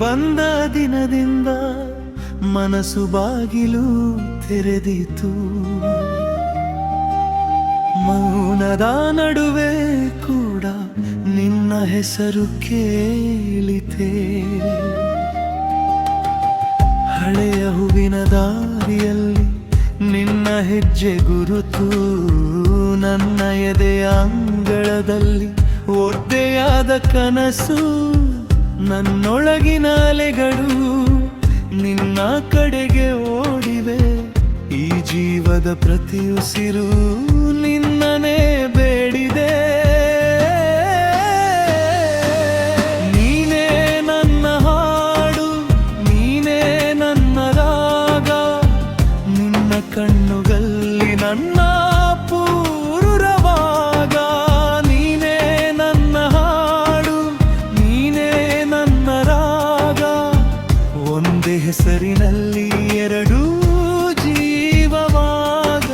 ಬಂದ ದಿನದಿಂದ ಮನಸ್ಸು ಬಾಗಿಲು ತೆರೆದಿತು. ಮೌನದ ನಡುವೆ ಕೂಡ ನಿನ್ನ ಹೆಸರು ಕೇಳಿತೆ. ಹಳೆಯ ಹೂವಿನ ದಾರಿಯಲ್ಲಿ ನಿನ್ನ ಹೆಜ್ಜೆ ಗುರುತು. ನನ್ನ ಎದೆಯ ಅಂಗಳದಲ್ಲಿ ಒದ್ದೆಯಾದ ಕನಸು. ನನ್ನೊಳಗಿನ ಅಲೆಗಳು ನಿನ್ನ ಕಡೆಗೆ ಓಡಿವೆ. ಈ ಜೀವದ ಪ್ರತಿ ಉಸಿರು ನಿನ್ನನೇ ಬೇಡಿದೆ. ನೀನೇ ನನ್ನ ಹಾಡು, ನೀನೇ ನನ್ನ ರಾಗ. ನಿನ್ನ ಕಣ್ಣುಗಳಲ್ಲಿ ನನ್ನ ಪೂರವಾಗ. ನೀನೇ ನನ್ನ ಹಾಡು, ನೀನೇ ನನ್ನ ರಾಗ. ಒಂದೇ ಹೆಸರಿನಲ್ಲಿ ಎರಡು ಜೀವವಾಗ.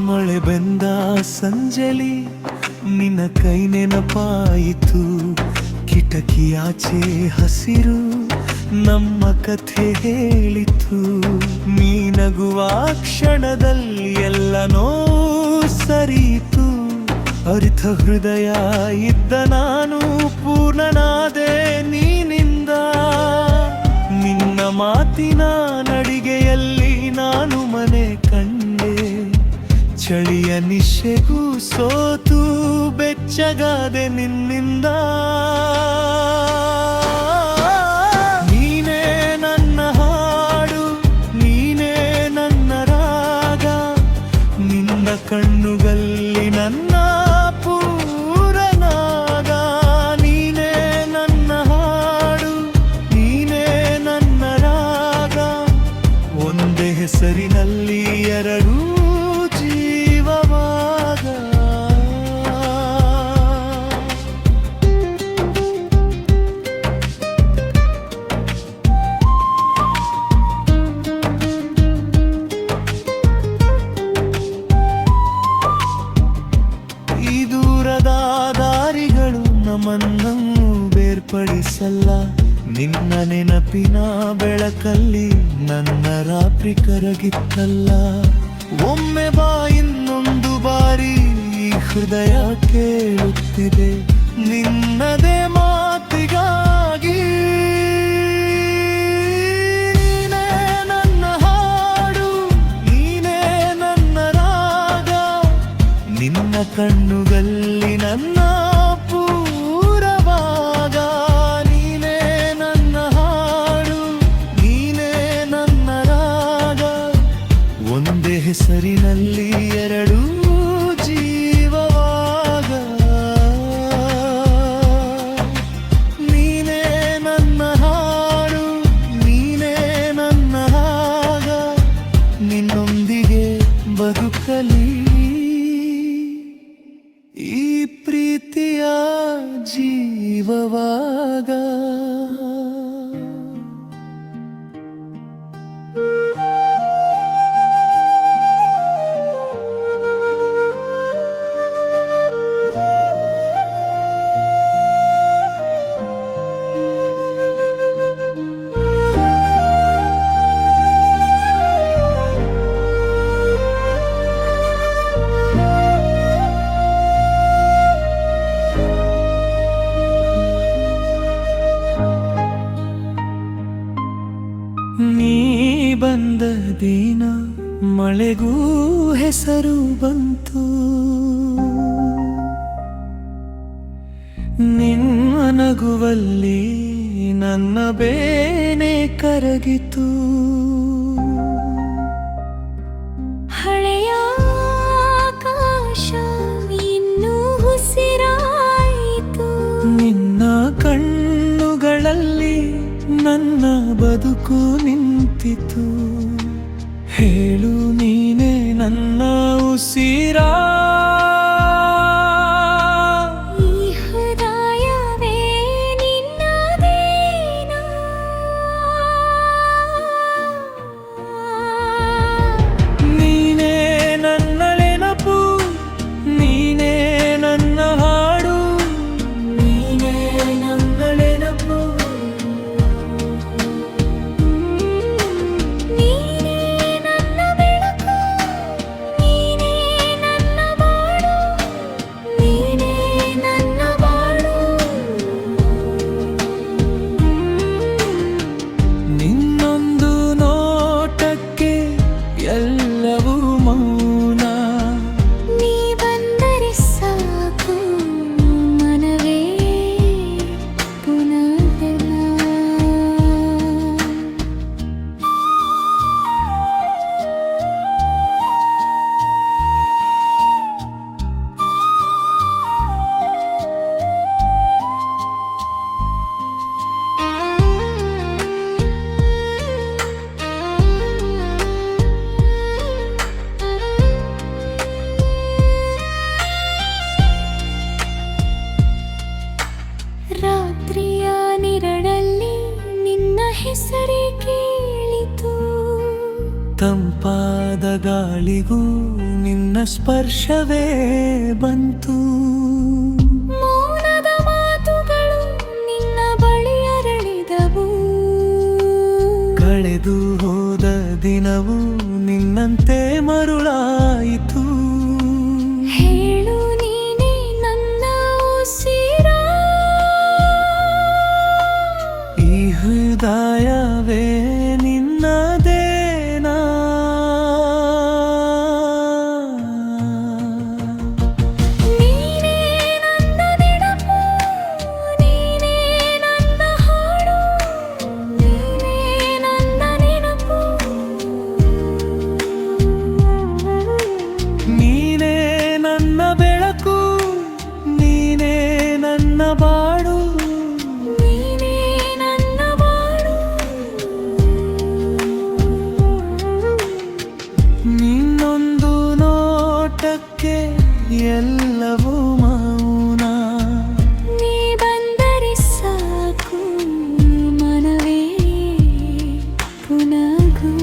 ಮಳೆ ಬಂದ ಸಂಜೆಲಿ ನಿನ್ನ ಕೈ ನೆನಪಾಯಿತು. ಕಿಟಕಿಯಾಚೆ ಹಸಿರು ನಮ್ಮ ಕಥೆ ಹೇಳಿತು. ನೀ ನಗುವ ಕ್ಷಣದಲ್ಲಿ ಎಲ್ಲ ನೋವು ಸರಿಯಿತು. ಅರಿತ ಹೃದಯ ಇದ್ದ ನಾನು ಪೂರ್ಣನಾದೆ ನೀನಿಂದ. ನಿನ್ನ ಮಾತಿನ ನಡಿಗೆಯಲ್ಲಿ ನಾನು ಮನೆ ಕಂಡೆ. ಚಳಿಯ ನಿಶೆಗೂ ಸೋತು ಬೆಚ್ಚಗಾದೆ ನಿನ್ನಿಂದ. ನೀನೇ ನನ್ನ ಹಾಡು, ನೀನೇ ನನ್ನ ರಾಗ. ನಿನ್ನ ಕಣ್ಣುಗಳಲ್ಲಿ ನನ್ನ ಪೂರನಾಗ. ನೀನೇ ನನ್ನ ಹಾಡು, ನೀನೇ ನನ್ನ ರಾಗ. ಒಂದೇ ಹೆಸರಿನಲ್ಲಿ ಎರಡು ಜೀವವಾಗ. ಈ ದೂರದ ದಾರಿಗಳು ನಮ್ಮನ್ನು ಬೇರ್ಪಡಿಸಲ್ಲ. ನಿನ್ನ ನೆನಪಿನ ಬೆಳಕಲ್ಲಿ ನನ್ನ ರಾತ್ರಿ ಕರಗಿತ್ತಲ್ಲ. ಒಮ್ಮೆ ಬಾ, ಇನ್ನೊಂದು ಬಾರಿ ಈ ಹೃದಯ ಕೇಳುತ್ತಿದೆ ನಿನ್ನದೇ ಮಾತಿಗಾಗಿ. ನೀನೇ ನನ್ನ ಹಾಡು, ನೀನೇ ನನ್ನ ರಾಗ. ನಿನ್ನ ಕಣ್ಣುಗಳಲ್ಲಿ ನನ್ನ ಪೂರವಾಗ. ನೀನೇ ನನ್ನ ಹಾಡು, ನೀನೇ ನನ್ನ ರಾಗ. ಒಂದೇ ಹೆಸರಿನಲ್ಲಿ ಎರಡು ಜೀವವಾಗ. ನೀನೇ ನನ್ನ ಹಾಡು, ನೀನೇ ನನ್ನ ರಾಗ. ನಿನ್ನೊಂದಿಗೆ ಬದುಕಲಿ ಈ ಪ್ರೀತಿಯ ಜೀವವಾಗ. ನೀ ಬಂದ ದಿನ ಮಳೆಗೂ ಹೆಸರು ಬಂತು. ನಿನ್ನ ನಗುವಲ್ಲಿ ನನ್ನ ಬೇನೆ ಕರಗಿತು. ಹಳೆಯ ಆಕಾಶ ಇನ್ನೂ ಉಸಿರಾಯಿತು. ನಿನ್ನ ಕಣ್ಣುಗಳಲ್ಲಿ ನನ್ನ ಬದುಕು ನಿಂತಿತು. ಹೇ ನನ್ನ ಉಸಿರಾ ರಾತ್ರಿಯ ನಿರಳಲ್ಲಿ ನಿನ್ನ ಹೆಸರೇ ಕೇಳಿತು. ತಂಪಾದ ಗಾಳಿಗೂ ನಿನ್ನ ಸ್ಪರ್ಶವೇ ಬಂತು. ಮೌನದ ಮಾತುಗಳು ನಿನ್ನ ಬಳಿ ಅರಳಿದವು. ಕಳೆದು ಹೋದ ದಿನವು ನಿನ್ನಂತೆ ಮರುಳಾಯಿತು. ಹೇಳು ನೀನೇ ನನ್ನ ಉಸಿರಾ, ಈ ಹೃದಯವೇ ನಿನ್ನದೇನಾ. ನೀನೇ ನನ್ನ ನೆನಪು, ನೀನೇ ನನ್ನ ಹಾಡು, ನೀನೇ ನನ್ನ ನೆನಪು. ನೀನೇ ನನ್ನ ಬೆಳಕು, ನೀನೇ ನನ್ನ ಬಾಳು, ನೀನೇ ನನ್ನ ಬಾಳು. ನಿನ್ನೊಂದು ನೋಟಕ್ಕೆ ಎಲ್ಲವೂ ಮೌನ. ನೀ ಬಂದರೆ ಸಾಕು ಮನವೇ ಪುನಗು.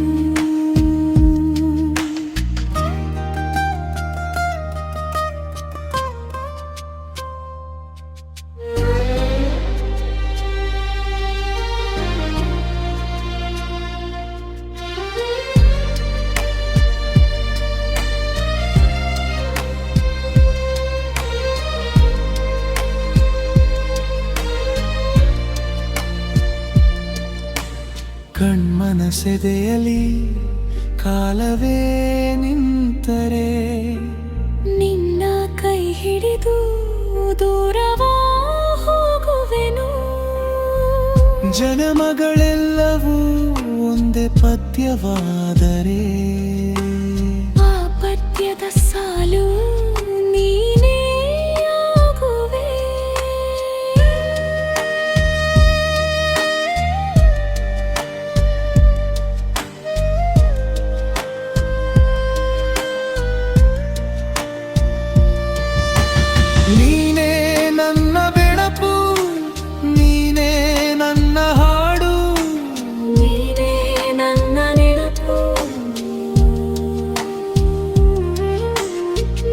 ಕಣ್ಮನಸೆದೆಯಲಿ ಕಾಲವೇ ನಿಂತರೆ ನಿನ್ನ ಕೈ ಹಿಡಿದು ದೂರವಾ ಹೋಗುವೆನು. ಜನ್ಮಗಳೆಲ್ಲವೂ ಒಂದೇ ಪದ್ಯವಾದರೆ ಆ ಪದ್ಯದ ಸಾಲು ನೀನೇ ಆಗುವೆ. ನೀನೇ ನನ್ನ ಬೆಳಪು, ನೀನೇ ನನ್ನ ಹಾಡು, ನೀನೇ ನನ್ನ ನೆನಪು.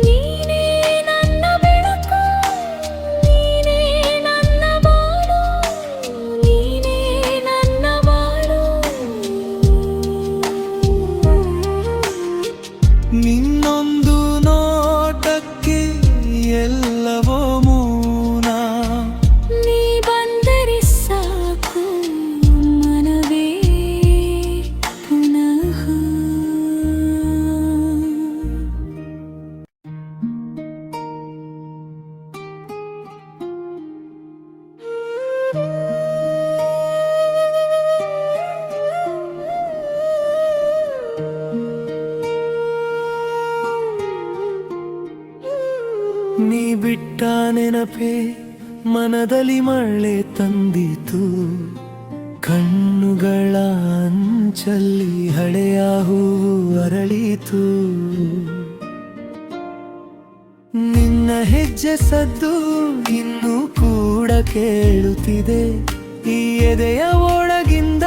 ನೀನೇ ನನ್ನ ಬೆಳಕು, ನೀನೇ ನನ್ನ ಬಾಳು, ನೀನೇ ನನ್ನ ಬಾಳು. ನಿನ್ನೊಂದು ನೋಟಕ್ಕೆ ಎಲ್ಲವೋ ಮೌನ. ನೀ ಬಂದರೆ ಸಾಕು ಮನವೇ ಪುನಃ. ನೀ ಬಿಟ್ಟ ನೆನಪೇ ಮನದಲ್ಲಿ ಮಳೆ ತಂದಿತು. ಕಣ್ಣುಗಳ ಅಂಚಲ್ಲಿ ಹಳೆಯ ಹೂವು ಅರಳಿತು. ನಿನ್ನ ಹೆಜ್ಜೆ ಸದ್ದು ಇನ್ನೂ ಕೂಡ ಕೇಳುತ್ತಿದೆ. ಈ ಎದೆಯ ಒಳಗಿಂದ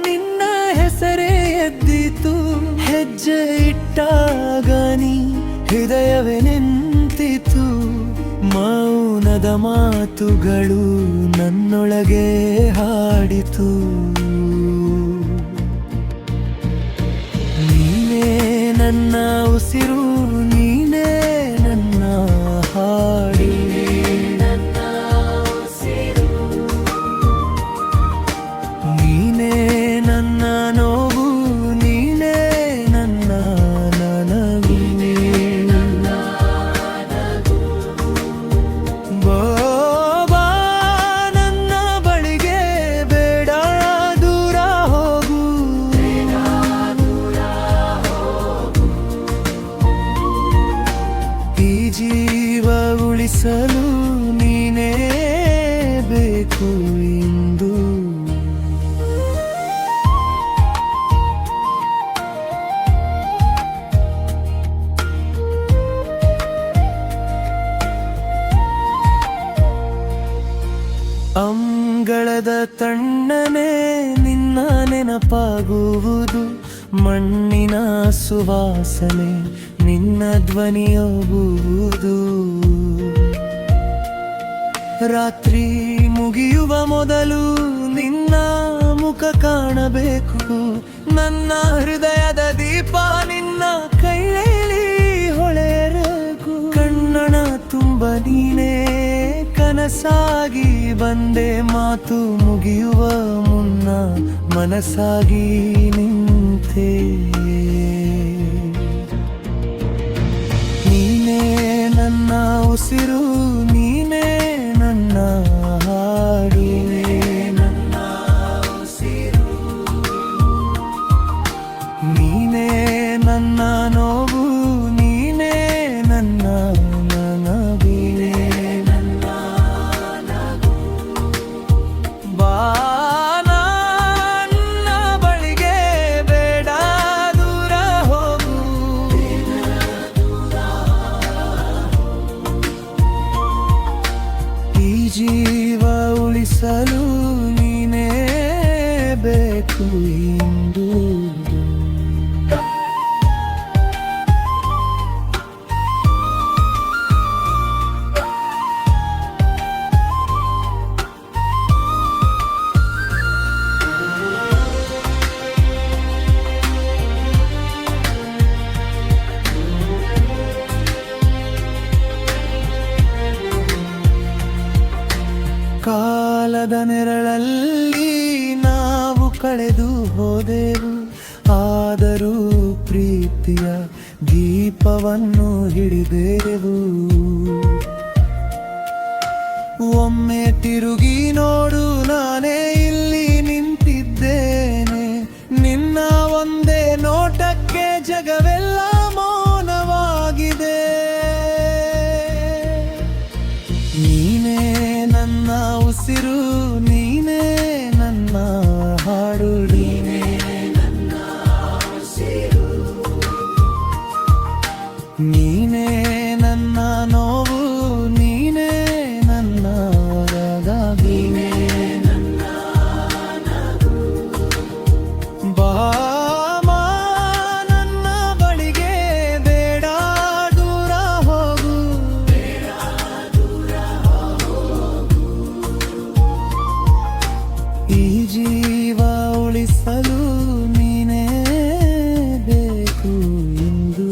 ನಿನ್ನ ಹೆಸರೇ ಎದ್ದಿತು. ಹೆಜ್ಜೆ ಇಟ್ಟಾಗ ನೀ ಹೃದಯವೇ ನಿಂತಿತು. ಮೌನದ ಮಾತುಗಳು ನನ್ನೊಳಗೆ ಹಾಡಿತು. ನೀನೇ ನನ್ನ ಉಸಿರು, ನೀನೇ ನನ್ನ ಹಾಡು. ನೀನೇ ನನ್ನ ನೋವು, ನೀನೇ ನನ್ನ ನನವು. ಬಾ ನನ್ನ ಬಳಿಗೆ, ಬೇಡ ದೂರ ಹೋಗು. ಈ ಜೀವ ಉಳಿಸಲು ನೀನೇ ಬೇಕು ಇಂದು. ಅಂಗಳದ ತಣ್ಣನೆ ನಿನ್ನ ನೆನಪಾಗುವುದು. ಮಣ್ಣಿನ ಸುವಾಸನೆ ನಿನ್ನ ಧ್ವನಿಯಾಗುವುದು. ರಾತ್ರಿ ಮುಗಿಯುವ ಮೊದಲು ನಿನ್ನ ಮುಖ ಕಾಣಬೇಕು. ನನ್ನ ಹೃದಯದ ದೀಪ ನಿನ್ನ ಕೈಯಲ್ಲಿ ಹೊಳೆಯಬೇಕು. ಕಣ್ಣನ ತುಂಬ ನೀನೇ ಕನಸಾಗಿ ಬಂದೆ. ಮಾತು ಮುಗಿಯುವ ಮುನ್ನ ಮನಸ್ಸಾಗಿ ನಿಂತೆ. ನೀನೇ ನನ್ನ ಉಸಿರು, ನೀನೇ ನನ್ನ ಹಾಡು. ನೀನೇ ನನ್ನ ನೋವು, ನೀನೇ ನನ್ನ ನನವು. ಬಾ ನನ್ನ ಬಳಿಗೆ, ಬೇಡ ದೂರ ಹೋಗು. ಈ ಜೀವ ಉಳಿಸಲು ನೀನೇ ಬೇಕು ಇಂದು. ಕಾಲದ ನೆರಳಲ್ಲಿ ನಾವು ಕಳೆದು ಹೋದೆವು. ಆದರೂ ಪ್ರೀತಿಯ ದೀಪವನ್ನು ಹಿಡಿದೆವು. ಒಮ್ಮೆ ತಿರುಗಿ ನೋಡು, ನಾನೇ ಇಲ್ಲಿ ನಿಂತಿದ್ದೇನೆ. ನಿನ್ನ ಒಂದೇ ನೋಟಕ್ಕೆ ಜಗವೆಲ್ಲ ಮೌನವಾಗಿದೆ. ನೀನೇ ನನ್ನ ಉಸಿರು, ನೀನೇ ನನ್ನ ಹಾಡು. ನೀನೇ ನನ್ನ ನೋವು, ನೀನೇ ನನ್ನ ರಗು. ಬಾ ನನ್ನ ಬಳಿಗೆ, ಬೇಡ ದೂರ ಹೋಗು. ಈ ಜೀವ ಉಳಿಸಲು ನೀನೇ ಬೇಕು ಇಂದು.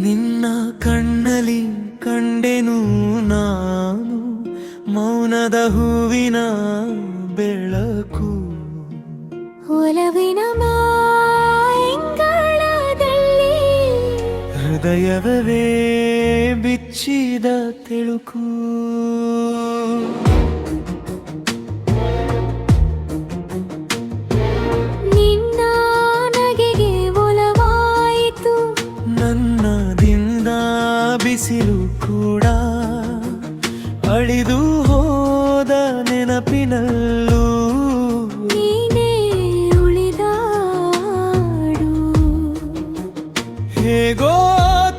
ನಿನ್ನ ಕಣ್ಣಲ್ಲಿ ಕಂಡೆನು ನಾನು ಮೌನದ ಹೂವಿನ ಬೆಳಕು. ಒಲವಿನ ಮಾಯಂಗಳದಲ್ಲಿ ಹೃದಯವೇ ಬಿಚ್ಚಿದ ತಿಳುಕು. ಹೇಗೋ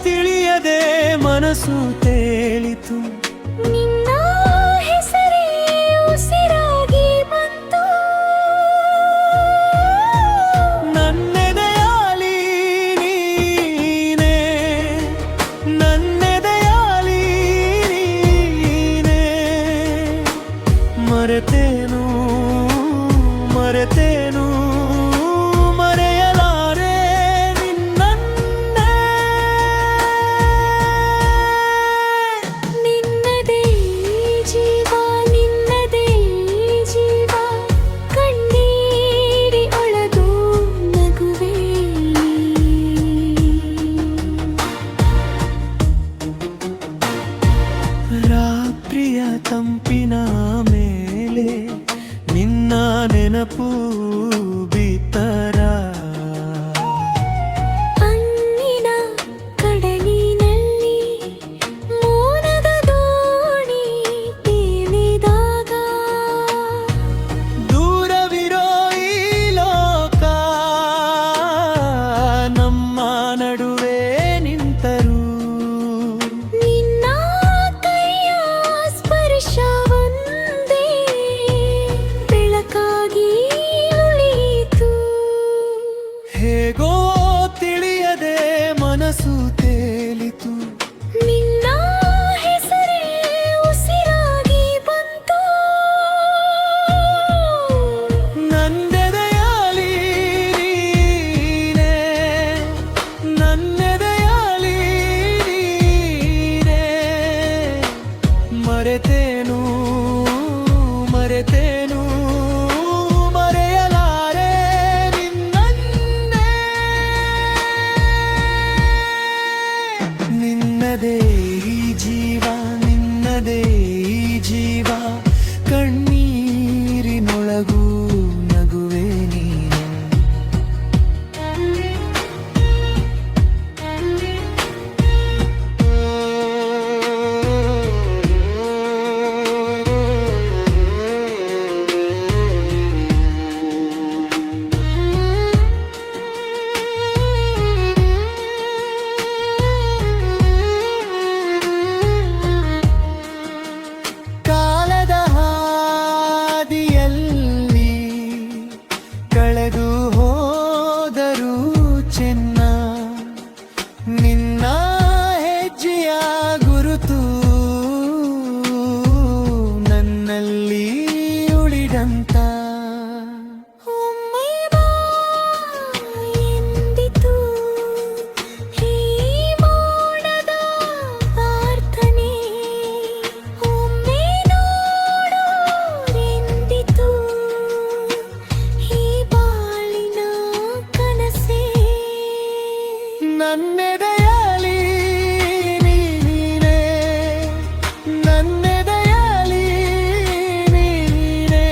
ತಿಳಿಯದೆ ಮನಸ್ಸು ತೇಲಿತು. ನಿನ್ನ ಹೆಸರೇ ಉಸಿರಾಗಿ ಬಂತು. ನನ್ನೆದೆಯಾಲಿ ನೀನೇ, ನನ್ನೆದೆಯಾಲಿ ನೀನೇ. ಮರೆತೇನು ಮರೆತೇನು ಮರೆಯಲಾರೆ ನಿನ್ನನ್ನೇ. ನಿನ್ನದೇ ಜೀವ ನಿನ್ನದೇ ಜೀವ ಕಣ್ಣೀರಿ ಒಳಗೂ ನಗುವೆ. ರಾತ್ರಿಯ ತಂಪಿನ ಮೇಲೆ ನಿನ್ನ ನೆನಪು ಬಿತ್ತರ. ಅಂದಿನ ಕಡಲಿನಲ್ಲಿ ಮೌನದ ದೋಣಿ ತೇಲಿದಾಗ ದೂರವಿರೋ ಈ ಲೋಕ ನಮ್ಮ ನಡುವೆ ನಿಂತರು. ನಿನ್ನ ಕೈಯ ಸ್ಪರ್ಶವೊಂದೇ ಬೆಳಕಾಗಿ ಉಳಿಯಿತು. ಹೇಗೋ ತಿಳಿಯದೆ ಮನಸ್ಸು ತೇಲಿತು. ನಿನ್ನ ಹೆಸರೇ ಉಸಿರಾಗಿ ಬಂತು. ನನ್ನೆದೆಯಾಲಿ ನೀನೇ, ನನ್ನೆದೆಯಾಲಿ ನೀನೇ. ಮರೆತೇನು ಮರೆತೇನು ಮರೆಯಲಾರೆ ನಿನ್ನನ್ನೇ. ನಿನ್ನದೇ ಈ ಜೀವ ನಿನ್ನದೇ ಈ ಜೀವ ಕಣ್ಣೀರಿನೊಳಗೂ ನಗುವೆ ನೀನೆ. ಕಾಲದ ಹಾದಿಯಲ್ಲಿ ಕಳೆದು ಹೋದರೂ ಚೆನ್ನ ನಿನ್ನ ಹೆಜ್ಜೆಯ ಗುರುತು ನನ್ನಲ್ಲಿ ಉಳಿದಂತ. ಒಮ್ಮೆ ಬಾ ಎಂದಿತು ಈ ಮೌನದ ಪ್ರಾರ್ಥನೆ. ಒಮ್ಮೆ ನೋಡು ಎಂದಿತು ಈ ಬಾಳಿನ ಕನಸೇ. ನನ್ನೆದೆಯಾಲಿ ನೀನೇ, ನನ್ನೆದೆಯಾಲಿ ನೀನೇ.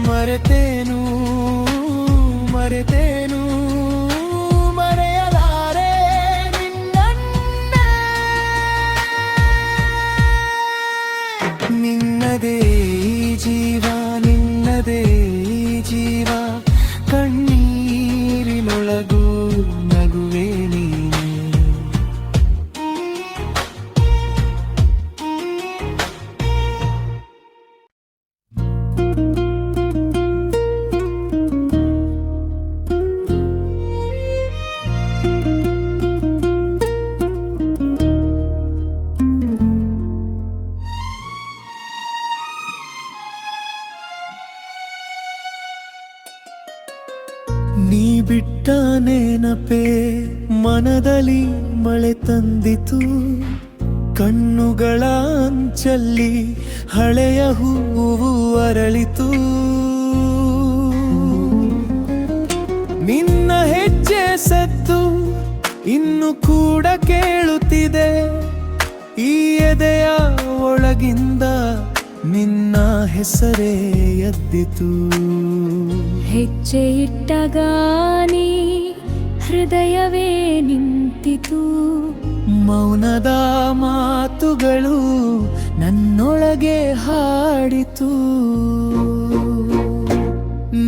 ಮರೆತೇನು ಮರೆತೇನು ಮರೆಯಲಾರೆ ನಿನ್ನನ್ನೇ. ನಿನ್ನದೇ ಈ ಜೀವ ನಿನ್ನದೇ ಈ ಜೀವ ಕಣ್ಣೀರಿನೊಳಗೂ ನಗುವೆ ನೀನೆ. ನೀ ಬಿಟ್ಟ ನೆನಪೇ ಮನದಲ್ಲಿ ಮಳೆ ತಂದಿತು. ಕಣ್ಣುಗಳ ಅಂಚಲ್ಲಿ ಹಳೆಯ ಹೂವು ಅರಳಿತು. ನಿನ್ನ ಹೆಜ್ಜೆ ಸದ್ದು ಇನ್ನು ಕೂಡ ಕೇಳುತ್ತಿದೆ. ಈ ಎದೆಯ ಒಳಗಿಂದ ನಿನ್ನ ಹೆಸರೇ ಎದ್ದಿತು. ಹೆಜ್ಜೆ ಇಟ್ಟಾಗ ನೀ ಹೃದಯವೇ ನಿಂತಿತು. ಮೌನದ ಮಾತುಗಳು ನನ್ನೊಳಗೆ ಹಾಡಿತು.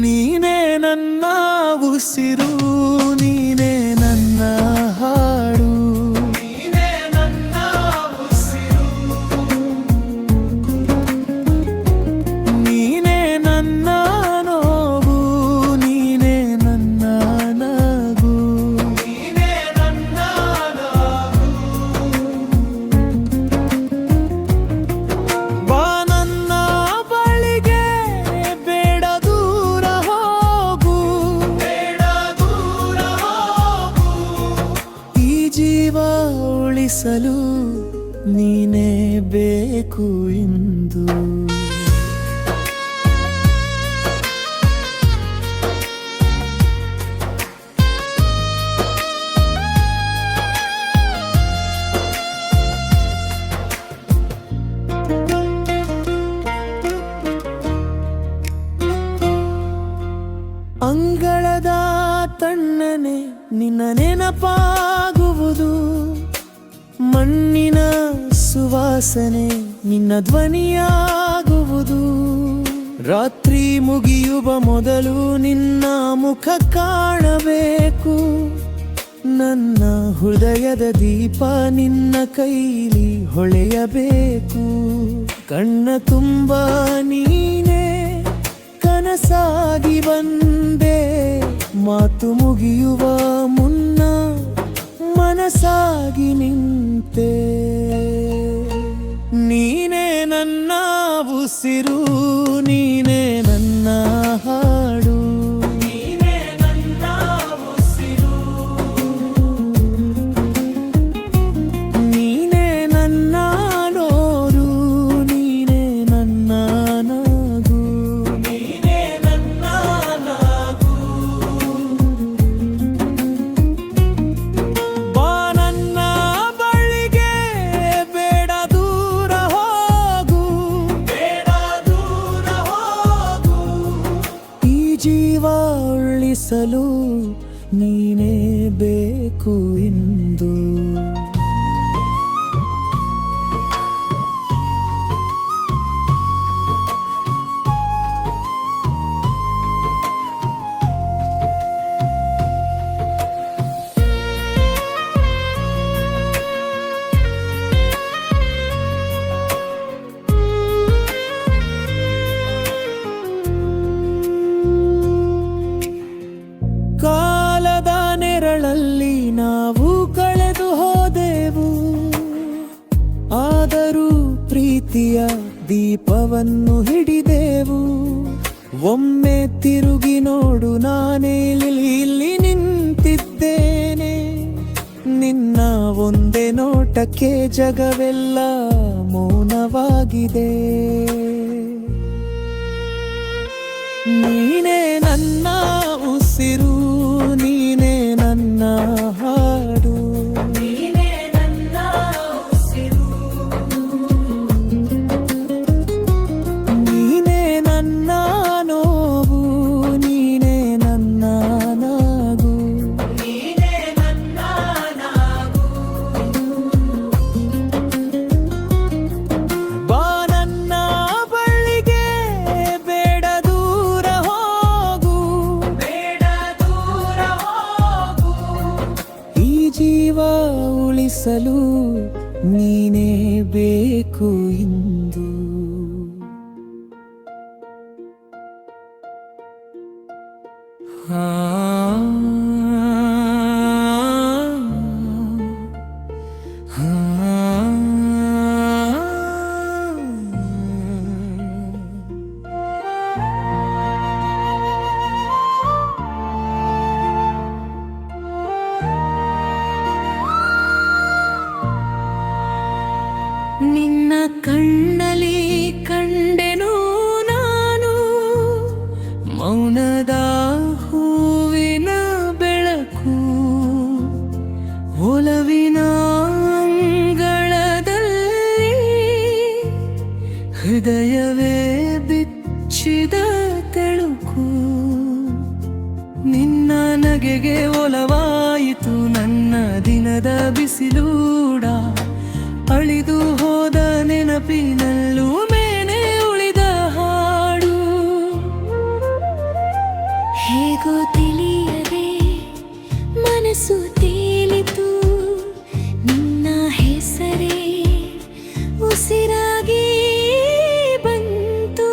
ನೀನೇ ನನ್ನ ಉಸಿರು, ನೀನೇ ನನ್ನ ಉಳಿಸಲು ನೀನೇ ಬೇಕು ಇಂದು. ಅಂಗಳದ ತಣ್ಣನೆ ನಿನ್ನ ನೆನಪಾಗುವುದು, ಮಣ್ಣಿನ ಸುವಾಸನೆ ನಿನ್ನ ಧ್ವನಿಯಾಗುವುದು. ರಾತ್ರಿ ಮುಗಿಯುವ ಮೊದಲು ನಿನ್ನ ಮುಖ ಕಾಣಬೇಕು, ನನ್ನ ಹೃದಯದ ದೀಪ ನಿನ್ನ ಕೈಲಿ ಹೊಳೆಯಬೇಕು. ಕಣ್ಣ ತುಂಬ ನೀನೇ ಕನಸಾಗಿ ಬಂದೆ, ಮಾತು ಮುಗಿಯುವ ಮುನ್ನ ಮನಸಾಗಿ ನಿಂತೆ. ನೀನೇ ನನ್ನ ಉಸಿರು, ನೀನೇ ನನ್ನ ಹಾಡು, ನೀನೇ ನನ್ನ ಉಸಿರು, ನೀನೇ ನನ್ನ ನೋರು, ನೀನೇ ನನ್ನ ನಗು, ನೀನೇ ನನ್ನ ನಗು. ಬಾ ನನ್ನ ಬಳಿಗೆ, ಬೇಡ ದೂರ ಹೋಗು, ಬೇಡ ದೂರ ಹೋಗು. ಈ ಜೀವ ಉಳಿಸಲು ನೀನೇ ಬೇಕು ಇಂದು. ಕಾಲದ ನೆರಳಲ್ಲಿ ನಾವು ಕಳೆದು ಹೋದೆವು, ಆದರೂ ಪ್ರೀತಿಯ ದೀಪವನ್ನು ಹಿಡಿದೆವು. ಒಮ್ಮೆ ತಿರುಗಿ ನೋಡು, ನಾನೇ ಇಲ್ಲಿ ನಿಂತಿದ್ದೇನೆ. ನಿನ್ನ ಒಂದೇ ನೋಟಕ್ಕೆ ಜಗವೆಲ್ಲ ಮೌನವಾಗಿದೆ. ನೀನೇ ನನ್ನ ಉಸಿರು, ನೀನೇ ನನ್ನ ಹಾಡು, ನೀನೇ ನನ್ನ ಉಸಿರು, ನೀನೇ ನನ್ನ ನೋವು, ನೀನೇ ನನ್ನ ನಗು, ನೀನೇ ನನ್ನ ನಗು. ಬಾ ನನ್ನ ಬಳಿಗೆ, ಬೇಡ ದೂರ ಹೋಗು, ಬೇಡ ದೂರ ಹೋಗು. ಈ ಜೀವ ಉಳಿಸಲು ನೀನೇ ಬೇಕು ಇಂದು. ನಿನ್ನ ಕಣ್ಣಲ್ಲಿ ಕಂಡೆನು ನಾನು, ಮೌನದ ಹೂವಿನ ಬೆಳಕು. ಒಲವಿನ ಅಂಗಳದಲ್ಲಿ ಹೃದಯವೇ ಬಿಚ್ಚಿದ ತೆಳುಕು. ನಿನ್ನ ನಗೆಗೆ ಒಲವಾಯಿತು ನನ್ನ ದಿನದ ಬಿಸಿಲೂಡ. ಅಳಿದು ಹೋದ ನೆನಪಿನಲ್ಲೂ ಮೇನೆ ಉಳಿದ ಹಾಡು. ಹೇಗೋ ತಿಳಿಯದೆ ಮನಸ್ಸು ತೇಲಿತು, ನಿನ್ನ ಹೆಸರೇ ಉಸಿರಾಗಿ ಬಂತು.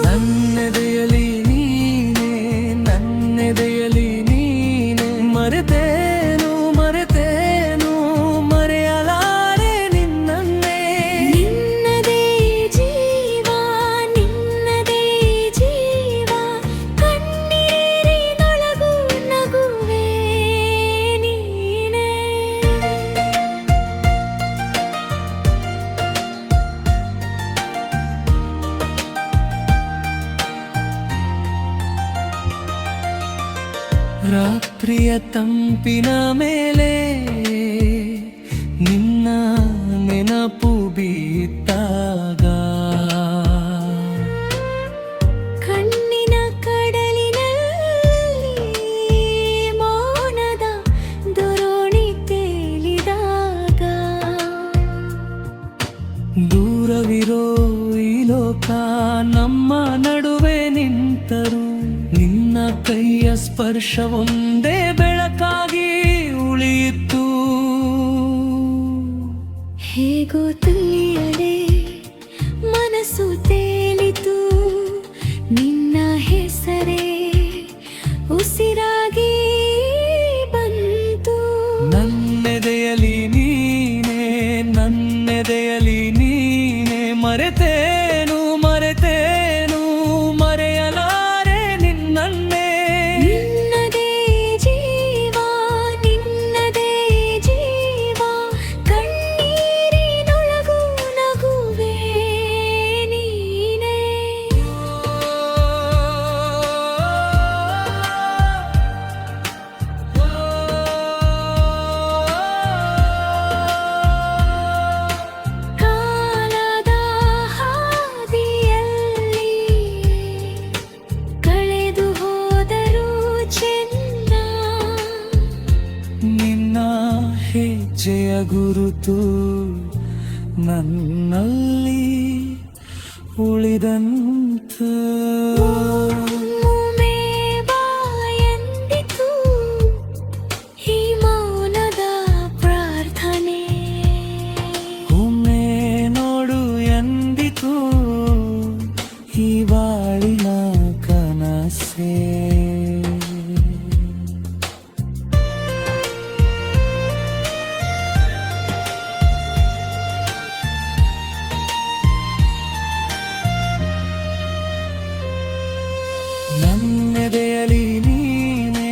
ನನ್ನೆದೆಯಲಿ ನೀನೆ, ನನ್ನೆದೆಯಲಿ ನೀನೆ. ಮರೆತೇನು ಮರೆತೇನು ಮರೆಯಲಾರೆ ನಿನ್ನನ್ನೇ. ನಿನ್ನದೇ ಜೀವ, ನಿನ್ನದೇ ಜೀವ. ಕಣ್ಣೀರಿನೊಳಗೂ ನಗುವೆ ನೀ. ತಂಪಿನ ಮೇಲೆ ನಿನ್ನ ನೆನಪು ಬೀತಾಗ ಕಣ್ಣಿನ ಕಡಲಿನಲ್ಲಿ ಮೌನದ ದೊರೋಣಿ ತೇಲಿದಾಗ ದೂರವಿರೋ ಈ ಲೋಕ ನಮ್ಮ ನಡುವೆ ನಿಂತರು ನಿನ್ನ ಕೈಯ ಸ್ಪರ್ಶ ಒಂದೇ ಬೆಳಕಾಗಿ ಉಳಿಯಿತು. ಹೇಗೋ ತಿಳಿಯದೆ ಮನಸ್ಸು ತೇಲಿತು, ನಿನ್ನ ಹೆಸರೇ ಉಸಿರಾಗಿ ಬಂತು. ನನ್ನೆದೆಯಲಿ ನೀನೆ, ನನ್ನೆದೆಯಲಿ ನೀನೆ, ಮರೆತೇನು ಮರೆತೇನು ಮರೆಯಲಾರೆ ನಿನ್ನನ್ನೇ. ನಿನ್ನದೇ ಜೀವ, ನಿನ್ನದೇ ಜೀವ, ಕಣ್ಣೀರಿನೊಳಗೂ ನಗುವೆ ನೀನೇ. ಕಾಲದ ಹಾದಿಯಲ್ಲಿ ಕಳೆದು ಹೋದರೂ ಚೆನ್ನ, ನಿನ್ನ ಹೆಜ್ಜೆಯ ಗುರುತು ನನ್ನಲ್ಲಿ ಉಳಿದಂತ. ಒಮ್ಮೆ ಬಾ ಎಂದಿತು ಈ ಮೌನದ ಪ್ರಾರ್ಥನೆ. ಒಮ್ಮೆ ನೋಡು ಎಂದಿತು ಈ ಬಾಳಿನ ಕನಸೇ. ನನ್ನೆದೆಯಲಿ ನೀನೆ,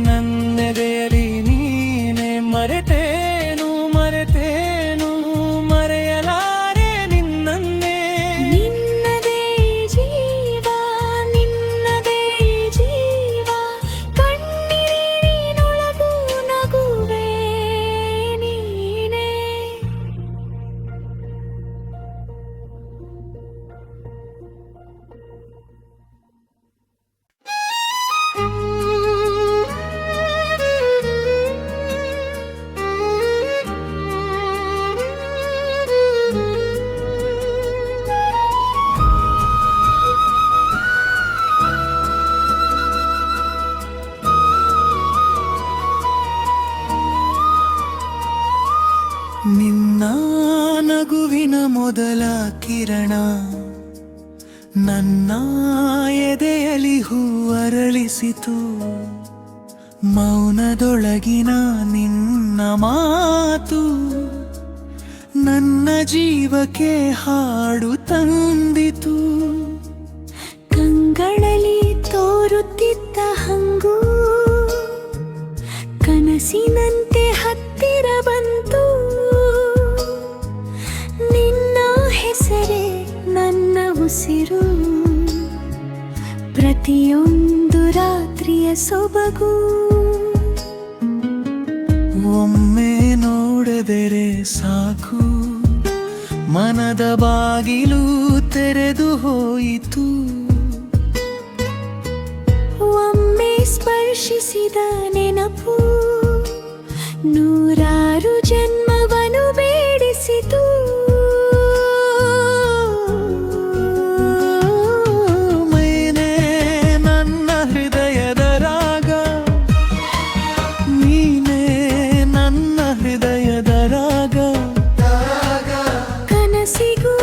ನನ್ನೆದೆಯಲಿ ನೀನೆ, ಮರೆತೇನು ಮರೆತೇನು ಮರೆಯಲಾರೆ ನಿನ್ನನ್ನೇ. ನಿನ್ನದೇ ಜೀವ, ನಿನ್ನದೇ ಜೀವ, ಕಣ್ಣೀರಿನೊಳಗೂ ನಗುವೆ ನೀನೇ. ನಿನ್ನ ನಗುವಿನ ಮೊದಲ ಕಿರಣ ನನ್ನ ಎದೆಯಲಿ ಹೂವರಳಿಸಿತು. ಮೌನದೊಳಗಿನ ನಿನ್ನ ಮಾತು ನನ್ನ ಜೀವಕ್ಕೆ ಹಾಡು ತಂದಿತು. ಕಂಗಳಲ್ಲಿ ತೋರುತ್ತಿದ್ದ ಹಂಗು ಕನಸಿನಂತೆ ಹತ್ತಿರ ಬಂತು. ನಿನ್ನ ಹೆಸರೇ ನನ್ನ ಉಸಿರು, ಪ್ರತಿಯೊಂದು ರಾತ್ರಿಯ ಸೊಬಗು. ಒಮ್ಮೆ ನೋಡಿದರೆ ಸಾಕು, ಮನದ ಬಾಗಿಲು ತೆರೆದು ಹೋಯಿತು. ಒಮ್ಮೆ ಸ್ಪರ್ಶಿಸಿದ ನೆನಪು ನೂರಾರು ಜನ್ಮವನ್ನು ಬೇಡಿಸಿತು. ಮೈನೆ ನನ್ನ ಹೃದಯದ ರಾಗ, ನೀನೇ ನನ್ನ ಹೃದಯದ ರಾಗ. ಕನಸಿಗೂ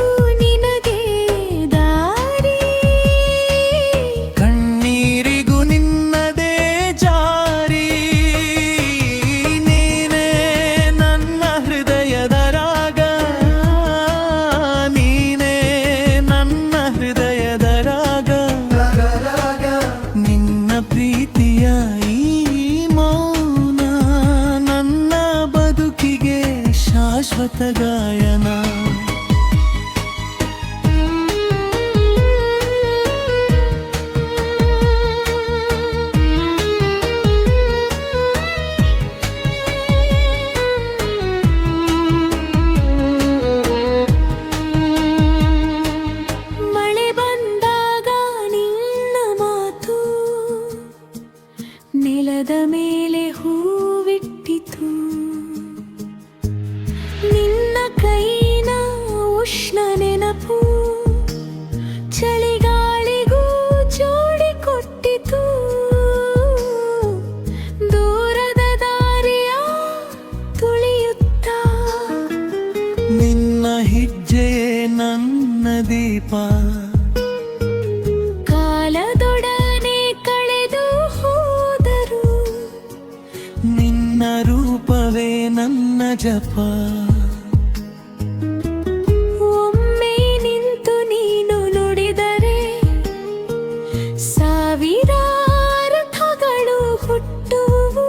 ನಿನಗೆ ದಾರಿ, ಕಣ್ಣೀರಿಗೂ ನಿನ್ನದೇ ಜಾರಿ. ನೀನೇ ನನ್ನ ಹೃದಯದ ರಾಗ, ನೀನೇ ನನ್ನ ಹೃದಯದ ರಾಗ. ನಿನ್ನ ಪ್ರೀತಿಯ ಈ ಮೌನ ನನ್ನ ಬದುಕಿಗೆ ಶಾಶ್ವತ ಗಾಯನ. ಜಪ ಕಾಲದೊಡನೆ ಕಳೆದು ಹೋದರು ನಿನ್ನ ರೂಪವೇ ನನ್ನ ಜಪ ಒಮ್ಮೆ ನಿಂತು ನೀನು ನುಡಿದರೆ ಸಾವಿರ ಅರ್ಥಗಳು ಹುಟ್ಟುವು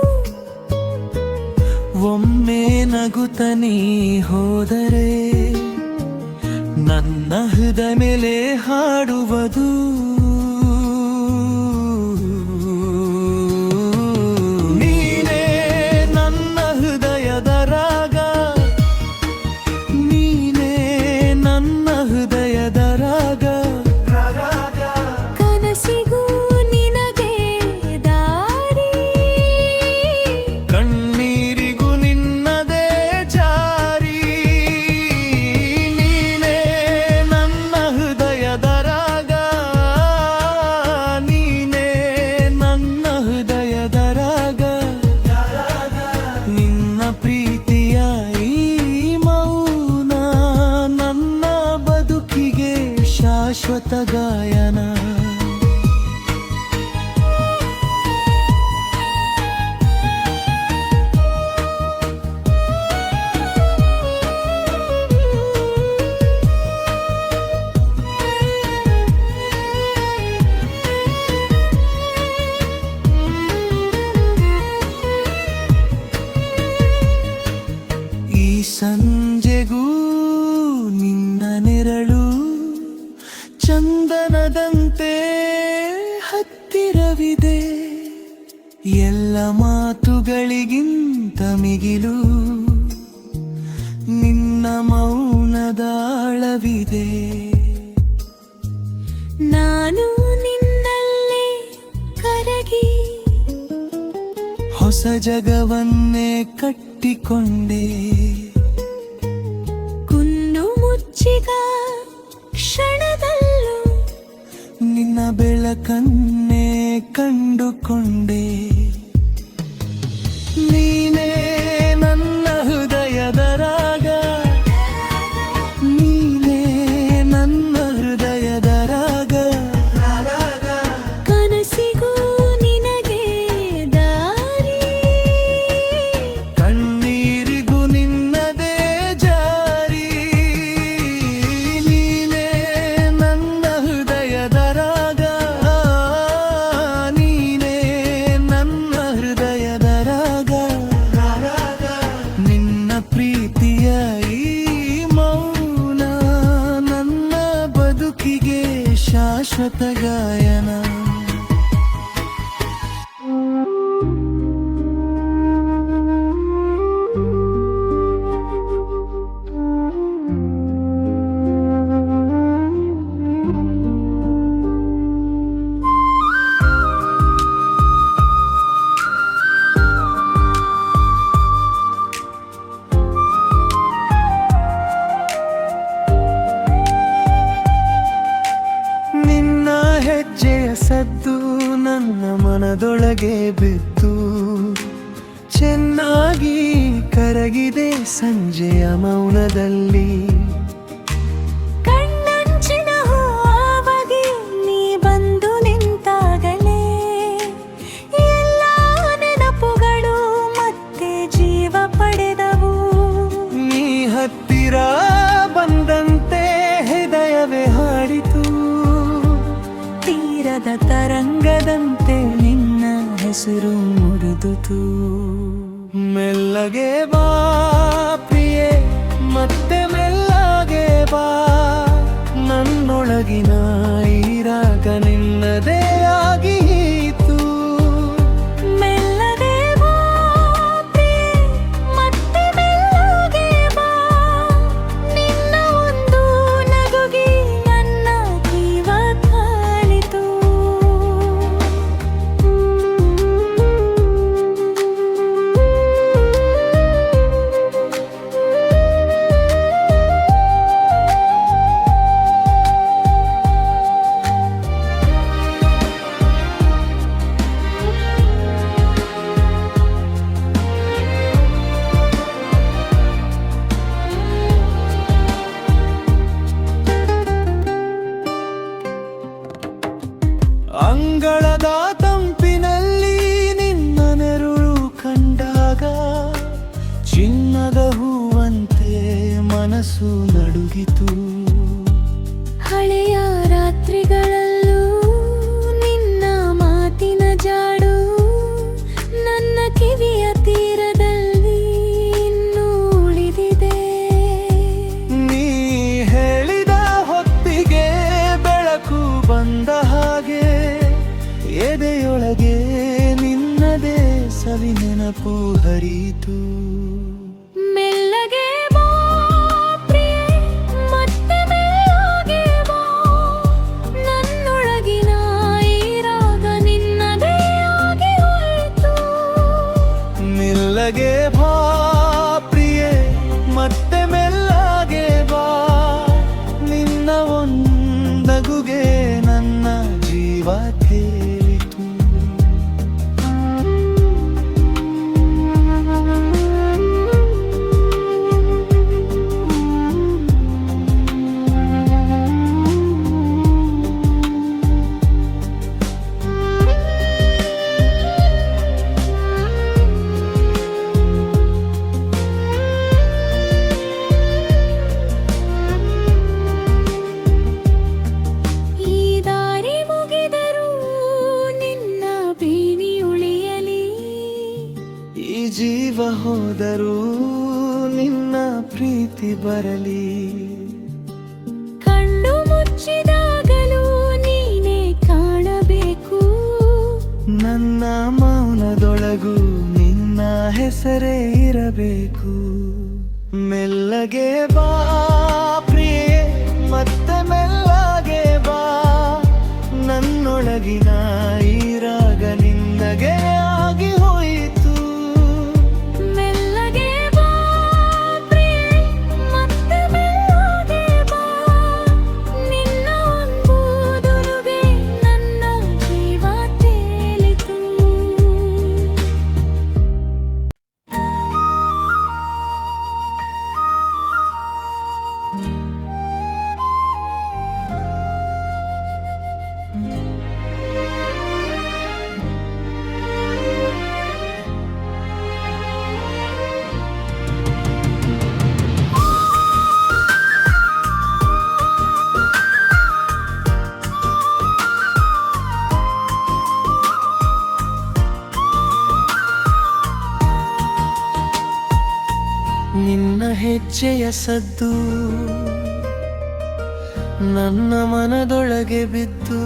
ಒಮ್ಮೆ ನಗುತ್ತ ನೀ ಹೋದರೆ ನನ್ನ ಹೃದಯ ಮೇಲೆ ಹಾಡುವುದು ನೀನೇ ನನ್ನ ಹೃದಯದ ರಾಗ ನೀನೇ ನನ್ನ ಹೃದಯದ ರಾಗ ಕನಸಿಗೂ ನಿನಗೆ ದಾರಿ ಕಣ್ಣೀರಿಗೂ ನಿನ್ನದೇ ಜಾರಿ ನೀನೇ ನನ್ನ ಹೃದಯದ ರಾಗ ನೀನೇ ನನ್ನ ಹೃದಯದ ರಾಗ ನಿನ್ನ ಪ್ರೀತಿಯ ಈ ಮೌನ ನನ್ನ ಬದುಕಿಗೆ ಶಾಶ್ವತ ಗಾಯನ ಈ ಸಂಜೆಗೂ ನಿನ್ನ ನೆರಳು ಚಂದನದಂತೆ ಹತ್ತಿರವಿದೆ ಎಲ್ಲ ಮಾತುಗಳಿಗಿಂತ ಮಿಗಿಲು ನಿನ್ನ ಮೌನದ ಆಳವಿದೆ ನಾನು ನಿನ್ನಲ್ಲೇ ಕರಗಿ ಹೊಸ ಜಗವನ್ನೇ ಕಟ್ಟಿಕೊಂಡೆ ಕುಂದು ಮುಚ್ಚಿದ ಕ್ಷಣದಲ್ಲೂ ನಿನ್ನ ಬೆಳಕನ್ನೇ ಕಂಡುಕೊಂಡೆ ನೀನೇ ನನ್ನ ಹೃದಯದ ರಾಗ ನೀನೇ ನನ್ನ ಹೃದಯದ ರಾಗ ಕನಸಿಗೂ ನಿನಗೆ ದಾರಿ ಕಣ್ಣೀರಿಗೂ ನಿನ್ನದೇ ಜಾರಿ ನೀನೇ ನನ್ನ ಹೃದಯದ ರಾಗ ನೀನೇ ನನ್ನ ಹೃದಯದ ರಾಗ ನಿನ್ನ ಪ್ರೀತಿಯ ಈ ಮೌನ ನನ್ನ ಬದುಕಿಗೆ ಶಾಶ್ವತ ಗಾಯನ ನಿನ್ನ ಹೆಜ್ಜೆಯ ಸದ್ದು ನನ್ನ ಮನದೊಳಗೆ ಬಿದ್ದು ಚೆನ್ನಾಗಿ ಕರಗಿದೆ ಸಂಜೆಯ ಮೌನದಲ್ಲಿ ಕಣ್ಣಂಚಿನ ಹೂವಾಗಿ ನೀ ಬಂದು ನಿಂತಾಗಲೇ ಎಲ್ಲ ನೆನಪುಗಳು ಮತ್ತೆ ಜೀವ ಪಡೆದವು ನೀ ಹತ್ತಿರ ಬಂದಂತೆ ಹೃದಯವೇ ಹಾಡಿತು ತೀರದ ತರಂಗದಂತೆ ನಿನ್ನ ಹೆಸರು ಮುರಿದುತು ಮೆಲ್ಲಗೆ ಬಾ ಪ್ರಿಯೆ ಮತ್ತೆ ಮೆಲ್ಲಗೆ ಬಾ ನನ್ನೊಳಗಿನ ಈ ರಾಗ ನಿನ್ನದೇ ಆಗೀತು ಮೆಲ್ಲಗೆ ಬಾ ಪ್ರಿಯೆ, ಮತ್ತೆ ಮೆಲ್ಲಗೆ ಬಾ. ನಿನ್ನ ಒಂದು ನಗುಗೆ ನನ್ನ ಜೀವ ಕಾಲಿತು ಮನಸ್ಸು ನಡುಗಿತು. ಹಳೆಯ ರಾತ್ರಿಗಳಲ್ಲೂ ನಿನ್ನ ಮಾತಿನ ಜಾಡು ನನ್ನ ಕಿವಿಯ ತೀರದಲ್ಲಿ ಇನ್ನೂ ಉಳಿದಿದೆ. ನೀ ಹೇಳಿದ ಹೊತ್ತಿಗೆ ಬೆಳಕು ಬಂದ ಹಾಗೆ ಎದೆಯೊಳಗೆ ನಿನ್ನದೇ ಸವಿ ನೆನಪು ಹರಿಯಿತು. ಮೆಲ್ಲಗೆ ಬಾ ಪ್ರಿಯೆ, ಮತ್ತೆ ಮೆಲ್ಲಗೆ ಬಾ, ನನ್ನೊಳಗಿನ ಈ ರಾಗ ನಿನ್ನದೇ ಆಗಿ ಹೋಯಿತು. ಮೆಲ್ಲಗೆ ಬಾ ಪ್ರಿಯೆ, ಮತ್ತೆ ಮೆಲ್ಲಗೆ ಬಾ, ನಿನ್ನ ಒಂದಗುಗೆ ನನ್ನ ಜೀವ ತೇಲಿತು. ಈ ದಾರಿ ಮುಗಿದರೂ ನಿನ್ನ ಬೇಣಿ ಉಳಿಯಲಿ, ಈ ಜೀವ ಹೋದರೂ ನಿನ್ನ ಪ್ರೀತಿ ಬರಲಿ. ಕಣ್ಣು ಮುಚ್ಚಿದಾಗಲೂ ನೀನೇ ಕಾಣಬೇಕು, ನನ್ನ ಮೌನದೊಳಗೂ ನಿನ್ನ ಹೆಸರೇ ಇರಬೇಕು. ಮೆಲ್ಲಗೆ ಬಾ ಪ್ರಿಯೆ, ಮತ್ತೆ ಮೆಲ್ಲಗೆ ಬಾ, ನನ್ನೊಳಗಿನ ಈ ರಾಗ ನಿನ್ನಗೆ ಆಗಿ ಹೋಯಿತು. ಮೆಲ್ಲಗೆ ಬಾ ಪ್ರಿಯೆ, ಮತ್ತೆ ಮೆಲ್ಲಗೆ ಬಾ, ನಿನ್ನ ಒಂಬುದುರುಗೆ ನನ್ನ ಜೀವ ತೇಲಿತು. ನಿನ್ನ ಹೆಜ್ಜೆಯ ಸದ್ದು ನನ್ನ ಮನದೊಳಗೆ ಬಿದ್ದು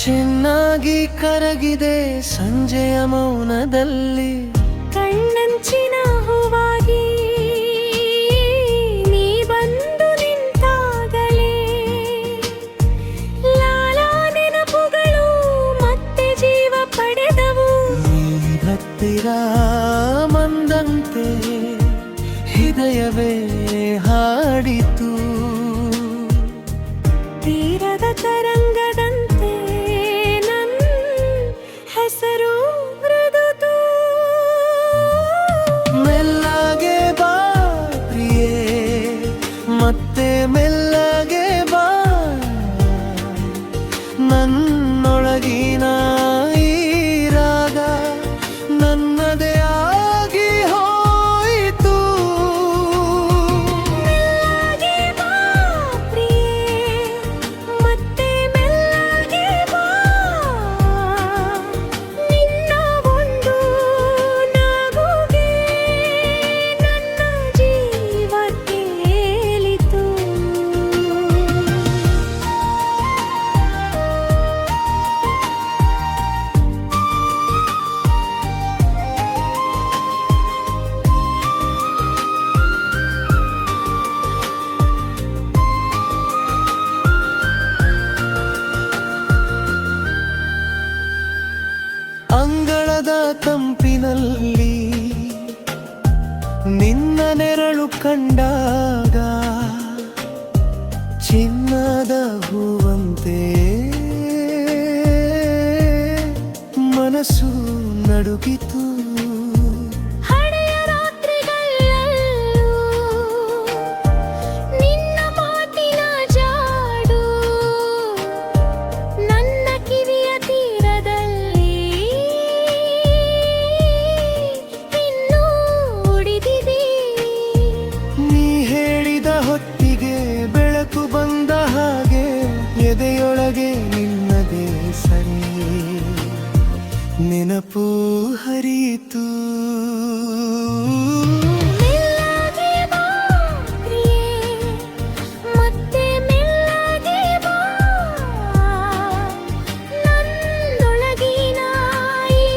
ಚೆನ್ನಾಗಿ ಕರಗಿದೆ ಸಂಜೆಯ ಮೌನದಲ್ಲಿ. ಕಣ್ಣಂಚಿನ ಹೂವಾಗಿ ನೀ ಬಂದು ನಿಂತಾಗಲೇ ಲಾಲಾ ನೆನಪುಗಳು ಮತ್ತೆ ಜೀವ ಪಡೆದವು. ನೀ ಹತ್ತಿರ ಮಂದಂತೆ ಹೃದಯವೇ ಹಾಡಿತು. ತೀರದ ತರಂಗದಂತೆ ನನ್ನ ಹೆಸರು ಮೃದುತು. ಮೆಲ್ಲಗೆ ಬಾ ಪ್ರಿಯೆ, ಮತ್ತೆ ಮೆಲ್ಲಗೆ ಬಾ, ನನ್ನೊಳಗಿನ ಈ ರಾಗ ನನ್ನದೇ ಆಗಿ ಹೋಯಿತು. ಮೆಲ್ಲಗೆ ಬಾ ಪ್ರಿಯೆ, ಮತ್ತೆ ಮೆಲ್ಲಗೆ ಬಾ, ನಿನ್ನ ಒಂದು ನಗುಗೆ ನನ್ನ ಜೀವ ತೇಲಿತು. ಅಂಗಳದ ತಂಪಿನಲ್ಲಿ ನಿನ್ನ ನೆರಳು ಕಂಡಾಗ ಚಿನ್ನದ ಹೂವಂತೆ ಮನಸ್ಸು ನಡುಗಿತು. ಹಳೆಯ ರಾತ್ರಿಗಳಲ್ಲೂ ನಿನ್ನ ಮಾತಿನ ಜಾಡು ನನ್ನ ಕಿವಿಯ ತೀರದಲ್ಲಿ ಇನ್ನೂ ಉಳಿದಿದೆ. ನಡುಗಿತು. ಮೆಲ್ಲಗೆ ಬಾ ಪ್ರಿಯೆ, ಮತ್ತೆ ಮೆಲ್ಲಗೆ ಬಾ. ನನ್ನೊಳಗಿನ ಈ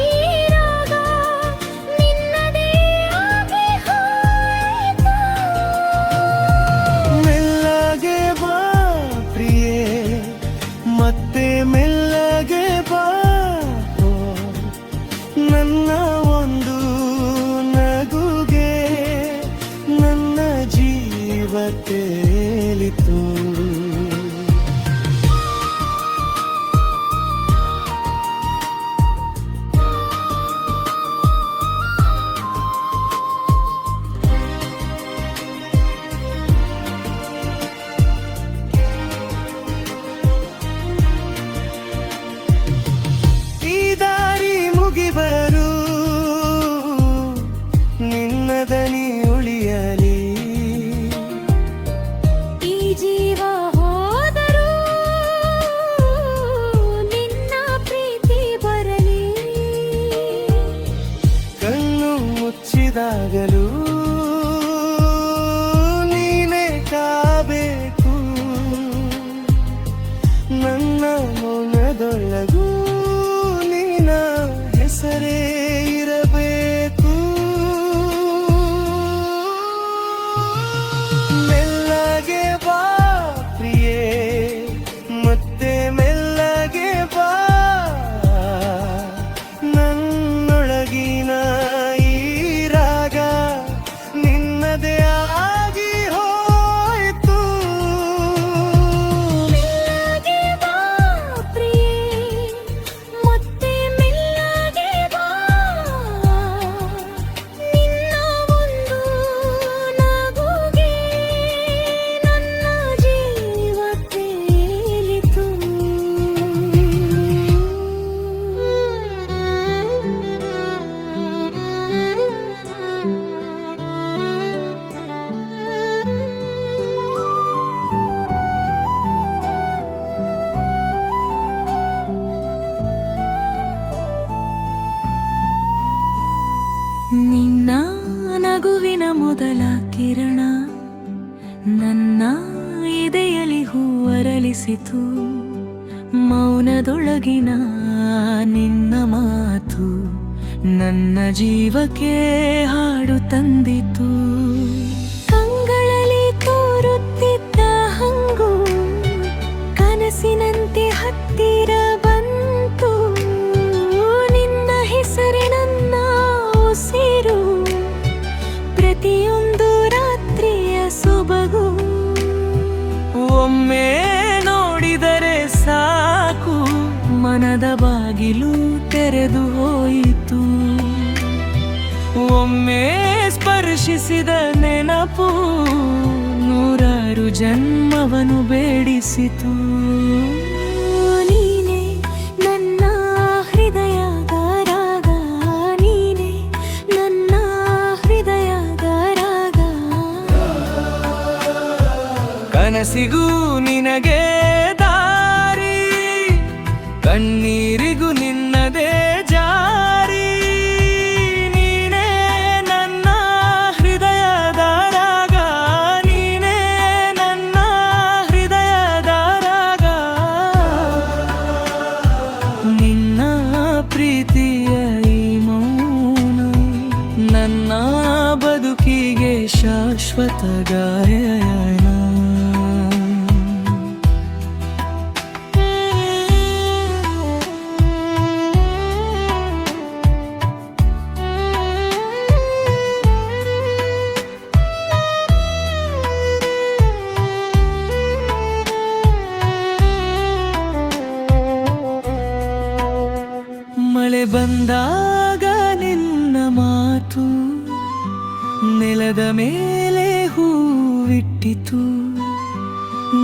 ರಾಗ ನಿನ್ನದೇ ಆಗಿ ಹೋಯಿತು. ಮೆಲ್ಲಗೆ ಬಾ ಪ್ರಿಯೆ, ಮತ್ತೆ ಮೆಲ್ಲಗೆ ಬಾ. ನನ್ನ ಒಂದು ನಗುಗೆ ನನ್ನ ಜೀವ ತೇಲಿತು. ಈ ದಾರಿ ಮುಗಿಬರು ನಿನ್ನ ದನಿ ಉಳಿಯಲಿ. ಈ ಜೀವ ಹೋದರೂ ನಿನ್ನ ಪ್ರೀತಿ ಬರಲಿ. ಕಣ್ಣು ಮುಚ್ಚಿದಾಗಲೂ ನೀನೇ ಕಾಬೇಕು. ನನ್ನ ಮೌನದೊಳಗೂ ನಿನ್ನ ಹೆಸರೇ ಇರಬೇಕು. ಮೆಲ್ಲಗೆ ಬಾ ಪ್ರಿಯೆ, ಮತ್ತೆ ಮೆಲ್ಲಗೆ ಬಾ. ನನ್ನೊಳಗಿನ ಈ ರಾಗ ನಿನ್ನದೇ ಆಗಿ ಹೋಯಿತು. ಮೆಲ್ಲಗೆ ಬಾ ಪ್ರಿಯೆ, ಮತ್ತೆ ಮೆಲ್ಲಗೆ ಬಾ. ನಿನ್ನ ಒಂದು ನಗುಗೆ ನನ್ನ ಜೀವ ತೇಲಿತು. ನಿನ್ನ ನಗುವಿನ ಮೊದಲ ಕಿರಣ ನನ್ನ ಎದೆಯಲ್ಲಿ ಹೂವರಳಿಸಿತು. ಮೌನದೊಳಗಿನ ನಿನ್ನ ಮಾತು ನನ್ನ ಜೀವಕ್ಕೆ ಹಾಡು ತಂದಿತು. ಕಂಗಳಲ್ಲಿ ತೋರುತ್ತಿದ್ದ ಹಂಗು ಕನಸಿನಂತೆ ಹತ್ತಿರ ಬಂತು. ನಿನ್ನ ಹೆಸರೇ ನನ್ನ ಉಸಿರು, ಪ್ರತಿಯೊಂದು ರಾತ್ರಿಯ ಸೊಬಗು. ಒಮ್ಮೆ ನೋಡಿದರೆ ಸಾಕು, ಮನದ ಬಾಗಿಲು ತೆರೆದು ಹೋಯಿತು. ಒಮ್ಮೆ ಸ್ಪರ್ಶಿಸಿದ ನೆನಪು ನೂರಾರು ಜನ್ಮವನ್ನು ಬೇಡಿಸಿತು. ನೀನೆ ನನ್ನ ಹೃದಯದ ರಾಗ, ನೀನೆ ನನ್ನ ಹೃದಯದ ರಾಗ. ಕನಸಿಗೂ ನಿನಗೆ ದಾರಿ, ಕಣ್ಣೀರಿಗೂ ನಿನ್ನದೇ ಜಾರಿ. ನೀನೇ ನನ್ನ ಹೃದಯದ ರಾಗ, ನೀನೇ ನನ್ನ ಹೃದಯದ ರಾಗ. ನಿನ್ನ ಪ್ರೀತಿಯ ಈ ಮೌನ ನನ್ನ ಬದುಕಿಗೆ ಶಾಶ್ವತ ಗಾಯನ. ಮಳೆ ಬಂದಾಗ ನಿನ್ನ ಮಾತು ನೆಲದ ಮೇಲೆ ಹೂವಿಟ್ಟಿತು.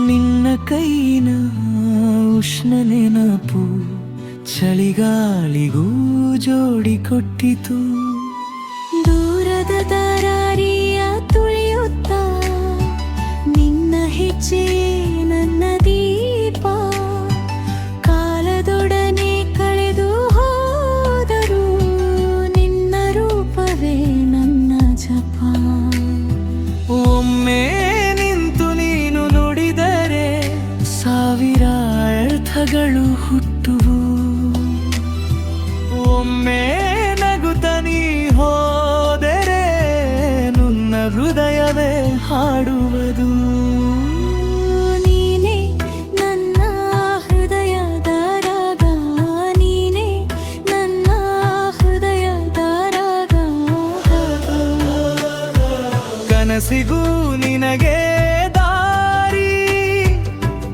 ನಿನ್ನ ಕೈನ ಉಷ್ಣ ನೆನಪು ಚಳಿಗಾಲಿಗೂ ಜೋಡಿ ಕೊಟ್ಟಿತು. ದೂರದ ದಾರಿಯ ತುಳಿಯುತ್ತ ನಿನ್ನ ಹೆಜ್ಜೆ ನನ್ನ ದೀಪ. ಕಾಲದೊಡನೆ ಕಳೆದು ಹೋದರು ನಿನ್ನ ನೆನಪ. ಒಮ್ಮೆ ನಿಂತು ನೀನು ನುಡಿದರೆ ಸಾವಿರ ಅರ್ಥಗಳು ಹುಟ್ಟುವು. ಒಮ್ಮೆ ನಗುತ್ತ ನೀ ಹೋದರೆ ನನ್ನ ಹೃದಯವೇ ಹಾಡುವುದು. ನೀನೇ ನನ್ನ ಹೃದಯದ ರಾಗ, ನೀನೇ ನನ್ನ ಹೃದಯದ ರಾಗ. ಕನಸಿಗೂ ನಿನಗೆ ದಾರಿ,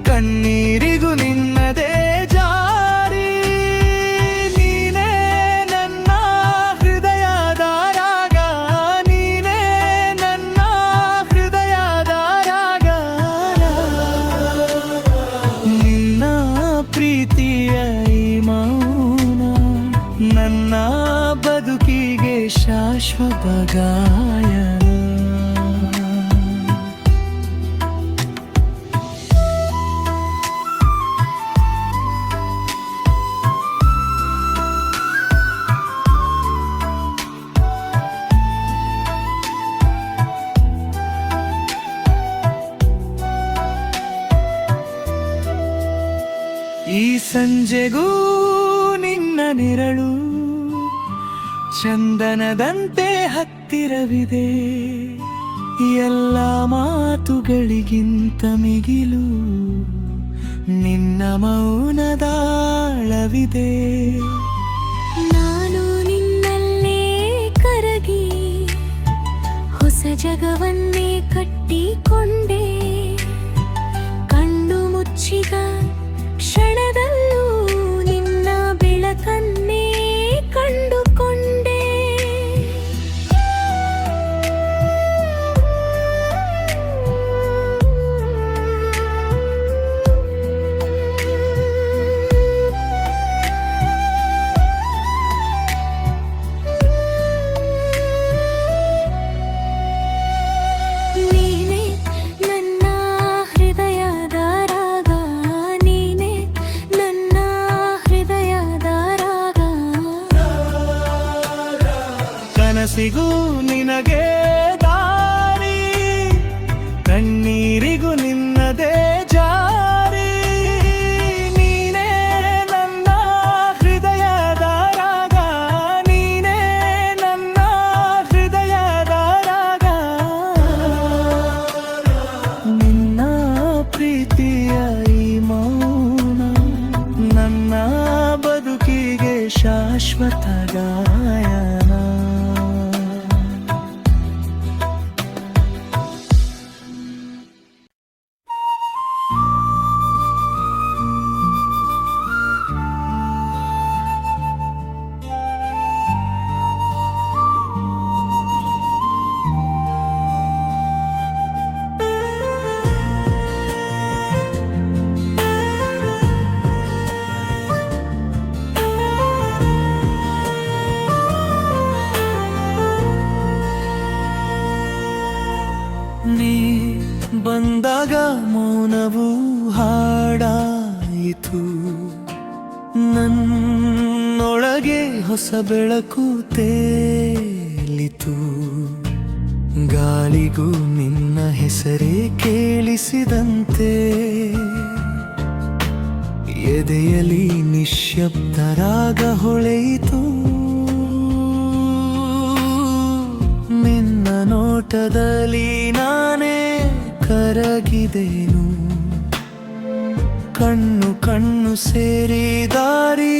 ಕಣ್ಣೀರಿಗೂ ನಿನ್ನದೇ ಜಾರಿ. ನೀನೇ ನನ್ನ ಹೃದಯದ ರಾಗ, ನೀನೇ ನನ್ನ ಹೃದಯದ ರಾಗ. ನಿನ್ನ ಪ್ರೀತಿಯ ಈ ಮೌನ ನನ್ನ ಬದುಕಿಗೆ ಶಾಶ್ವತ ಗಾಯನ. ಈ ಸಂಜೆಗೂ ನಿನ್ನ ನೆರಳು ಚಂದನದಂತೆ ಹತ್ತಿರವಿದೆ. ಎಲ್ಲ ಮಾತುಗಳಿಗಿಂತ ಮಿಗಿಲು ನಿನ್ನ ಮೌನದಾಳವಿದೆ. ನಾನು ನಿನ್ನಲ್ಲೇ ಕರಗಿ ಹೊಸ ಜಗವನ್ನೇ ಕಟ್ಟಿಕೊಂಡೆ. ಕಣ್ಣು ಮುಚ್ಚಿದ ಕ್ಷಣದಲ್ಲೂ ನಿನ್ನ ಬೆಳಕನ್ನೇ ಕಂಡುಕೊಂಡೆ. ನೀನೇ ನನ್ನ ಹೃದಯದ ರಾಗ, ನೀನೇ ನನ್ನ ಹೃದಯದ ರಾಗ. ಕನಸಿಗೂ ನಿನಗೆ ದಾರಿ, ಕಣ್ಣೀರಿಗೂ ನಿನ್ನದೇ ಜಾರಿ. ನೀನೇ ನನ್ನ ಹೃದಯದ ರಾಗ, ನೀನೇ ನನ್ನ ಹೃದಯದ ರಾಗ. ನಿನ್ನ ಪ್ರೀತಿಯ ಈ ಮೌನ ನನ್ನ ಬದುಕಿಗೆ ಶಾಶ್ವತ ಗಾಯನ. ನೀ ಬಂದಾಗ ಮೌನವು ಹಾಡಾಯಿತು. ನನ್ನೊಳಗೆ ಹೊಸ ಬೆಳಕು ತೇಲಿತು. ಗಾಳಿಗೂ ನಿನ್ನ ಹೆಸರೇ ಕೇಳಿಸಿದಂತೆ ಎದೆಯಲ್ಲಿ ನಿಶ್ಶಬ್ದ ರಾಗ ಹೊಳೆಯಿತು. ನಿನ್ನ ನೋಟದಲ್ಲಿ ನಾನೇ ಕರಗಿದೆನು. ಕಣ್ಣು ಕಣ್ಣು ಸೇರಿ ದಾರಿ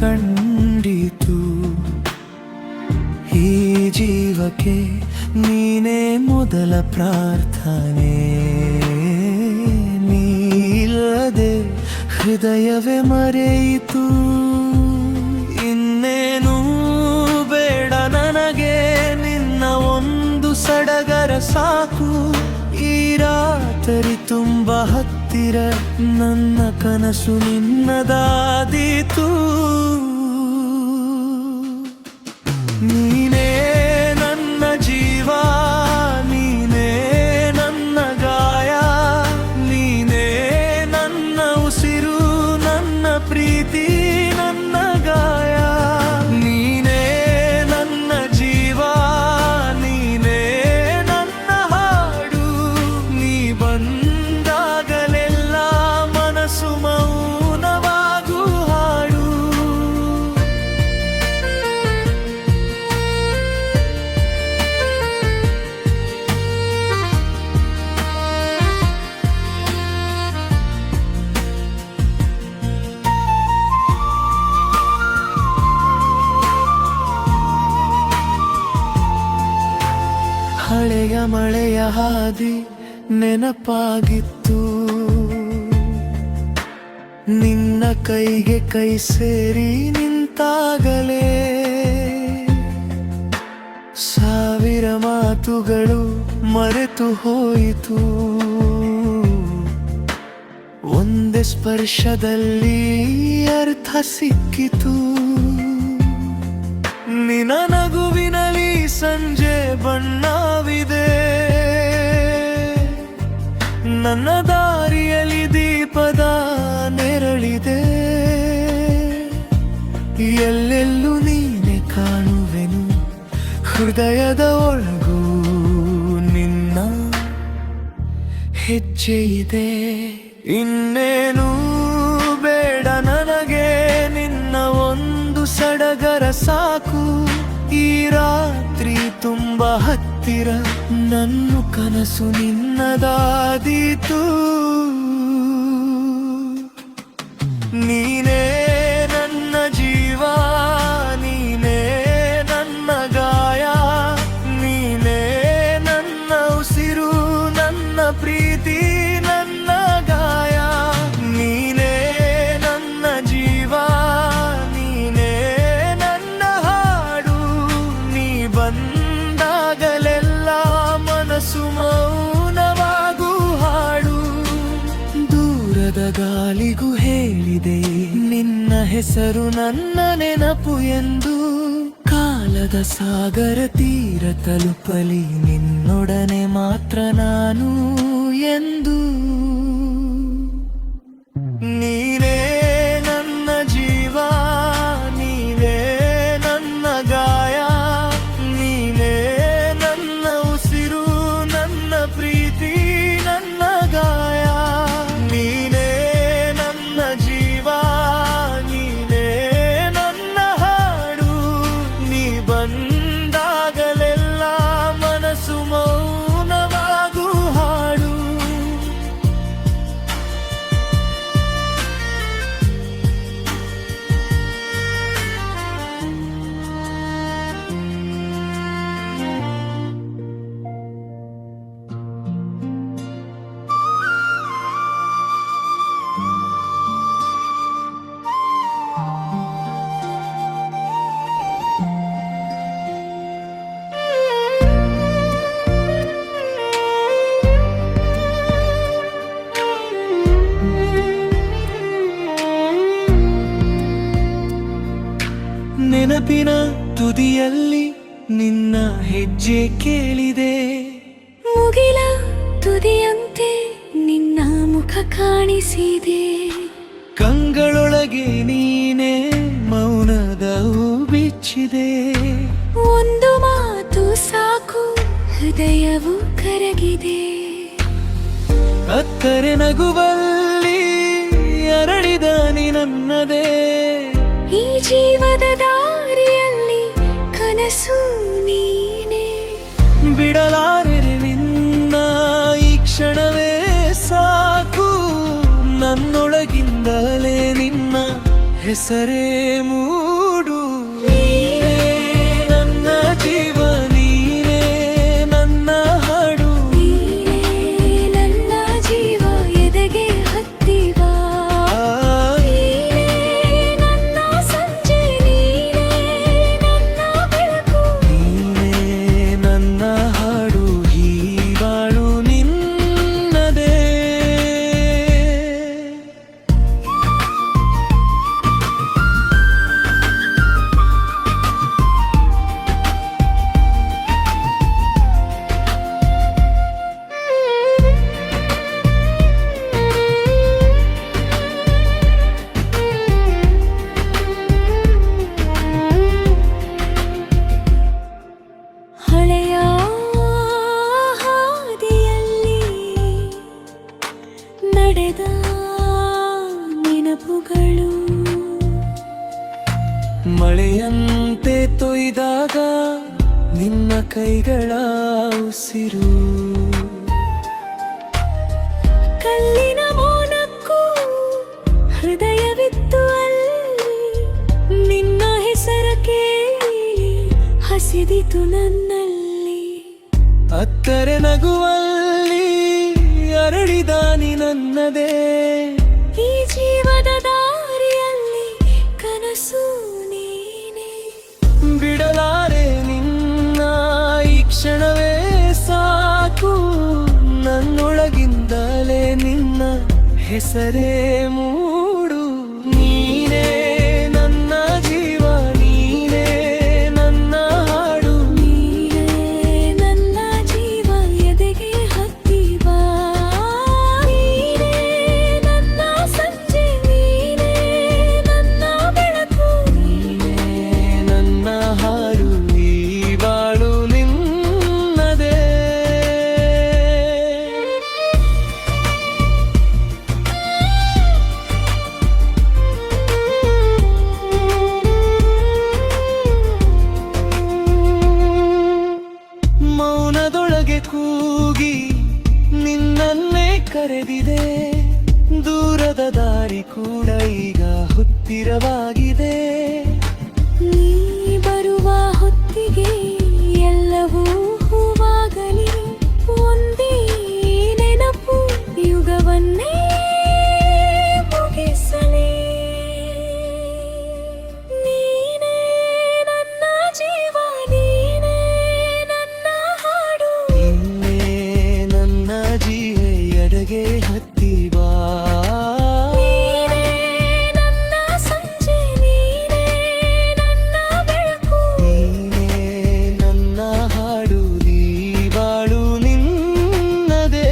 ಕಂಡಿತು. ಈ ಜೀವಕ್ಕೆ ನೀನೇ ಮೊದಲ ಪ್ರಾರ್ಥನೆ. ನೀಲ್ಲದೆ ಹೃದಯವೇ ಮರೆಯಿತು. ಇನ್ನೇನು ಬೇಡ ನನಗೆ ನಿನ್ನ ಒಂದು ಸಡಗರ ಸಾಕು. ಈ ರಾತ್ರಿ ತುಂಬ ಹತ್ತಿರ ನನ್ನ ಕನಸು ನಿನ್ನದಾದೀತು. ನೀನೇ ನನ್ನ ಜೀವ, ನೀನೇ ನನ್ನ ಗಾಯ, ನೀನೇ ನನ್ನ ಉಸಿರು, ನನ್ನ ಪ್ರೀತಿ, ನನ್ನ ಗಾಯ. ನೀನೇ ನನ್ನ ಜೀವ, ನೀನೇ ಹಳೆಯ ಮಳೆಯ ಹಾದಿ ನೆನಪಾಗಿತ್ತು, ನಿನ್ನ ಕೈಗೆ ಕೈ ಸೇರಿ ನಿಂತಾಗಲೇ ಸಾವಿರ ಮಾತುಗಳು ಮರೆತು ಹೋಯಿತು, ಒಂದೇ ಸ್ಪರ್ಶದಲ್ಲಿ ಅರ್ಥ ಸಿಕ್ಕಿತು. ನಿನ್ನ ನಗುವಿನಲ್ಲಿ ಸಂಜೆ ಬಣ್ಣವಿದೆ, ನನ್ನ ದಾರಿಯಲ್ಲಿ ದೀಪದ ನೆರಳಿದೆ, ಎಲ್ಲೆಲ್ಲೂ ನೀನೆ ಕಾಣುವೆನು, ಹೃದಯದ ಒಳಗೂ ನಿನ್ನ ಹೆಜ್ಜೆ ಇದೆ. ಇನ್ನೇನು ಬೇಡ ನನಗೆ, ನಿನ್ನ ಒಂದು ಸಡಗರ ಸಾಕು, ಈ ರಾತ್ರಿ ತುಂಬ ಹತ್ತಿರ, ನನ್ನ ಕನಸು ನಿನ್ನದಾದೀತು. ನೀನೇ ನನ್ನ ಜೀವ, ನೀನೇ ನನ್ನ ಗಾಯ, ನೀನೇ ನನ್ನ ಉಸಿರು, ನನ್ನ ಪ್ರೀತಿ, ನನ್ನ ಗಾಯ. ನೀನೇ ನನ್ನ ಜೀವ, ನೀನೇ ನನ್ನ ಹಾಡು, ನೀ ಬಂದಾಗಲೆಲ್ಲ ಮನಸ್ಸು ಮೌನವಾಗೂ ಹಾಡು. ದೂರದ ಗಾಲಿಗೂ ಹೇಳಿದೆ ನಿನ್ನ ಹೆಸರು, ನನ್ನ ನೆನಪು ಎಂದು, ಕಾಲದ ಸಾಗರ ತೀರ ತಲುಪಲಿ ನಿನ್ನೊಡನೆ ಮಾತ್ರ ನಾನು ಎಂದು. ನೀನೇ ನನ್ನ ಜೀವ, ನೀನೇ ನನ್ನ ಗಾಯ, ನೀನೇ ನನ್ನ ಉಸಿರು, ನನ್ನ ಪ್ರೀತಿ, ನನ್ನ ಗಾಯ. ನೀನೇ ನನ್ನ ಜೀವ, ನೀನೇ ನನ್ನ ಹಾಡು, ನೀ ಬಂದಾಗಲೆಲ್ಲ ಮನಸ್ಸು ಮೌನವಾಗೂ ಹಾಡು. ನೆನಪಿನ ತುದಿಯಲ್ಲಿ ನಿನ್ನ ಹೆಜ್ಜೆ ಕೇಳಿದೆ, ಮುಗಿಲ ತುದಿಯಂತೆ ನಿನ್ನ ಮುಖ ಕಾಣಿಸಿದೆ, ಕಂಗಳೊಳಗೆ ನೀನೇ ಮೌನದ ಹೂ ಬಿಚ್ಚಿದೆ. ಒಂದು ಮಾತು ಸಾಕು, ಹೃದಯವು ಕರಗಿದೆ, ಅಕ್ಕರೆ ನಗುವಲ್ಲಿ ಅರಳಿದ ನೀ ನನ್ನದೇ, ಈ ಜೀವದ ದಾರಿಯಲ್ಲಿ ಕನಸು ನೀನೆ. ಬಿಡಲಾರೆ ನಿನ್ನ ಈ ಕ್ಷಣವೇ ಸಾಕು, ನನ್ನೊಳಗಿಂದಲೇ ನಿನ್ನ ಹೆಸರೇ ಮೂಡು. ನೀನೇ ನನ್ನ ಜೀವ, ನೀನೇ ನನ್ನ ಹಾಡು, ನೀನೇ ನನ್ನ ಜೀವ, ಎದೆಗೆ ಹತ್ತಿವ, ನೀನೇ ನನ್ನ ಸಂಜೆ, ನೀನೇ ನನ್ನ ಬೆಳಕು, ನೀನೇ ನನ್ನ ಹಾಡು, ಈ ಬಾಳು ನಿನ್ನದೇ. ಹಳೆಯ ಹಾದಿಯಲ್ಲಿ ನಡೆದ ನೆನಪುಗಳು, ಮಳೆಯಂತೆ ತೊಯ್ದಾಗ ನಿನ್ನ ಕೈಗಳ ಉಸಿರು, ಕಲ್ಲಿನ ಮೌನಕ್ಕೂ ಹೃದಯವಿತ್ತು ಅಲ್ಲಿ, ನಿನ್ನ ಹೆಸರ ಕೇಳಿ ಹಸಿದಿತು ನನ್ನಲ್ಲಿ. ಅತ್ತರೆ ನಗುವಲ್ಲಿ ಅರಳಿದ ನೀ ನನ್ನದೇ. ಈ ಜೀವದ ದಾರಿಯಲ್ಲಿ ಕನಸು ನೀನೇ. ಬಿಡಲಾರೆ ನಿನ್ನ ಈ ಕ್ಷಣವೇ ಸಾಕು. ನನ್ನೊಳಗಿಂದಲೇ ನಿನ್ನ ಹೆಸರೇ ಮೂಡು. ನೀನೇ ನನ್ನ ಜೀವ, ನೀನೇ ನನ್ನ ಹಾಡು. ನೀನೇ ನನ್ನ ಜೀವ, ಎದೆಗೆ ಹತ್ತಿ ಬಾ. ನೀನೇ ನನ್ನ ಸಂಜೆ, ನೀನೇ ನನ್ನ ಬೆಳಕು. ನೀನೇ ನನ್ನ ಹಾಡು, ಈ ಬಾಳು ನಿನ್ನದೇ. ಮೌನದೊಳಗೆ ಕೂಗಿ ನಿನ್ನನ್ನೇ ಕರೆದಿದೆ. ದೂರದ ದಾರಿ ಕೂಡ ಈಗ ಹತ್ತಿರವಾಗಿದೆ. ನೀ ಬರುವ ಹೊತ್ತಿಗೆ ಎಲ್ಲವೂ ಹೂವಾಗಲಿ. ಒಂದೇ ನೆನಪು ಯುಗವನ್ನೇ ಮುಗಿಸಲಿ. ನೀನೇ ನನ್ನ ಜೀವ, ನೀನೇ ನನ್ನ ಹಾಡು. ನಿನ್ನೆ ನನ್ನ ಜೀವೆ ಎಡೆಗೆ ಹತ್ತಿ ಬಾ. ನೀನೇ ನನ್ನ ಸಂಜೆ, ನೀನೇ ನನ್ನ ಬೆಳಕು. ನೀನೇ ನನ್ನ ಹಾಡು, ಈ ಬಾಳು ನಿನ್ನದೇ.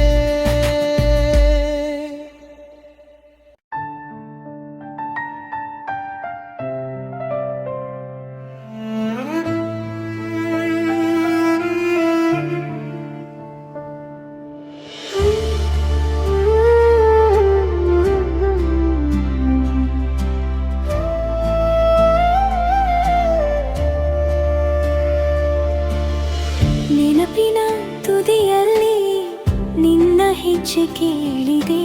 ನೆನಪಿನ ತುದಿಯಲ್ಲಿ ನಿನ್ನ ಹೆಜ್ಜೆ ಕೇಳಿದೆ.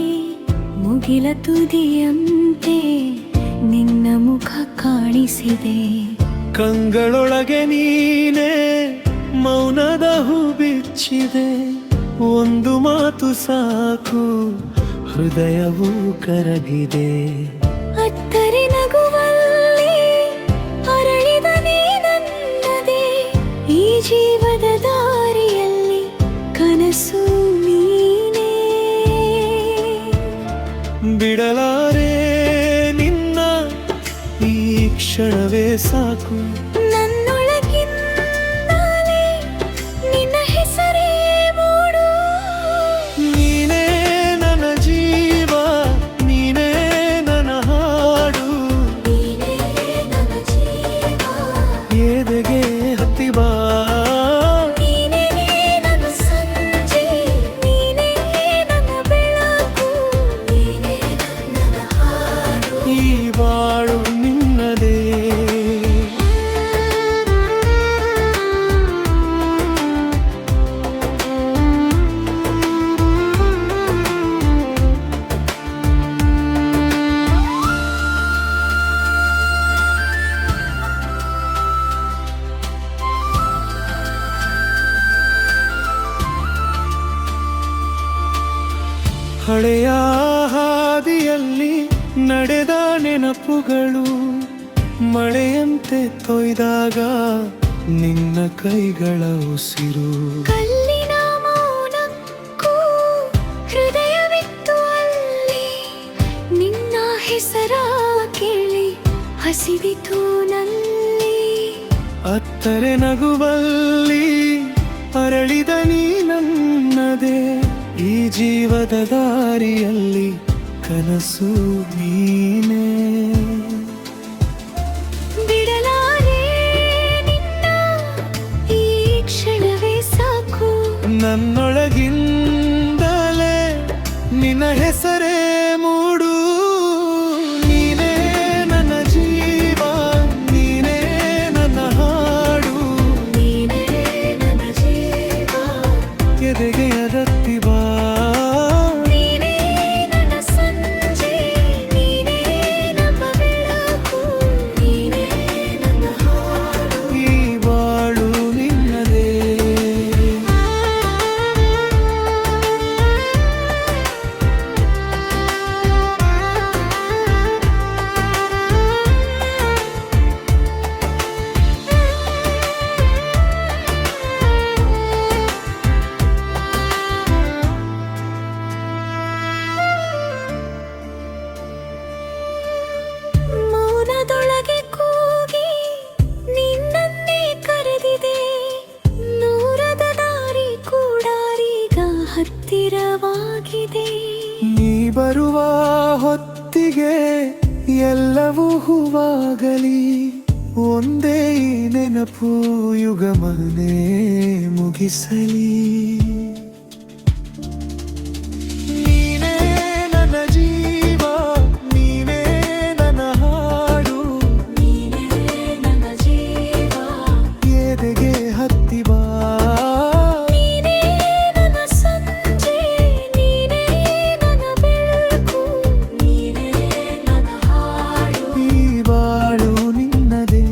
ಮುಗಿಲ ತುದಿಯಂತೆ ನಿನ್ನ ಮುಖ ಕಾಣಿಸಿದೆ. ಕಂಗಳೊಳಗೆ ನೀನೇ ಮೌನದ ಹೂ ಬಿಚ್ಚಿದೆ. ಒಂದು ಮಾತು ಸಾಕು, ಹೃದಯವು ಕರಗಿದೆ. ಅತ್ತರೆ ನಗುವಲ್ಲಿ ಅರಳಿದ ನೀ ನನ್ನದೇ. ಈ ಜೀವದ ದಾರಿಯಲ್ಲಿ ಕನಸು ನೀನೇ. ಬಿಡಲಾರೆ ನಿನ್ನ ಈ ಕ್ಷಣವೇ ಸಾಕು. ನನ್ನೊಳಗಿಂದಲೇ ನಿನ್ನ ಹೆಸರೇ ಮೂಡು. ನೀನೇ ನನ್ನ ಜೀವ, ನೀನೇ ನನ್ನ ಹಾಡು. ನೀನೇ ನನ್ನ ಜೀವ, ಎದೆಗೆ ಹತ್ತಿ ಬಾ. ನೀನೇ ನನ್ನ ಸಂಜೆ, ನೀನೇ ನನ್ನ ಬೆಳಕು. ನೀನೇ ನನ್ನ ಹಾಡು, ಈ ಬಾಳು ನಿನ್ನದೇ. ಹಳೆಯ ಹಾದಿಯಲ್ಲಿ ನಡೆದ ನೆನಪುಗಳು ಮಳೆಯಂತೆ ತೊಯ್ದಾಗ ನಿನ್ನ ಕೈಗಳ ಉಸಿರು. ಕಲ್ಲಿನ ಮೌನಕ್ಕೂ ಹೃದಯವಿತ್ತು ಅಲ್ಲಿ. ನಿನ್ನ ಹೆಸರ ಕೇಳಿ ಹಸಿವಿತು ನಲ್ಲಿ. ಅತ್ತರೆ ನಗುವಲ್ಲಿ ಅರಳಿದ ನೀ ನನ್ನದೇ. ಈ ಜೀವದ ದಾರಿಯಲ್ಲಿ ಕನಸು ನೀನೇ. ಬಿಡಲಾರೆ ನಿನ್ನ ಈ ಕ್ಷಣವೇ ಸಾಕು. ನನ್ನೊಳಗಿಂದಲೇ ನಿನ್ನ ಹೆಸರೇ ಮೂಡು. ನೀನೇ ನನ್ನ ಜೀವ, ನೀನೇ ನನ್ನ ಹಾಡು. ನೀನೇ ನನ್ನ ಜೀವ, ಎದೆಗೆ ಹತ್ತಿ ಬಾ. ನೀನೇ ನನ್ನ ಸಂಜೆ, ನೀನೇ ನಮ್ಮ ಬೆಳಕು. ನೀನೇ ನನ್ನ ಹಾಡು, ಈ ಬಾಳು ನಿನ್ನದೇ. ಆಗಿದೆ. ನೀ ಬರುವ ಹೊತ್ತಿಗೆ ಎಲ್ಲವೂ ಹೂವಾಗಲಿ, ಒಂದೇ ಈ ನೆನಪು ಯುಗಮನೆ ಮುಗಿಸಲಿ. ನೀನೇ ನನ್ನ ಜೀವ, ನೀನೇ ನನ್ನ ಹಾಡು, ನೀನೇ ನನ್ನ ಜೀವ, ಎದೆಗೆ ಹತ್ತಿ ಬಾ. ನೀನೇ ನನ್ನ ಸಂಜೆ, ನೀನೇ ನನ್ನ ಬೆಳಕು, ನೀನೇ ನನ್ನ ಹಾಡು. ಈ ಬಾಳು ನಿನ್ನದೇ.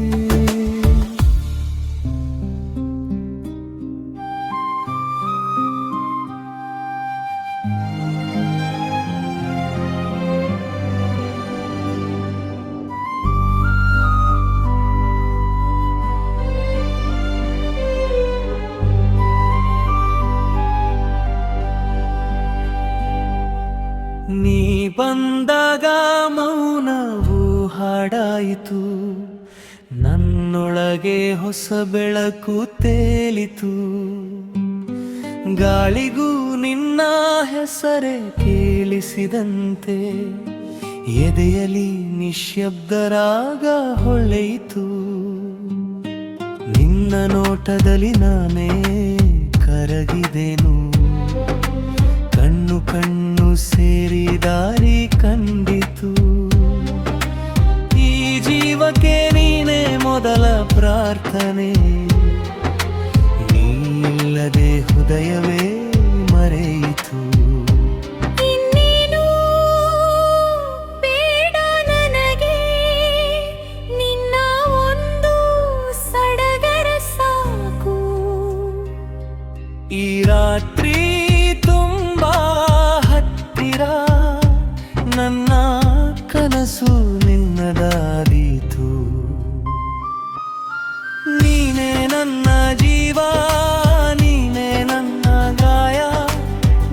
ನೀ ಬಂದಾಗ ಮೌನವು ಹಾಡಾಯಿತು, ನನ್ನೊಳಗೆ ಹೊಸ ಬೆಳಕು ತೇಲಿತು. ಗಾಳಿಗೂ ನಿನ್ನ ಹೆಸರೇ ಕೇಳಿಸಿದಂತೆ, ಎದೆಯಲಿ ನಿಶ್ಶಬ್ದರಾಗ ಹೊಳೆಯಿತು. ನಿನ್ನ ನೋಟದಲ್ಲಿ ನಾನೇ ಕರಗಿದೆನು, ಕಣ್ಣು ಕಣ್ಣು ಸೇರಿ ದಾರಿ ಕಂಡಿತು. ಈ ಜೀವಕ್ಕೆ ನೀನೇ ಮೊದಲ ಪ್ರಾರ್ಥನೆ, ನೀಲ್ಲದೆ ಹೃದಯವೇ ಮರೆಯಿತು. ಇನ್ನೇನು ಬೇಡ ನನಗೆ, ನಿನ್ನ ಒಂದು ಸಡಗರ ಸಾಕು. ಈ ರಾತ್ರಿ ತುಂಬಾ ಹತ್ತಿರ, ನನ್ನ ಕನಸು ನಿನ್ನದಾದೀತು. ನೀನೇ ನನ್ನ ಜೀವ, ನೀನೇ ನನ್ನ ಗಾಯ,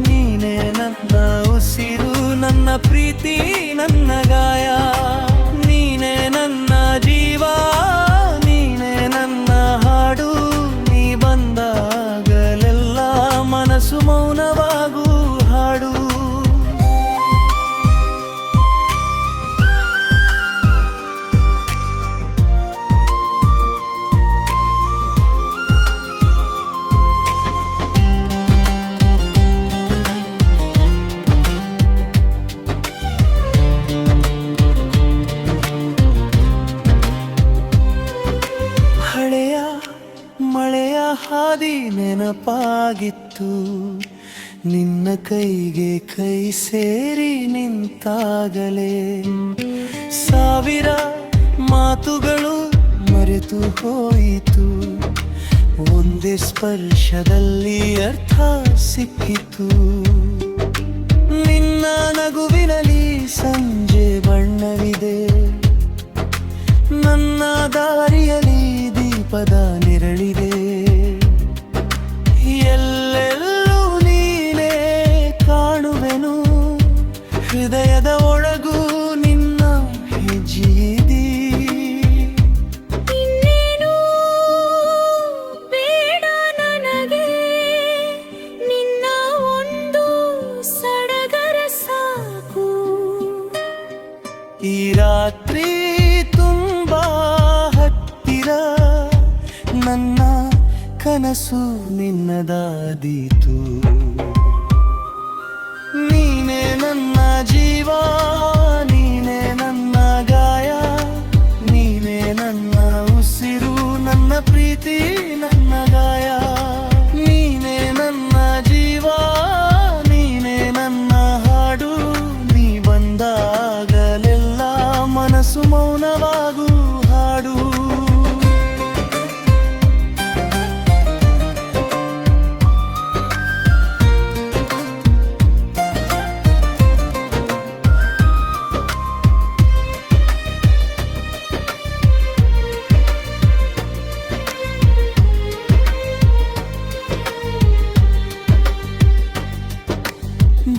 ನೀನೇ ನನ್ನ ಉಸಿರು, ನನ್ನ ಪ್ರೀತಿ ನನ್ನ ಗಾಯ. ನೀನೇ ನನ್ನ ಜೀವ, ನೀನೇ ನನ್ನ ಹಾಡು, ನೀ ಬಂದಾಗಲೆಲ್ಲ ಮನಸ್ಸು ಮೌನವಾಗೂ ಹಾಡು. ಹಳೆಯ ಮಳೆಯ ಹಾದಿ ನೆನಪಾಗಿತ್ತು, ನಿನ್ನ ಕೈಗೆ ಕೈ ಸೇರಿ ನಿಂತಾಗಲೇ. ಸಾವಿರ ಮಾತುಗಳು ಮರೆತು ಹೋಯಿತು, ಒಂದೇ ಸ್ಪರ್ಶದಲ್ಲಿ ಅರ್ಥ ಸಿಕ್ಕಿತು. ನಿನ್ನ ನಗುವಿನಲ್ಲಿ ಸಂಜೆ ಬಣ್ಣವಿದೆ, ನನ್ನ ದಾರಿಯಲ್ಲಿ ದೀಪದ ನೆರಳಿದೆ. ಎಲ್ಲೆಲ್ಲೂ ನೀನೇ ಕಾಣುವೆನು, ಹೃದಯದ ಒಳಗೂ ನಿನ್ನ ಹೆಜ್ಜೆಯಿದೆ. ಇನ್ನೇನು ಬೇಡ ನನಗೆ, ನಿನ್ನ ಒಂದು ಸಡಗರ ಸಾಕು. ಈ ರಾತ್ರಿ ತುಂಬಾ ಹತ್ತಿರ, ನನ್ನ ಕನಸು ನಿನ್ನದಾದೀತು. ನೀನೇ ನನ್ನ ಜೀವ, ನೀನೇ ನನ್ನ ಗಾಯ, ನೀನೇ ನನ್ನ ಉಸಿರು, ನನ್ನ ಪ್ರೀತಿ ನನ್ನ ಗಾಯ. ನೀನೇ ನನ್ನ ಜೀವ, ನೀನೇ ನನ್ನ ಹಾಡು, ನೀ ಬಂದಾಗಲೆಲ್ಲ ಮನಸ್ಸು ಮೌನವಾಗೂ ಹಾಡು.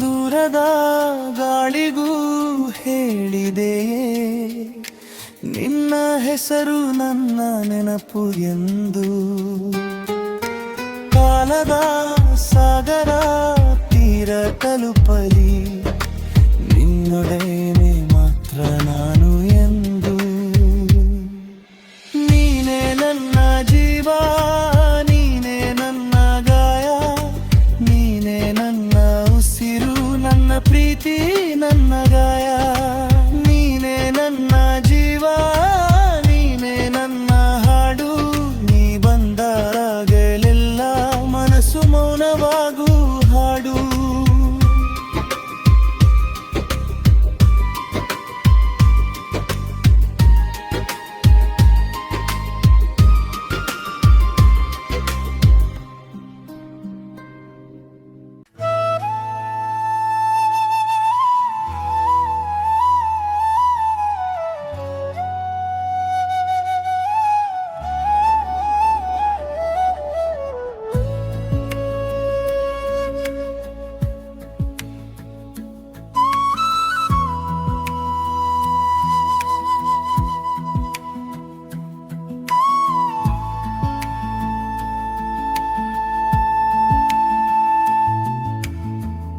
ದೂರದ ಗಾಳಿಗೂ ಹೇಳಿದೆಯೇ, ನಿನ್ನ ಹೆಸರು ನನ್ನ ನೆನಪು ಎಂದು. ಕಾಲದ ಸಾಗರ ತೀರ ತಲುಪ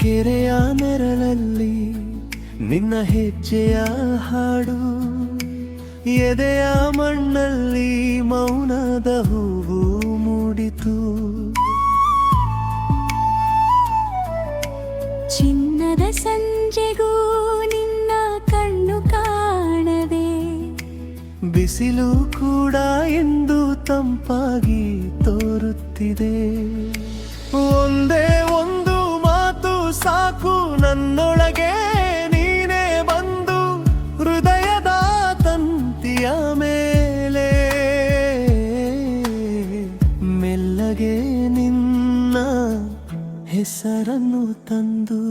ಕೆರೆಯ ನೆರಳಲ್ಲಿ ನಿನ್ನ ಹೆಜ್ಜೆಯ ಹಾಡು, ಎದೆಯ ಮಣ್ಣಲ್ಲಿ ಮೌನದ ಹೂವು ಮೂಡಿತು. ಚಿನ್ನದ ಸಂಜೆಗೂ ನಿನ್ನ ಕಣ್ಣು ಕಾಣದೆ, ಬಿಸಿಲು ಕೂಡ ಎಂದು ತಂಪಾಗಿ ತೋರುತ್ತಿದೆ. ಒಂದೇ ಒಂದು ಮಾತು ಸಾಕು ನನ್ನೊಳಗೆ ನೀನೇ ಬಂದು, ಹೃದಯದ ತಂತಿಯ ಮೇಲೆ ಮೆಲ್ಲಗೆ ನಿನ್ನ ಹೆಸರನ್ನು ತಂದು.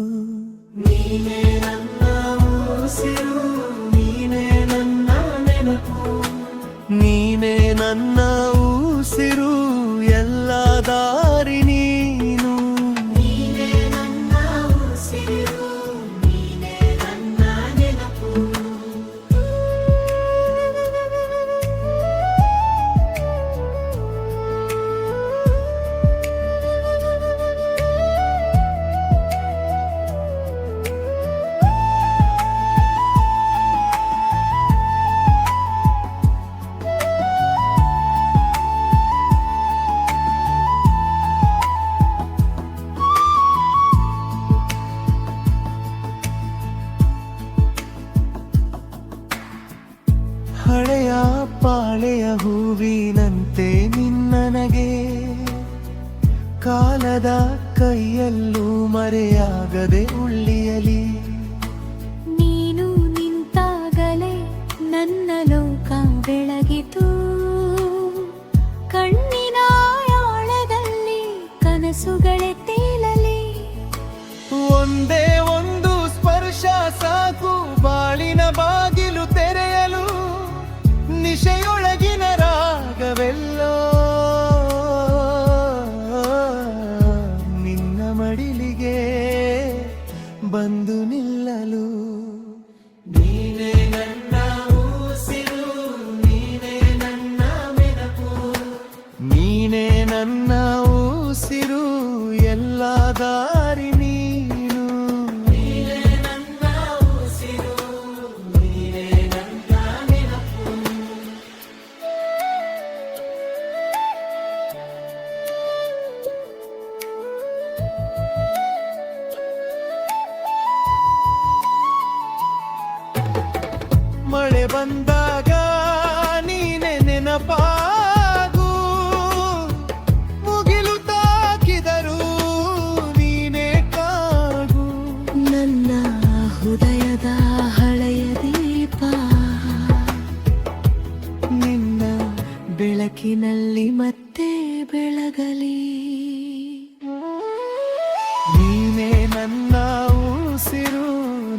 ನೀನೇ ನನ್ನ ಉಸಿರು, ನೀನೇ ನನ್ನ ನೆನಪು, ನೀನೇ ನನ್ನ ಉಸಿರು, ಎಲ್ಲ ದಾರಿ ನೀನು. ನೀನೇ ನನ್ನ ಉಸಿರು, ನೀನೇ ನನ್ನ ನೆನಪು. ಹಳೆಯ ಪಾಳೆಯ ಹೂವಿನಂತೆ ನಿನ್ನನಗೆ, ಕಾಲದ ಕೈಯಲ್ಲೂ ಮರೆಯಾಗದೆ ಉಳಿಯಲಿ. ನೀನು ನಿಂತಾಗಲೇ ನನ್ನ ಲೋಕ ಬೆಳಗಿತು, ಕಣ್ಣಿನ ಆಳದಲ್ಲಿ ಕನಸುಗಳೇ ತೇಲಲಿ. ಒಂದೇ ಒಂದು ಸ್ಪರ್ಶ ಸಾಕು ಬಾಳಿನ ಬಾಗಿಲು ತೆರೆಯಲು, ನಿಶೆಯೊಳಗಿನ ರಾಗವೆಲ್ಲೋ ನಿನ್ನ ಮಡಿಲಿಗೆ ಬಂದು ನಿಲ್ಲಲು. ನೀನೇ ನನ್ನ ಉಸಿರು, ನೀನೇ ನನ್ನ ನೆನಪು, ನೀನೇ ನನ್ನ ಉಸಿರು, ಎಲ್ಲ ದಾರಿ ನೀನು. ನೀನೇ ನನ್ನ ಉಸಿರು, ನೀನೇ ನನ್ನ ನೆನಪು. ಮಳೆ ಬಂದಾಗ ನೀನೆ ನೆನಪಾಗು, ಮುಗಿಲು ತಾಕಿದರು ನೀನೆ ಕಾಗು. ನನ್ನ ಹೃದಯದ ಹಳೆಯ ದೀಪ ನಿನ್ನ ಬೆಳಕಿನಲ್ಲಿ ಮತ್ತೆ ಬೆಳಗಲಿ. ನೀನೇ ನನ್ನ ಉಸಿರು,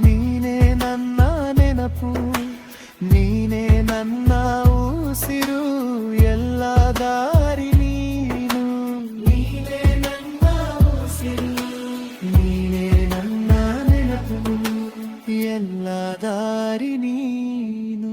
ನೀನೇ ನನ್ನ ನೆನಪು, ನೀನೇ ನನ್ನ ಉಸಿರು, ಎಲ್ಲ ದಾರಿ ನೀನು. ನೀನೇ ನನ್ನ ಉಸಿರು, ನೀನೇ ನನ್ನ ನೆನಪು, ಎಲ್ಲ ದಾರಿ ನೀನು.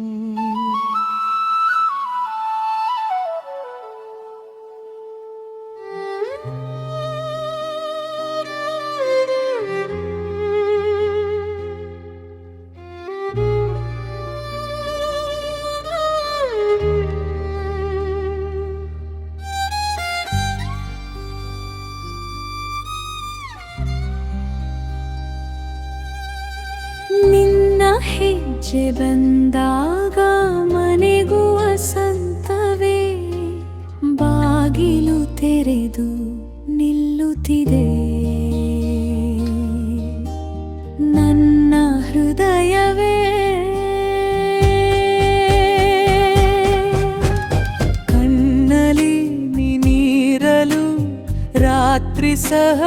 ನಿನ್ನ ಹೆಜ್ಜೆ ಬಂದಾಗ ಮನೆಗೂ ವಸಂತವೇ ಬಾಗಿಲು ತೆರೆದು ನಿಲ್ಲುತ್ತಿದೆ. ನನ್ನ ಹೃದಯವೇ ಕಣ್ಣಲ್ಲಿ ನೀರಲು, ರಾತ್ರಿ ಸಹ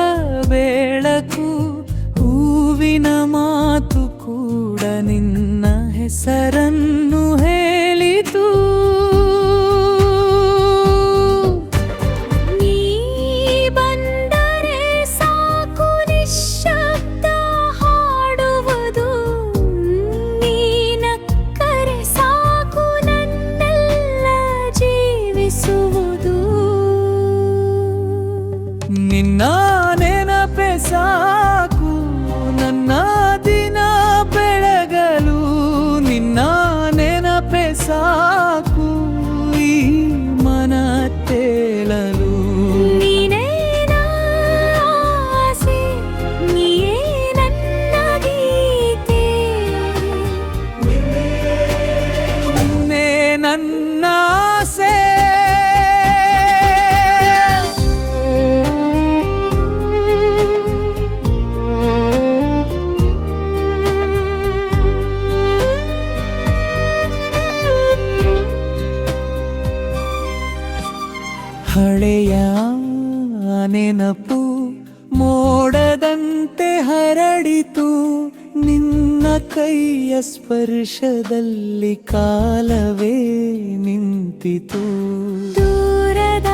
ಬೆಳಕು, ಹೂವಿನ ಮಾತು ಕೂಡ ನಿನ್ನ ಹೆಸರನ್ನು ಹೇಳಿತು. ನೀ ಬಂದರೆ ಸಾಕು ನಿಶ್ಶಬ್ದ ಹಾಡುವುದು, ನೀನಕ್ಕರೆ ಸಾಕು ನನ್ನೆಲ್ಲ ಜೀವಿಸುವುದು. ನಿನ್ನ ನೆನಪೆ ಸಾಕು ನೆನಪು ಮೋಡದಂತೆ ಹರಡಿತು, ನಿನ್ನ ಕೈಯ ಸ್ಪರ್ಶದಲ್ಲಿ ಕಾಲವೇ ನಿಂತಿತು. ದೂರದ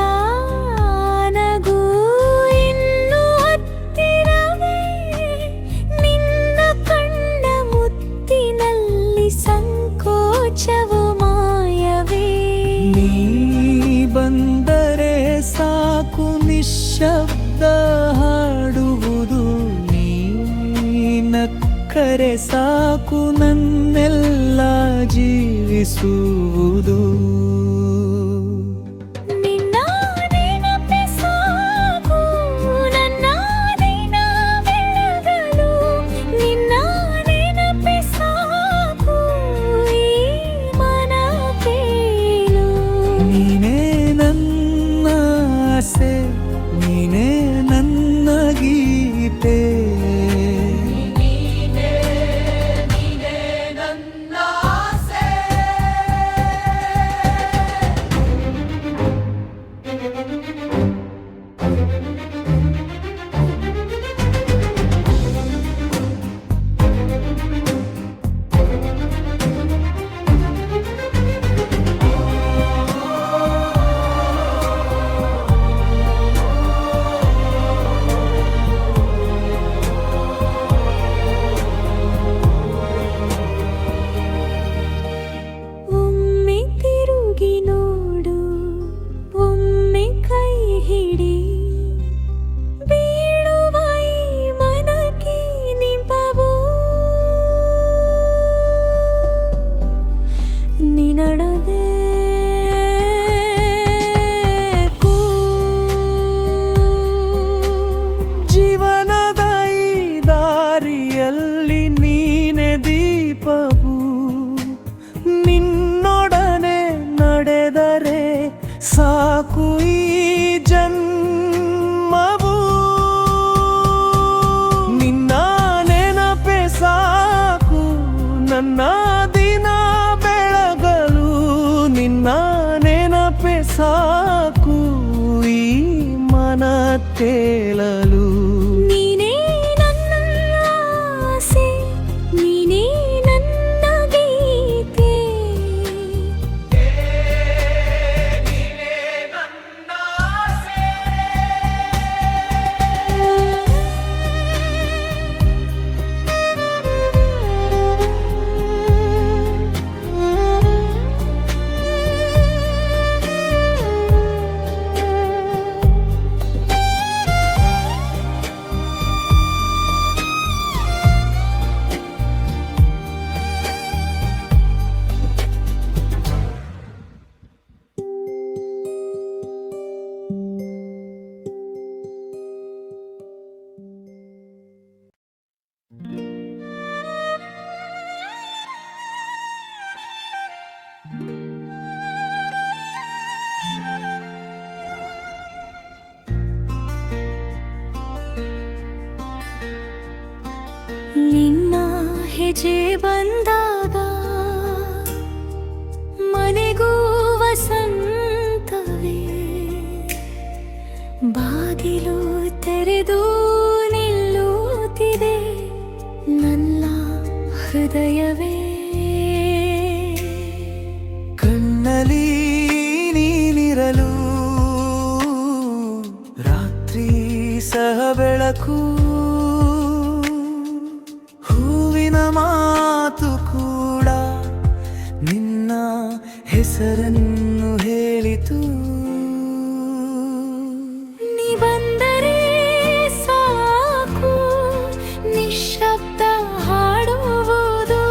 ನಗು ಇನ್ನು ಹತ್ತಿರವೇ, ನಿನ್ನ ಕಣ್ಣ ಮುತ್ತಿನಲ್ಲಿ ಸಂಕೋಚವು ಮಾಯವೇ. ನೀ ಬಂದರೆ ಸಾಕು ನಿಶ್ಶಬ್ದ ಹಾಡುವುದು, ನೀ ನಕ್ಕರೆ ಸಾಕು ನನ್ನೆಲ್ಲ ಜೀವಿಸುವುದು. ನಿನ್ನ ನೆನಪೇ ಸಾಕು ನನ್ನ ದಿನ ಬೆಳಗಲು, ನಿನ್ನ ನೆನಪೇ ಸಾಕು ಈ ಮನ ಕೇಳು. ನೀನೇ ನನ್ನ ಆಸೆ, ನೀನೇ ನನ್ನ ಗೀತೆ. ಒಮ್ಮೆ ತಿರುಗಿ ನೋಡು, ಒಮ್ಮೆ ಕೈ ಹಿಡಿ, ಬೀಳುವ ಈ ಮನಕ್ಕೆ ನಿಂಪವು. ನಿನ್ನಡದೆ ಜೀವನದ ಈ ದಾರಿಯಲ್ಲಿ ನೀನೆ ದೀಪವು, ನಿನ್ನೊಡನೆ ನಡೆದರೆ ಸಾಕು ಈ ಜನ್ಮವು. ನಿನ್ನ ನೆನಪೇ ಸಾಕು ನನ್ನ ದಿನ ಬೆಳಗಲು, ನಿನ್ನ ನೆನಪೇ ಸಾಕು ಈ ಮನ ತೇಲಲು. ನೀನೇ ನನ್ನ ಆಸೆ, ನೀನೇ ನನ್ನ ಗೀತೆ. ನಿನ್ನ ಹೆಜ್ಜೆ ಬಂದಾಗ ಮನೆಗೂ ವಸಂತವೇ, ಬಾಗಿಲು ತೆರೆದು ನಿಲ್ಲುತ್ತಿದೆ ನನ್ನ ಹೃದಯವೇ. ಕಣ್ಣಲ್ಲಿ ನೀನಿರಲು ರಾತ್ರಿ ಸಹ ಬೆಳಕು, ಹೂವಿನ ಮಾತು ಕೂಡ ನಿನ್ನ ಹೆಸರನ್ನು ಹೇಳಿತು. ನೀ ಬಂದರೆ ಸಾಕು ನಿಶ್ಶಬ್ದ ಹಾಡುವುದು,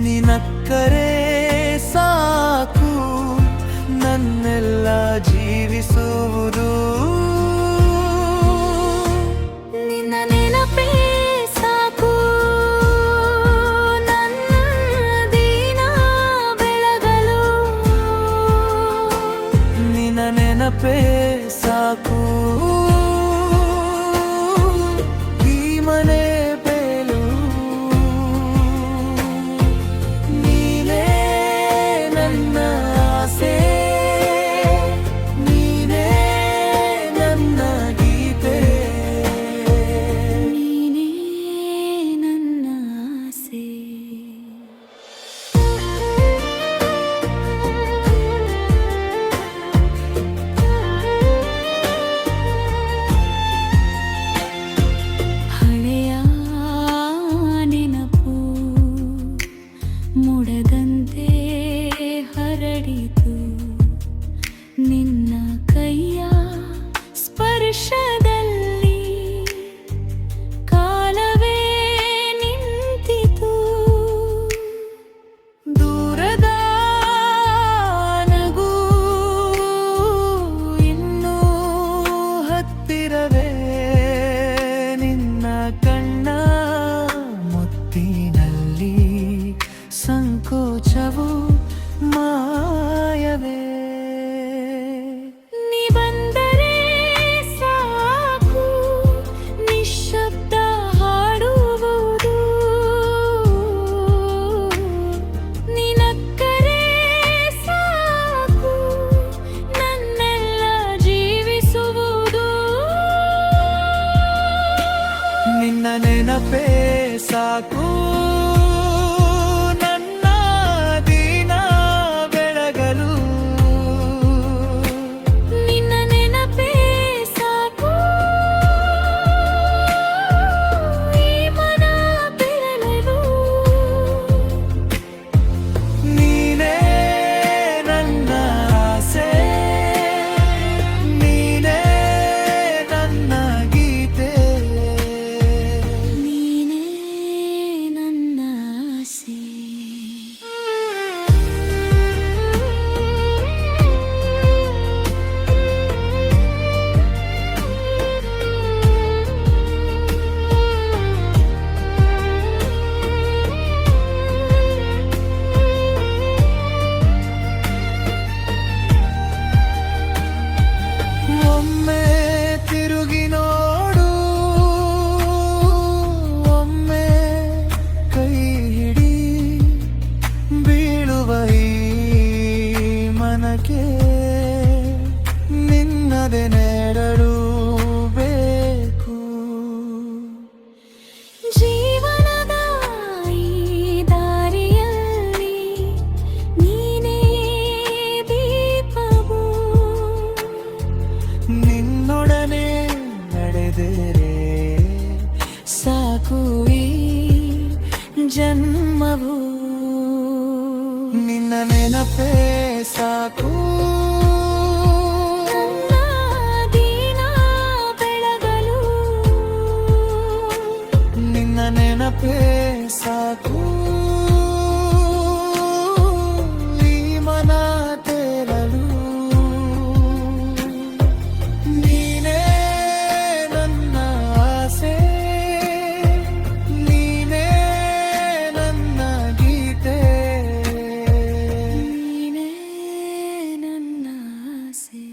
ನಿನಕ್ಕರೆ ಸಾಕು ನನ್ನೆಲ್ಲ ಜೀವಿಸುವುದು. ನಿನ್ನ ನೆನಪೇ ಸಾಕು ನನ್ನ ದಿನ ಬೆಳಗಲು, ನಿನ್ನ ನೆನಪೇ ಸಾಕು ಈ ಮನೆ ಬೇಲು. ನೀನೇ ನನ್ನ ಆಸೆ, ನೀ ನಿನ್ನದೆ ನೆರಳು ಬೇಕು. ಜೀವನದ ಈ ದಾರಿಯಲ್ಲಿ ನೀನೇ ದೀಪವು. ನಿನ್ನೊಡನೆ ನಡೆದರೆ ಸಾಕು ಈ ಜನ್ಮವು. ನಿನ್ನ ನೆನಪೇ ಸಾಕು. ನನ್ನ ದಿನ ಬೆಳಗಲು ನಿನ್ನ ನೆನಪೇ ಸಾಕು. ಈ ಮನ ತೇರಲು ನೀನೇ ನನ್ನ ಆಸೆ, ನೀನೇ ನನ್ನ ಗೀತೆ. ನೀನೇ ನನ್ನ ಆಸೆ.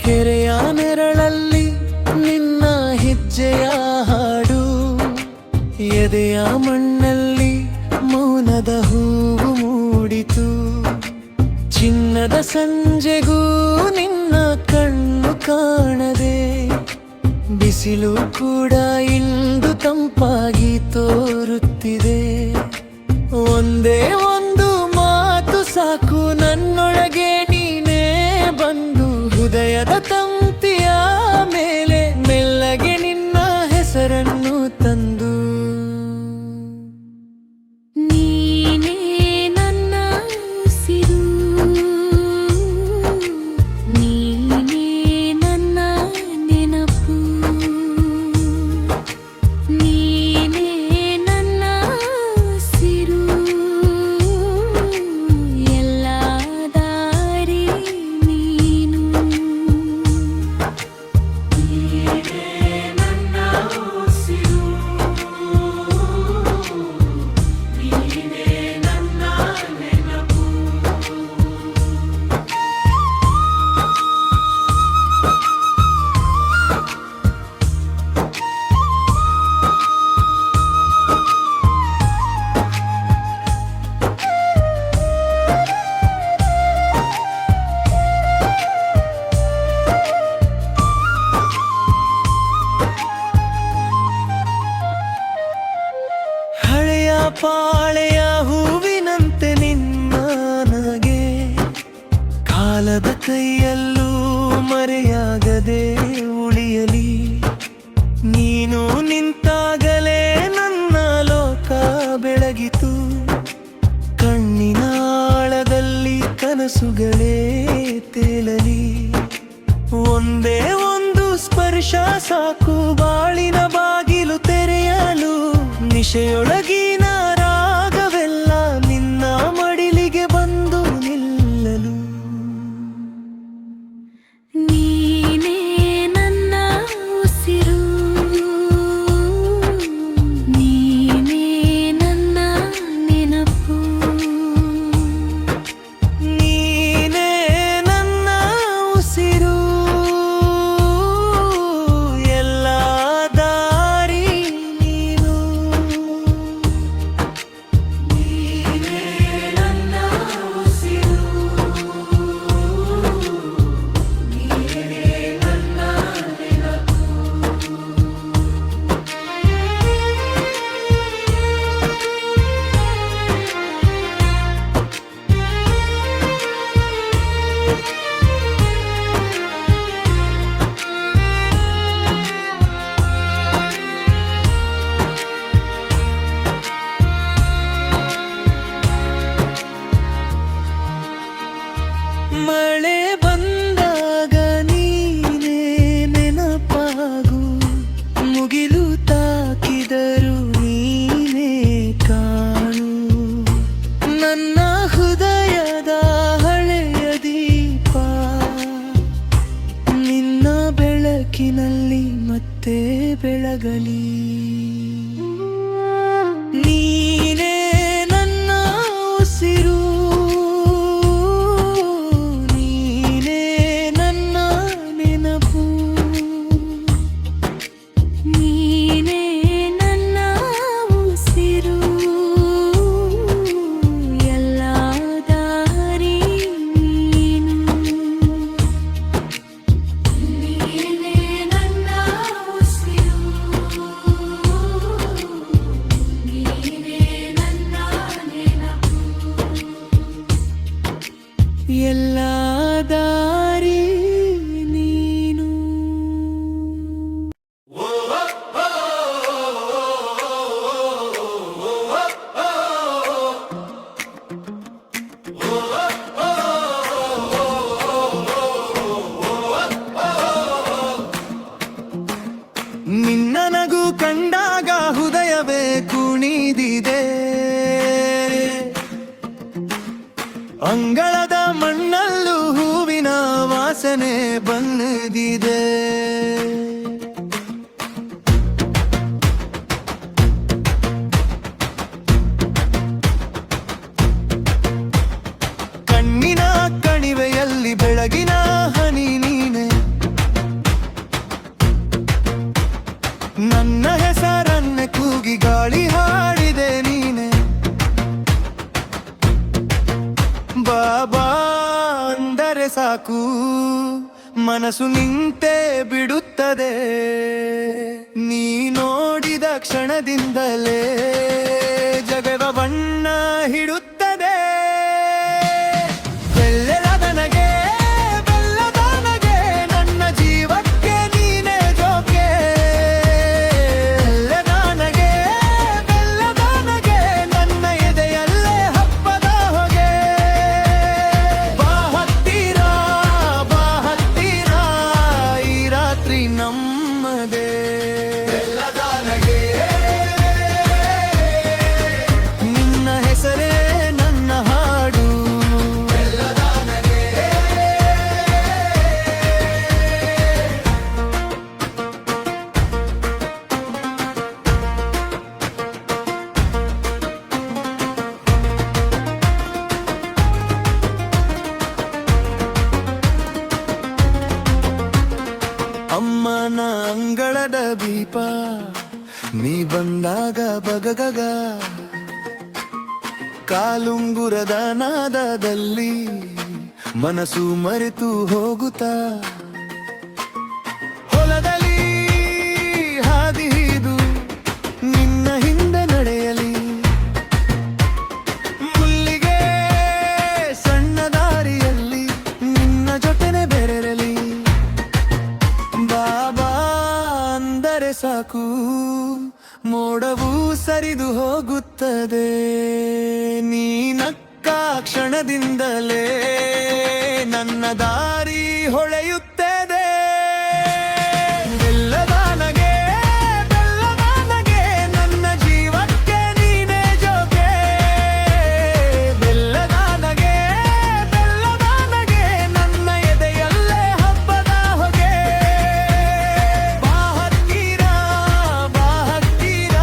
ಕೆರೆಯ ನೆರಳಲ್ಲಿ ನಿನ್ನ ಹೆಜ್ಜೆಯ ಹಾಡು, ಎದೆಯ ಮಣ್ಣಲ್ಲಿ ಮೌನದ ಹೂವು ಮೂಡಿತು. ಚಿನ್ನದ ಸಂಜೆಗೂ ನಿನ್ನ ಕಣ್ಣು ಕಾಣದೆ, ಬಿಸಿಲು ಕೂಡ ಇಂದು ತಂಪಾಗಿ ತೋರುತ್ತಿದೆ. ಒಂದೇ ಒಂದು ಮಾತು ಸಾಕು, ನನ್ನೊಳಗೆ ನೀನೇ ಬಂದು ಹೃದಯದ ತಂತಿಯ ಮೇಲೆ ಮೆಲ್ಲಗೆ ನಿನ್ನ ಹೆಸರನ್ನು ತಂದು. ನೀನೇ ನನ್ನ ಉಸಿರು, ನೀನೇ ನನ್ನ ನೆನಪು, ನೀನೇ ನನ್ನ ಉಸಿರು. ಎಲ್ಲ ದಾರಿ ನೀನು. ನೀನೇ ನನ್ನ ಉಸಿರು, ನೀನೇ ನನ್ನ ನೆನಪು. ಹಳೆಯ ಪಾಳೆಯ ಹೂವಿನಂತೆ ನಿನ್ನ ನನಗೆ, ಕಾಲದ ಕೈಯಲ್ಲೂ ಮರೆಯಾಗದೆ ಉಳಿಯಲಿ. ನೀನು ನಿಂತಾಗಲೇ ನನ್ನ ಲೋಕ ಬೆಳಗಿತು. ಕಣ್ಣಿನ ಆಳದಲ್ಲಿ ಕನಸುಗಳೇ ತೇಲಲಿ. ಒಂದೇ ಒಂದು ಸ್ಪರ್ಶ ಸಾಕು, ಬಾಳಿನ ಬಾಗಿಲು ತೆರೆಯಲು. ನಿಶೆಯೊಳಗಿನ ರಾಗವೆಲ್ಲ ನಿನ್ನ ಮಡಿಲಿಗೆ ಬಂದು ನಿಲ್ಲಲು. ನೀನೇ ನನ್ನ ಉಸಿರು, ನೀನೇ ನನ್ನ ನೆನಪು, ನೀನೇ ನನ್ನ ಉಸಿರು. ಎಲ್ಲ ದಾರಿ ನೀನು. ನೀನೇ ನನ್ನ ಉಸಿರು, ನೀನೇ ನನ್ನ ನೆನಪು. ಮಳೆ ಬಂದಾಗ ನೀನೇ ನೆನಪಾಗು, ಮುಗಿಲು ತಾಕಿದರು ನೀನೇ ಕಾಣು. ನನ್ನ ಹೃದಯದ ಹಳೆಯ ದೀಪ ನಿನ್ನ ಬೆಳಕಿನಲ್ಲಿ ಮತ್ತೆ ಬೆಳಗಲಿ. ನೀ ಅಂಗಳದ ಮಣ್ಣಲ್ಲೂ ಹೂವಿನ ವಾಸನೆ ಬಂದಿದೆ. ಕಣ್ಣಿನ ಕಣಿವೆಯಲ್ಲಿ ಬೆಳಗಿನ ಹನಿ ನೀನೆ, ನನ್ನ ಹೆಸರನ್ನೇ ಕೂಗಿ ಗಾಳಿ ಹಾಡಿದೆ ನೀನೆ. ಬಾಬಾ ಅಂದರೆ ಸಾಕು ಮನಸ್ಸು ನಿಂತೇ ಬಿಡುತ್ತದೆ. ನೀ ನೋಡಿದ ಕ್ಷಣದಿಂದಲೇ ಜಗವ ಬಣ್ಣ ಹಿಡುತ್ತದೆ. ಬೆಲ್ಲದ ನನಗೆ ಬೆಲ್ಲದ ನನಗೆ ನನ್ನ ಜೀವಕ್ಕೆ ನೀನೇ ಜೋಕೆ. ಬೆಲ್ಲದ ನನಗೆ ಬೆಲ್ಲದ ನನಗೆ ನನ್ನ ಎದೆಯಲ್ಲೇ ಹಬ್ಬದ ಹೊಗೆ. ಬಾ ಹತ್ತಿರ ಬಾ ಹತ್ತಿರ ಈ ರಾತ್ರಿ ನಮ್ಮದೇ. ಬೆಲ್ಲದ ನನಗೆ ನಿನ್ನ ಹೆಸರೇ ನನ್ನ ಹಾಡು. ಬೆಲ್ಲದ ನನಗೆ ಅಮ್ಮನ ಅಂಗಳದ ದೀಪ ನೀ ಬಂದಾಗ ಬಗಗಗ. ಕಾಲುಂಗುರದ ನಾದದಲ್ಲಿ ಮನಸ್ಸು ಮರೆತು ಹೋಗುತ್ತಾ. ಹೊಲದಲ್ಲಿ ಹಾದಿ ಹಿಡಿದು ನಿನ್ನ ಹಿಂದೆ ನಡೆಯಲಿ. ಮುಲ್ಲಿಗೆ ಸಣ್ಣ ದಾರಿಯಲ್ಲಿ ನಿನ್ನ ಜೊತೆನೆ ಬೆರೆರಲಿ. ಬಾಬಾ ಅಂದರೆ ಸಾಕು ಮೋಡವು ಸರಿದು ಹೋಗುತ್ತದೆ. ನೀ ನಕ್ಕ ಕ್ಷಣದಿಂದಲೇ ನನ್ನ ದಾರಿ ಹೊಳೆಯುತ್ತದೆ. ಬೆಲ್ಲದ ನನಗೆ ಬೆಲ್ಲದ ನನಗೆ ನನ್ನ ಜೀವಕ್ಕೆ ನೀನೇ ಜೋಕೆ. ಬೆಲ್ಲದ ನನಗೆ ಬೆಲ್ಲದ ನನಗೆ ನನ್ನ ಎದೆಯಲ್ಲೇ ಹಬ್ಬದ ಹೊಗೆ. ಬಾ ಹತ್ತಿರ ಬಾ ಹತ್ತಿರ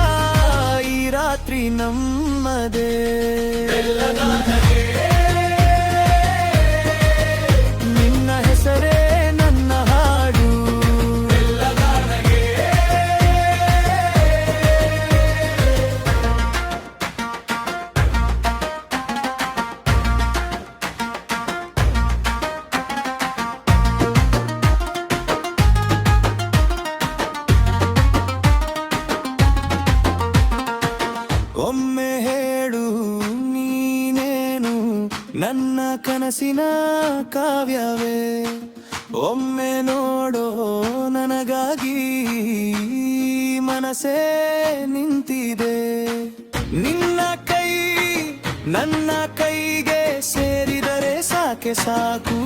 ಈ ರಾತ್ರಿ ನಮ್ಮದೇ. ಬೆಲ್ಲದ ನನಗೆ ನಿನ್ನ ಹೆಸರೇ ನನ್ನ ಹಾಡು. ಬೆಲ್ಲದ ನನಗೆ ಒಮ್ಮೆ ಹೇಳು ನೀನೇನು ನನ್ನ ಕನಸಿನ ಕಾವ್ಯವೇ. ಒಮ್ಮೆ ನೋಡೋ ನನಗಾಗಿ ಮನಸ್ಸೇ ನಿಂತಿದೆ. ನಿನ್ನ ಕೈ ನನ್ನ ಕೈಗೆ ಸೇರಿದರೆ ಸಾಕೆ ಸಾಕು.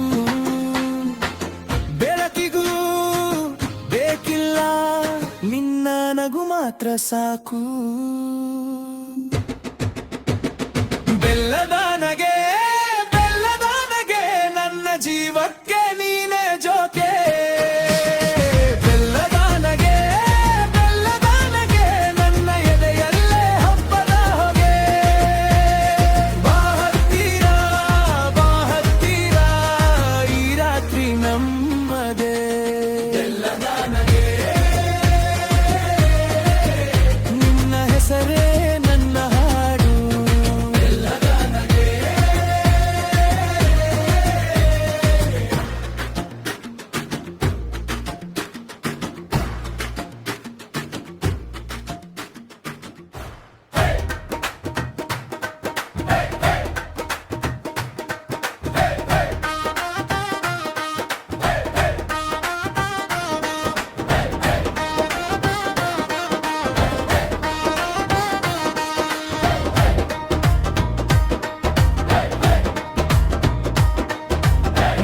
ಬೆಳಕಿಗೂ ಬೇಕಿಲ್ಲ ನಿನ್ನ ನಗು ಮಾತ್ರ ಸಾಕು. ಬೆಲ್ಲದ ನನಗೆ ಬೆಲ್ಲದ ನನಗೆ ನನ್ನ ಜೀವಕ್ಕೆ ನೀನೇ ಜೋಕೆ. ಬೆಲ್ಲದ ನನಗೆ ಬೆಲ್ಲದ ನನಗೆ ನನ್ನ ಎದೆಯಲ್ಲೇ ಹಬ್ಬದ ಹೊಗೆ. ಬಾ ಹತ್ತಿರ ಬಾ ಹತ್ತಿರ ಈ ರಾತ್ರಿ ನಮ್ಮದೇ. ಬೆಲ್ಲದ ನನಗೆ ನಿನ್ನ ಹೆಸರೇ ನನ್ನ ಹಾಡು. ಬೆಲ್ಲದ ನನಗೆ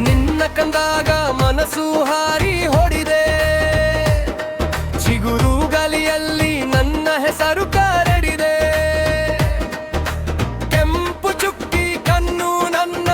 ನಿನ್ನ ಕಂದಾಗ ಮನಸ್ಸು ಹಾರಿ ಹೊಡಿದೆ. ಚಿಗುರು ಗಲಿಯಲ್ಲಿ ನನ್ನ ಹೆಸರು ಕಾರಡಿದೆ. ಕೆಂಪು ಚುಕ್ಕಿ ಕಣ್ಣು ನನ್ನ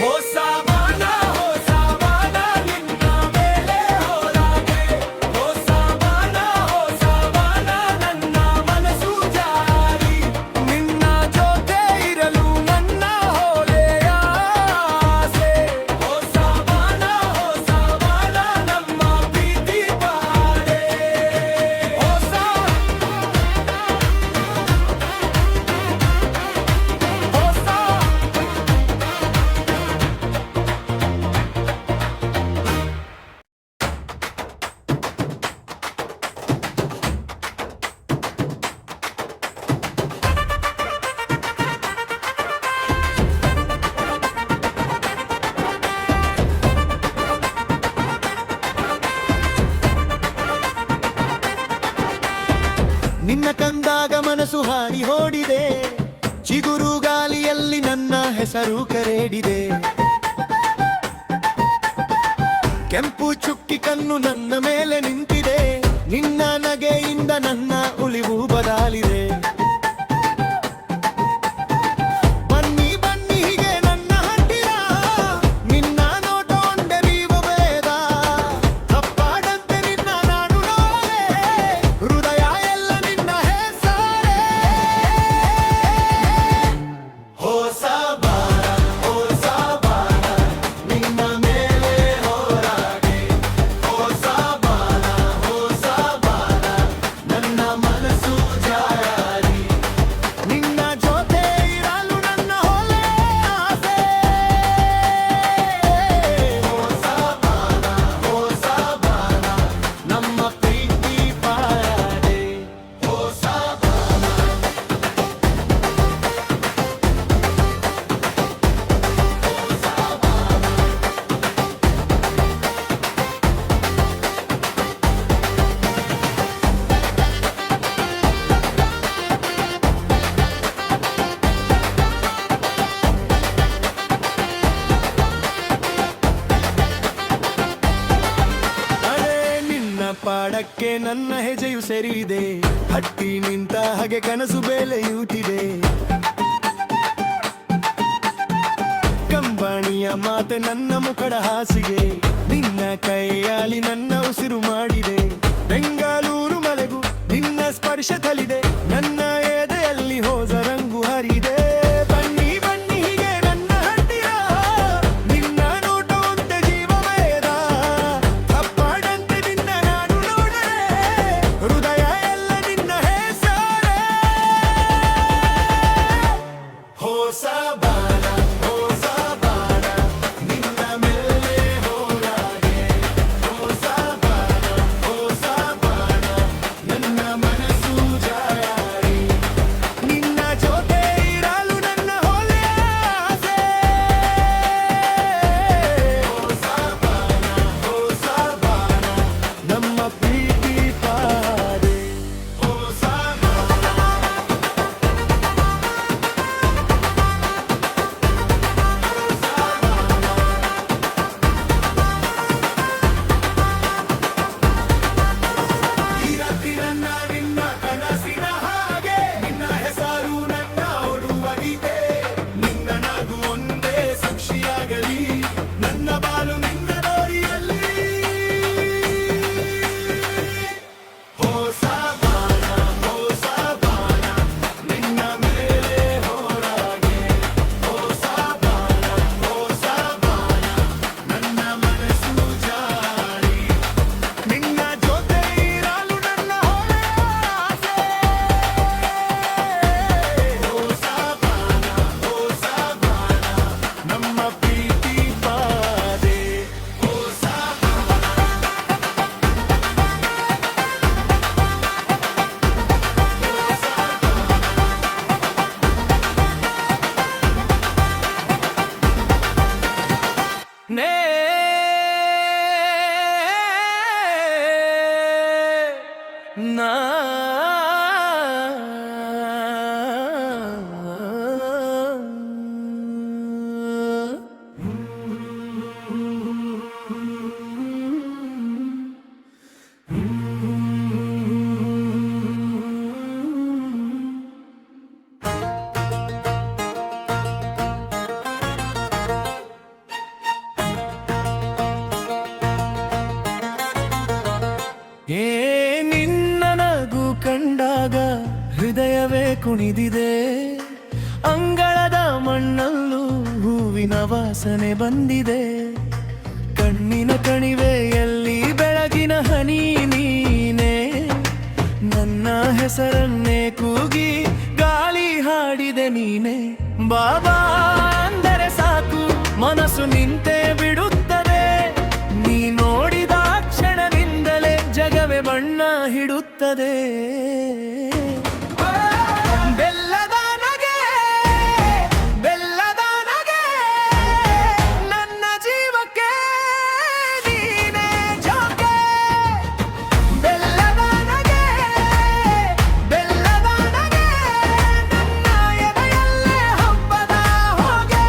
ಹೊಸ ಬಾಣ ನಿನ್ನ ಮೇಲೆ ಹೋರಾಟೆ ಹೊಸ ಬಾಣ ನನ್ನ ಮನಸ್ಸು ಜಾರಿ ನಿನ್ನ ಜೊತೆ ಇರಲು ನನ್ನ ಹೊಳೆಯ ಆಸೆ ಹೊಸ ಬಾಣ ನಮ್ಮ ಪ್ರೀತಿ ಬಾಡೆ ಹೊಸ ನಿನ್ನ ಕಂದಾಗ ಮನಸ್ಸು ಹಾರಿ ಹೋಡಿದೆ ಚಿಗುರು ಗಾಲಿಯಲ್ಲಿ ನನ್ನ ಹೆಸರು ಕರೆಡಿದೆ ಕೆಂಪು ಚುಕ್ಕಿ ಕಣ್ಣು ನನ್ನ ಮೇಲೆ ನಿಂತಿದೆ ನಿನ್ನ ನಗೆಯಿಂದ ನನ್ನ ಉಳಿವು ಬದಲಿದೆ ಬನ್ನಿ ಬನ್ನಿ ಹೀಗೆ ನನ್ನ ಹತ್ತಿರ ನಿನ್ನ ನೋಟ ಒಂದೇ ಬೀವ ಬೇದ ತಪ್ಪಾಡಂತೆ ನಿನ್ನ ನಾನು ನೋಡೆ ಹೃದಯ ಎಲ್ಲ ನಿನ್ನ ಹೆಸರೇ ಹೊಸ ಬಾಣ ನಿನ್ನ ಮೇಲೆ ಹೋರಾಟೆ ಹೊಸ ಬಾಣ ನನ್ನ ಮನಸ್ಸು ಜಾರಿ ನಿನ್ನ ಜೊತೆ ಇರಲು ನನ್ನ ಹೊಲೆ ಆಸೆ ಹೊಸ ಬಾಣ ನಮ್ಮ ಪ್ರೀತಿ ಪಾಡೆ ಹೊಸ ಅರೆ ನಿನ್ನ ಪಾಡಕ್ಕೆ ನನ್ನ ಹೆಜ್ಜೆಯು ಸೇರಿದೆ ಹತ್ತಿ ನಿಂತ ಹಾಗೆ ಕನಸು ಬೆಲೆಯುತ್ತಿದೆ ಕಂಬಾಣಿಯ ಮಾತೆ ನನ್ನ ಮುಖಡ ಹಾಸಿಗೆ ನಿನ್ನ ಕೈಯಾಲಿ ನನ್ನ ಉಸಿರು ಮಾಡಿದೆ ಬೆಂಗಳೂರು ಮಲೆಗೂ ನಿನ್ನ ಸ್ಪರ್ಶ ತಲಿದೆ ನನ್ನ ಎದೆಯಲ್ಲಿ ಹೋದ ರಂಗು ಹರಿದೆ ಬನ್ನಿ ಬನ್ನಿ ಹೀಗೆ ನನ್ನ ಹತ್ತಿರ ನಿನ್ನ ನೋಟ ಒಂದೇ ಜೀವ ವೇದ ತಪ್ಪಾಡಂತೆ ನಿನ್ನ ನಾನು ನೋಡರೆ ಹೃದಯ ಎಲ್ಲ ನಿನ್ನ ಹೆಸರೇ ಹೊಸ ಬಾಣ ನಿನ್ನ ಮೇಲೆ ಹೋರಾಟೆ ಹೊಸ ಬಾಣ ನನ್ನ ಮನಸ್ಸು ಜಾರಿ ಕುಣಿದಿದೆ. ಅಂಗಳದ ಮಣ್ಣಲ್ಲೂ ಹೂವಿನ ವಾಸನೆ ಬಂದಿದೆ. ಕಣ್ಣಿನ ಕಣಿವೆಯಲ್ಲಿ ಬೆಳಗಿನ ಹನಿ ನೀನೆ. ನನ್ನ ಹೆಸರನ್ನೇ ಕೂಗಿ ಗಾಳಿ ಹಾಡಿದೆ ನೀನೆ. ಬಾಬಾ ಅಂದರೆ ಸಾಕು ಮನಸ್ಸು ನಿಂತೇ ಬಿಡುತ್ತದೆ. ನೀ ನೋಡಿದ ಕ್ಷಣದಿಂದಲೇ ಜಗವೇ ಬಣ್ಣ ಹಿಡುತ್ತದೆ. ಬೆಲ್ಲದ ನಗೆ, ಬೆಲ್ಲದ ನಗೆ, ನನ್ನ ಜೀವಕ್ಕೆ ನೀನೇ ಜೋಕೆ. ಬೆಲ್ಲದ ನಗೆ, ಬೆಲ್ಲದ ನಗೆ, ನನ್ನ ಎದೆಯಲ್ಲೇ ಹಬ್ಬದ ಹೊಗೆ.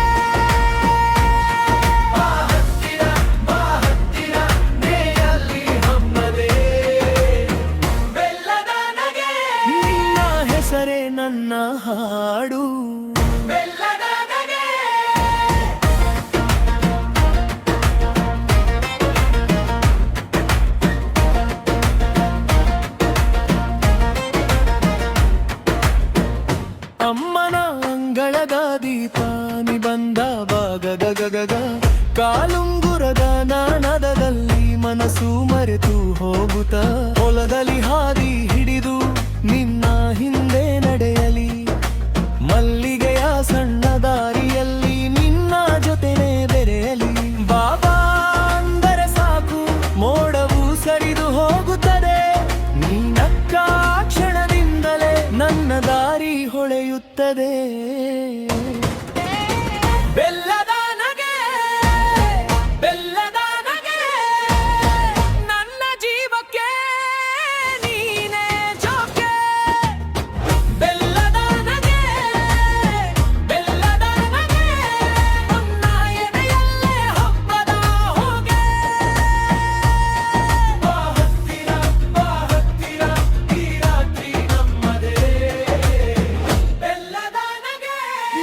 ಬಾ ಹತ್ತಿರ, ಬಾ ಹತ್ತಿರ, ನೇಯಲ್ಲಿ ಹಬ್ಬದೆ. ಬೆಲ್ಲದ ನಗೆ, ನಿನ್ನ ಹೆಸರೇ ನನ್ನ ಹಾಡು. ಬೆಲ್ಲದ ನಗೆ. ಅಮ್ಮನ ಅಂಗಳದ ದೀಪ ನಿಬಂಧ ಗಗಗಗಗ. ಕಾಲುಂಗುರದ ನಾಣದಲ್ಲಿ ಮನಸ್ಸು ಮರೆತು ಹೋಗುತ್ತ ಹೊಲದಲ್ಲಿ ಹಾದಿ ಹಿಡಿದು ನಿನ್ನ ಹಿಂದೆ ನಡೆಯಲಿ. ಮಲ್ಲಿಗೆಯ ಸಣ್ಣ ದಾರಿಯಲ್ಲಿ ನಿನ್ನ ಜೊತೆನೆ ಬೆರೆಯಲಿ. ಬಾಬಾ ಅಂದರೆ ಸಾಕು ಮೋಡವು ಸರಿದು ಹೋಗುತ್ತದೆ. ನೀನಕ್ಕ ಕ್ಷಣದಿಂದಲೇ ನನ್ನ ದಾರಿ ಹೊಳೆಯುತ್ತದೆ. ಬೆಲ್ಲದ ನಗೆ, ಬೆಲ್ಲದ ನಗೆ, ನನ್ನ ಜೀವಕ್ಕೆ ನೀನೇ ಜೋಕೆ. ಬೆಲ್ಲದ ನಗೆ, ಬೆಲ್ಲದ ನಗೆ, ನನ್ನ ಎದೆಯಲ್ಲೇ ಹಬ್ಬದ ಹೊಗೆ. ಬಾ ಹತ್ತಿರ, ಬಾ ಹತ್ತಿರ, ಈ ರಾತ್ರಿ ನಮ್ಮದೇ. ಬೆಲ್ಲದ ನಗೆ,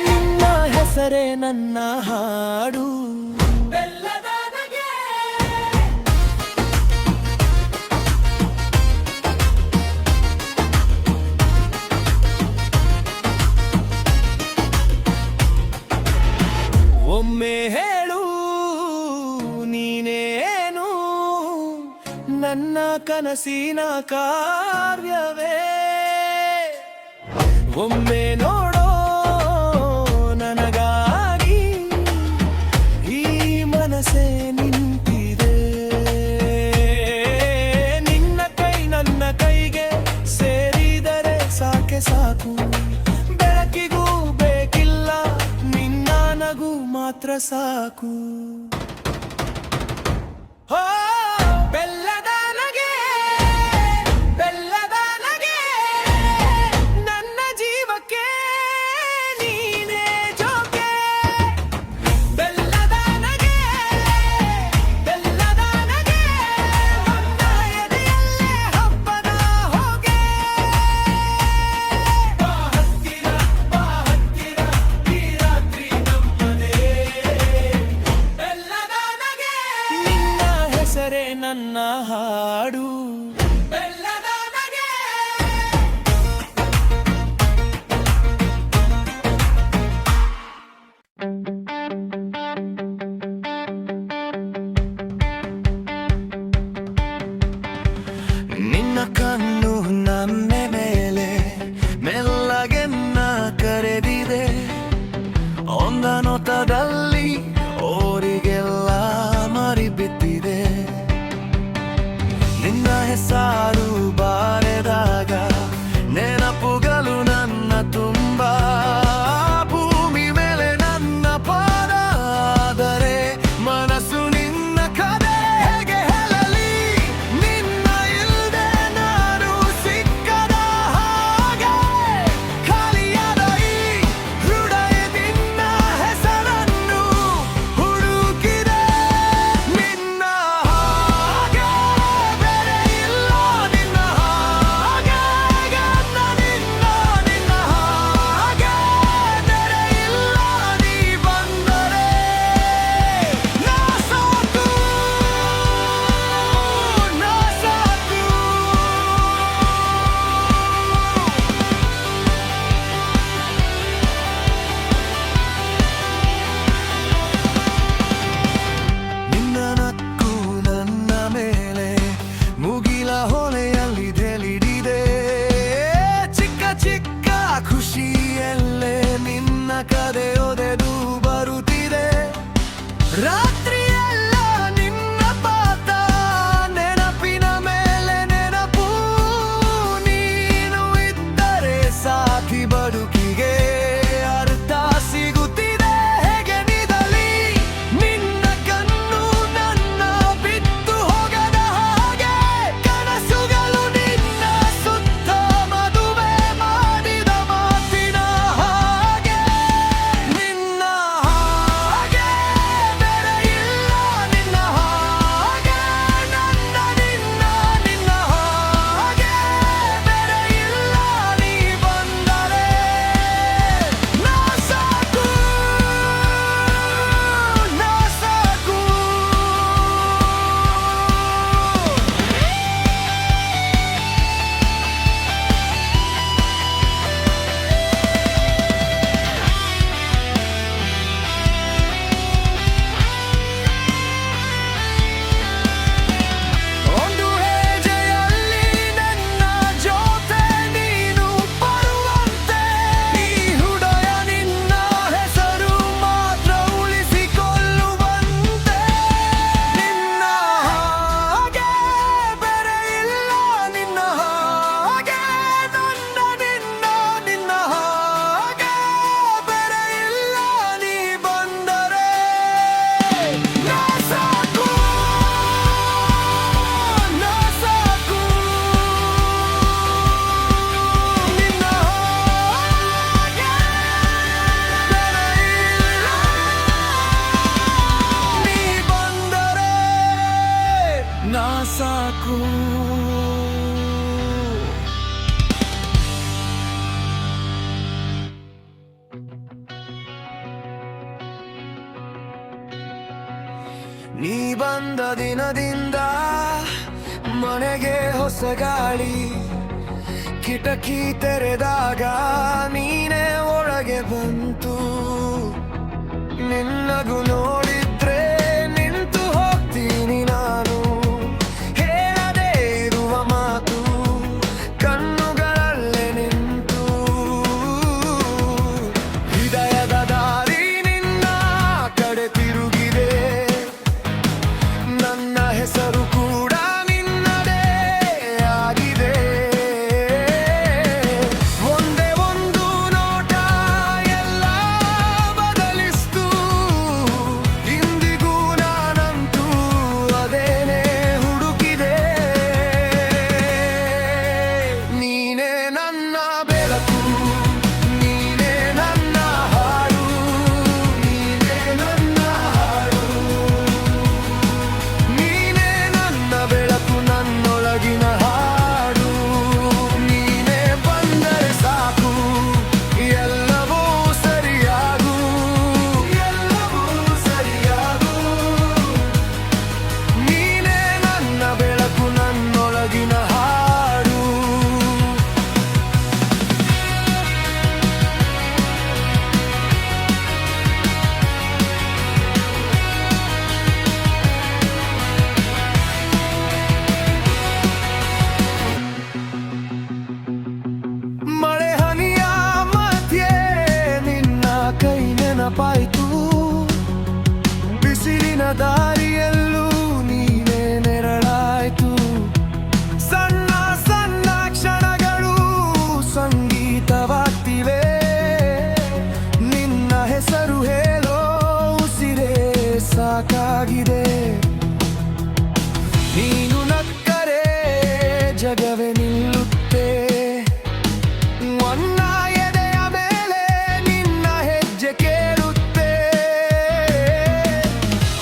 ನಿನ್ನ ಹೆಸರೇ ನನ್ನ ಹಾಡು. ಬೆಲ್ಲದ ನಗೆ. ಒಮ್ಮೆ ಹೇಳು ನೀನೇನು ನನ್ನ ಕನಸಿನ ಕಾರ್ಯವೇ. ಒಮ್ಮೆ ನೋಡೋ ನನಗಾಗಿ ಈ ಮನಸ್ಸೇ ನಿಂತಿದೆ. ನಿನ್ನ ಕೈ ನನ್ನ ಕೈಗೆ ಸೇರಿದರೆ ಸಾಕೆ ಸಾಕು. ಬೆಳಕಿಗೂ ಬೇಕಿಲ್ಲ ನಿನ್ನ ನಗು ಮಾತ್ರ ಸಾಕು. ಹೋ ಬೆಲ್ಲದ ನಗೆ, ಬೆಲ್ಲದ ನಗೆ, ನನ್ನ ಜೀವಕ್ಕೆ ನೀನೇ ಜೋಕೆ. ಬೆಲ್ಲದ ನಗೆ, ಬೆಲ್ಲದ ನಗೆ, ನನ್ನ ಎದೆಯಲ್ಲೇ ಹಬ್ಬದ ಹೊಗೆ. ಬಾ ಹತ್ತಿರ, ಬಾ ಹತ್ತಿರ, ಈ ರಾತ್ರಿ ನಮ್ಮದೇ. ಬೆಲ್ಲದ ನಗೆ, ನಿನ್ನ ಹೆಸರೇ ನನ್ನ ಹಾಡು. ಬೆಲ್ಲದ ನಗೆ. ನಿನ್ನ ಕಣ್ಣು ನನ್ನ ಮೇಲೆ ಮೆಲ್ಲಗೆನ್ನ ಕರೆದಿದೆ. ಒಂದ ನೋಟದಲ್ಲಿ ಓರಿಗೆಲ್ಲ ಮರಿಬಿದ್ದಿದೆ. ನಿನ್ನ ಹೆಸರು ಬಾರೆದಾಗ ನೆನಪುಗಳು ನನ್ನ ತುಂಬ. ಭೂಮಿ ಮೇಲೆ ನನ್ನ ಪಾದ ಆದರೆ ಮನಸ್ಸು ನಿನ್ನ ಕಡೆ. ಹೇಗೆ ಹೇಳಲಿ ನಿನ್ನ ಇಲ್ದೆ ನಾನು ಸಿಕ್ಕದ ಹಾಗೆ. ಖಾಲಿಯಾದ ಈ ಹೃದಯ ನಿನ್ನ ಹೆಸರನ್ನು ನೀ ಬಂದ ದಿನದಿಂದ ಮನೆಗೆ ಹೊಸ ಗಾಳಿ, ಕಿಟಕಿ ತೆರೆದಾಗ ನೀನೇ ಒಳಗೆ ಬಂತು. ನಿನ್ನಗೂ ನೋಡಿದ್ರೆ ನಿಂತು ಹೋಗ್ತೀನಿ ನಾನು, ಹೇಳದೇ ಇರುವ ಮಾತು ಕಣ್ಣುಗಳಲ್ಲೇ ನಿಂತು. ಹೃದಯದ ದಾರಿ ನಿನ್ನ ಕಡೆ ತಿರುಗಿದೆ, ನನ್ನ ಹೆಸರು ಕೂಡ ನಿನ್ನದೇ ಆಗಿದೆ. ಒಂದೇ ಒಂದು ನೋಟ ಎಲ್ಲ ಬದಲಿಸ್ತು, ಇಂದಿಗೂ ನಾನಂತೂ ಅದೇನೇ ಹುಡುಕಿದೆ. ನೀನೇ ನನ್ನ ಬೆಳಕು, ನೀನೇ ನನ್ನ ಹಾಡು, ನೀನೇ ನನ್ನ ಹಾಡು. ನೀನೇ ನನ್ನ ಬೆಳಕು, ನನ್ನೊಳಗಿನ ಹಾಡು. ನೀನೇ ಬಂದರೆ ಸಾಕು, ಎಲ್ಲವೂ ಸರಿಯಾಗು, ಎಲ್ಲವೂ ಸರಿಯಾಗು. ನೀನೇ ನನ್ನ ಬೆಳಕು, ನನ್ನೊಳಗಿನ ಹಾಡು. ಮಳೆ ಹನಿಯ ಮಧ್ಯೆ ನಿನ್ನ ಕೈ ನೆನಪಾಯ್ತು, ಬಿಸಿಲಿನ ದಾರಿಯಲ್ಲೂ ನೀನೇ ನೆರಳಾಯ್ತು. ಸಣ್ಣ ಸಣ್ಣ ಕ್ಷಣಗಳು ಸಂಗೀತವಾಗ್ತಿವೆ, ನಿನ್ನ ಹೆಸರು ಹೇಳೋ ಉಸಿರೇ ಸಾಕಾಗಿದೆ. ನೀನು ನಕ್ಕರೆ ಜಗವೇ ನಿಲ್ಲುತ್ತೆ, ನನ್ನ ಎದೆಯ ಮೇಲೆ ನಿನ್ನ ಹೆಜ್ಜೆ ಕೇಳುತ್ತೆ.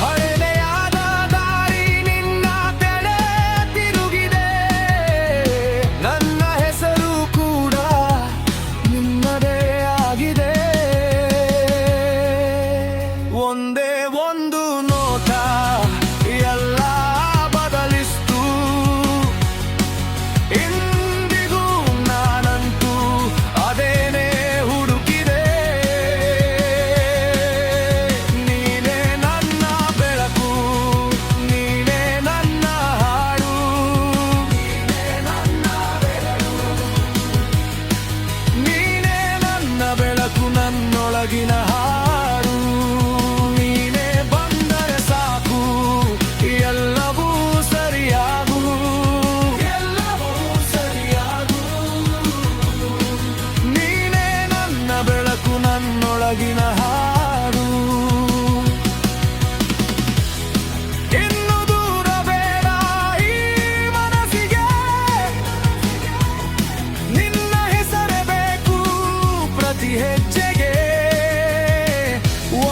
ಹಳೆಯಾದ ದಾರಿ ನಿನ್ನ ತೆರೆ ತಿರುಗಿದೆ, ನನ್ನ ಹೆಸರು ಕೂಡ ನಿನ್ನದೇ ಆಗಿದೆ. ಒಂದೇ ಒಂದು ನೋಟ ಎಲ್ಲ ಬದಲಿಸ್ತು, ಇಂದಿಗೂ ನಾನಂತೂ ಅದೇನೇ ಹುಡುಕಿದೆ. ನೀನೇ ನನ್ನ ಬೆಳಕು, ನೀನೇ ನನ್ನ ಹಾಡು, ನೀನೇ ನನ್ನ ಬೆಳಕು, ನೀನೇ ನನ್ನ ಬೆಳಕು, ನನ್ನೊಳಗಿನ ಹಾಡು. ನೀನೇ ಬಂದರೆ ಸಾಕು, ಎಲ್ಲವೂ ಸರಿಯಾಗು, ಎಲ್ಲವೂ ಸರಿಯಾಗು. ನೀನೇ ನನ್ನ ಬೆಳಕು, ನನ್ನೊಳಗಿನ ಹಾಡು. ಇನ್ನು ದೂರ ಬೇಡ ಈ ಮನಸ್ಸಿಗೆ, ನಿನ್ನ ಹೆಸರೇ ಬೇಕು ಪ್ರತಿ ಹೆಜ್ಜೆಗೆ.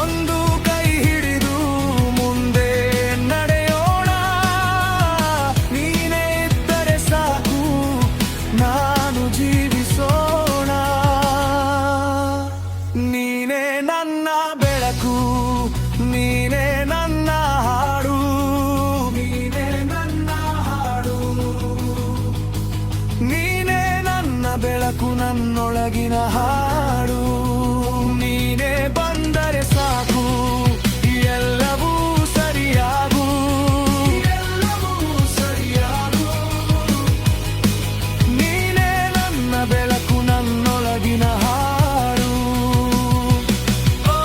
ಒಂದು ಕೈ ಹಿಡಿದು ಮುಂದೆ ನಡೆಯೋಣ, ನೀನೇ ಇದ್ದರೆ ಸಾಕು ನಾನು ಜೀವಿಸೋಣ. ನೀನೇ ನನ್ನ ಬೆಳಕು, ನೀನೇ ನನ್ನ ಹಾಡು, ನೀನೇ ನನ್ನ ಹಾಡು. ನೀನೇ ನನ್ನ ಬೆಳಕು, ನನ್ನೊಳಗಿನ ಹಾಡು. ನೀನೇ ಬಂದರೆ ಸಾಕು, ಎಲ್ಲವೂ ಸರಿಯಾಗು, ಎಲ್ಲವೂ ಸರಿಯಾಗು. ನೀನೇ ನನ್ನ ಬೆಳಕು, ನನ್ನೊಳಗಿನ ಹಾಡು. ಓ,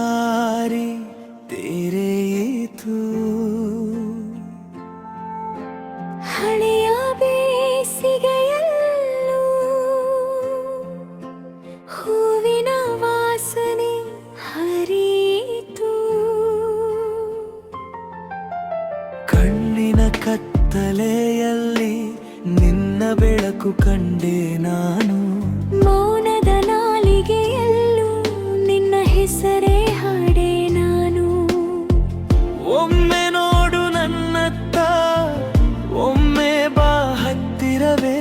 ದಾರಿ ತೆರೆಯಿತು. ಹಳೆಯ ಬೇಸಿಗೆಯಲ್ಲೂ ಹೂವಿನ ವಾಸನೆ ಹರಿಯಿತು. ಕಣ್ಣಿನ ಕತ್ತಲೆಯಲ್ಲಿ ನಿನ್ನ ಬೆಳಕು ಕಂಡೆ ನಾನು. ಮೌನದ ನಾಲಿಗೆಯಲ್ಲೂ ನಿನ್ನ ಹೆಸರೇ ಹಾಡೆ ನಾನು. ಒಮ್ಮೆ ನೋಡು ನನ್ನತ್ತ, ಒಮ್ಮೆ ಬಾ ಹತ್ತಿರವೇ.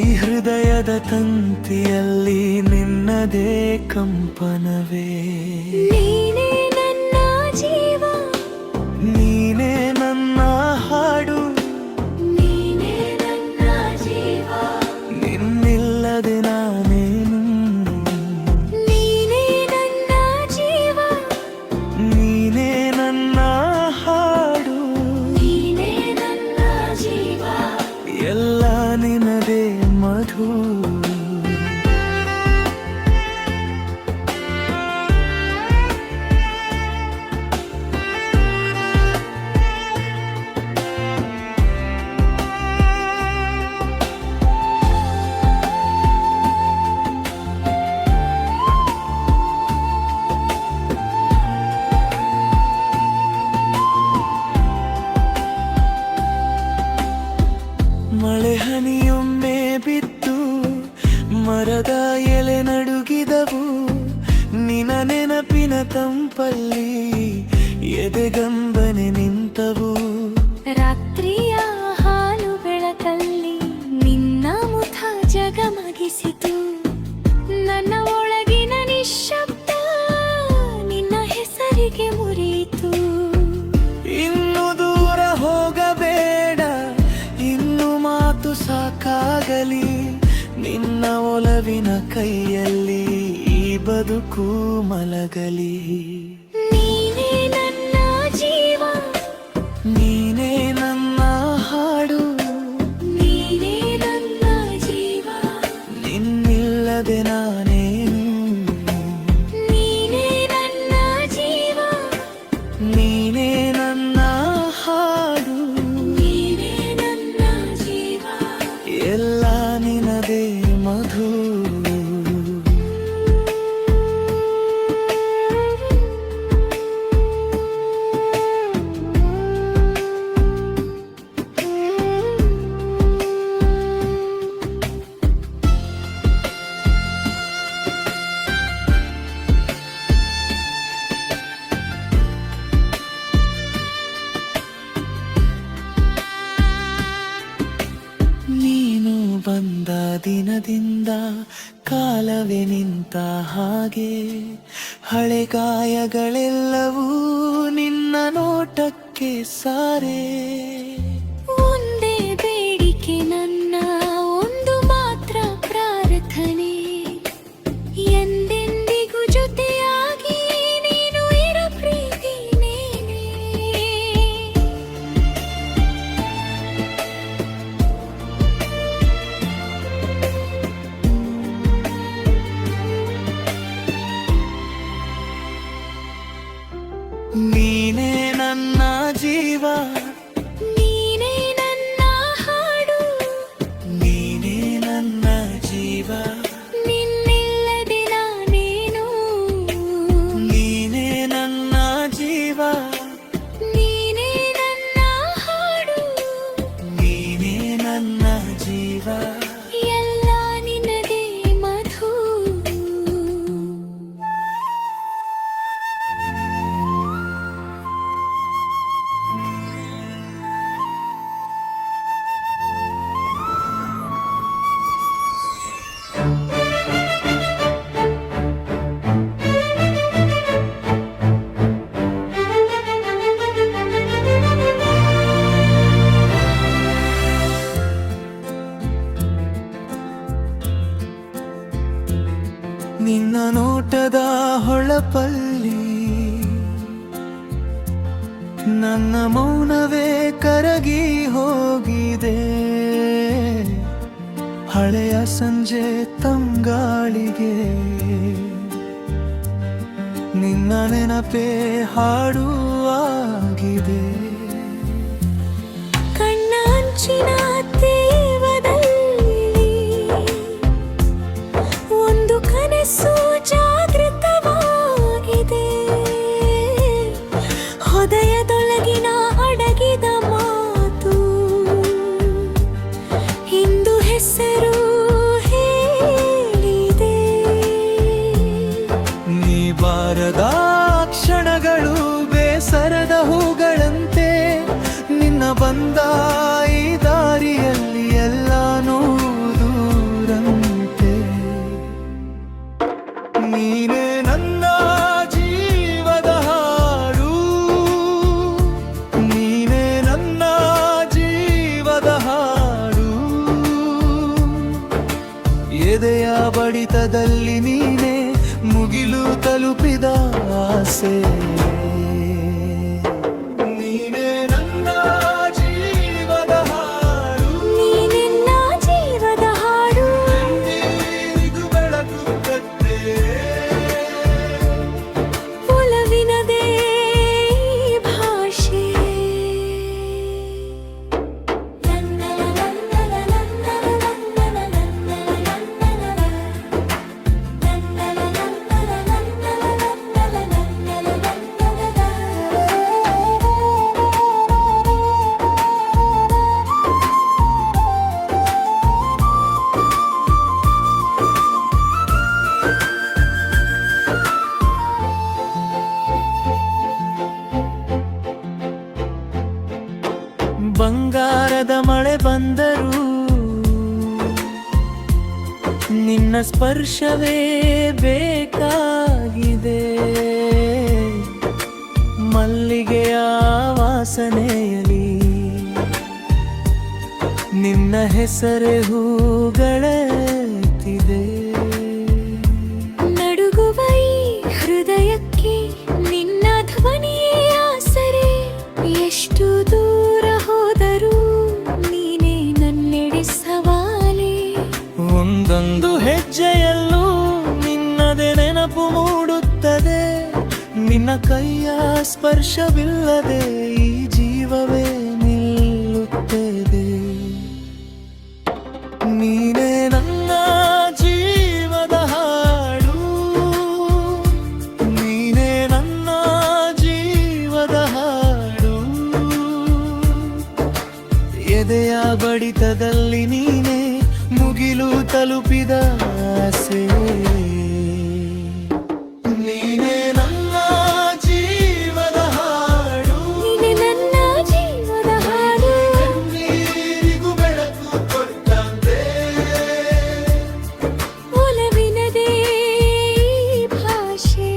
ಈ ಹೃದಯದ ತಂತಿಯಲ್ಲಿ ನಿನ್ನದೇ ಕಂಪನವೇ. ನೀನೇ ನನ್ನ ಜೀವ, ನೀನೇ ನನ್ನ ಹಾಡು, ನೀನೇ ನನ್ನ ಜೀವ. ನಿನ್ನಿಲ್ಲದೆ ನಾನೇನು. ನೀನೇ ನನ್ನ ಜೀವ, ನೀನೇ ನನ್ನ ಹಾಡು, ನೀನೇ ನನ್ನ ಜೀವ. ಎಲ್ಲ ನಿನದೇ ಮಧು. ಮಳೆ ಹನಿಯೊಮ್ಮೆ ಬಿದ್ದು ಮರದ ಎಲೆ ನಡುಗಿದವು. ನಿನ ನೆನಪಿನ ತಂಪಲ್ಲಿ ಎದೆಗಂಬನೆ ನಿಂತವು. ರಾತ್ರಿಯ ಹಾಲು ಬೆಳಕಲ್ಲಿ ನಿನ್ನ ಮುಖ ಜಗಮಗಿಸಿತು. ನನ್ನ ಒಳಗಿನ ನಿಶ್ಶಬ್ದ ನಿನ್ನ ಹೆಸರಿಗೆ ಮುರಿಯಿತು. ಇನ್ನು ದೂರ ಹೋಗಬೇಡ, ಇನ್ನು ಮಾತು ಸಾಕಾಗಲಿ. ನಿನ್ನ ಒಲವಿನ ಕೈಯಲ್ಲಿ ಈ ಬದುಕು ಮಲಗಲಿ. ನೀನೇ ನನ್ನ ಜೀವ, ನೀನೇ ನನ್ನ ಹಾಡು, ನೀನೇ ನನ್ನ ಜೀವ. ನಿನ್ನಿಲ್ಲದೆ ನಾನೇನು. ನೀನೇ ನನ್ನ ಜೀವ, ನೀನೇ ನನ್ನ ಹಾಡು, ನೀನೇ ನನ್ನ ಜೀವ. ಎಲ್ಲ ನಿನದೇ ಮಧು. ನೀನು ಬಂದ ದಿನದಿಂದ ಕಾಲವೇ ನಿಂತ ಹಾಗೆ. ಹಳೆ ಗಾಯಗಳೆಲ್ಲವೂ ನಿನ್ನ ನೋಟಕ್ಕೆ ಸಾರೆ. ಒಂದೇ ಬೇಡಿಕೆ ನನ್ನ, ಒಂದು ಮಾತ್ರ ಪ್ರಾರ್ಥನೆ. ಎಂದೆಂದಿಗೂ ಜೊತೆಯಾಗಿ ನೀನು ಇರ ಪ್ರೀತಿ ನೀನೇ. ನೀನೇ ನನ್ನ ಜೀವ, ನೀನೇ ನನ್ನ ಹಾಡು, ನೀನೇ ನನ್ನ ಜೀವ. ನಿನ್ನಿಲ್ಲದೆ ನಾನೇನು. ನೀನೇ ನನ್ನ ಜೀವ, ನೀನೇ ನನ್ನ ಹಾಡು, ನೀನೇ ನನ್ನ ಜೀವ. ಎಲ್ಲ ನಿನ್ನದೇ ಮಧು. ನಿನ್ನ ನೋಟದ ಹೊಳಪಲ್ಲಿ ನನ್ನ ಮೌನವೇ ಕರಗಿ ಹೋಗಿದೆ. ಹಳೆಯ ಸಂಜೆ ತಂಗಾಳಿಗೆ ನಿನ್ನ ನೆನಪೇ ಹಾಡು ಆಗಿದೆ. ಕಣ್ಣ ಅಂಚಿನ ತೇವದಲ್ಲಿ ಒಂದು ಕನಸು ಜಾಗೃತವಾಗಿದೆ. ಹೃದಯದೊಳಗಿನ ಅಡಗಿದ ಮಾತು ಇಂದು ಹೆಸರು ಹೇಳಿದೆ. ನೀ ಬಾರದ ಕ್ಷಣಗಳು ಬೇಸರದ ಹೂಗಳಂತೆ, ನಿನ್ನ ಬಂದ ಈ ದಾರಿಯಲ್ಲಿ ಎಲ್ಲಾನೂ ದೂರಂತೆ. ನೀನೇ ನನ್ನ ಜೀವದ ಹಾಡು, ನೀನೇ ನನ್ನ ಜೀವದ ಹಾಡು. ಎದೆಯ ಬಡಿತದಲ್ಲಿ ನೀನೇ ಮುಗಿಲು ತಲುಪಿದ ಆಸೆ. ನೀನೇ ನನ್ನ ಜೀವದ ಹಾಡು, ನೀನೆನ್ನ ಜೀವದ ಹಾಡು. ನೀರಿಗೂ ಬೆಳಕು ಕತ್ತೆ. ಒಲವಿನದೇ ಭಾಷೆ. ಬಂಗಾರದ ಮಳೆ ಬಂದರೂ ನಿನ್ನ ಸ್ಪರ್ಶವೇ ಬೇಕಾಗಿದೆ. ಮಲ್ಲಿಗೆಯ ವಾಸನೆಯಲಿ ನಿನ್ನ ಹೆಸರೇ ಹೂಗಳೆತ್ತಿದೆ. ನಡುಗುವ ಈ ಹೃದಯಕ್ಕೆ ನಿನ್ನ ಧ್ವನಿಯೇ ಆಸರೆ. ಎಷ್ಟು ದೂರ ಹೋದರೂ ನೀನೇ ನನ್ನೆಡೆ ಸವಾಲೆ. ಒಂದೊಂದು ಹೆಜ್ಜೆಯಲ್ಲೂ ನಿನ್ನದೇ ನೆನಪು ಮೂಡುತ್ತದೆ. ನಿನ್ನ ಕೈಯ ಸ್ಪರ್ಶವಿಲ್ಲದೆ ಈ ಜೀವವೇ ನಿಲ್ಲುತ್ತದೆ. ನೀನೇ ನನ್ನ ಜೀವದ ಹಾಡು, ನೀನೇ ನನ್ನ ಜೀವದ ಹಾಡು. ಎದೆಯ ಬಡಿತದಲ್ಲಿ ನೀನೇ ಮುಗಿಲು ತಲುಪಿದ ಆಸೆ. ನೀನೇ ನನ್ನ ಜೀವದ ಹಾಡು, ನೀನೆ ನನ್ನ ಜೀವದ ಹಾಡು. ನೀರಿಗೂ ಬೆಳಕು ಕೊಟ್ಟಂತೆ. ಒಲವಿನದೇ ಭಾಷೆ.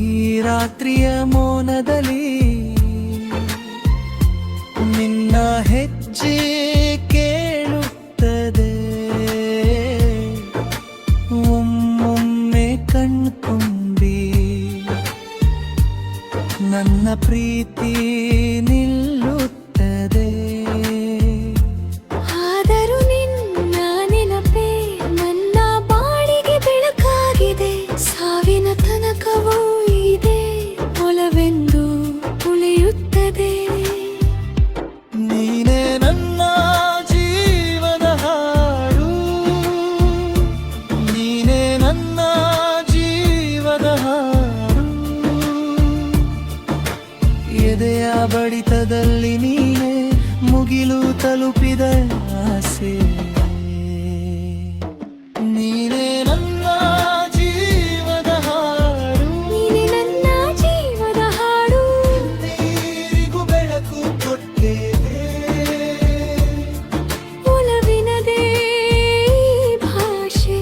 ಈ ರಾತ್ರಿಯ ಮೌನದಲ್ಲಿ ನಿನ್ನ ಹೆಜ್ಜೆ ಕೇಳುತ್ತದೆ. ಒಮ್ಮೊಮ್ಮೆ ಕಣ್ತುಂಬಿ ನನ್ನ ಪ್ರೀತಿ ನಿಲ್ಲುತ್ತದೆ. ಆದರೂ ನಿನ್ನ ನೆನಪೇ ನನ್ನ ಬಾಳಿಗೆ ಬೆಳಕಾಗಿದೆ. ಸಾವಿನ ತನಕವೂ ಇದೆ ಒಲವೆಂದು ಉಳಿಯುತ್ತದೆ. ನೀನೇ ನನ್ನ ಜೀವದ ಹಾಡು, ನೀನೇ ನನ್ನ ಜೀವದ ಹಾಡು. ಎದೆಯ ಬಡಿತದಲ್ಲಿ ನೀನೇ ಮುಗಿಲು ತಲುಪಿದ ಆಸೆ. ನೀನೇ ನನ್ನ ಜೀವದ ಹಾಡು, ನೀನೆ ನನ್ನ ಜೀವದ ಹಾಡು. ನೀರಿಗೂ ಬೆಳಕು ಕೊಟ್ಟೆ. ಒಲವಿನದೇ ಭಾಷೆ.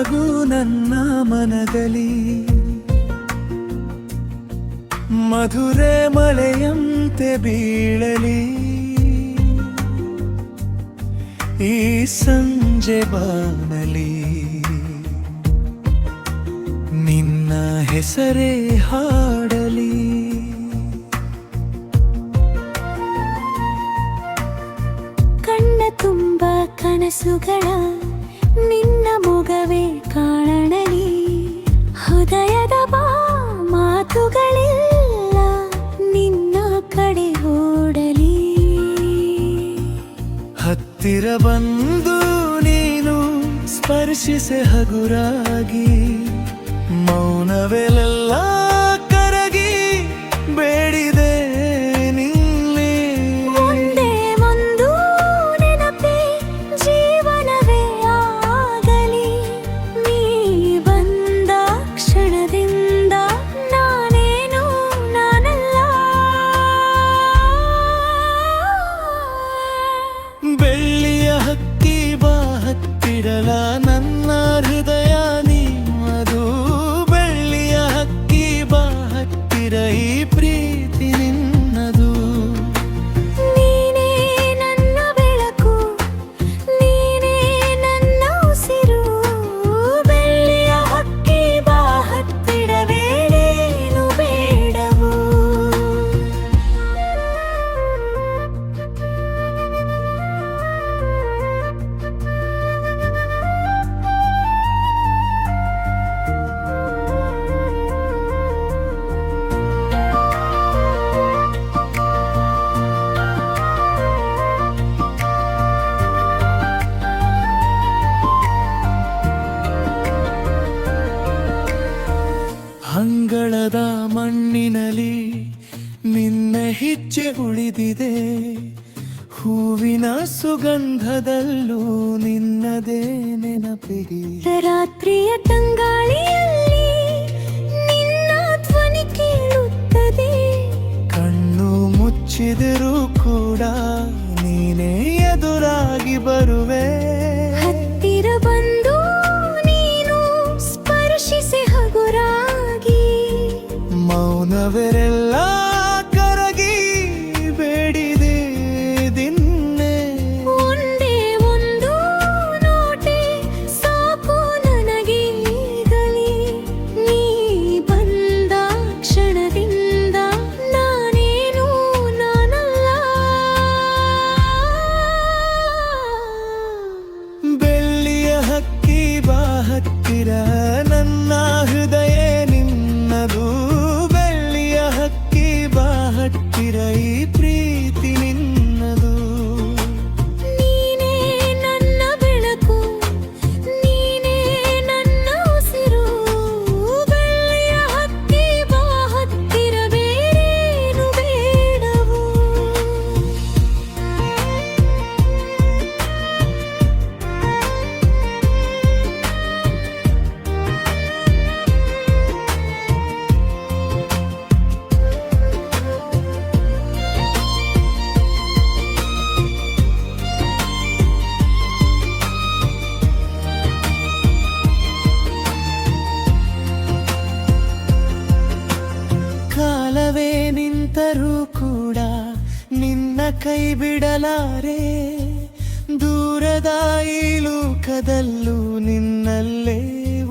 ನಗು ನನ್ನ ಮನದಲ್ಲಿ ಮಧುರೆ ಮಳೆಯಂತೆ ಬೀಳಲಿ ಈ ಸಂಜೆ ಬಾನಲಿ ನಿನ್ನ ಹೆಸರೇ ಹಾಡಲಿ ಕಣ್ಣ ತುಂಬ ಕನಸುಗಳ ನಿನ್ನ ಮೊಗವೇ ಕಾಣಲಿ ಹೃದಯದ ಮಾತುಗಳಿಲ್ಲ ನಿನ್ನ ಕಡೆ ಓಡಲಿ ಹತ್ತಿರ ಬಂದು ನೀನು ಸ್ಪರ್ಶಿಸೆ ಹಗುರಾಗಿ ಮೌನವೆಲ್ಲ ಕರಗಿ ಬೇಡಿದೆ ನಿನ್ನೆ ಒಂದೇ ಒಂದು ನೆನಪೇ ಜೀವನವೇ ಆಗಲಿ ನೀ ಬಂದ ಕ್ಷಣದಿಂದ ನಾನೇನು ನಾನಲ್ಲ ಬೆಳ್ಳಿಯ ಹಕ್ಕಿ ಬಾ ಹತ್ತಿರಲ ನನ್ನ ಹೃದಯ ನಿಮ್ಮದು ಬೆಳ್ಳಿಯ ಹಕ್ಕಿ ಬಾ ಹತ್ತಿರ ಈ ಪ್ರೀತಿ ನಿನ್ನದು ನೀನೇ ನನ್ನ ಬೆಳಕು ನೀನೇ ನನ್ನ ಉಸಿರು ಬೆಳ್ಳಿಯ ಹಕ್ಕಿ ಬಾ ಹತ್ತಿರವೇನೇನು ಬೇಡವು ಅಂಗಳದ ಮಣ್ಣಿನಲ್ಲಿ ನಿನ್ನ ಹೆಜ್ಜೆ ಉಳಿದಿದೆ ಹೂವಿನ ಸುಗಂಧದಲ್ಲೂ ನಿನ್ನದೇ ನೆನಪಿದೆ ರಾತ್ರಿಯ ತಂಗಾಳಿಯಲ್ಲಿ ನಿನ್ನ ಧ್ವನಿ ಕೇಳುತ್ತದೆ ಕಣ್ಣು ಮುಚ್ಚಿದರೂ ಕೂಡ ನೀನೇ ಎದುರಾಗಿ ಬರುವೆ ಹತ್ತಿರ ಬಂದು ನೀನು ಸ್ಪರ್ಶಿಸಿ ಹಗುರಾಗಿ ಮೌನವೆಲ್ಲ ಕರಗಿ ಬೇಡಿದೆ ದಿನ್ನೆ ಒಂದೇ ಒಂದು ನೋಟೆ ಸಾಕು ನನಗೀಗಲೇ ನೀ ಬಂದ ಕ್ಷಣದಿಂದ ನಾನೇನು ನಾನಲ್ಲ ಬೆಳ್ಳಿಯ ಹಕ್ಕಿ ಬಾ ಹತ್ತಿರ ನನ್ನ ಹೃದಯ ನಿನ್ನದು ಬೆಳ್ಳಿಯ ಹಕ್ಕಿ ಬಾ ಹತ್ತಿರ ಈ ಪ್ರೀತಿ ನಿನ್ನದು ನೀನೇ ನನ್ನ ಬೆಳಕು ನೀನೇ ನನ್ನ ಉಸಿರು ಬೆಳ್ಳಿಯ ಹಕ್ಕಿ ಬಾ ಹತ್ತಿರ ಬೇರೇನು ಬೇಡವು ಕಾಲವೇ ನಿಂತರೂ ಕೂಡ ನಿನ್ನ ಕೈ ಬಿಡಲಾರೆ ದೂರದ ಈ ಲೋಕದಲ್ಲೂ ನಿನ್ನಲ್ಲೇ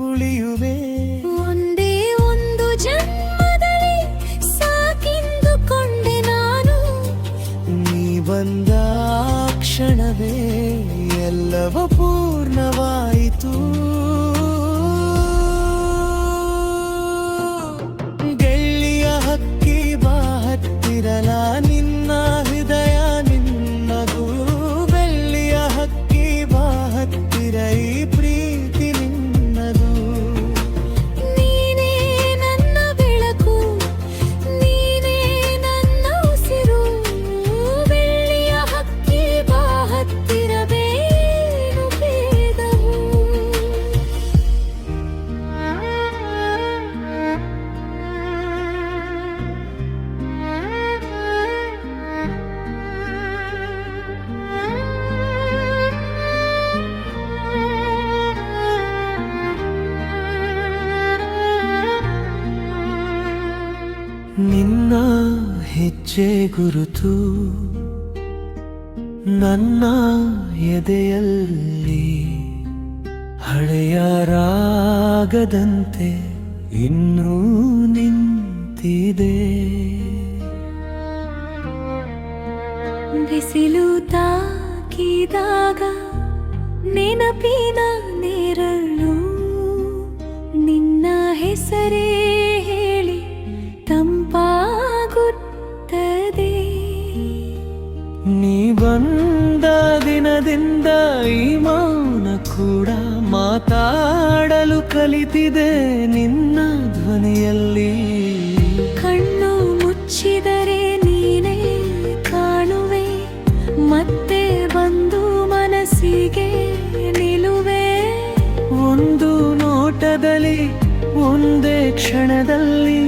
ಉಳಿಯುವೆ ಒಂದೇ ಒಂದು ಜನ್ಮದಲ್ಲಿ ಸಾಕೆಂದುಕೊಂಡೆ ನಾನು ನೀ ಬಂದ ಕ್ಷಣವೇ ಎಲ್ಲವ ಪೂರ್ಣವಾಯಿತು ಗೆಳ್ಳಿಯ ಹಕ್ಕಿ ಬಾ ಹತ್ತಿರಲ ನಿನ್ನ ಹೃದಯ ನಿನ್ನದು ಬೆಳ್ಳಿಯ ಹಕ್ಕಿ ಬಾ ಹತ್ತಿರ ಈ ಪ್ರೀತಿ ನಿನ್ನದು ನೀನೇ ನನ್ನ ಬೆಳಕು ನೀನೇ ನನ್ನ ಉಸಿರು ಬೆಳ್ಳಿಯ ಹಕ್ಕಿ ಬಾ ಹತ್ತಿರ ಬೇರೇನು ಬೇಡ ನಿನ್ನ ಹೆಜ್ಜೆ ಗುರುತು ನನ್ನ ಎದೆಯಲ್ಲಿ ಹಳೆಯ ರಾಗದಂತೆ ಇನ್ನೂ ನಿಂತಿದೆ. ಬಿಸಿಲು ತಾಕಿದಾಗ ನೆನಪಿನ ನೆರಳು ನಿನ್ನ ಹೆಸರೇ ಹೇಳಿ ತಂಪಾಗುತ್ತದೆ. ನೀ ಬಂದ ದಿನದಿಂದ ಈ ಮೌನ ಕೂಡ ಮಾತಾಡಲು ಕಲಿತಿದೆ ನಿನ್ನ ಧ್ವನಿಯಲ್ಲಿ. ಕಣ್ಣು ಮುಚ್ಚಿದರೆ ನೀನೇ ಕಾಣುವೆ, ಮತ್ತೆ ಬಂದು ಮನಸ್ಸಿಗೆ ನಿಲುವೆ. ಒಂದು ನೋಟದಲ್ಲಿ ಒಂದೇ ಕ್ಷಣದಲ್ಲಿ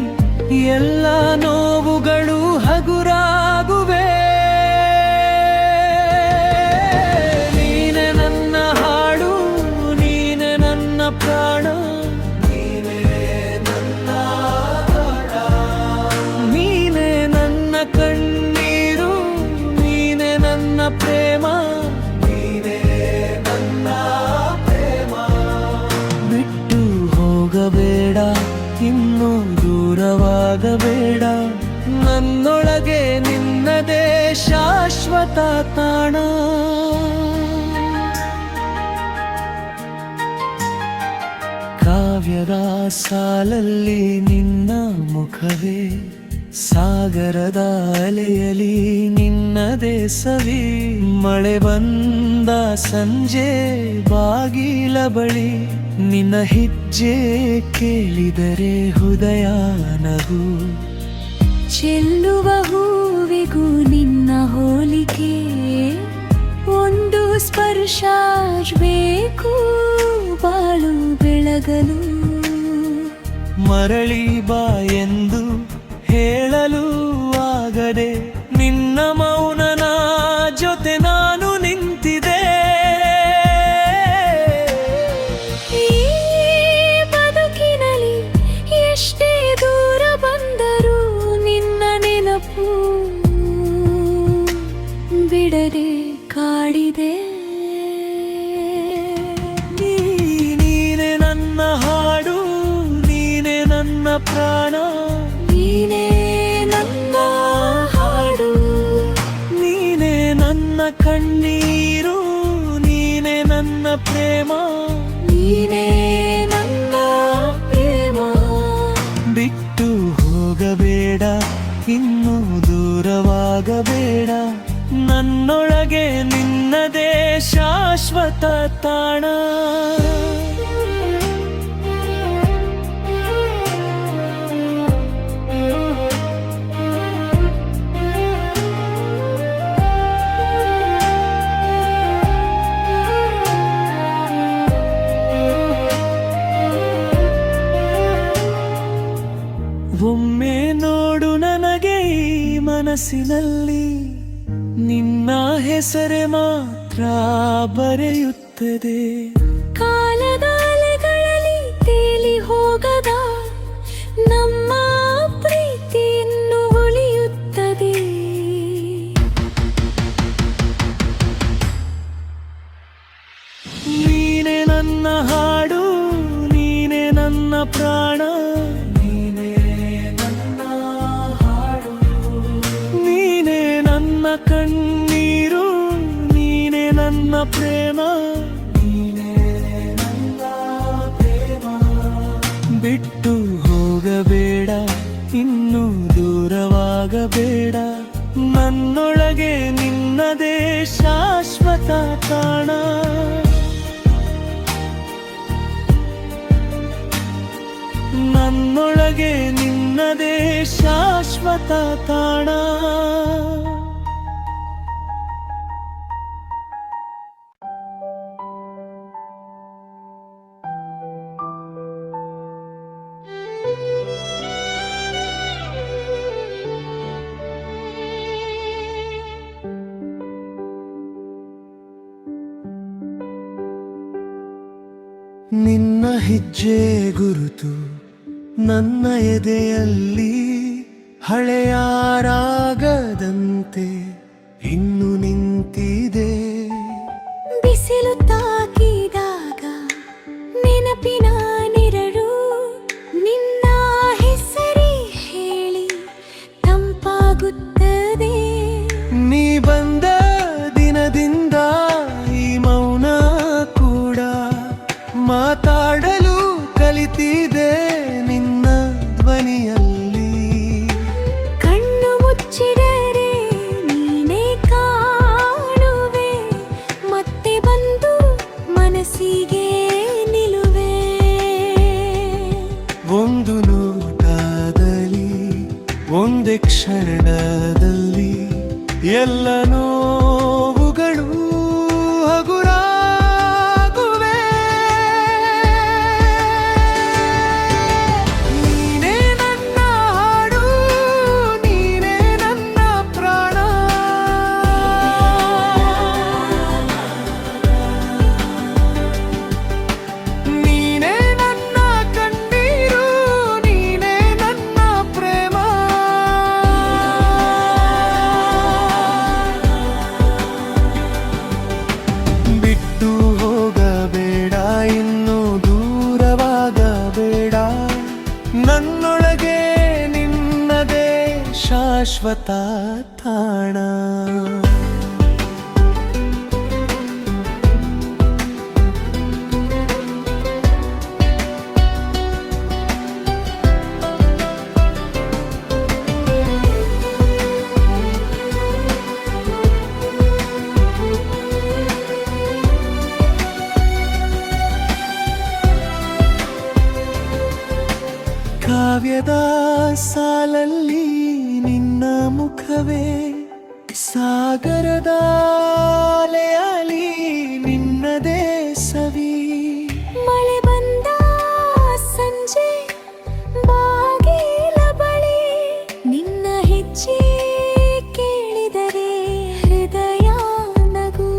ಎಲ್ಲ ನೋವುಗಳು ಹಗುರಾಗುವೆ. ನೀನೆ ನನ್ನ ಹಾಡು, ನೀನೆ ನನ್ನ ಪ್ರಾಣ, ನೀನೆ ನನ್ನ ಹಾಡ. ನೀನೆ ನನ್ನ ಕಣ್ಣೀರು, ನೀನೆ ನನ್ನ ಪ್ರೇಮ, ನೀನೆ ನನ್ನ ಪ್ರೇಮ. ಬಿಟ್ಟು ಹೋಗಬೇಡ, ಇನ್ನೂ ದೂರವಾಗಬೇಡ, ನನ್ನೊಳಗೆ ನಿನ್ನದೇ ಶಾಶ್ವತ ತಾಣ. ಕಾವ್ಯದ ಸಾಲಲ್ಲಿ ನಿನ್ನ ಮುಖವೇ, ಸಾಗರದ ಅಲೆಯಲಿ ನಿನ್ನದೇ ಸವಿ. ಮಳೆ ಬಂದ ಸಂಜೆ ಬಾಗಿಲ ಬಳಿ ನಿನ್ನ ಹೆಜ್ಜೆ ಕೇಳಿದರೆ ಹೃದಯ ನಗು. ಚೆಲ್ಲುವ ಹೂವಿಗೂ ನಿನ್ನ ಹೋಲಿಕೆ, ಒಂದು ಸ್ಪರ್ಶ ಬೇಕು ಬಾಳು ಬೆಳಗಲು. ಮರಳಿ ಬಾ ಎಂದು ಹೇಳಲು ಆಗದೆ ನಿನ್ನ ಮೌನನ ಜೊತೆ ನಾನು ನಿಂತಿದೆ. ಈ ಬದುಕಿನಲ್ಲಿ ಎಷ್ಟೇ ದೂರ ಬಂದರೂ ನಿನ್ನ ನೆನಪು ಬಿಡದೆ ಕಾಡಿದೆ. ನೀನೆ ನನ್ನ ಹಾಡು, ನೀನೆ ನನ್ನ ಪ್ರಾಣ, ನೀನೇ ನನ್ನ ಹಾಡು, ನೀನೆ ನನ್ನ ಕಣ್ಣೀರು, ನೀನೆ ನನ್ನ ಪ್ರೇಮ, ನೀನೇ ನನ್ನ ಪ್ರೇಮ. ಬಿಟ್ಟು ಹೋಗಬೇಡ, ಇನ್ನೂ ದೂರವಾಗಬೇಡ, ನನ್ನೊಳಗೆ ನಿನ್ನದೇ ಶಾಶ್ವತ ತಾಣ. ಒಮ್ಮೆ ನೋಡು ನನಗೆ ಈ ಮನಸ್ಸಿನಲ್ಲಿ ನಿನ್ನ ಹೆಸರೇ ಮಾತ್ರ ಬರೆಯುತ್ತದೆ. ಕಾಲದ ಅಲೆಗಳಲ್ಲಿ ತೇಲಿ ಹೋಗದ ನಮ್ಮ ಪ್ರೀತಿ ಇನ್ನು ಉಳಿಯುತ್ತದೆ. ನೀನೆ ನನ್ನ ಹಾಡು, ನೀನೆ ನನ್ನ ಪ್ರಾಣ, ನೀನೆ ನನ್ನ ಹಾಡು. ನೀನೆ ನನ್ನ ಕಣ್ಣೀರು, ನೀನೆ ನನ್ನ ಪ್ರೇಮ, ನೀನೆ ನನ್ನ ಪ್ರೇಮ. ಬಿಟ್ಟು ಹೋಗಬೇಡ, ಇನ್ನೂ ದೂರವಾಗಬೇಡ, ನನ್ನೊಳಗೆ ನಿನ್ನದೇ ಶಾಶ್ವತ ತಾಣ. ನನ್ನೊಳಗೆ ನಿನ್ನದೇ ಶಾಶ್ವತ ತಾಣ. ನಿನ್ನ ಹೆಜ್ಜೆ ಗುರುತು ನನ್ನ ಎದೆಯಲ್ಲಿ ಹಳೆಯ ರಾಗದಂತೆ ಇನ್ನು ನಿಂತಿದೆ. ಬಿಸಿಲು ತಾಕಿದಾಗ ನೆನಪಿನ ನೆರಳು ನಿನ್ನ ಹೆಸರೇ ಹೇಳಿ ತಂಪಾಗುತ್ತದೆ. ನೀ ಬಂದ ದಿನದಿಂದ ಈ ಮೌನ ಕೂಡ ಮಾತಾಡಲು ಕಲಿತಿದೆ ನಿನ್ನ ಧ್ವನಿಯಲ್ಲಿ. ಕಣ್ಣು ಮುಚ್ಚಿದರೆ ನೀನೇ ಕಾಣುವೆ, ಮತ್ತೆ ಬಂದು ಮನಸ್ಸಿಗೆ ನಿಲುವೆ. ಒಂದು ನೋಟದಲ್ಲಿ ಒಂದೇ ಕ್ಷಣದಲ್ಲಿ ಎಲ್ಲ ನೋವುಗಳು ಹಗುರಾಗುವೆ. ನೀನೇ ನನ್ನ ಹಾಡು, ನೀನೇ ನನ್ನ ಪ್ರಾಣ. ನೀನೇ ನನ್ನ ಕಣ್ಣೀರು, ನೀನೇ ನನ್ನ ಪ್ರೇಮ. ಬಿಟ್ಟು ಹೋಗಬೇಡ, ಇನ್ನು ದೂರವಾಗಬೇಡ. ನನ್ನೊಳಗೆ ನಿನ್ನದೇ ಶಾಶ್ವತ ತಾಣ. ಕಾವ್ಯದ ಸಾಲಲ್ಲಿ ನಿನ್ನ ಮುಖವೇ, ಸಾಗರದ ಅಲೆಯಲ್ಲಿ ನಿನ್ನದೇ ಸವಿ. ಮಳೆ ಬಂದ ಸಂಜೆ ಬಾಗಿಲ ಬಳಿ ನಿನ್ನ ಹೆಜ್ಜೆ ಕೇಳಿದರೆ ಹೃದಯ ನಗು.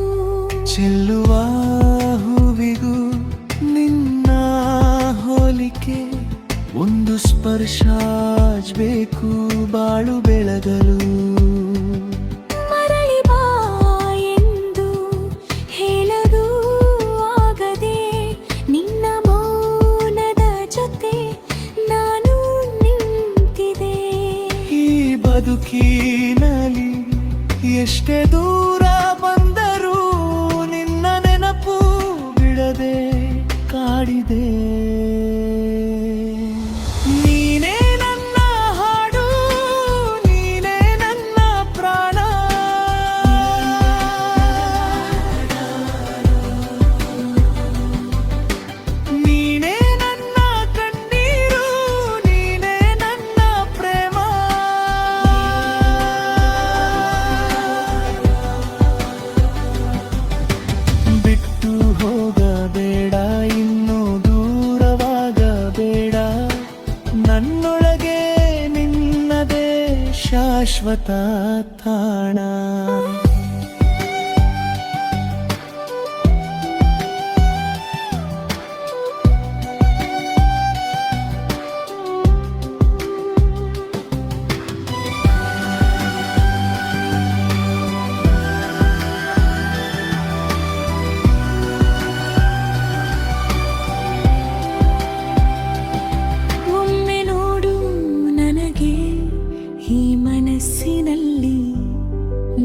ಚೆಲ್ಲುವ ಹೂವಿಗೂ ನಿನ್ನ ಹೋಲಿಕೆ, ಒಂದು ಸ್ಪರ್ಶ ಬೇಕು ಬಾಳು ಬೆಳಗಲು. ಮರಳಿ ಬಾ ಎಂದು ಹೇಳಲು ಆಗದೆ ನಿನ್ನ ಮೌನದ ಜೊತೆ ನಾನು ನಿಂತಿದೆ. ಈ ಬದುಕಿನಲ್ಲಿ ಎಷ್ಟೇ ದೂರ ಬಂದರೂ ನಿನ್ನ ನೆನಪು ಬಿಡದೆ ಕಾಡಿದೆ. ನೀನೇ ನನ್ನ ಹಾಡು, ನೀನೇ ನನ್ನ ಪ್ರಾಣ. ನೀನೇ ನನ್ನ ಕಣ್ಣೀರು, ನೀನೇ ನನ್ನ ಪ್ರೇಮ. ಬಿಟ್ಟು ಹೋಗಬೇಡ, ಇನ್ನು ದೂರವಾಗಬೇಡ. ನನ್ನೊಳಗೆ ನಿನ್ನದೇ ಶಾಶ್ವತ ತಾಣ. ಒಮ್ಮೆ ನೋಡು ನನಗೆ ಈ ಮನಸ್ಸಿನಲ್ಲಿ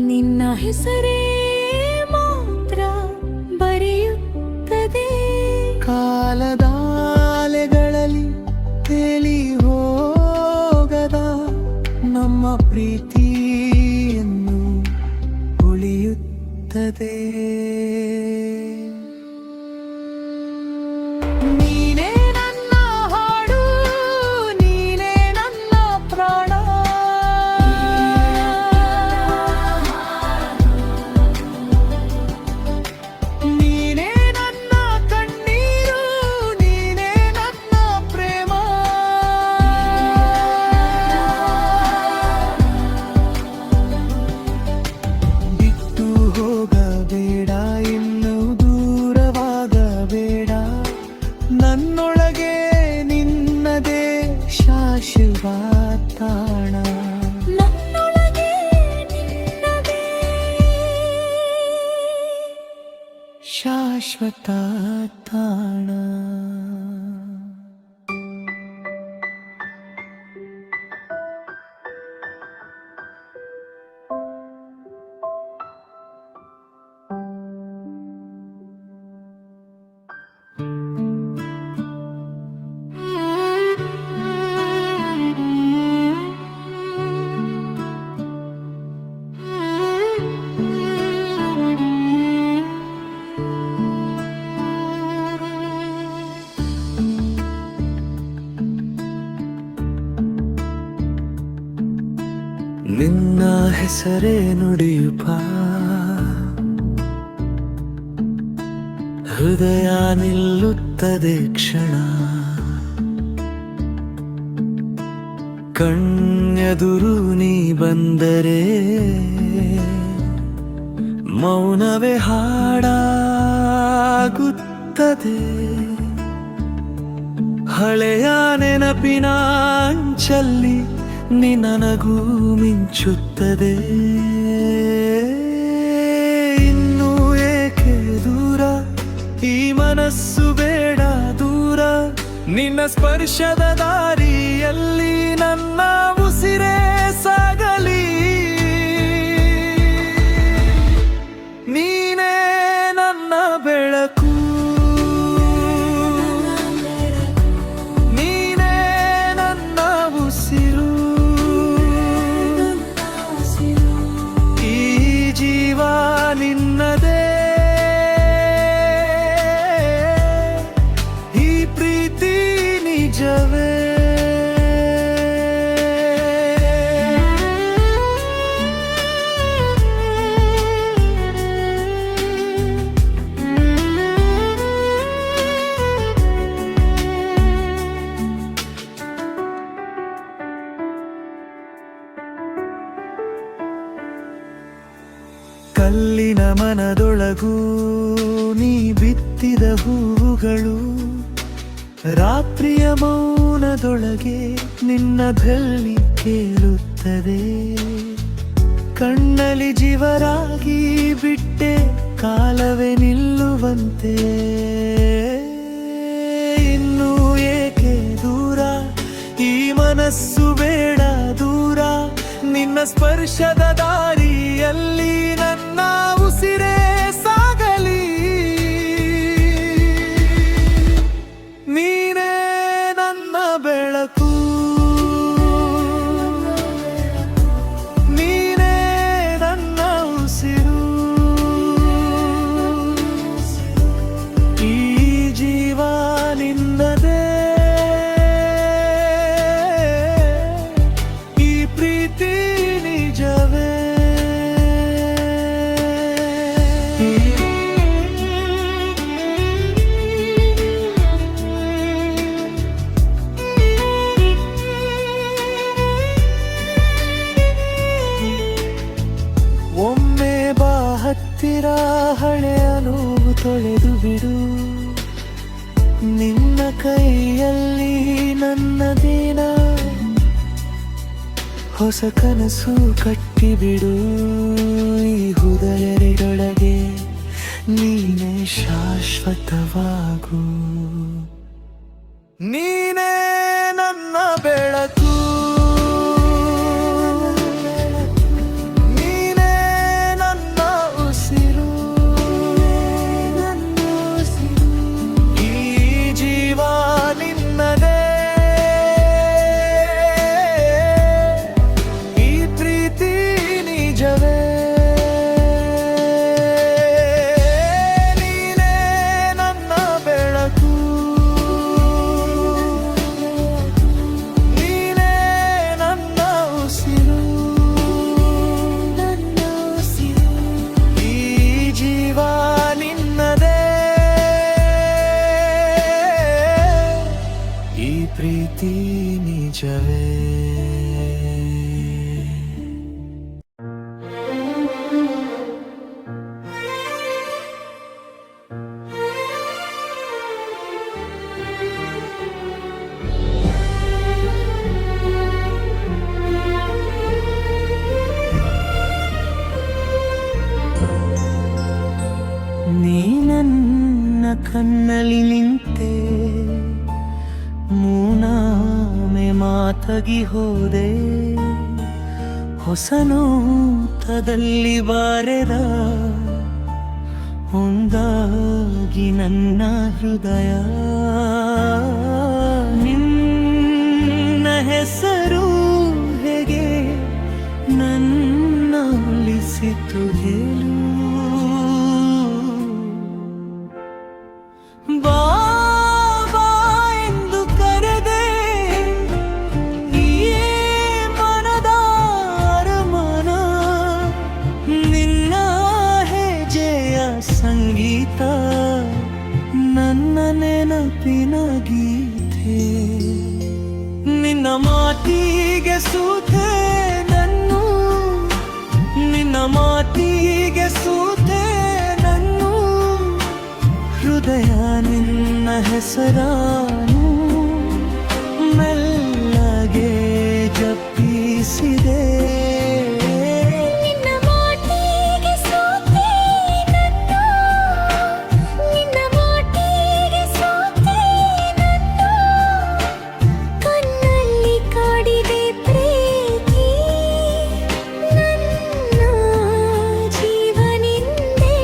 ನಿನ್ನ ಹೆಸರೇ ಮಾತ್ರ ಬರೆಯುತ್ತದೆ. ಕಾಲದ ಅಲೆಗಳಲ್ಲಿ ತೇಲಿ ಹೋಗದ ನಮ್ಮ ಪ್ರೀತಿಯನ್ನು ಉಳಿಯುತ್ತದೆ. ನೀನೇ ನನ್ನ ಹಾಡು, ನೀನೇ ನನ್ನ ಪ್ರಾಣ. ನೀನೇ ನನ್ನ ಕಣ್ಣೀರು, ನೀನೇ ನನ್ನ ಪ್ರೇಮ. ಬಿಟ್ಟು ಹೋಗಬೇಡ, ತಾಣ. ನಿನ್ನ ಹೆಸರೇ ನುಡಿಯುಪ ಹೃದಯ ನಿಲ್ಲುತ್ತದೆ ಕ್ಷಣ. ಕಣ್ಣೆದುರು ನೀ ಬಂದರೆ ಮೌನವೇ ಹಾಡಾಗುತ್ತದೆ. ಹಳೆಯ ನೆನಪಿನ ಅಂಚಲ್ಲಿ ನಿನಗೂ ಮಿಂಚುತ್ತದೆ. ಇನ್ನು ಏಕೆ ದೂರ, ಈ ಮನಸ್ಸು ಬೇಡ ದೂರ. ನಿನ್ನ ಸ್ಪರ್ಶದ ದಾರಿಯಲ್ಲಿ ನನ್ನ ಉಸಿರೇ ಸಾಗಲಿ. ನೀನೇ ನನ್ನ ಬೆಳಕು, ನಿನ್ನದೇ ಈ ಪ್ರೀತಿ ನಿಜವೇ. ಕಲ್ಲಿನ ಮನದೊಳಗೂ ನೀ ಬಿತ್ತಿದ ಹೂಗಳು. ರಾತ್ರಿಯ ಮೌನದೊಳಗೆ ನಿನ್ನ ಧ್ವನಿ ಕೇಳುತ್ತದೆ. ಕಣ್ಣಲ್ಲಿ ಜೀವರಾಗಿ ಬಿಟ್ಟೆ ಕಾಲವೇ ನಿಲ್ಲುವಂತೆ. ಇನ್ನು ಏಕೆ ದೂರ, ಈ ಮನಸ್ಸು ಬೇಡ ದೂರ. ನಿನ್ನ ಸ್ಪರ್ಶದ ದಾರಿಯಲ್ಲಿ ನನ್ನ ಉಸಿರೇ ಸಾಗಲಿ. ನೀನೇ ನನ್ನ ಬೆಳಕು, ನೀನೇ ನನ್ನ ಉಸಿರು. ಈ ಜೀವ ನಿನ್ನದೇ, ಈ ಪ್ರೀತಿ ನಿಜವೇ. ಒಮ್ಮೆ ಬಾ ಹತ್ತಿರ, ಹಳೆಯ ನೋವು ತೊಳೆದು ಬಿಡು. ನಿನ್ನ ಕೈಯಲ್ಲಿ ನನ್ನ ದಿನ, ಹೊಸ ಕನಸು ಕಟ್ಟಿಬಿಡು. ಈ ಹೃದಯದೊಳಗೆ ನೀನೇ ಶಾಶ್ವತವಾಗು. ನೀನೇ ನನ್ನ ಬೆಳಕು, ನೀನೇ ನನ್ನ ಉಸಿರು. ಈ ಜೀವ ನಿನ್ನದೇ, ಈ ಪ್ರೀತಿ ನಿಜವೇ. ನೀನೇ ನನ್ನ ಬೆಳಕು, ನೀನೇ ನನ್ನ ಉಸಿರು. ಈ ಜೀವ ನಿನ್ನದೇ, ಈ ಪ್ರೀತಿ ನಿಜವೇ. ನೀ ನನ್ನ ಕಣ್ಣಲ್ಲಿ ನಿಂತೆ ಮೂನಾಮೆ ಮಾತಗಿ ಹೋದೆ ಹೊಸ ನೋಟದಲ್ಲಿ ಬಾರೆದ ಒಂದಾಗಿ ನನ್ನ ಹೃದಯ ನಿನ್ನ ಹೆಸರು ಹೇಗೆ ನನ್ನ ಒಲಿಸಿತು ಹೇಳು ಬಾಬಾ ಎಂದು ಕರೆದೆ ಈ ಮನದ ಅರಮಾನ ನಿನ್ನ ಹೆಜ್ಜೆಯ ಸಂಗೀತ ನನ್ನ ನೆನಪಿನ ಗೀತೆ ನಿನ್ನ ಮಾತಿಗೆ ಸೂತೆ ನನ್ನು ನಿನ್ನ ಮಾತಿಗೆ ಸೂತೆ ನನ್ನು ಹೃದಯ ನಿನ್ನ ಹೆಸರಾನು ಮೆಲ್ಲಗೆ ಜಪಿಸಿದೆ ನಿನ್ನ ಮಾತಿಗೆ ಸೋತೆ ನನ್ನು ನಿನ್ನ ಮಾತಿಗೆ ಸೋತೆ ನನ್ನು ಕಣ್ಣಲ್ಲಿ ಕಾಡಿದೆ ಪ್ರೀತಿ ನನ್ನ ಜೀವನಿಂದೆ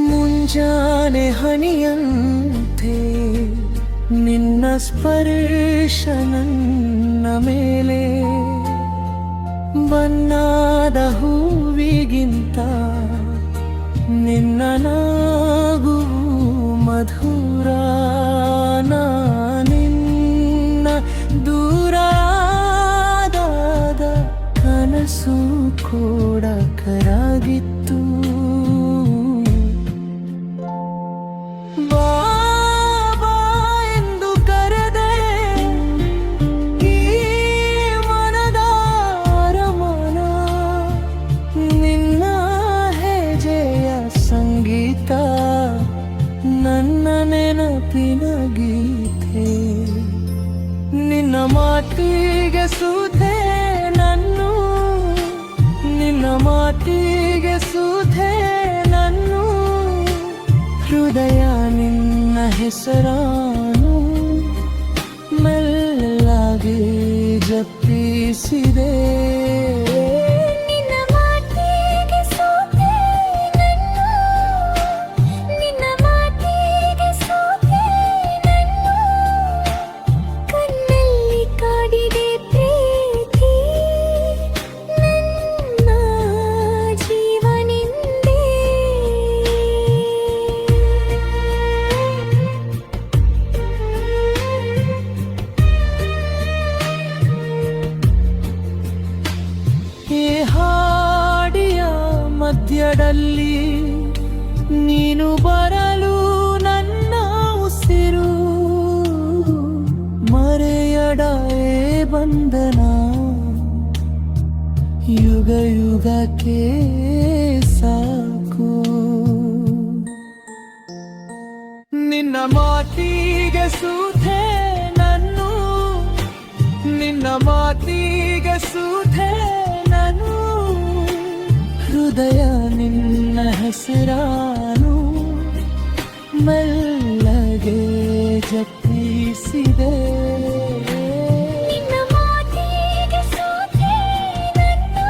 ಮುಂಜಾನೆ ಹನಿಯಂತೆ ನಿನ್ನ ಸ್ಪರ್ಶ ನನ್ನ ಮೇಲೆ ಬಣ್ಣದ ಹೂವಿಗಿಂತ ನಿನ್ನ ನಗು ಮಧುರ ನಿನ್ನ ದೂರಾದ ಕನಸು ಕೂಡ ಕರಾಗಿತ್ತು ಬಾಬಾ ಎಂದು ಕರೆದೆ ಈ ಮನದ ಅರಮಾನ ನಿನ್ನ ಹೆಜ್ಜೆಯ ಸಂಗೀತ ನನ್ನ ನೆನಪಿನ ಗೀತೆ ನಿನ್ನ ಮಾತಿಗೆ ಸೂತೆ ನನ್ನು ನಿನ್ನ ಮಾತಿಗೆ ಸೂತೆ ನನ್ನು ಹೃದಯ ನಿನ್ನ ಹೆಸರಾನು ಮೆಲ್ಲಗೆ ಜಪಿಸಿದೆ ನಿನ್ನ ಮಾತಿಗೆ ಸೋತೆ ನನ್ನು ನಿನ್ನ ಮಾತಿಗೆ ಸೋತೆ ನನ್ನು ಕಣ್ಣಲ್ಲಿ ಕಾಡಿದೆ ಪ್ರೀತಿ ನನ್ನ ಜೀವನಿಂದೆ ಈ ಹಾಡಿಯ ಮಧ್ಯದಲ್ಲಿ ನೀನು ಬರಲು ನನ್ನ ಉಸಿರು ಮರೆಯಡೇ ಬಂಧನ ಯುಗ ಯುಗಕ್ಕೆ ಸಾಕು ನಿನ್ನ ಮಾತಿಗೆ ಸೂತೆ ನನ್ನು ನಿನ್ನ ಮಾತಿಗೆ ಸೂತೆ ನಾನು ಹೃದಯ ನಿನ್ನ ಹೆಸರಾನು ಮೆಲ್ಲಗೆ ಜಪಿಸಿದೆ ನಿನ್ನ ಮಾತಿಗೆ ಸೋತೆ ನನ್ನು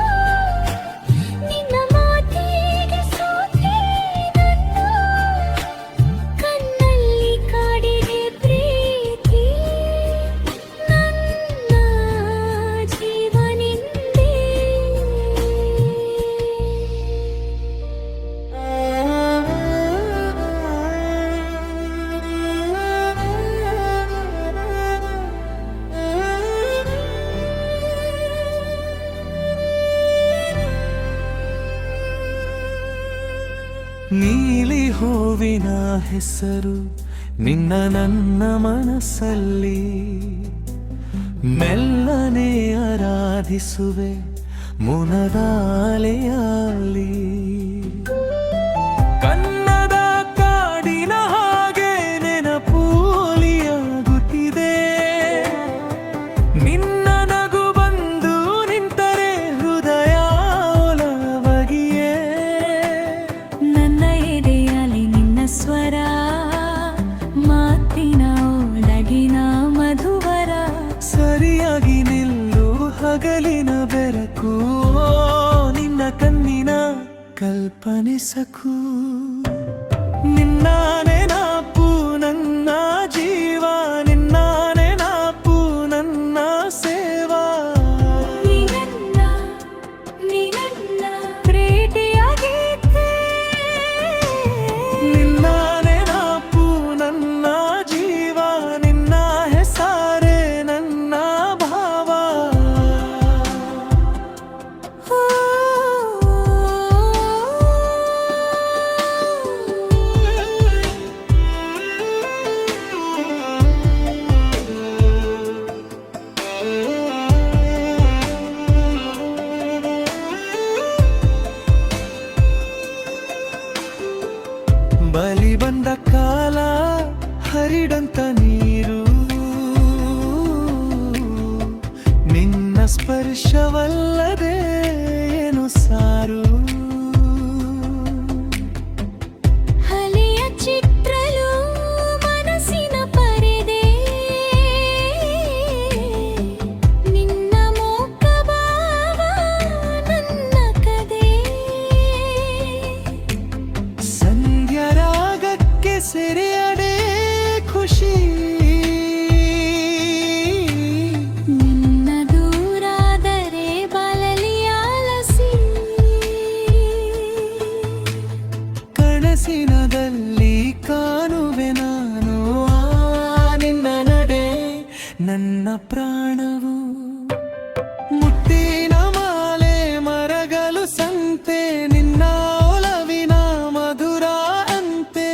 ನಿನ್ನ ಮಾತಿಗೆ ಸೋತೆ ನನ್ನು ಕಣ್ಣಲ್ಲಿ ಕಾಡಿದೆ ಪ್ರೀತಿ ನನ್ನ ಜೀವನಿಂದೆ ನೀಲಿ ಹೂವಿನ ಹೆಸರು ನಿನ್ನ ನನ್ನ ಮನಸ್ಸಲ್ಲಿ ಮೆಲ್ಲನೆ ಆರಾಧಿಸುವೆ ಮುನದಾಲೆಯಲ್ಲಿ ಕನ್ನಡ ಕಾಡಿನ ಹಾಗೆ ನೆನಪೂಲಿಯಾಗುತ್ತಿದೆ ನಿನ್ನ ನಗು ಬಂದು ನಿಂತರೆ ಹೃದಯ ಒಲವಗಿಯೇ ನನ್ನ ಎದೆಯಲ್ಲಿ ನಿನ್ನ ಸ್ವರ ಮಾತಿನ ಒಳಗಿನ ಮಧುವರ ಸರಿಯಾಗಿ ನಿಲ್ಲು ಹಗಲಿನ ಬೆರಕು ನಿನ್ನ ಕಣ್ಣಿನ ಕಲ್ಪನೆ ಸಖು ನಿನ್ನ ನೆನಪು ನನ್ನ ಜೀವ ನಿನ್ನ ನೆನಪು ನನ್ನ ಸೇವಾ ನಿನ್ನ ಪ್ರೀತಿಯಾಗಿದ್ದೆ ನಿನ್ನ ನೆನಪು ನನ್ನ ಜೀವ ನಿನ್ನ ಹೆಸರೇ ನನ್ನ ಭಾವ ಬಲಿ ಬಂದ ಕಾಲ ಹರಿದಂತ ನೀರು ನಿನ್ನ ಸ್ಪರ್ಶವಲ್ಲದೆ ಏನು ಸಾರು ಹಳೆಯ ಚಿತ್ರಲು ಮನಸ್ಸಿನ ಪರದೆ ನಿನ್ನ ಮೋಕ ಭಾವ ನನ್ನ ಕದೆ ಸಂಧ್ಯರಾಗಕ್ಕೆ ಸೆರೆಯಡೆ ಖುಷಿ ನಿನ್ನ ದೂರಾದರೆ ಬಲಲಿ ಆಲಸಿ ಕನಸಿನದಲ್ಲಿ ಕಾಣುವೆ ನಾನು ಆ ನಿನ್ನ ನಡೆ ನನ್ನ ಪ್ರಾಣವು ಮುತ್ತಿನ ಮಾಲೆ ಮರಗಲು ಸಂತೆ ನಿನ್ನ ಒಲವಿನ ಮಧುರ ಅಂತೆ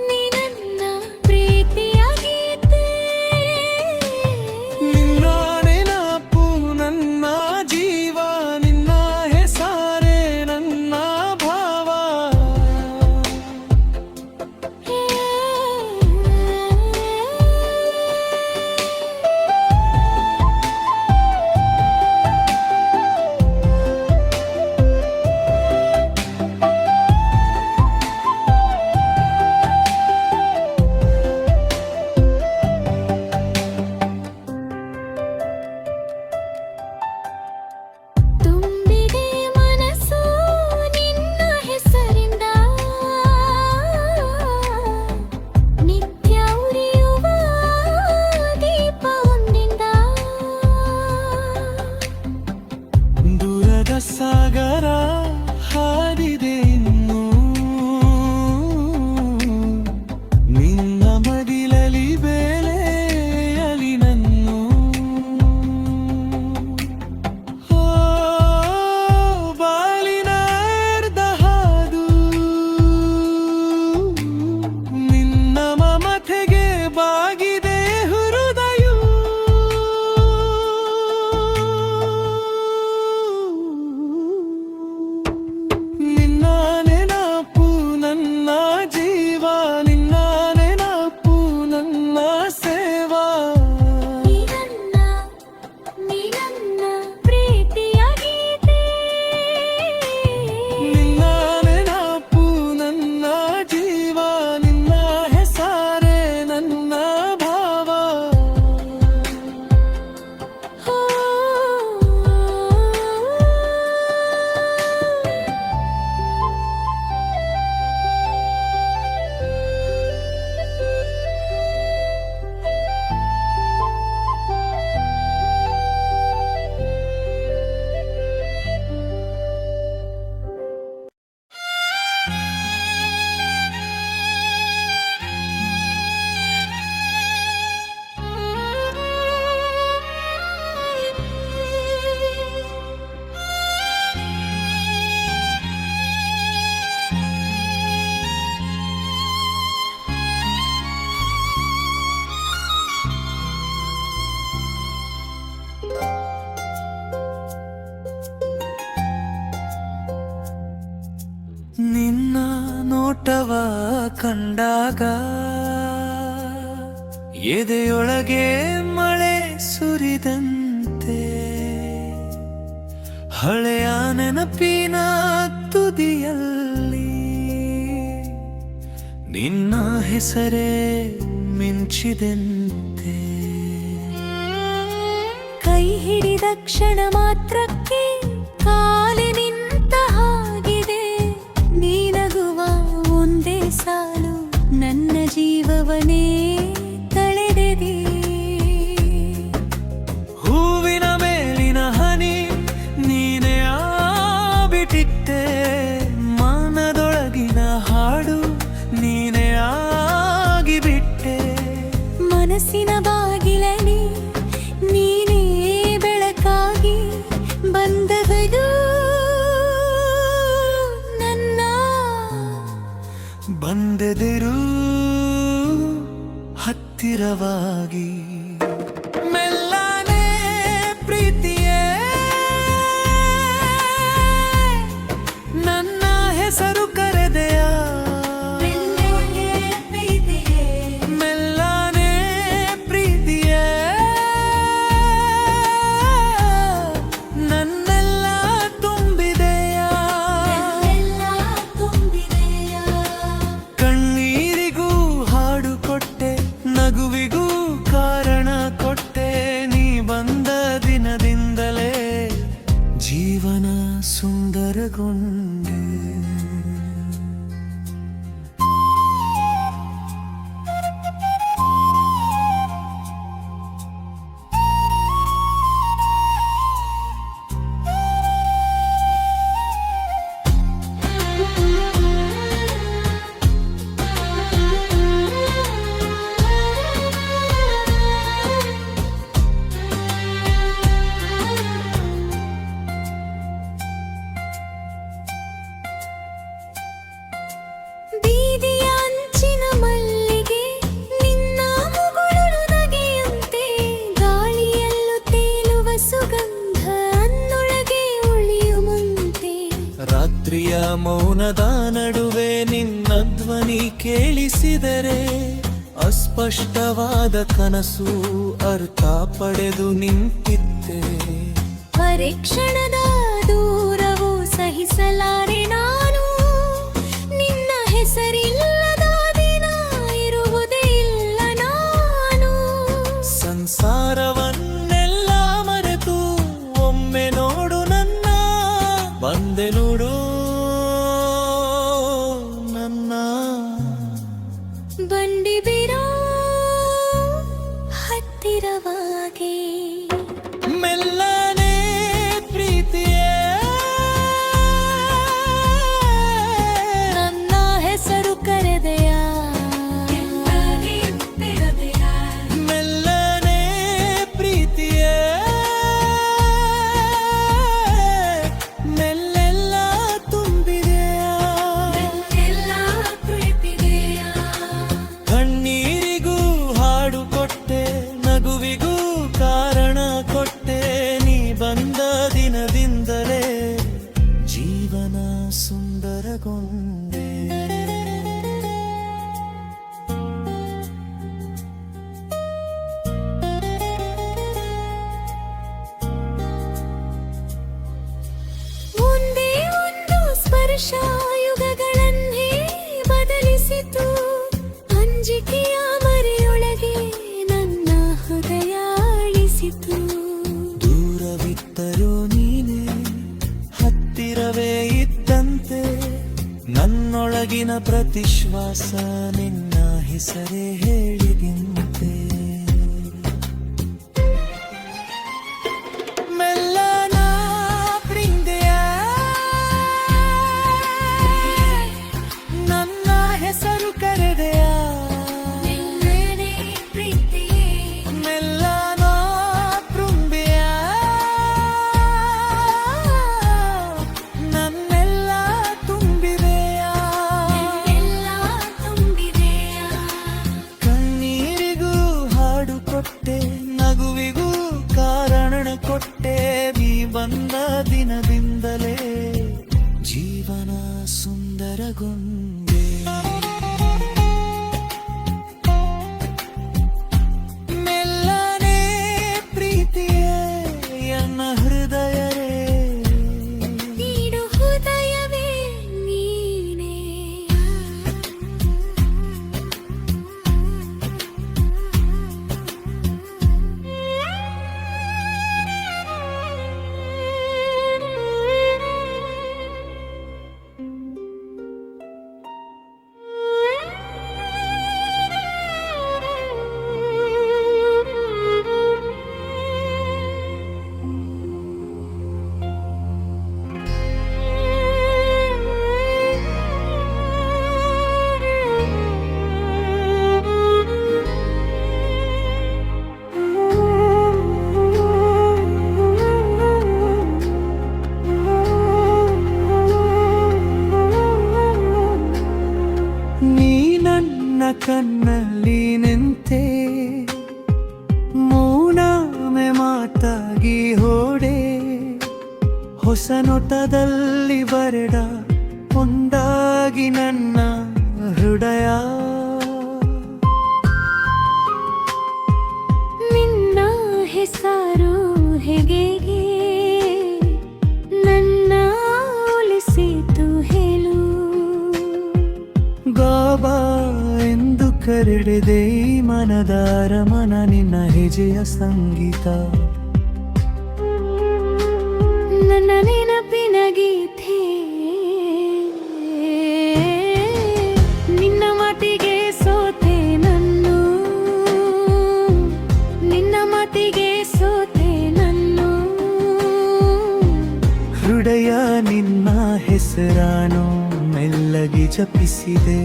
ನಿನ್ನ ಪ್ರೀತಿಯಾಗಿದ್ದೆ ನಿನ್ನ ನೆನಪು ನನ್ನ ಜೀವ ನಿನ್ನ ಹೆಸರೇ ನನ್ನ ಭಾವ ನೋಟವ ಕಂಡಾಗ ಎದೆಯೊಳಗೆ ಮಳೆ ಸುರಿದಂತೆ ಹಳೆಯ ನೆನಪಿನ ತುದಿಯಲ್ಲಿ ನಿನ್ನ ಹೆಸರೇ ಮಿಂಚಿದಂತೆ ಕೈ ಹಿಡಿದ ಕ್ಷಣ ಮಾತ್ರಕ್ಕೆ ಕಾಲೆ ನಿಂತ ಹಾಗಿದೆ ನೀನಗುವ ಒಂದೇ ಸಾಲು ನನ್ನ ಜೀವವನೇ ಕಳೆದಿದೆ ಹೂವಿನ ಮೇಲಿನ ಹನಿ ನೀನೇ ಬಿಟ್ಟಿದ್ದೆ ಮನದೊಳಗಿನ ಹಾಡು ನೀನೇ ಆಗಿಬಿಟ್ಟೆ ಮನಸ್ಸಿನ ಬಾಗಿಲಲ್ಲಿ ನೀನೇ ಬೆಳಕಾಗಿ ಬಂದವರು ನನ್ನ ಬಂದೆದಿರು ಹತ್ತಿರವಾಗಿ ಮೆಲ್ಲನೆ ಪ್ರೀತಿಯೇ ನನ್ನ ಹೆಸರು ಕರೆದೆಯ ಮೆಲ್ಲನೆ ಪ್ರೀತಿಯೇ ನನ್ನೆಲ್ಲ ತುಂಬಿದೆಯ ಕಣ್ಣೀರಿಗೂ ಹಾಡು ಕೊಟ್ಟೆ ನಗುವಿಗೂ ಕಾರಣ ಕೊಟ್ಟೆ ನೀ ಬಂದ ದಿನದಿಂದಲೇ ಜೀವನ ಸುಂದರಗೊಂಡೆ ಬೀದಿಯ ಅಂಚಿನ ಮಲ್ಲಿಗೆ ನಿನ್ನ ಮುಗುಳು ನಗೆಯಂತೆ ಗಾಳಿಯಲ್ಲೂ ತೇಲುವ ಸುಗಂಧ ಅನ್ನೊಳಗೆ ಉಳಿಯುವಂತೆ ರಾತ್ರಿಯ ಮೌನದ ನಡುವೆ ನಿನ್ನ ಧ್ವನಿ ಕೇಳಿಸಿದರೆ ಅಸ್ಪಷ್ಟವಾದ ಕನಸು ಅರ್ಥ ಪಡೆದು ನಿಂತಿದ್ದೆ ಪರೀಕ್ಷಣದ ದೂರವು ಸಹಿಸಲಾರೆ ನಾನು ನಿನ್ನ ಹೆಸರಿಲ್ಲದ ದಿನ ಇರುವುದೇ ಇಲ್ಲ ನಾನು ಸಂಸಾರವನ್ನೆಲ್ಲ ಮರೆತು ಒಮ್ಮೆ ನೋಡು ನನ್ನ ಬಂದೆ ನೋಡು ನನ್ನ ಬಂಡಿ ಬಿರೋ ಹತ್ತಿರವಾಗಿ ಮೆಲ್ಲನೆ ಪ್ರೀತಿಯೇ ನನ್ನ ಹೆಸರು ಕರೆದೆಯ ಮೆಲ್ಲನೆ ಪ್ರೀತಿಯೇ ಮೆಲ್ಲೆಲ್ಲ ತುಂಬಿದೆಯ ಕಣ್ಣೀರಿಗೂ ಹಾಡು ಕೊಟ್ಟೆ ನಗುವಿಗೂ ಕಾರಣ ಕೊಟ್ಟೆ ನೀ ಬಂದ ದಿನದಿಂದಲೇ ಜೀವನ ಸುಂದರಗೊಂಡೆ ಒಂದೇ ಒಂದು ಸ್ಪರ್ಶ ಯುಗಗಳನ್ನೇ ಬದಲಿಸಿತು ಅಂಜಿಕೆಯ ಮರೆಯೊಳಗೆ ನನ್ನ ಹೃದಯ ಅಳಿಸಿತು ದೂರವಿದ್ದರೂ ನೀನೆ ಹತ್ತಿರವೇ ಇದ್ದಂತೆ ನನ್ನೊಳಗಿನ ಪ್ರತಿ ಶ್ವಾಸ ನಿನ್ನ ಹೆಸರೇ ಹೇಳಿದಂತೆ ಮೆಲ್ಲನ ಪ್ರೀತಿಯ ನನ್ನ ಹೆಸರು ಕರೆದೆಯ ಮೆಲ್ಲನ ಪ್ರೀತಿಯ ನನ್ನೆಲ್ಲ ತುಂಬಿದೆಯ ಕಣ್ಣೀರಿ ನನ್ನ ಕಣ್ಣಲ್ಲಿ ನಿಂತೆ ಮೌನವೇ ಮಾತಾಗಿ ಹೋಡೆ ಹೊಸ ನೋಟದಲ್ಲಿ ಬರೆದ ಒಂದಾಗಿ ನನ್ನ ಹೃದಯ ನಿನ್ನ ಹೆಸರು ಹೇಗೆ ನನ್ನ ಒಲಿಸಿತು ಹೇಳು ಗಾಬಾ ಎಂದು ಕರೆದಿದೆ ಈ ಮನದಾರ ಮನ ನಿನ್ನ ಹೆಜ್ಜೆಯ ಸಂಗೀತ ನನ್ನ ನೆನಪಿನ ಗೀತೆ ನಿನ್ನ ಮಾತಿಗೆ ಸೋತೆ ನನ್ನು ನಿನ್ನ ಮಾತಿಗೆ ಸೋತೆ ನನ್ನು ಹೃದಯ ನಿನ್ನ ಹೆಸರಾನು ಮೆಲ್ಲಗೆ ಜಪಿಸಿದೆ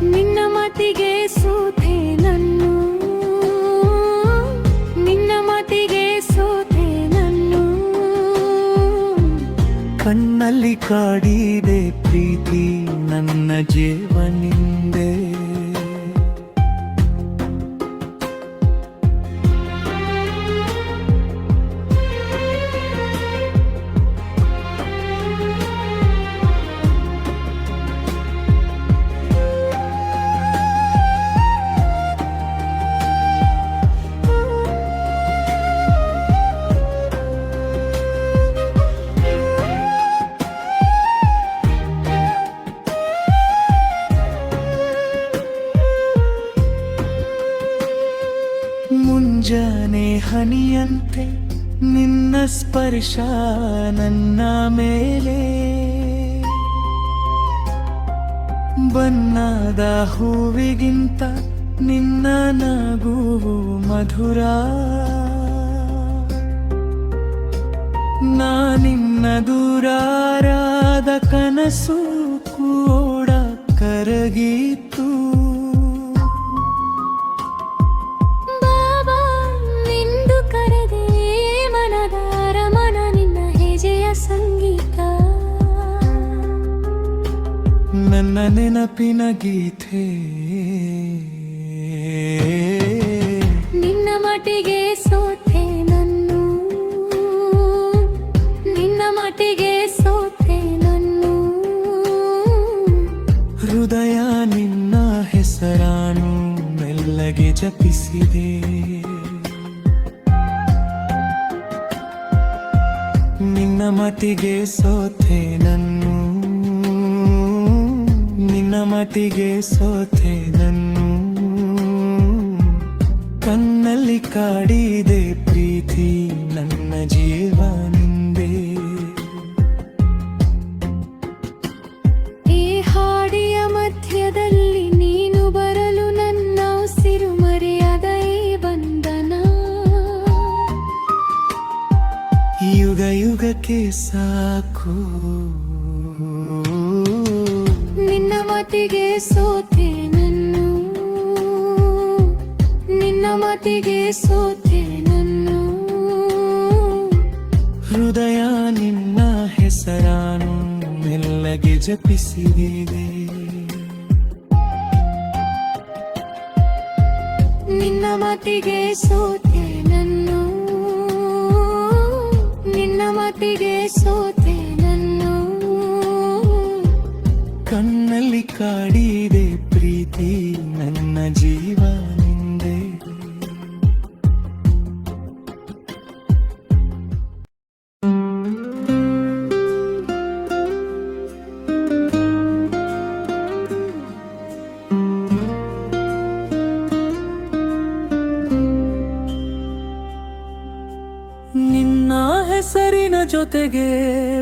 ನಿನ್ನ ಮಾತಿಗೆ ಸೋತೆ ನನ್ನು ನಿನ್ನ ಮಾತಿಗೆ ಸೋತೆ ನನ್ನು ಕಣ್ಣಲ್ಲಿ ಕಾಡಿದೆ ಪ್ರೀತಿ ನನ್ನ ಜೀವನಿಂದೆ ಮುಂಜಾನೆ ಹನಿಯಂತೆ ನಿನ್ನ ಸ್ಪರ್ಶ ನನ್ನ ಮೇಲೆ ಬಣ್ಣದ ಹೂವಿಗಿಂತ ನಿನ್ನ ನಗುವು ಮಧುರ ನಿನ್ನ ದೂರಾರಾದ ಕನಸು ಕೂಡ ಕರಗಿತು ಬಾಬಾ ನಿಂದು ಕರೆದೆ ಮನದಾರ ಮನ ನಿನ್ನ ಹೆಜ್ಜೆಯ ಸಂಗೀತ ನನ್ನ ನೆನಪಿನ ಗೀತೆ ನಿನ್ನ ಮಾತಿಗೆ ಸೋತೆ ನನ್ನು ನಿನ್ನ ಮಾತಿಗೆ ಸೋತೆ ನನ್ನು ಹೃದಯ ನಿನ್ನ ಹೆಸರಾನು ಮೆಲ್ಲಗೆ ಜಪಿಸಿದೆ ನಿನ್ನ ಮಾತಿಗೆ ಸೋತೆ ನನ್ನು ನಿನ್ನ ಮಾತಿಗೆ ಸೋತೆ ನನ್ನು ಕಣ್ಣಲ್ಲಿ ಕಾಡಿದೆ ಪ್ರೀತಿ ನನ್ನ ಜೀವನಿಂದೆ ಈ ಹಾಡಿಯ ಮಧ್ಯದಲ್ಲಿ ನೀನು ಬರಲು ನನ್ನ ಉಸಿರು ಮರೆಯದ ಈ ಬಂಧನ ಯುಗ ಯುಗಕ್ಕೆ ಸಾಕು ನಿನ್ನ ಮಾತಿಗೆ ಸೋತೆ ನನ್ನು ನಿನ್ನ ಮಾತಿಗೆ ಸೋತೆ ನನ್ನು ಹೃದಯ ನಿನ್ನ ಹೆಸರಾನು ಮೆಲ್ಲಗೆ ಜಪಿಸಿದೆ ನಿನ್ನ ಮಾತಿಗೆ ಸೋತೆ ನನ್ನು ನಿನ್ನ ಮಾತಿಗೆ ಸೋತೆ ನನ್ನು ಕಣ್ಣಲ್ಲಿ ಕಾಡಿದೆ ಪ್ರೀತಿ ನನ್ನ ಜೀವನಿಂದೆ ನಿನ್ನ ಹೆಸರಿನ ಜೊತೆಗೆ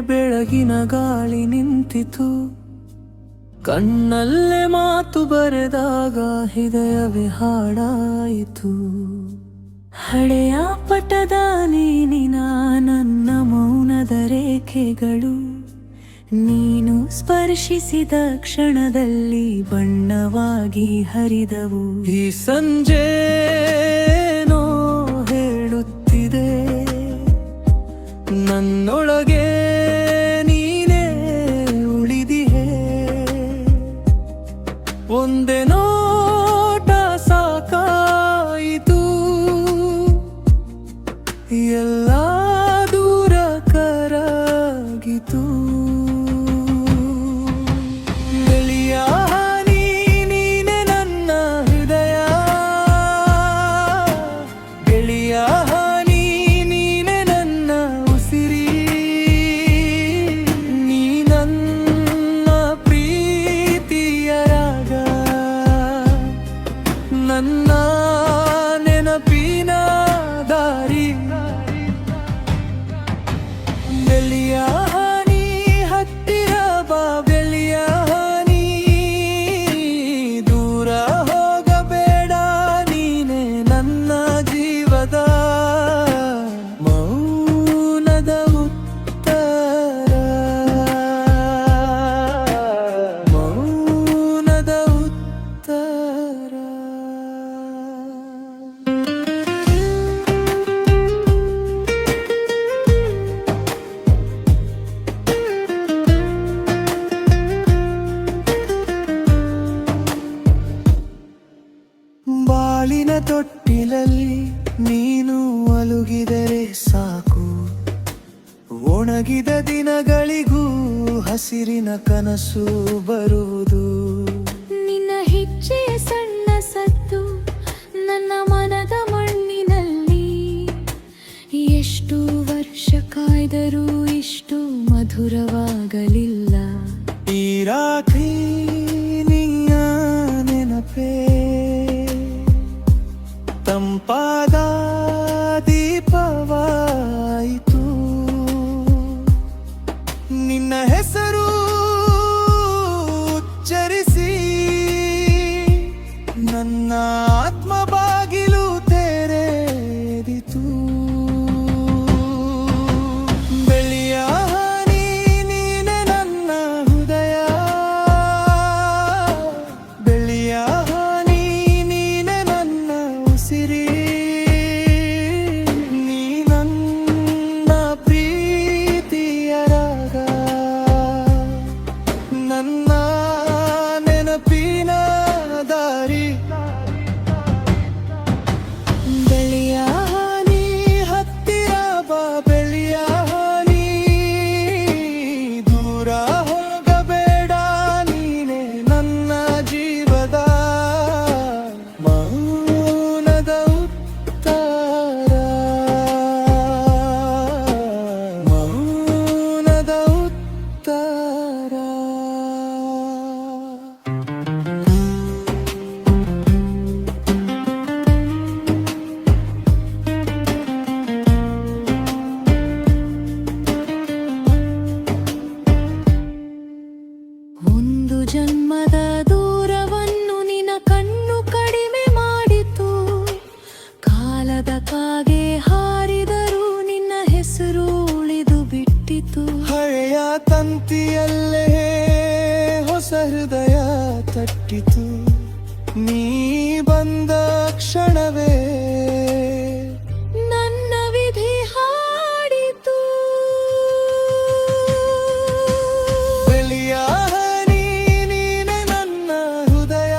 ಬೆಳಗಿನ ಗಾಳಿ ನಿಂತಿತು ಕಣ್ಣಲ್ಲೇ ಮಾತು ಬರೆದಾಗ ಹೃದಯವೇ ಹಾಡಾಯಿತು ಹಳೆಯ ಪಟದ ನೀನಿನ ನನ್ನ ಮೌನದ ರೇಖೆಗಳು ನೀನು ಸ್ಪರ್ಶಿಸಿದ ಕ್ಷಣದಲ್ಲಿ ಬಣ್ಣವಾಗಿ ಹರಿದವು ಈ ಸಂಜೆ ಹೇಳುತ್ತಿದೆ ನನ್ನೊಳಗೆ ನೀನೇ ಉಳಿ ತೊಟ್ಟಿಲಲ್ಲಿ ನೀನು ಅಲುಗಿದರೆ ಸಾಕು, ಒಣಗಿದ ದಿನಗಳಿಗೂ ಹಸಿರಿನ ಕನಸು ಬರುವುದು. ನಿನ್ನ ಹೆಜ್ಜೆಯ ಸಣ್ಣ ಸದ್ದು ನನ್ನ ಮನದ ಮಣ್ಣಿನಲ್ಲಿ, ಎಷ್ಟು ವರ್ಷ ಕಾಯ್ದರೂ ಇಷ್ಟು ಮಧುರವಾಗಲಿಲ್ಲ. ಈ ರಾತ್ರಿ ನೀಯ ನೆನಪೇ ತಂಪಾದ ದೀಪವಾಯಿತು. ನಿನ್ನ ಹೆಸರು ಉಚ್ಚರಿಸಿ ನನ್ನ ಆತ್ಮ ಬಾಗಿಲು ತೆರೆದಿತು. ಬೆಳ್ಳಿಯ ಹನಿ ನೀನೆ ನನ್ನ ಹೃದಯ, ಬೆಳ್ಳಿಯ ಹನಿ ನೀನೆ ನನ್ನ ಉಸಿರಿ. ನೀ ನನ್ನ ಪ್ರೀತಿಯ ರಾಗ, ನನ್ನ ನೆನಪಿನ ದಾರಿ. ಬೆಳ್ಳಿಯ ಹನಿ ಹತ್ತಿರ ಬಾ, ಬೆಳ್ಳಿಯ ಹನಿ ದೂರ ಹೋಗಬೇಡ, ನೀನೆ ನನ್ನ ಜೀವದ ಮೌನದ ಉತ್ತರ, ಮೌನದ ಉತ್ತರ. ಒಂದು ಜನ್ಮದ ದೂರವನ್ನು ನಿನ್ನ ಕಣ್ಣು ಕಡಿಮೆ ಮಾಡಿತು. ಕಾಲದ ಕಾಗೆ ಹಾರಿದರೂ ನಿನ್ನ ಹೆಸರು ಉಳಿದು ಬಿಟ್ಟಿತು. ಹಳೆಯ ತಂತಿಯಲ್ಲೇ ಹೊಸ ಹೃದಯ ತಟ್ಟಿತು. ನೀ ಬಂದ ಕ್ಷಣವೇ ನನ್ನ ವಿಧಿ ಹಾಡಿತು. ಬೆಳ್ಳಿಯ ಹನಿ ನೀನೆ ನನ್ನ ಹೃದಯ,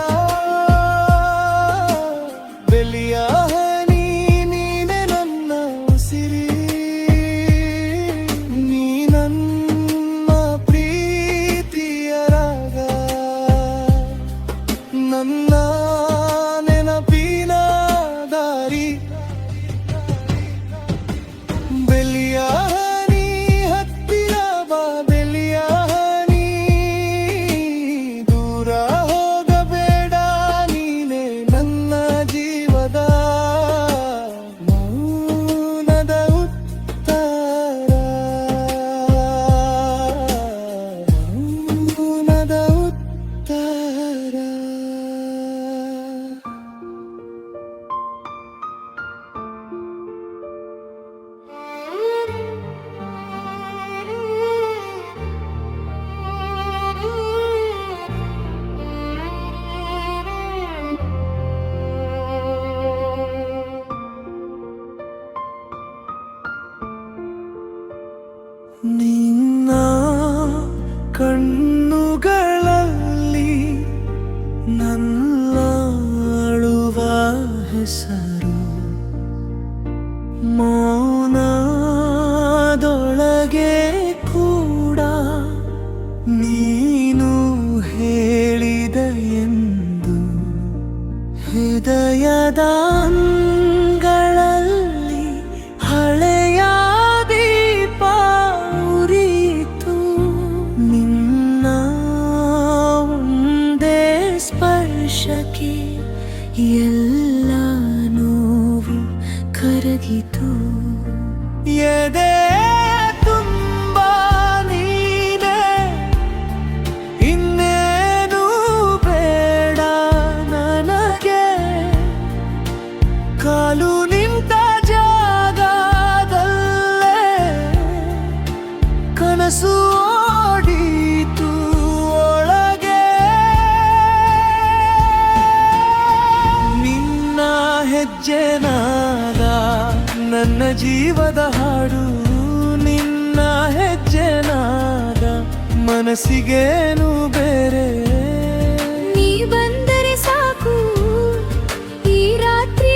ಬೆಳ್ಳಿಯ ಹನಿ ನೀನೆ ನನ್ನ ಉಸಿರಿ. ನೀ ನನ್ನ ಪ್ರೀತಿಯ ರಾಗ, ನನ್ನ ನೆನಪಿನ ದಾರಿ. ಬೆಳ್ಳಿಯ ಹನಿ ಹತ್ತಿರ ಬಾ, ಬೆಳ್ಳಿಯ ಹನಿ ದೂರ ಹೋಗಬೇಡ, ನೀನೆ ನನ್ನ ಜೀವದ ಮೌನದ ಉತ್ತರ, ಮೌನದ ಉತ್ತರ. ನಿನ್ನ ಕಣ್ಣುಗಳಲ್ಲಿ ನನ್ನ ಅಳುವ ಹೆಸರು, ಮೌನದೊಳಗೆ ಕೂಡ ನೀನು ಹೇಳಿದ ಎಂದು ಹೃದಯದ ಅಂಗಳಲ್ಲಿ ಹಳೆಯ ದೀಪ ಉರಿಯಿತು. ನಿನ್ನ ಒಂದೇ ಸ್ಪರ್ಶಕ್ಕೆ ಎಲ್ಲ ನೋವು ಕರಗಿತು. ಎದೆ ತುಂಬ ನೀನೆ, ಇನ್ನೇನು ಬೇಡ ನನಗೆ. ಕಾಲು ನಿಂತ ಜಾಗದಲ್ಲೇ ಕನಸು ಓಡಿತು ಒಳಗೆ. ನಿನ್ನ ಹೆಜ್ಜೆನಾದ ನನ್ನ ಜೀವದ ಹಾಡು, ನಿನ್ನ ಹೆಜ್ಜೆನಾದ ಮನಸ್ಸಿಗೇನು ಬೇರೆ. ನೀ ಬಂದರೆ ಸಾಕು, ಈ ರಾತ್ರಿ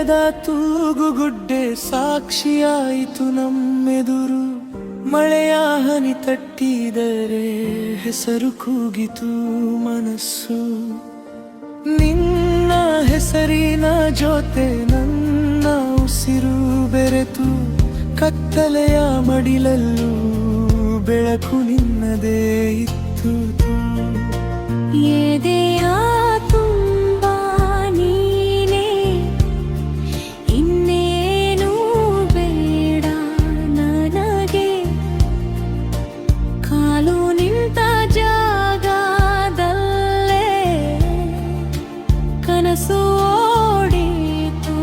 ಹೃದಯದ ತೂಗುಗುಡ್ಡೆ ಸಾಕ್ಷಿಯಾಯಿತು ನಮ್ಮೆದುರು. ಮಳೆಯ ಹನಿ ತಟ್ಟಿದರೆ ಹೆಸರು ಕೂಗಿತು ಮನಸ್ಸು. ನಿನ್ನ ಹೆಸರಿನ ಜೊತೆ ನನ್ನ ಉಸಿರು ಬೆರೆತು ಕತ್ತಲೆಯ ಮಡಿಲಲ್ಲೂ ಬೆಳಕು ನಿನ್ನದೇ ಇತ್ತು. ಎದೆಯ ತುಂಬ ನೀನೇ, ಇನ್ನೇನು ಬೇಡ ನನಗೆ. ಕಾಲು ನಿಂತ ಜಾಗದಲ್ಲೇ ಕನಸು ಓಡಿತು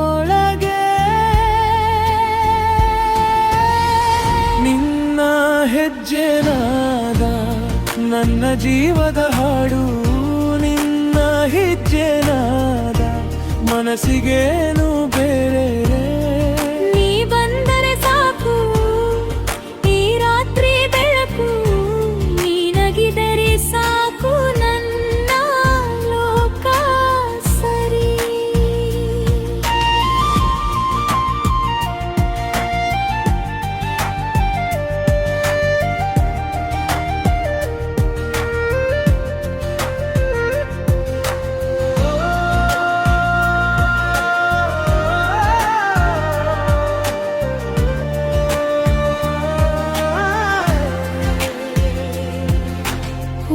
ಒಳಗೆ. ನಿನ್ನ ಹೆಜ್ಜೆನಾದ ನನ್ನ ಜೀವದ ಹಾಡು. ನಿನ್ನ ಹೆಜ್ಜೆನಾದ ಮನಸ್ಸಿಗೇನು ಬೇರೆ. ನೀ ಬಂದರೆ ಸಾಕು ಈ ರಾತ್ರಿ ಬೆಳಕು. ನೀನಗಿದರೆ ಸಾಕು ನನ್ನ ಲೋಕ ಸರಿ.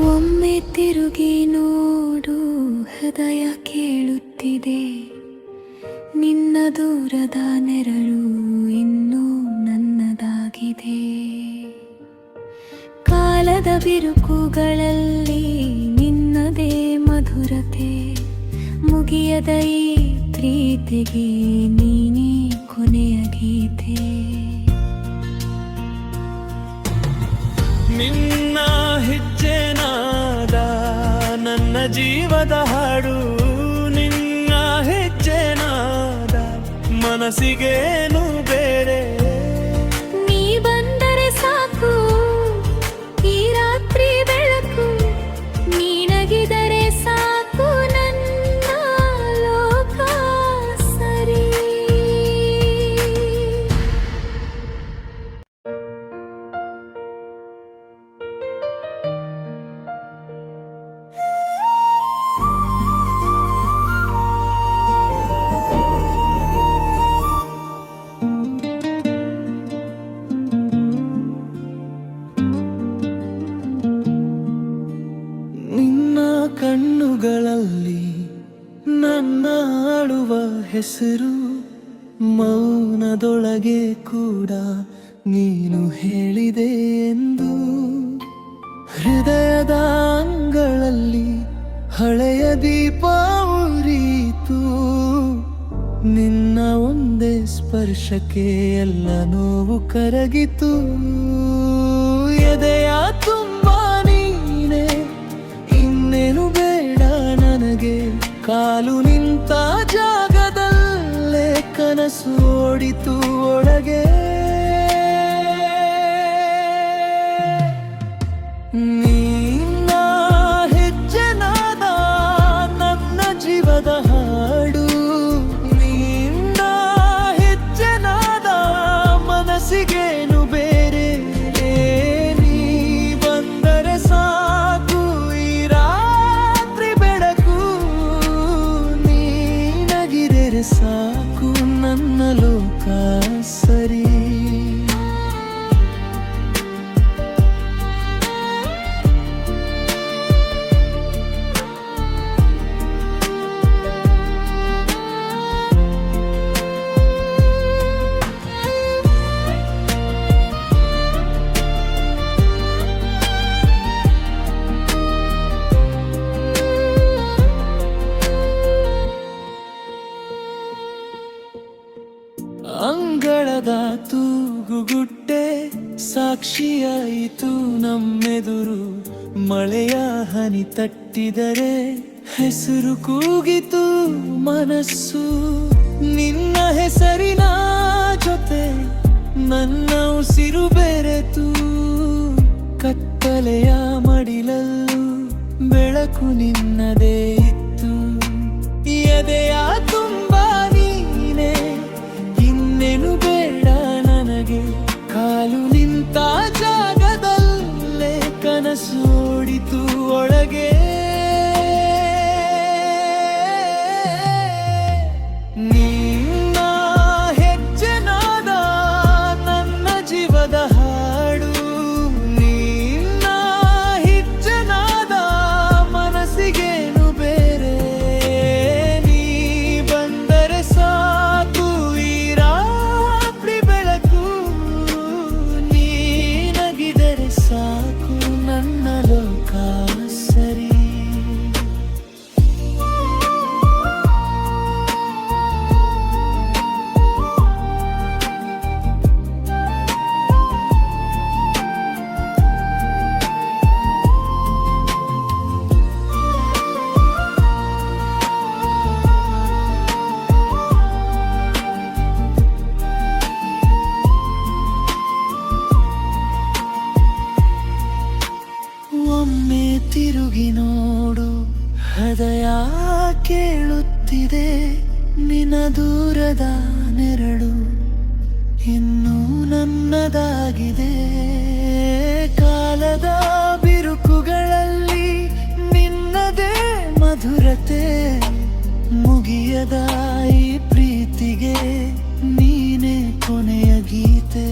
ಒಮ್ಮೆ ತಿರುಗಿ ನೋಡು, ಹೃದಯ ಕೇಳುತ್ತಿದೆ. ನಿನ್ನ ದೂರದ ನೆರಳು ಇನ್ನೂ ನನ್ನದಾಗಿದೆ. ಕಾಲದ ಬಿರುಕುಗಳಲ್ಲಿ ನಿನ್ನದೇ ಮಧುರತೆ. ಮುಗಿಯದ ಈ ಪ್ರೀತಿಗೆ ನೀನೇ ಕೊನೆಯ ಗೀತೆ. ನಿನ್ನ ಹೆಜ್ಜೆನಾದ ನನ್ನ ಜೀವದ ಹಾಡು. ನಿನ್ನ ಹೆಜ್ಜೆನಾದ ಮನಸ್ಸಿಗೇನು ಬೇರೆ. ನೀ ಬಂದರೆ ಸಾಕು ಈ ರಾತ್ರಿ ಬೆಳಕು. ನೀನಗಿದರೆ ಸಾಕು ನನ್ನ ಲೋಕ ಸರಿ. ನಿನ್ನ ಕಣ್ಣುಗಳಲ್ಲಿ ನನ್ನ ಆಡುವ ಹೆಸರು. ಮೌನದೊಳಗೆ ಕೂಡ ನೀನು ಹೇಳಿದೆ ಎಂದು. ಹೃದಯದ ಅಂಗಳಲ್ಲಿ ಹಳೆಯ ದೀಪ ಉರಿಯಿತು. ನಿನ್ನ ಒಂದೇ ಸ್ಪರ್ಶಕ್ಕೆ ಎಲ್ಲ ನೋವು ಕರಗಿತು. ಎದೆಯ ತುಂಬ ನೀನೆ, ಇನ್ನೇನು ಬೇಡ ನನಗೆ. ಕಾಲು ನಿಂತ ಜಾಗದಲ್ಲೇ ಕನಸು ಓಡಿತು ಒಳಗೆ. ನಿನ್ನ ಹೆಜ್ಜೆನಾದ ನನ್ನ ಜೀವದ ಹಾಡು. ನಿನ್ನ ಹೆಜ್ಜೆನಾದ ಮನಸ್ಸಿಗೇನು ಬೇರೆ. ನೀ ಬಂದರೆ ಸಾಕು ಈ ರಾತ್ರಿ ಬೆಳಕು. ನೀನಗಿದರೆ ಸಾಕು ನನ್ನ ಲೋಕ ಸರಿ. ಅಂಗಳದ ತೂಗುಗುಡ್ಡೆ ಸಾಕ್ಷಿಯಾಯಿತು ನಮ್ಮೆದುರು. ಮಳೆಯ ಹನಿ ತಟ್ಟಿದರೆ ಹೆಸರು ಕೂಗಿತು ಮನಸ್ಸು. ನಿನ್ನ ಹೆಸರಿನ ಜೊತೆ ನನ್ನ ಉಸಿರು ಬೆರೆತು ಕತ್ತಲೆಯ ಮಡಿಲಲ್ಲೂ ಬೆಳಕು ನಿನ್ನದೇ ಇತ್ತು. ಎದೆಯ ತುಂಬ ನೀ ತಿರುಗಿ ನೋಡು, ಹೃದಯ ಕೇಳುತ್ತಿದೆ ನಿನ್ನ ದೂರದ ನೆರಳು ಇನ್ನೂ ನನ್ನದಾಗಿದೆ. ಕಾಲದ ಬಿರುಕುಗಳಲ್ಲಿ ನಿನ್ನದೇ ಮಧುರತೆ, ಮುಗಿಯದ ಈ ಪ್ರೀತಿಗೆ ನೀನೇ ಕೊನೆಯ ಗೀತೆ.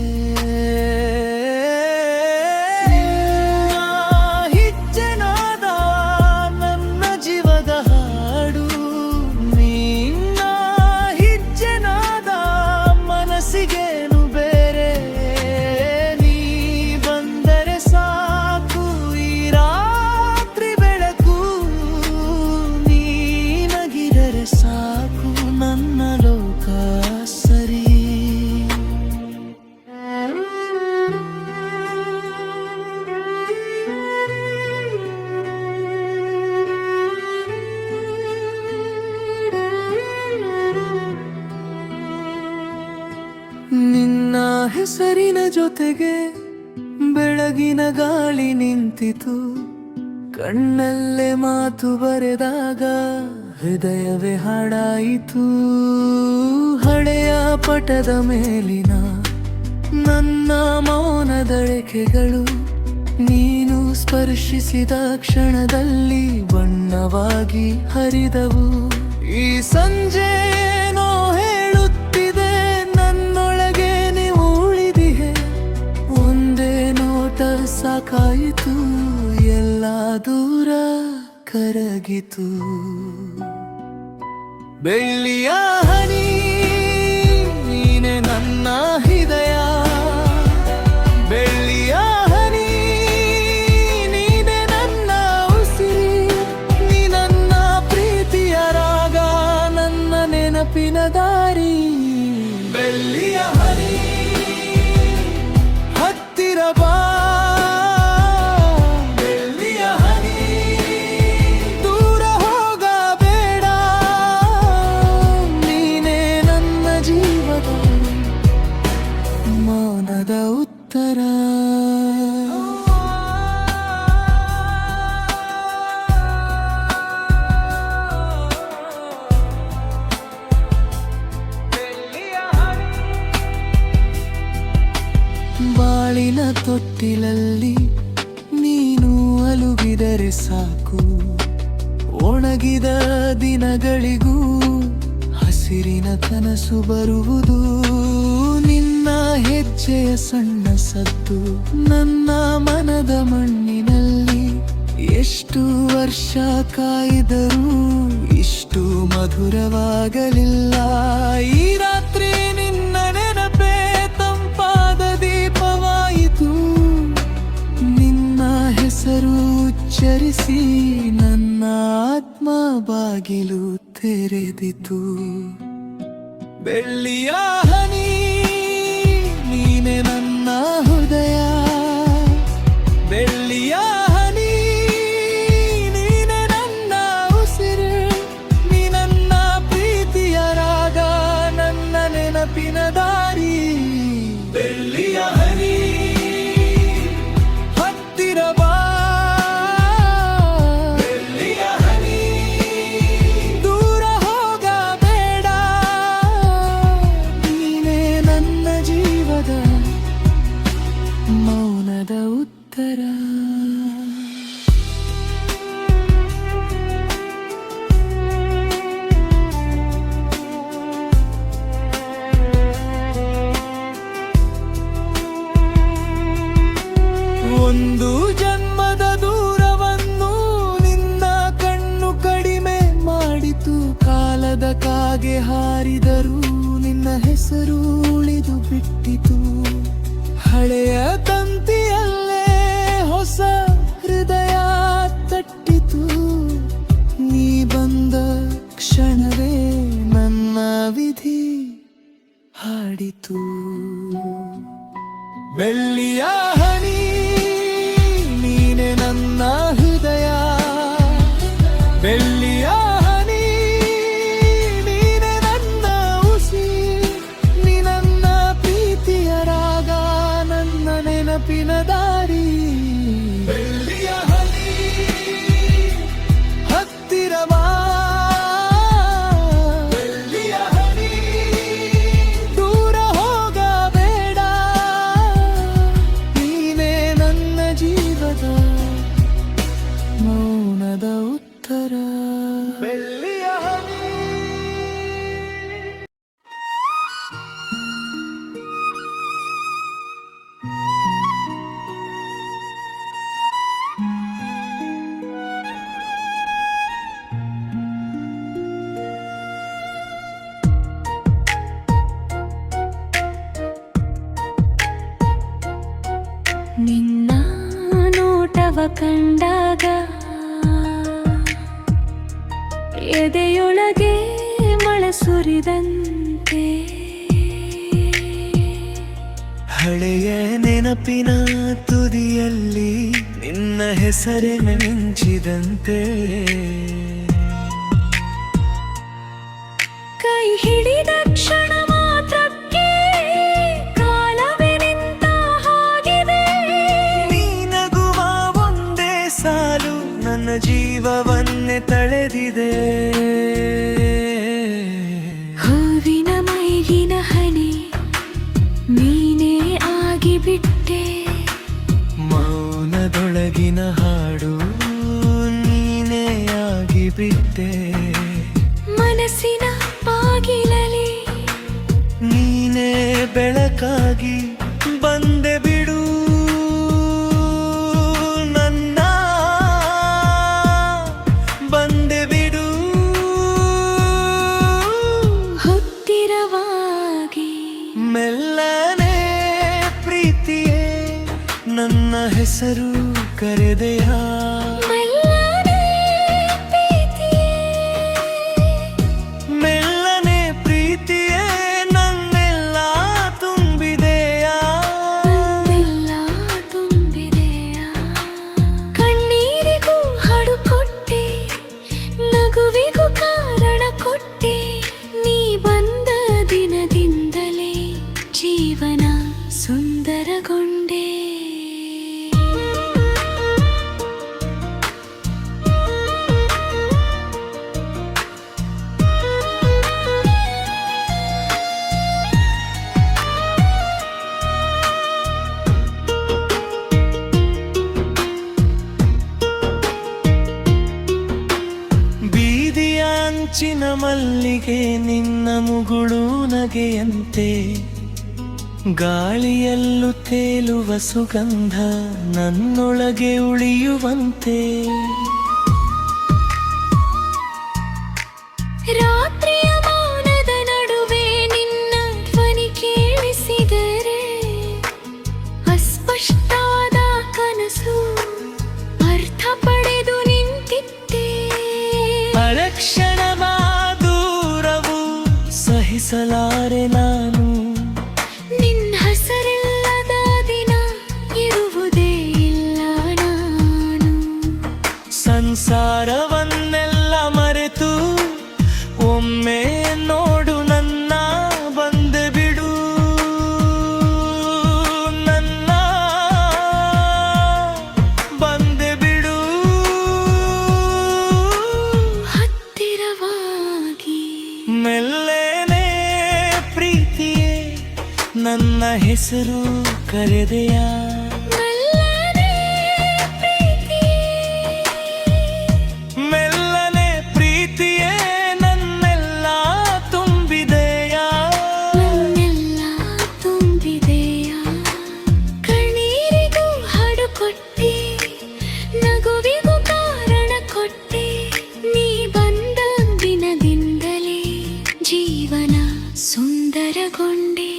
ಹಿಚ್ಚನಾದ ನನ್ನ ಜೀವದ ಹಾಡು, ನಿನ್ನ ಹಿಚ್ಚನಾದ ಮನಸ್ಸಿಗೇನು ಬೇರೆ. ನೀ ಬಂದರೆ ಸಾಕು ಈ ರಾತ್ರಿ ಬೆಳಕು, ನೀನಗಿದರೆ ಸಾಕು ನನ್ನ ಲೋಕ ಸರಿ. ನಿನ್ನ ಹೆಸರಿನ ಜೊತೆಗೆ ಬೆಳಗಿನ ಗಾಳಿ ನಿಂತಿತು, ಕಣ್ಣಲ್ಲೇ ಮಾತು ಬರೆದಾಗ ಹೃದಯವೇ ಹಾಡಾಯಿತು. ಹಳೆಯ ಪಟದ ಮೇಲಿನ ನನ್ನ ಮೌನದಳೆಕೆಗಳು ನೀನು ಸ್ಪರ್ಶಿಸಿದ ಕ್ಷಣದಲ್ಲಿ ಬಣ್ಣವಾಗಿ ಹರಿದವು. ಈ ಸಂಜೆ ಏನೋ ಹೇಳುತ್ತಿದೆ, ನನ್ನೊಳಗೆ ನೀವು ಉಳಿದಿಹೆ. ಒಂದೇ ನೋಟ ಸಾಕಾಯಿತು, ಎಲ್ಲ ದೂರ ಕರಗಿತು. ಬೆಳ್ಳಿಯ ಹನಿ ನೀನೆ ನನ್ನ ಹೃದಯ, ಬೆಳ್ಳಿಯ ಹನಿ ನೀನೆ ನನ್ನ ಉಸಿರಿ. ನೀ ನನ್ನ ಪ್ರೀತಿಯ ರಾಗ, ನನ್ನ ನೆನಪಿನ ದಾರಿ. ಬೆಳ್ಳಿಯ ಹನಿ ಹತ್ತಿರ ಬಾ, ಬೆಳ್ಳಿಯ ಹನಿ ದೂರ ಹೋಗಬೇಡ. ನೀನೇ ನನ್ನ ಜೀವದ ಮೌನದ ಉತ್ತರ. ಬಾಳಿನ ತೊಟ್ಟಿಲಲ್ಲಿ ನೀನು ಅಲುಗಿದರೆ ಸಾಕು, ಒಣಗಿದ ದಿನಗಳಿಗೂ ಹಸಿರಿನ ಕನಸು ಬರುವುದು. ನಿನ್ನ ಹೆಜ್ಜೆಯ ಸಣ್ಣ ಸದ್ದು ನನ್ನ ಮನದ ಮಣ್ಣಿನಲ್ಲಿ ಎಷ್ಟು ವರ್ಷ ಕಾಯ್ದರೂ ಇಷ್ಟು ಮಧುರವಾಗಲಿಲ್ಲ. ಈ ರಾತ್ರಿ ನಿನ್ನ ನೆನಪೇ ತಂಪಾದ ದೀಪವಾಯಿತು. ನಿನ್ನ ಹೆಸರು ಉಚ್ಚರಿಸಿ ನನ್ನ ಆತ್ಮ ಬಾಗಿಲು ತೆರೆದಿತು. ಬೆಳ್ಳಿಯ ಹನಿ ನೀನೆ ನನ್ನ ಹೃದಯ, ಬೆಳ್ಳಿಯ ಹನಿ ನೀನೆ ನನ್ನ ಉಸಿರು. ನೀ ನನ್ನ ಪ್ರೀತಿಯ ರಾಗ, ನನ್ನ ನೆನಪಿನ ದಾರಿ. ಬೆಳ್ಳಿಯ ಹನಿ ಹತ್ತಿರ ಬಾ, ಬೆಳ್ಳಿಯ ಹನಿ ದೂರ ಹೋಗಬೇಡ. ನೀನೇ ನನ್ನ ಜೀವದ ಮೌನದ ಉತ್ತರ. ಒಂದು ಜನ್ಮದ ದೂರವನ್ನು ನಿನ್ನ ಕಣ್ಣು ಕಡಿಮೆ ಮಾಡಿತು. ಕಾಲದ ಕಾಗೆ ಹಾರಿದರೂ ನಿನ್ನ ಹೆಸರು ಉಳಿದು ಬಿಟ್ಟಿತು. ಹಳೆಯ ತಂತಿಯಲ್ಲೇ ಹೊಸ ಹೃದಯ ತಟ್ಟಿತು. ನೀ ಬಂದ ಕ್ಷಣವೇ ನನ್ನ ವಿಧಿ ಹಾಡಿತು. ಬೆಳ್ಳಿಯ ಹನಿ ನೀನೆ ನನ್ನ ಹೃದಯ, ಬೆಳ್ಳಿಯ ಹನಿ ನೀನೆ ನನ್ನ ಉಸಿ. ನೀ ನನ್ನ ಪ್ರೀತಿಯ ರಾಗ, ನನ್ನ ನೆನಪಿನ ದಾರಿ. ಬೆಳ್ಳಿಯ ಹನಿ ನಿನ್ನ ನೋಟವ ಕಂಡಾಗ ಎದೆಯೊಳಗೆ ಮಳೆ ಸುರಿದಂತೆ ಹಳೆಯ ನೆನಪಿನ ತುದಿಯಲ್ಲಿ ನಿನ್ನ ಹೆಸರಿನ ಮಿಂಚಿದಂತೆ ಕೈ ಹಿಡಿದ ಕ್ಷಣ ಮಾತ್ರಕ್ಕೆ ಕಾಲವೇ ನಿಂತ ಹಾಗಿದೆ. ನೀ ನಗುವ ಒಂದೇ ಸಾಲು ನನ್ನ ಜೀವವನ್ನೇ ತಳೆದಿದೆ. ಹೂವಿನ ಮೈಗಿನ ಹನಿ ನೀನೇ ಆಗಿಬಿಟ್ಟೆ. ಮೌನದೊಳಗಿನ ಹಾಡು ನೀನೇ ಆಗಿಬಿಟ್ಟೆ. ಮನಸ್ಸಿನ ಬಾಗಿಲಲ್ಲಿ ನೀನೇ ಬೆಳಕಾಗಿ ಬಂದೆ ಬಿಡು ನನ್ನ ಬಂದೆ ಬಿಡು. ಹತ್ತಿರವಾಗಿ ಮೆಲ್ಲನೆ ಪ್ರೀತಿಯೇ ನನ್ನ ಹೆಸರು ಕರೆದೆಯಾ. ಮೆಲ್ಲನೆ ಪ್ರೀತಿಯೇ, ಮೆಲ್ಲನೆ ಪ್ರೀತಿಯೇ ನನ್ನೆಲ್ಲ ತುಂಬಿದೆಯಾ. ಎಲ್ಲ ತುಂಬಿದೆಯಾ. ಕಣ್ಣೀರಿಗೂ ಹಾಡು ಕೊಟ್ಟೆ, ನಗುವಿಗೂ ಕಾರಣ ಕೊಟ್ಟೆ. ನೀ ಬಂದ ದಿನದಿಂದಲೇ ಜೀವನ ಸುಂದರಗೊಂಡೆ. ಬೀದಿಯ ಅಂಚಿನ ಮಲ್ಲಿಗೆ ನಿನ್ನ ಮುಗುಳು ನಗೆಯಂತೆ. ಗಾಳಿಯಲ್ಲೂ ತೇಲುವ ಸುಗಂಧ ನನ್ನೊಳಗೆ ಉಳಿಯುವಂತೆ. ರಾತ್ರಿಯ ಮೌನದ ನಡುವೆ ನಿನ್ನ ಧ್ವನಿ ಕೇಳಿಸಿದರೆ ಅಸ್ಪಷ್ಟವಾದ ಕನಸು ಅರ್ಥ ಪಡೆದು ನಿಂತಿದ್ದೆ. ಅರಕ್ಷಣವ ದೂರವು ಸಹಿಸಲಾರೆ ನಾನು. ನಿನ್ನ ಹೆಸರಿಲ್ಲದ ದಿನ ಇರುವುದೇ ಇಲ್ಲ ನಾನು. ಸಂಸಾರವನ್ನೆಲ್ಲ ಮರೆತು ಒಮ್ಮೆ ನೋಡು ನನ್ನ ಬಂದೆ ಬಿಡು ನನ್ನ ಬಂದೆ ಬಿಡು. ಹತ್ತಿರವಾಗಿ ಮೆಲ್ಲನೆ ಪ್ರೀತಿಯೇ ನನ್ನ ಹೆಸರು ಕರೆದೆಯಾ. ಮೆಲ್ಲನೆ ಪ್ರೀತಿಯೇ, ಮೆಲ್ಲನೆ ಪ್ರೀತಿಯೇ ನನ್ನೆಲ್ಲ ತುಂಬಿದೆಯಾ. ನನ್ನೆಲ್ಲ ತುಂಬಿದೆಯಾ. ಕಣ್ಣೀರಿಗೂ ಹಾಡು ಕೊಟ್ಟೆ, ನಗುವಿಗೂ ಕಾರಣ ಕೊಟ್ಟೆ. ನೀ ಬಂದ ದಿನದಿಂದಲೇ ಜೀವನ ಸುಂದರಗೊಂಡೆ.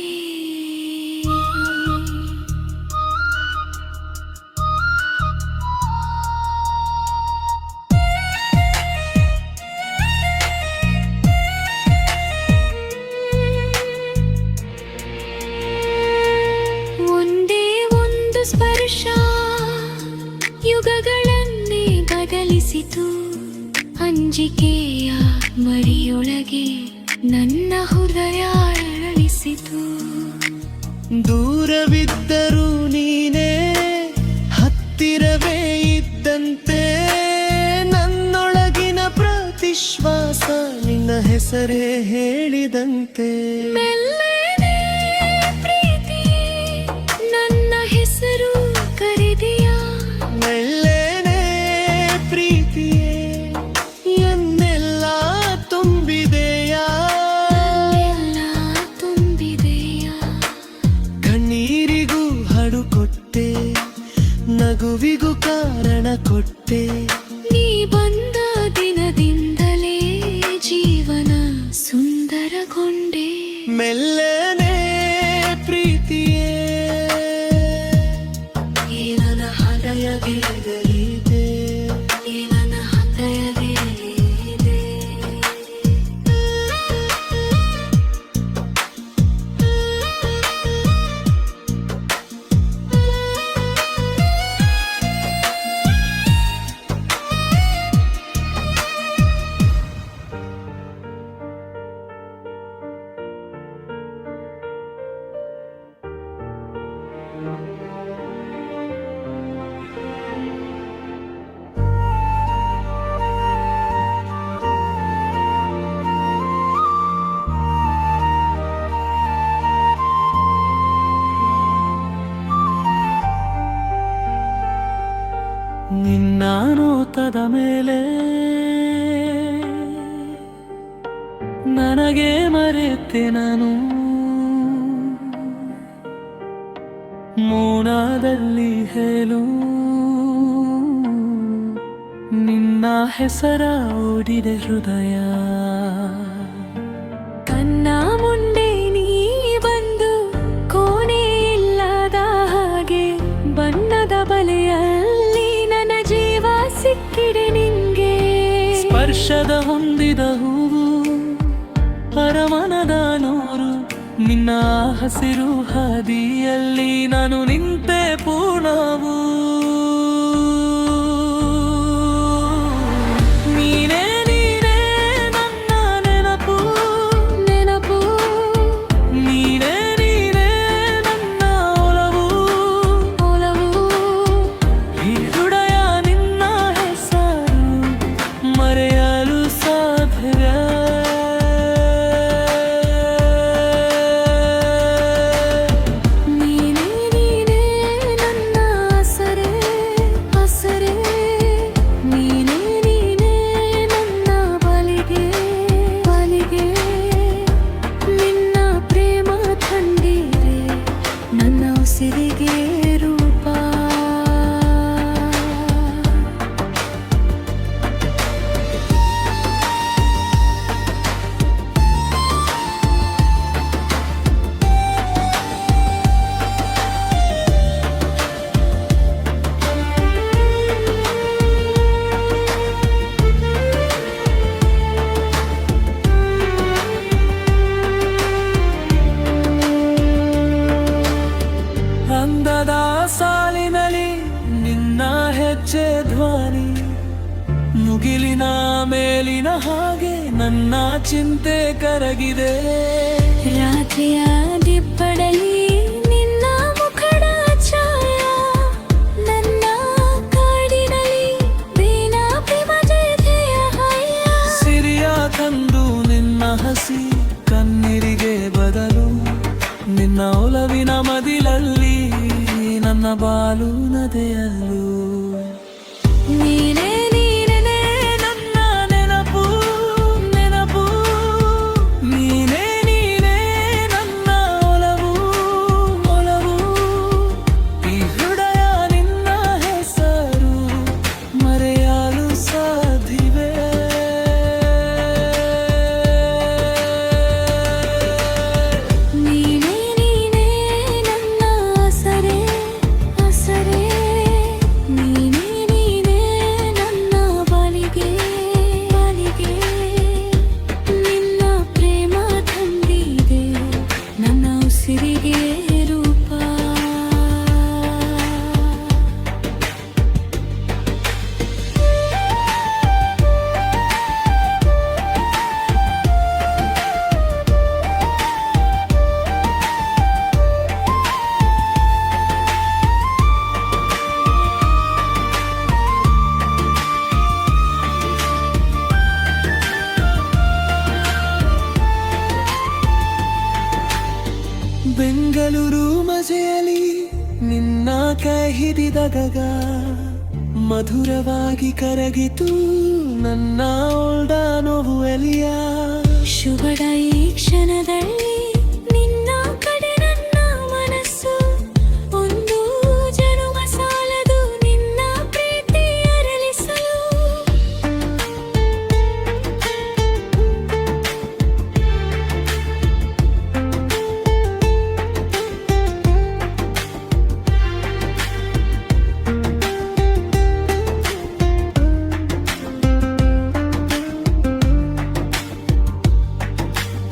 ಒಂದೇ ಒಂದು ಸ್ಪರ್ಶ ಯುಗಗಳನ್ನೇ ಬದಲಿಸಿತು. ಅಂಜಿಕೆಯ ಮಡಿಯೊಳಗೆ ನನ್ನ ಹೃದಯ ಅರಳಿಸಿತು. ದೂರವಿದ್ದರೂ ನೀನೇ ಹತ್ತಿರವೇ ಇದ್ದಂತೆ. ನನ್ನೊಳಗಿನ ಪ್ರತಿಶ್ವಾಸ ನಿನ್ನ ಹೆಸರೇ ಹೇಳಿದಂತೆ. ಮೆಲ್ಲನೆ ಪ್ರೀತಿಯೇ ನನ್ನ ಹೆಸರು ಕರೆದೆಯಾ. ಮೆಲ್ಲನೆ ಪ್ರೀತಿಯೇ ಎನ್ನೆಲ್ಲ ತುಂಬಿದೆಯಾ. ಎಲ್ಲ ತುಂಬಿದೆಯಾ. ಕಣ್ಣೀರಿಗೂ ಹಾಡು ಕೊಟ್ಟೆ, ನಗುವಿಗೂ ಕಾರಣ ಕೊಟ್ಟೆ. ನೀ ಬಂದ ದಿನದಿಂದಲೇ ಜೀವನ ಸುಂದರಗೊಂಡೆ. ಮೆಲ್ಲನೆ ಪ್ರೀತಿಯೇ ಮುಖದ ಮೇಲೆ ನನಗೆ ಮರೆತೆ ನಾನು ಮೌನದಲ್ಲಿ ಹೇಳು ನಿನ್ನ ಹೆಸರ ಓಡಿದೆ ಹೃದಯ ಕನ್ನ ಮುಂದೆ ನೀ ಬಂದು ಕೋಣೆ ಇಲ್ಲದ ಹಾಗೆ ಬಣ್ಣದ ಬಲೆಯಲ್ಲಿ ನನ್ನ ಜೀವ ಸಿಕ್ಕಿದೆ ನಿಂಗೆ ಸ್ಪರ್ಶದ ಹೊಂದಿದ ಹೂವು ಅರಮನದ ನೂರು ನಿನ್ನ ಹಸಿರು ಹಾದಿಯಲ್ಲಿ ನಾನು ನಿಂತೆ ಪೂರ್ಣವು ನೀನೇ ನೀನೇ ನನ್ನ ನೆನಪು ನೆನಪು ನೀನೇ ನೀನೇ ನನ್ನ ಒಲವು ಒಲವು ಈ ಹೃದಯ ನಿನ್ನ ಹೆಸರು ಮರೆಯಲು ಸಾಧ್ಯವೇ ನೀನೇ ನೀನೇ ನನ್ನ ಆಸರೆ ಆಸರೆ ನೀನೇ ನೀನೇ ನನ್ನ ಬಲಿಗೆ ಬಲಿಗೆ ನಿನ್ನ ಪ್ರೇಮ ತಂದಿರೆ ನನ್ನ ಉಸಿರಿಗೆ ರೂಪ ಅಂದದ ಸಾಲಿನಲ್ಲಿ ನಿನ್ನ ಹೆಜ್ಜೆ ಧ್ವನಿ ಮುಗಿಲಿನ ಮೇಲಿನ ಹಾಗೆ ನನ್ನ ಚಿಂತೆ ಕರಗಿದೆ ರಾತ್ರಿಯ ದಿಬ್ಬಡಲಿ ನಿನ್ನ ಮುಖದ ಛಾಯ ನನ್ನ ಕಾಡಿನಲ್ಲಿ ಬೇನ ಪ್ರೇಮ ಜಯ ಹಯ್ಯ ಸಿರಿಯ ತಂದು ನಿನ್ನ ಹಸಿ ಕಣ್ಣೀರಿಗೆ ಬದಲು ನಿನ್ನ ಒಲವಿನ ಮದಿಲಲ್ಲಿ ನನ್ನ ಬಾಲು ನದೆಯಲ್ಲೂ ನೀನೇ ನೀನೇ ನನ್ನ ನೆನಪು ನೆನಪು ನೀನೇ ನೀನೇ ನನ್ನ ಒಲವು ಒಲವು ಈ ಹೃದಯ ನಿನ್ನ ಹೆಸರು ಮರೆಯಲು ಸಾಧ್ಯವೇ ನೀನೇ ನೀನೇ ನನ್ನ ಆಸರೆ ಆಸರೆ ನೀನೇ ನೀನೇ ನನ್ನ ಬಲಿಗೆ ಬಲಿಗೆ ನಿನ್ನ ಪ್ರೇಮ ತಂದಿದೆ ನನ್ನ ಉಸಿರಿಗೆ ರೂಪ ಬೆಂಗಳೂರು ಮಜೆಯಲ್ಲಿ ನಿನ್ನ ಕೈ ಹಿಡಿದಾಗ ಮಧುರವಾಗಿ ಕರಗಿತು ನನ್ನ ಓಲ್ಡ ನೋವು ಎಲಿಯ ಶುಭದ ಈ ಕ್ಷಣದಲ್ಲಿ ನಿನ್ನ ಕಡೆ ನನ್ನ ಮನಸ್ಸು ಒಂದು ಜನುಮ ಸಾಲದು ನಿನ್ನ ಪ್ರೀತಿ ಅರಳಿಸಲು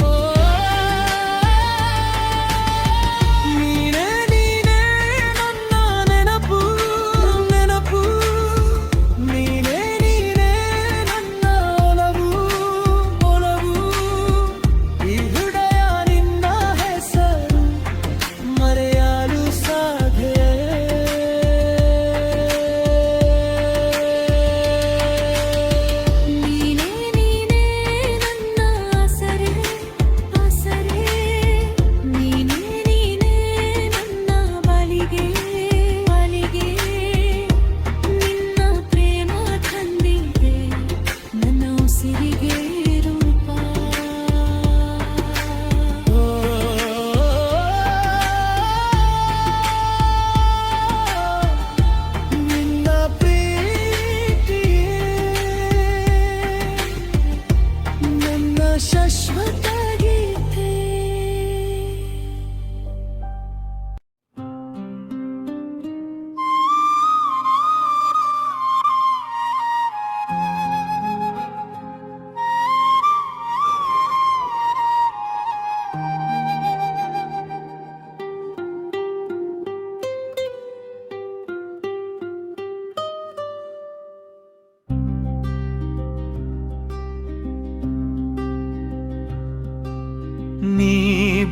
ಓ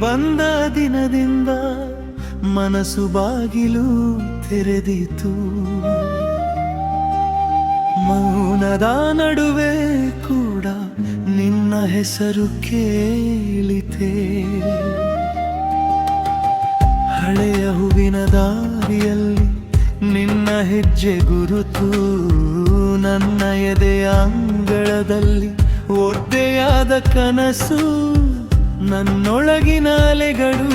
ಬಂದ ದಿನದಿಂದ ಮನಸ್ಸು ಬಾಗಿಲು ತೆರೆದಿತು. ಮೌನದ ನಡುವೆ ಕೂಡ ನಿನ್ನ ಹೆಸರು ಕೇಳಿತೆ. ಹಳೆಯ ಹೂವಿನ ದಾರಿಯಲ್ಲಿ ನಿನ್ನ ಹೆಜ್ಜೆ ಗುರುತು. ನನ್ನ ಎದೆಯ ಅಂಗಳದಲ್ಲಿ ಒದ್ದೆಯಾದ ಕನಸು. ನನ್ನೊಳಗಿನ ಅಲೆಗಳು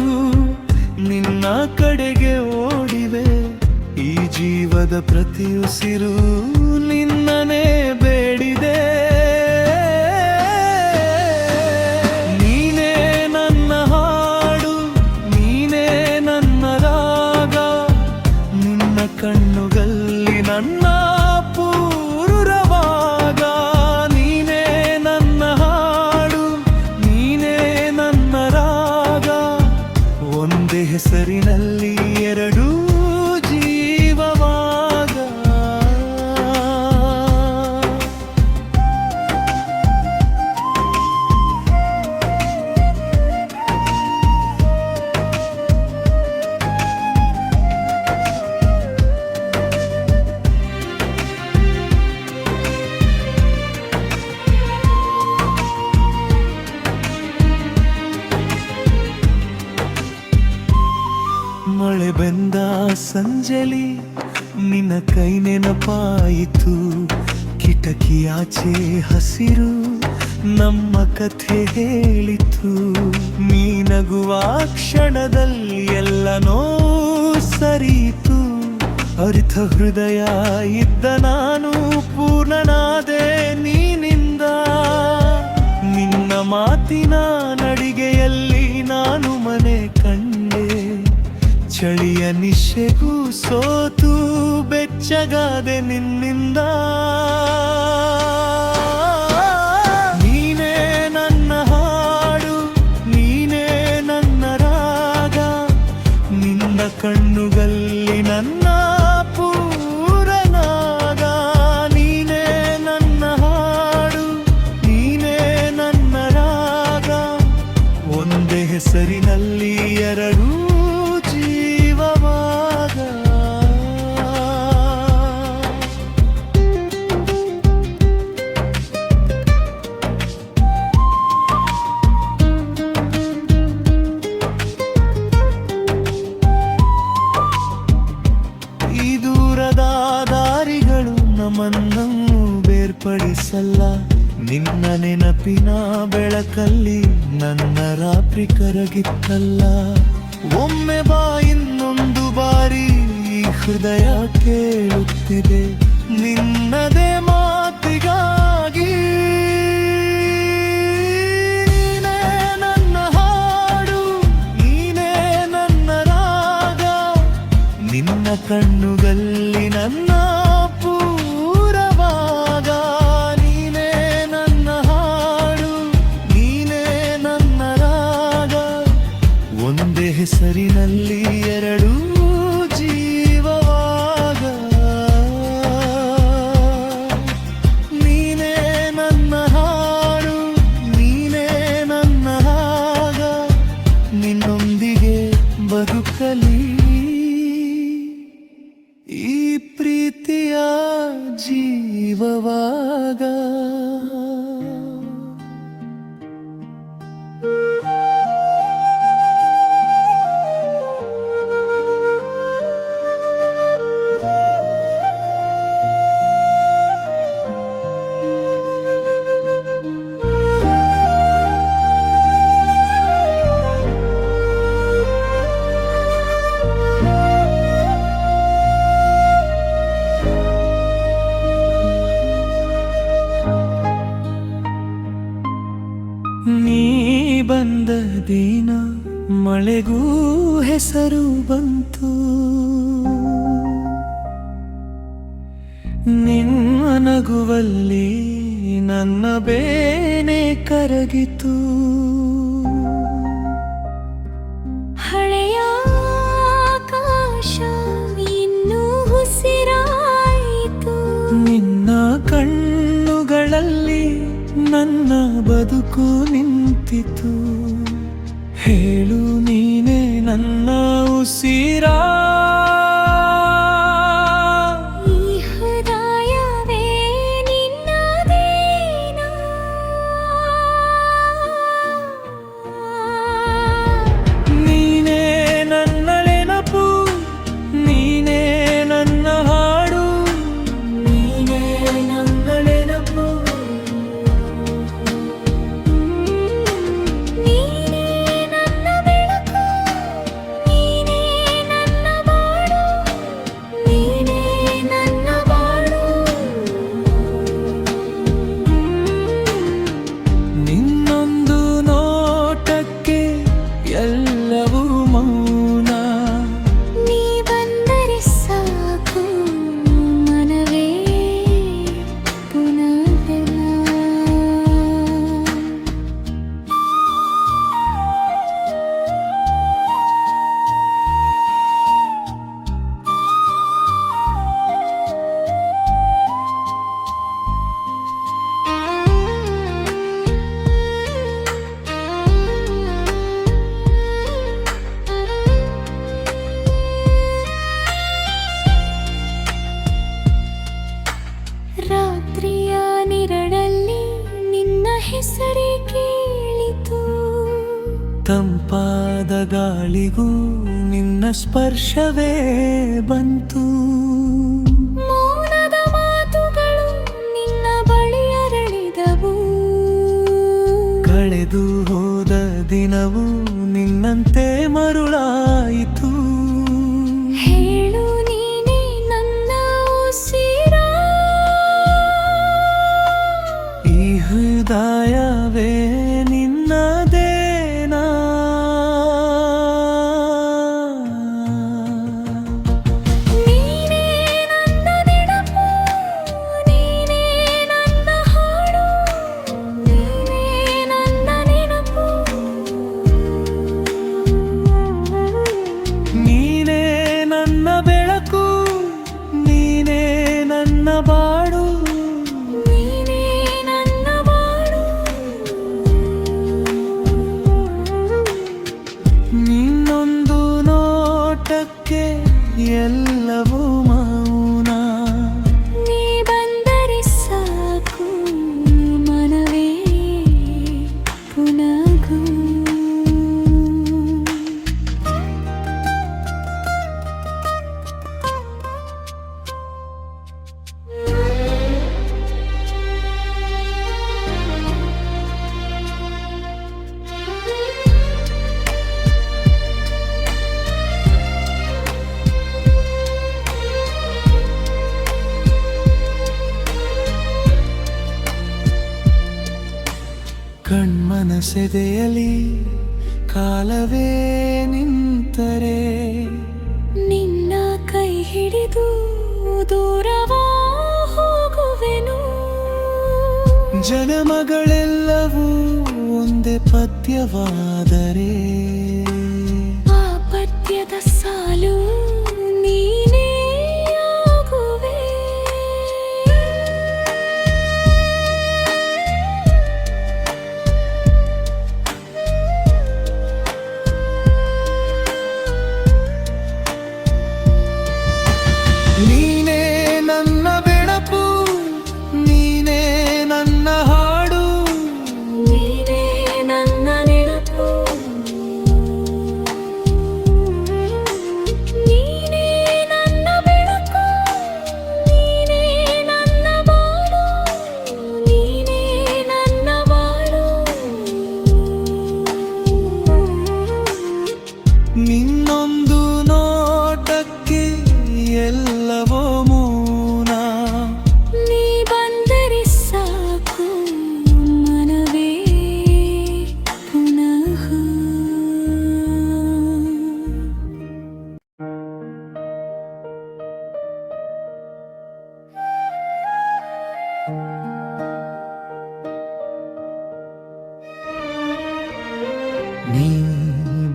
ನಿನ್ನ ಕಡೆಗೆ ಓಡಿವೆ. ಈ ಜೀವದ ಪ್ರತಿ ಉಸಿರು ನಿನ್ನನೇ ಬೇಡಿದೆ. ನೀನೇ ನನ್ನ ಹಾಡು, ನೀನೇ ನನ್ನ ರಾಗ. ನಿನ್ನ ಕಣ್ಣುಗಳಲ್ಲಿ ನನ್ನ ಪೂರವಾಗ. ನೀನೇ ನನ್ನ ಹಾಡು, ನೀನೇ ನನ್ನ ರಾಗ. ಒಂದೇ ಹೆಸರಿನಲ್ಲಿ ಎರಡೂ ಜೀವವಾಗ. ಮಳೆ ಬಂದ ಸಂಜಲಿ ನಿನ್ನ ಕೈ ನೆನಪಾಯಿತು. ಕಿಟಕಿಯಾಚೆ ಹಸಿರು ನಮ್ಮ ಕಥೆ ಹೇಳಿತು. ನೀ ನಗುವ ಕ್ಷಣದಲ್ಲಿ ಎಲ್ಲ ನೋವು ಸರಿಯಿತು. ಅರಿತ ಹೃದಯ ಇದ್ದ ನಾನು ಪೂರ್ಣನಾದೆ ನೀನಿಂದ. ನಿನ್ನ ಮಾತಿನ ನಡಿಗೆಯಲ್ಲಿ ನಾನು ಮನೆ ಕಂಡೆ. ಚಳಿಯ ನಿಶೆಗೂ ಸೋತು ಬೆಚ್ಚಗಾದೆ ನಿನ್ನಿಂದ. ನೀನೇ ನನ್ನ ಹಾಡು, ನೀನೇ ನನ್ನ ರಾಗ. ನಿನ್ನ ಕಣ್ಣುಗಳಲ್ಲಿ ನನ್ನ ಪೂರನಾಗ. ನೀನೇ ನನ್ನ ಹಾಡು, ನೀನೇ ನನ್ನ ರಾಗ. ಒಂದೇ ಹೆಸರಿನಲ್ಲಿ ಎರಡೂ ಜೀವವಾಗ. ಈ ದೂರದ ದಾರಿಗಳು ನಮ್ಮನ್ನು ಬೇರ್ಪಡಿಸಲ್ಲ. ನಿನ್ನ ನೆನಪಿನ ಬೆಳಕಲ್ಲಿ ನನ್ನ ರಾತ್ರಿ ಕರಗಿತ್ತಲ್ಲ. ಒಮ್ಮೆ ಬಾ, ಇನ್ನೊಂದು ಬಾರಿ ಈ ಹೃದಯ ಕೇಳುತ್ತಿದೆ ನಿನ್ನದೇ ಮಾತಿಗಾಗಿ. ನೀನೇ ನನ್ನ ಹಾಡು, ನೀನೇ ನನ್ನ ರಾಗ. ನಿನ್ನ ಕಣ್ಣುಗಳಲ್ಲಿ ನನ್ನ ಪೂರವಾಗ. ನೀನೇ ನನ್ನ ಹಾಡು, ನೀನೇ ನನ್ನ ರಾಗ. ಒಂದೇ ಹೆಸರಿನಲ್ಲಿ ಎರಡೂ ಜೀವವಾಗ. ನೀನೇ ನನ್ನ ಹಾಡು, ನೀನೇ ನನ್ನ ರಾಗ. ನಿನ್ನೊಂದಿಗೆ ಬದುಕಲಿ ಈ ಪ್ರೀತಿಯ ಜೀವವಾಗ. ನೀ ಬಂದ ದಿನ ಮಳೆಗೂ ಹೆಸರು ಬಂತು. ನಿನ್ನ ನಗುವಲ್ಲಿ ನನ್ನ ಬೇನೆ ಕರಗಿತು. ಹಳೆಯ ಆಕಾಶ ಇನ್ನೂ ಉಸಿರಾಯಿತು. ನಿನ್ನ ಕಣ್ಣುಗಳಲ್ಲಿ ನನ್ನ ಬದುಕು ನಿಂತಿತು. ಹೇಳು ನನ್ನ ಉಸಿರ ಈ ಹೃದಯವೇ ನಿನ್ನದೇನಾ ನೀನೇ ನನ್ನ ನೆನಪು ನೀನೇ ನನ್ನ ಹಾಡು ನೀನೇ ನನ್ನ ನೆನಪು ನೀನೇ ನನ್ನ ಬೆಳಕು ನೀನೇ ನನ್ನ ಬಾಳು ನೀನೇ ನನ್ನ ಬಾಳು ನಿನ್ನೊಂದು ನೋಟಕ್ಕೆ ಎಲ್ಲವೂ ಮೌನ ನೀ ಬಂದರೆ ಸಾಕು ಮನವೇ ಪುನಃ ರಾತ್ರಿಯ ನಿರಳಲ್ಲಿ ನಿನ್ನ ಹೆಸರೇ ಕೇಳಿತು ತಂಪಾದ ಗಾಳಿಗೂ ನಿನ್ನ ಸ್ಪರ್ಶವೇ ಬಂತು ಮೌನದ ಮಾತುಗಳು ನಿನ್ನ ಬಳಿ ಅರಳಿದವು ಕಳೆದು ಹೋದ ದಿನವೂ ನಿನ್ನಂತೆ ಮರುಳಾಯಿತು ಹೇಳು ನೀನೇ ನನ್ನ ಉಸಿರ ಈ ಹೃದಯವೇ ನಿನ್ನದೇನಾ ನೀನೇ ನನ್ನ ನೆನಪು ನೀನೇ ನನ್ನ ಹಾಡು ನೀನೇ ನನ್ನ ನೆನಪು ನೀನೇ ನನ್ನ ಬೆಳಕು ನೀನೇ ನನ್ನ ಬಾಡು ನೀನೇ ನನ್ನ ಬಾಳು ನಿನ್ನೊಂದು ನೋಟಕ್ಕೆ ಎಲ್ಲವೂ ಮೌನ ನೀ ಬಂದರೆ ಸಾಕು ಮನವೇ ಪುನಗು ಕಣ್ಮನಸೆದೆಯಲಿ ಕಾಲವೇ ನಿಂತರೆ ನಿನ್ನ ಕೈ ಹಿಡಿದು ದೂರವಾ ಹೋಗುವೆನು ಜನ್ಮಗಳೆಲ್ಲವೂ ಒಂದೇ ಪದ್ಯವಾದರೆ ಆ ಪದ್ಯದ ಸಾಲು ನೀನೇ ಆಗುವೆ ನೀನೇ ನನ್ನ ಬೆಳಪು ನೀನೇ ನನ್ನ ಹಾಡು ನೀನೇ ನನ್ನ ನೆನಪು ನೀನೇ ನನ್ನ ಬೆಳಕು ನೀನೇ ನನ್ನ ಬಾಳು ನೀನೇ ನನ್ನ ಬಾಳು ನಿನ್ನೊಂದು ನೋಟಕ್ಕೆ ಎಲ್ಲವೋ ಮೌನ ನೀ ಬಂದರೆ ಸಾಕು ಮನವೇ ಪುನಃ ನೀ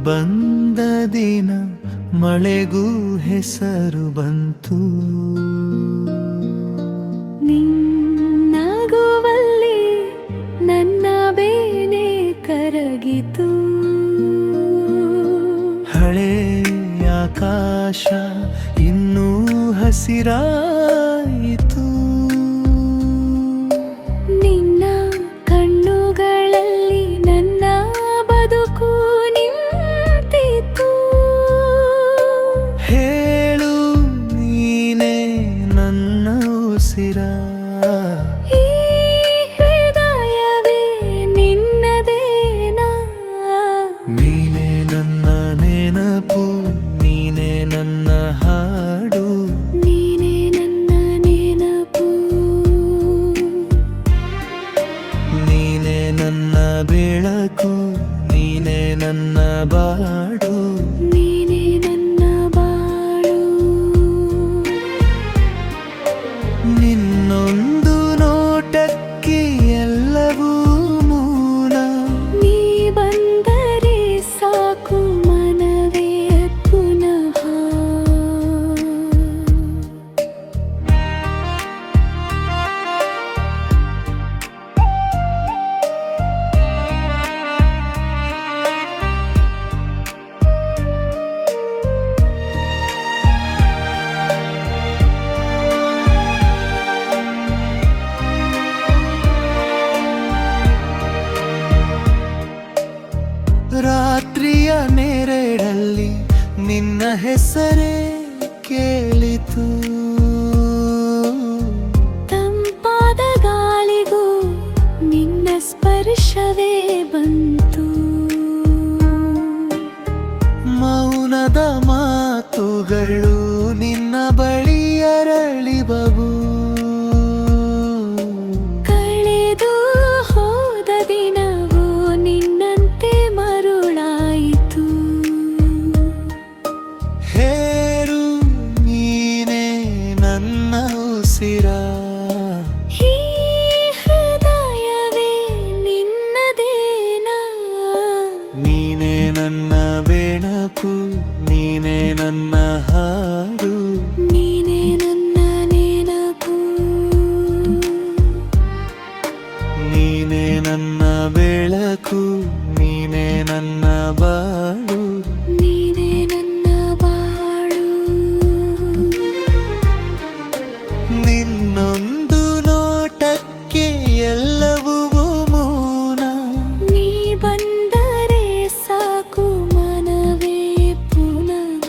ಬಂದ ದಿನ ಮಳೆಗೂ ಹೆಸರು ಬಂತು ನಿನ್ನಗುವಲ್ಲಿ ನನ್ನ ಬೇನೆ ಕರಗಿತು ಹಳೆ ಆಕಾಶ ಇನ್ನೂ ಹಸಿರಾಯಿತು. ನಿನ್ನ ಕಣ್ಣುಗಳಲ್ಲಿ ನನ್ನ ಬದುಕು ನಿಂತಿತು. ಹೇಳು ನೀನೇ ನನ್ನ ಉಸಿರ, ಈ ಹೃದಯವೇ ನಿನ್ನದೇನಾ? ನೀನೇ ನನ್ನ ನೆನಪು, ನೀನೇ ನನ್ನ ಹಾಡು, ನೀನೇ ನನ್ನ ನೆನಪು, ನೀನೇ ನನ್ನ ಬೆಳಕು, ನೀನೇ ನನ್ನ ಬಾಡು. ನೀನೇ ನನ್ನ ಬಾಳು. ನಿನ್ನೊಂದು ನೋಟಕ್ಕೆ ಎಲ್ಲವೂ ಮೌನ. ನೀ ಬಂದರೆ ಸಾಕು ಮನವೇ ಪುನಃ. ರಾತ್ರಿಯ ನೆರಳಲ್ಲಿ ನಿನ್ನ ಹೆಸರೇ ಕೇಳಿತು. ತಂಪಾದ ಗಾಳಿಗೂ ನಿನ್ನ ಸ್ಪರ್ಶವೇ ಬಂತು. ಮೌನದ ಮಾತುಗಳು ನಿನ್ನ ಬಳಿ ಅರಳಿಬವು. ಕಳೆದು ಹೋದ ದಿನವೂ ನಿನ್ನಂತೆ ಮರುಳಾಯಿತು. ಹೇರು ನೀನೇ ನನ್ನ ಉಸಿರ, ಈ ಹೃದಯವೇ ನಿನ್ನದೇನಾ? ನೀನೇ ನನ್ನ ಬೆಳಕು, ನೀನೇ ನನ್ನ ಹಾಡು, ನೀನೇ ನನ್ನ ನೆನಪು, ನೀನೇ ನನ್ನ ಬೆಳಕು, ನೀನೇ ನನ್ನ ಬಾಳು. ನೀನೇ ನನ್ನ ಬಾಳು. ನಿನ್ನೊಂದು ನೋಟಕ್ಕೆ ಎಲ್ಲವೂ ಮೌನ. ನೀ ಬಂದರೆ ಸಾಕು ಮನವೇ ಪುನಃ.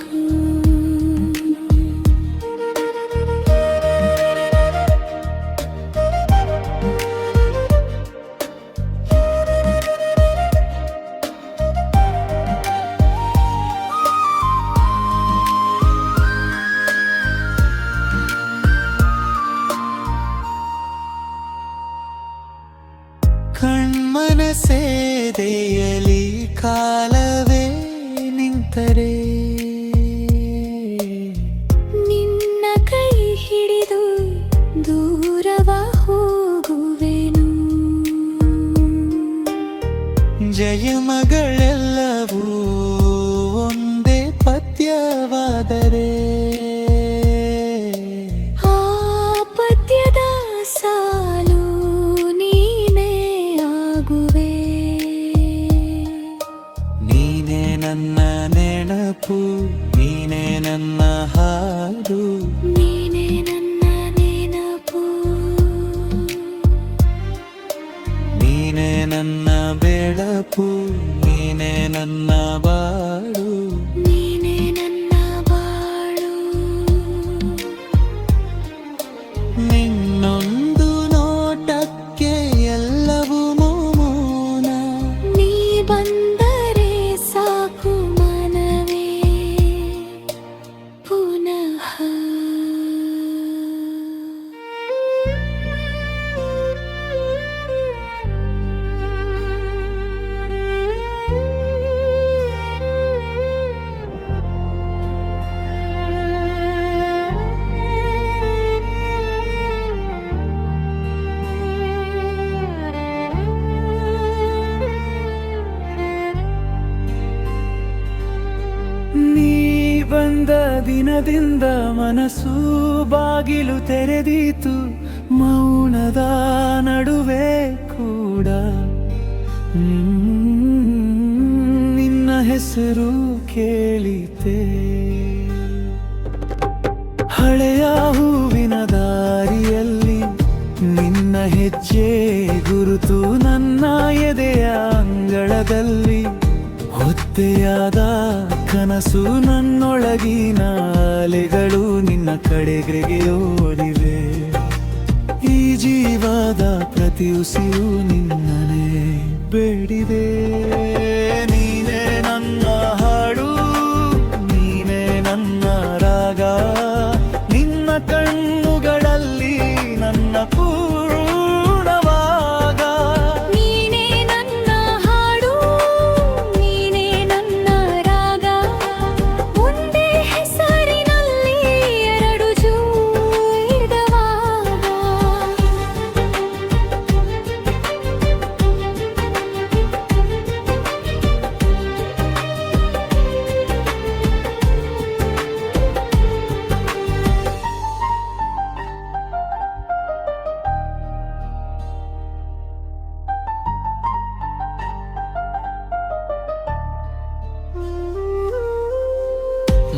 ಕಣ್ಮನಸೇದೆಯಲಿ ಕಾಲವೇ ನಿಂತರೆ, ನಿನ್ನ ಕೈ ಹಿಡಿದು ದೂರವ ಹೋಗುವೆನು. ಜಯಮಗಳೆಲ್ಲವೂ ಒಂದೇ ಪದ್ಯವಾದರೆ, ಆ ಪದ್ಯದ ಸಾಲು ನೀನೇ ಆಗುವೆ. ನೀನೇ ನನ್ನ ನೆನಪು, ನೀನೇ ನನ್ನ ಹಾಡು, ನೀನೇ ನನ್ನ ನೆನಪು, ನೀನೇ ನನ್ನ ಬೆಳಕು, ನೀನೇ ನನ್ನ ಬಾಳು. ನೀನೇ ನನ್ನ ಬಾಳು. ನಿನ್ನೊಂದು ನೋಟಕ್ಕೆ ಎಲ್ಲವೂ ಮೌನ. ನೀ ಬಂದರೆ ಸಾಕು ಮನವೇ ಪುನಃ. ನೀ ಬಂದ ದಿನದಿಂದ ಮನಸ್ಸು ಬಾಗಿಲು ತೆರೆದೀತು. ಮೌನದ ನಡುವೆ ಕೂಡ ನಿನ್ನ ಹೆಸರು ಕೇಳಿತೆ. ಹಳೆಯ ಹೂವಿನ ದಾರಿಯಲ್ಲಿ ನಿನ್ನ ಹೆಜ್ಜೆ ಗುರುತು, ನನ್ನ ಎದೆಯ ಅಂಗಳದಲ್ಲಿ ಹೊತ್ತೆಯಾದ ಕನಸು, ನನ್ನೊಳಗಿನ ಅಲೆಗಳು ನಿನ್ನ ಕಡೆಗೆ ಓಡಿವೆ. ಈ ಜೀವದ ಪ್ರತಿ ಉಸಿರು ನಿನ್ನನೇ ಬೇಡಿದೆ. ನೀನೇ ನನ್ನ ಹಾಡು, ನೀನೇ ನನ್ನ ರಾಗ, ನಿನ್ನ ಕಣ್ಣುಗಳಲ್ಲಿ ನನ್ನ ಪೂರ್ಣವಾಗ. ನೀನೇ ನನ್ನ ಹಾಡು, ನೀನೇ ನನ್ನ ರಾಗ, ಒಂದೇ ಹೆಸರಿನಲ್ಲಿ ಎರಡು ಜೋಡಿದವಾಗ.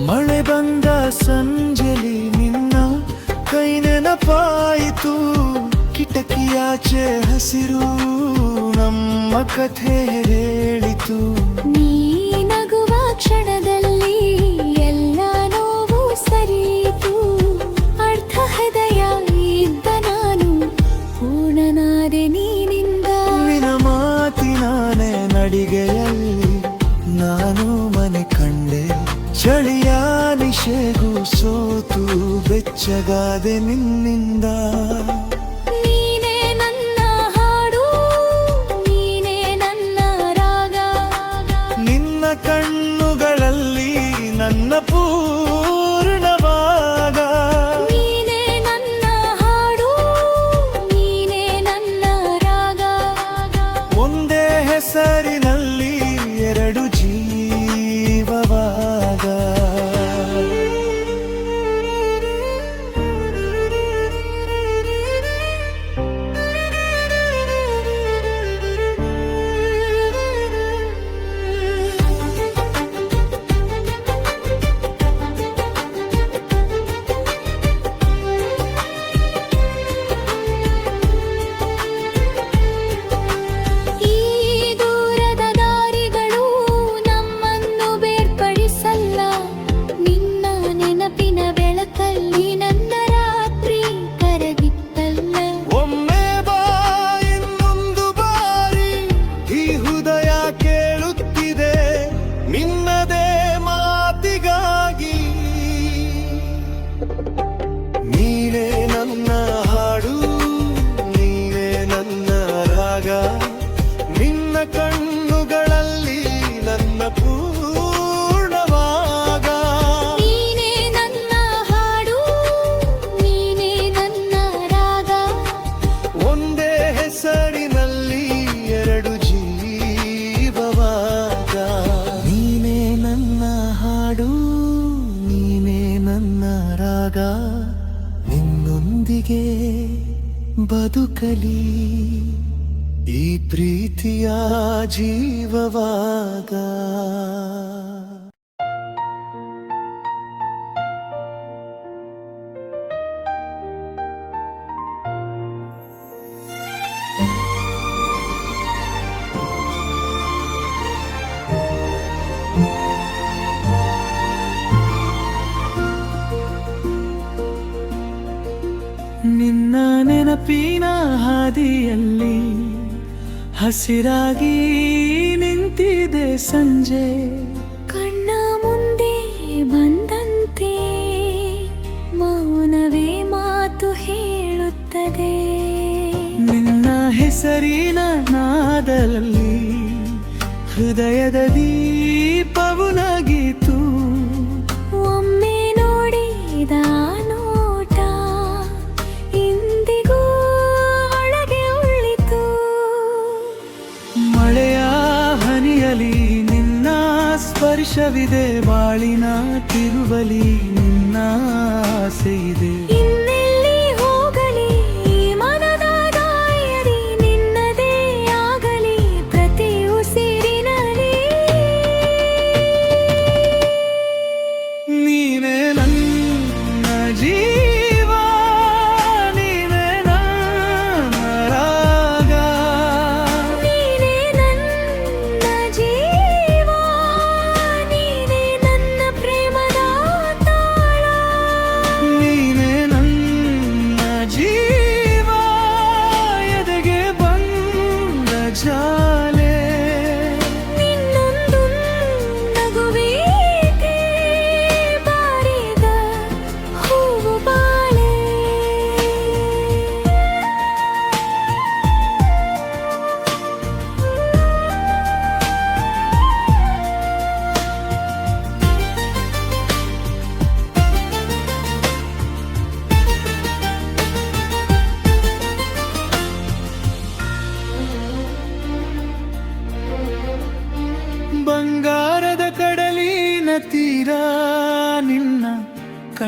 ಮಳೆ ಬಂದ ಸಂಜೆಲಿ ನಿನ್ನ ಕೈ ನೆನಪಾಯಿತು, ಕಿಟಕಿಯಾಚೆ ಹಸಿರು ನಮ್ಮ ಕಥೆ ಹೇಳಿತು. ನೀ ನಗುವ ಕ್ಷಣದಲ್ಲಿ ಎಲ್ಲ ನೋವು ಸರಿಯಿತು. ಅರ್ಧ ಹೃದಯ ಇದ್ದ ನಾನು ಪೂರ್ಣನಾದೆ ನೀನಿಂದ. ನಿನ್ನ ಮಾತಿನಾನೆ ನಡಿಗೆಯಲ್ಲಿ ನಾನು ಮನೆ ಕಂಡೆ, ಚಳಿಯ ನಿಶೆಗೂ ಸೋತು ಬೆಚ್ಚಗಾದೆ ನಿನ್ನಿಂದ. ನೀನೇ ನನ್ನ ಹಾಡು, ನೀನೇ ನನ್ನ ರಾಗ, ನಿನ್ನ ಕಣ್ಣುಗಳಲ್ಲಿ ನನ್ನ ಪೂರ್ಣವಾಗ. ನೀನೇ ನನ್ನ ಹಾಡು, ನೀನೇ ನನ್ನ ರಾಗ, ಒಂದೇ ಹೆಸರಿನಲ್ಲಿ ಎರಡು ಜೀವವಾಗ. ಈ ದೂರದ ದಾರಿಗಳು ನಮ್ಮನ್ನು ಬೇರ್ಪಡಿಸಲ್ಲ. ನಿನ್ನ ನೆನಪಿನ ಬೆಳಕಲ್ಲಿ ನನ್ನ ರಾತ್ರಿ ಕರಗಿತ್ತಲ್ಲ. ಒಮ್ಮೆ ಬಾ ಇನ್ನೊಂದು ಬಾರಿ, ಈ ಹೃದಯ ಕೇಳುತ್ತಿದೆ ನಿನ್ನದೇ ಮಾತಿಗಾಗಿ. ನೀನೇ ನನ್ನ ಹಾಡು, ನೀನೇ ನನ್ನ ರಾಗ, ನಿನ್ನ ಕಣ್ಣುಗಳಲ್ಲಿ ನನ್ನ ಪೂರ್ಣವಾಗ. ನೀನೇ ನನ್ನ ಹಾಡು, ನೀನೇ ನನ್ನ ರಾಗ, ಒಂದೇ ಹೆಸರಿನಲ್ಲಿ ಎರಡು ಜೀವವಾಗ. ನೀನೇ ನನ್ನ ಹಾಡು, ನೀನೇ ನನ್ನ ರಾಗ, ನಿನ್ನೊಂದಿಗೆ ಬದುಕಲಿ ಈ ಪ್ರೀತಿಯ ಜೀವವಾಗ. ನಿನ್ನ ನೆನಪಿನ ಹಾದಿಯಲ್ಲಿ ಹಸಿರಾಗಿ ನಿಂತಿದೆ ಸಂಜೆ. ಕಣ್ಣ ಮುಂದೆ ಬಂದಂತೆ ಮೌನವೇ ಮಾತು ಹೇಳುತ್ತದೆ. ನಿನ್ನ ಹೆಸರಿನ ನಾದದಲ್ಲಿ ಹೃದಯದ ದೀಪವು ನಗೀತು. ಒಮ್ಮೆ ನೋಡಿದ ನೋಟ ಇಂದಿಗೂ ಒಳಗೆ ಉಳಿತು. ಮಳೆಯ ಹನಿಯಲಿ ನಿನ್ನ ಸ್ಪರ್ಶವಿದೆ, ಬಾಳಿನ ತಿರುವಲಿ ನಿನ್ನ ಆಸೆಯಿದೆ. ಇನ್ನೆಲ್ಲಿ ಹೋಗಲಿ ಈ ಮನದ ದಾರಿಯಲ್ಲಿ ನಿನ್ನದೇ ಆಗಲಿ ಪ್ರತಿ ಉಸಿರಿನಲ್ಲಿ. ನೀನೇ ನನ್ನ ಜೀವ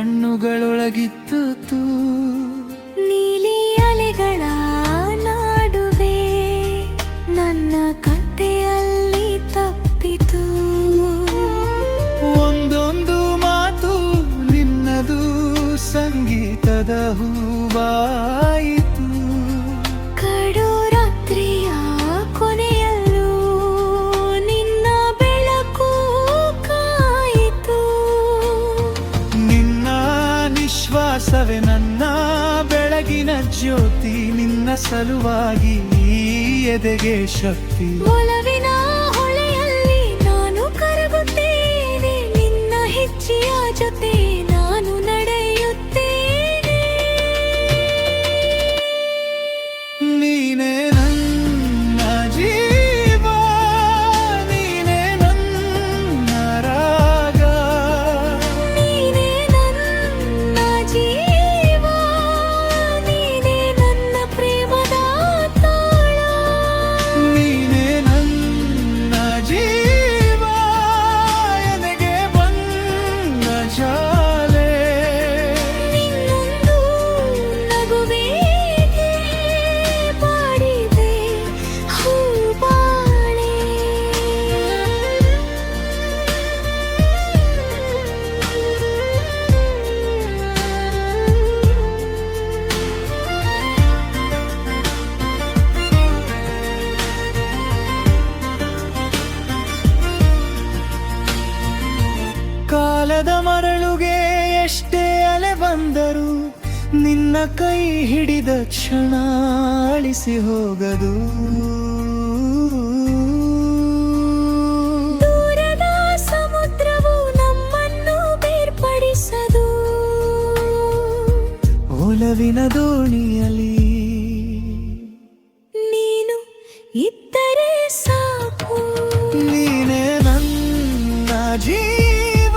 ಕಣ್ಣುಗಳೊಳಗಿತ್ತು ನೀಲಿ ಅಲೆಗಳ ನಾಡುವೆ ನನ್ನ ಕಥೆಯಲ್ಲಿ ತಪ್ಪಿತು. ಒಂದೊಂದು ಮಾತು ನಿನ್ನದು ಸಂಗೀತದ ಹೂವಾಯಿತು. ಕಡು ರಾತ್ರಿಯ ಕೊನೆಯಲ್ಲೂ ನಿನ್ನ ಬೆಳಕು ಕಾಯಿತು. ನಿನ್ನ ನಿಶ್ವಾಸವೇ ನನ್ನ ಬೆಳಗಿನ ಜ್ಯೋತಿ. ನಿನ್ನ ಸಲುವಾಗಿ ಈ ಎದೆಗೆ ಶಕ್ತಿ. ಒಲವಿನ ಹೊಳೆಯಲ್ಲಿ ನಾನು ಕರಗುತ್ತೇನೆ, ನಿನ್ನ ಹೆಜ್ಜೆಯ ಜೊತೆ ನಾನು ನಡೆಯುತ್ತೇನೆ. ನೀನೇ ನನ್ನ ಜೀವ, ನೀನೇ ನನ್ನ ರಾಗ. ನೀನೇ ನನ್ನ ಜೀವ, ನೀನೇ ನನ್ನ ಪ್ರೇಮದ ತಾಳ. ನೀನೇ ನನ್ನ ಜೀವ, ಎದೆಗೆ ಬಂದ ಜಾಲೆ. ನಿನ್ನೊಂದು ನಗುವಿಗೆ ಬಾಡಿದೆ ಹೂಬಾಳೆ. ಕಾಲದ ಮರಳುಗೆ ಎಷ್ಟೇ ಅಲೆ ಬಂದರು ನಿನ್ನ ಕೈ ಹಿಡಿದ ಕ್ಷಣ ಅಳಿಸಿ ಹೋಗದು. ದೂರದ ಸಮುದ್ರವು ನಮ್ಮನ್ನು ಬೇರ್ಪಡಿಸದು. ಒಲವಿನ ದೋಣಿಯಲ್ಲಿ ನೀನು ಇದ್ದರೆ ಸಾಕು. ನೀನೇ ನನ್ನ ಜೀವ,